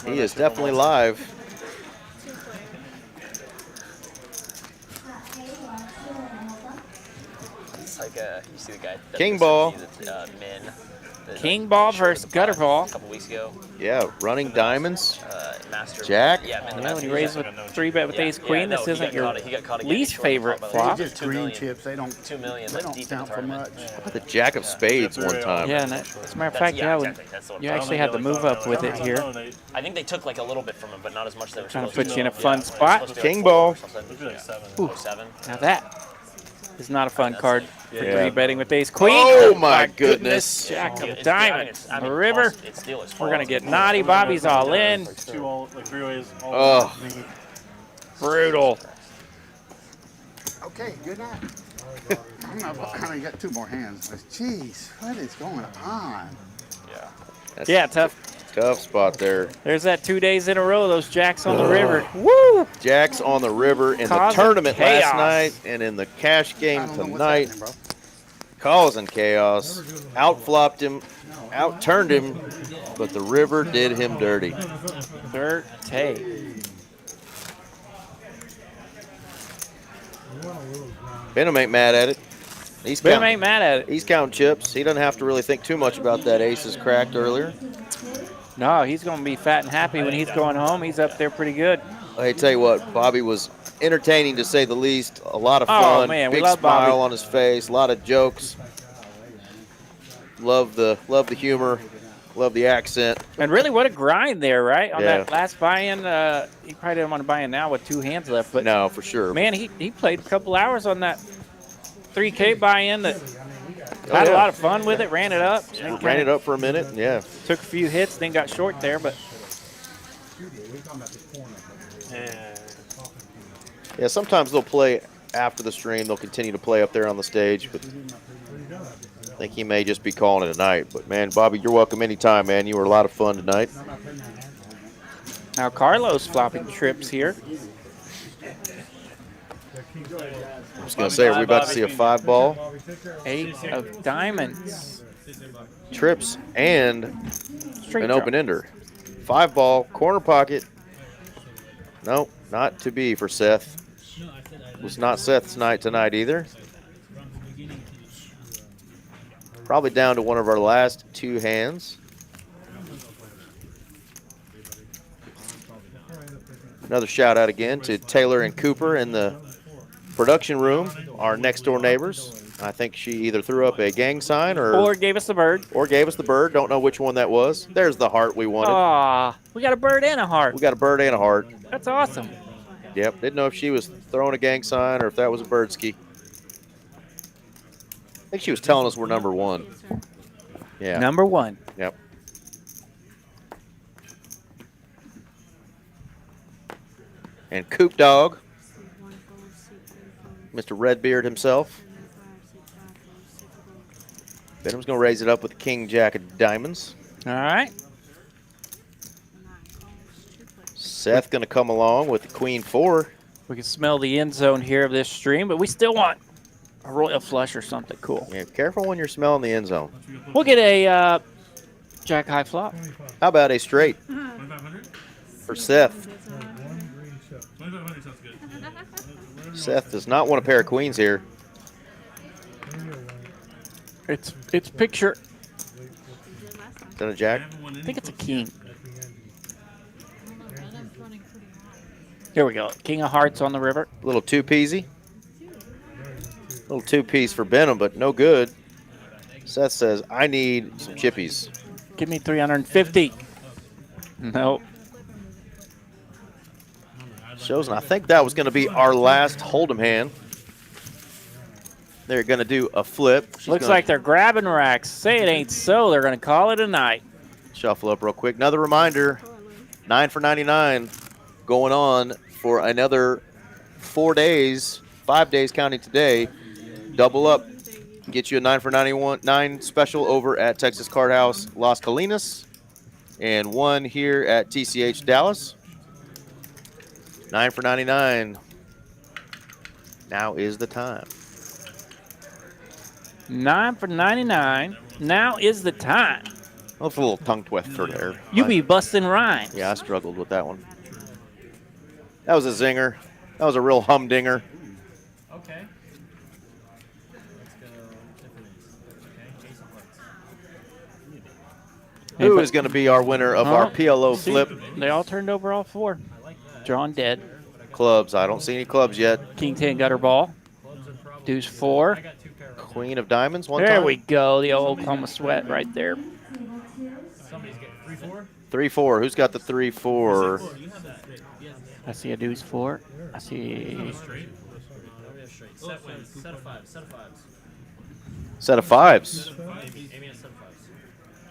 him. He is definitely live. It's like you see the guy. King ball. King ball versus gutter ball. A couple weeks ago. Yeah, running diamonds. Master. Jack. Yeah, when you raise with 3-bet with ace queen, this isn't your least favorite They're flop. just green chips. They don't. 2 million. They don't count for much. The Jack of Spades one time. Yeah, and as a matter of fact, you actually had to move up with it here. I think they took like a little bit from him, but not as much as they were Trying to supposed put to. you in a fun spot. King ball. Ooh. 7. Now that is not a fun card for Yeah. 3-betting with ace queen. Oh, my goodness. Jack of It's diamonds I on mean, the river. It's still is We're going to get naughty. Bobby's all in. 2 all, like 3 ways. Oh. Brutal. Okay, good night. I only got 2 more hands. But jeez, what is going on? That's Yeah, tough. Tough spot there. There's that 2 days in a row, those jacks on the river. Woo! Jacks on the river in Causing the tournament chaos. last night and in the cash game I don't know what's tonight. happening, bro. Causing chaos. Outflopped him, outturned him, but the river did him dirty. Dirty. Benham ain't mad at it. Benham ain't mad at it. He's counting chips. He doesn't have to really think too much about that aces cracked earlier. No, he's going to be fat and happy when he's going home. He's up there pretty good. I tell you what, Bobby was entertaining to say the least. A lot of Oh, fun. man, we big love smile Bobby. on his face. A lot of jokes. Love the humor. Love the accent. And really, what a grind there, right? On Yeah. that last buy-in, he probably didn't want to buy in now with 2 hands left. But No, for sure. man, he played a couple hours on that 3K buy-in that Had a lot of fun with it, ran it up. Ran it up for a minute, yeah. Took a few hits, then got short there, but. Yeah, sometimes they'll play after the stream. They'll continue to play up there on the stage, but I think he may just be calling it a night. But, man, Bobby, you're welcome anytime, man. You were a lot of fun tonight. Now Carlos flopping trips here. I was going to say, are we about to see a 5-ball? 8 of diamonds. Trips and Straight an draw. open-ender. 5-ball, corner pocket. Nope, not to be for Seth. Was not Seth's night tonight either. Probably down to one of our last 2 hands. Another shout out again to Taylor and Cooper in the production room, our next door neighbors. I think she either threw up a gang sign or gave us the bird. Or gave us the bird. Don't know which one that was. There's the heart we wanted. Aw, we got a bird and a heart. We got a bird and a heart. That's awesome. Yep, didn't know if she was throwing a gang sign or if that was a bird ski. I think she was telling us we're number 1. Yeah. Number 1. Yep. And Coop Dog, Mr. Redbeard himself. Benham's going to raise it up with the King Jack of diamonds. All right. Seth going to come along with the Queen 4. We can smell the end zone here of this stream, but we still want a royal flush or something cool. Yeah, careful when you're smelling the end zone. We'll get a jack high flop. How about a straight for Seth? Seth does not want a pair of queens here. It's picture. Is that a jack? I think it's a king. Here we go. King of hearts on the river. A little 2-peasy. Little 2-piece for Benham, but no good. Seth says, I need some chippies. Give me 350. Nope. Shows, and I think that was going to be our last hold'em hand. They're going to do a flip. Looks like they're grabbing racks. Say it ain't so. They're going to call it a night. Shuffle up real quick. Another reminder, 9 for 99 going on for another 4 days, 5 days counting today. Double up. Get you a 9 for 9 special over at Texas Card House Las Colinas and one here at TCH Dallas. 9 for 99. Now is the time. 9 for 99. Now is the time. That's a little tongue twister there. You be busting rhymes. Yeah, I struggled with that one. That was a zinger. That was a real humdinger. Okay. Who is going to be our winner of our PLO See, flip? They all turned over all 4. Drawn dead. Clubs. I don't see any clubs yet. King 10 gutter ball. Deuce 4. Queen of diamonds one there time. we go. The old Oklahoma sweat right there. Somebody's getting 3-4. 3-4. Who's got the 3-4? I see a deuce 4. I see. Set of fives. Set of fives.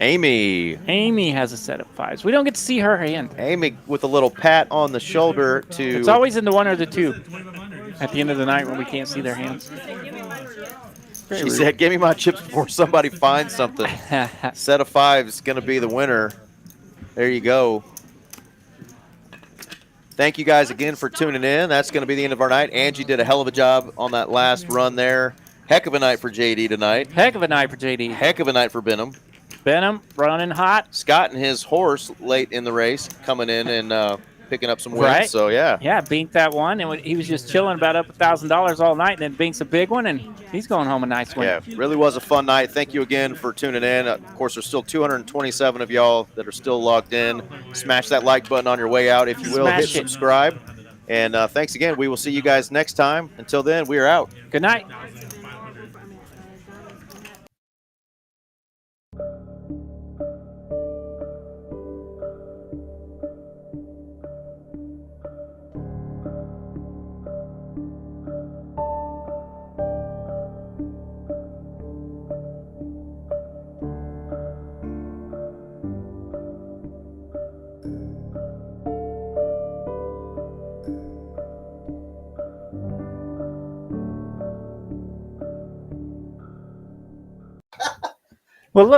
Amy. Amy has a set of 5s. We don't get to see her hand. Amy with a little pat on the shoulder to. It's always in the 1 or the 2 at the end of the night when we can't see their hands. She said, give me my chips before somebody finds something. Set of 5s going to be the winner. There you go. Thank you guys again for tuning in. That's going to be the end of our night. Angie did a hell of a job on that last run there. Heck of a night for JD tonight. Heck of a night for JD. Heck of a night for Benham. Benham running hot. Scott and his horse late in the race coming in and picking up some wins. Right. So, yeah. Yeah, binked that one. And he was just chilling about up $1,000 all night. And then binks a big one, and he's going home a nice one. Yeah, really was a fun night. Thank you again for tuning in. Of course, there's still 227 of y'all that are still logged in. Smash that like button on your way out, if you will. Smash Hit it. subscribe. And thanks again. We will see you guys next time. Until then, we are out. Good night. Well, look.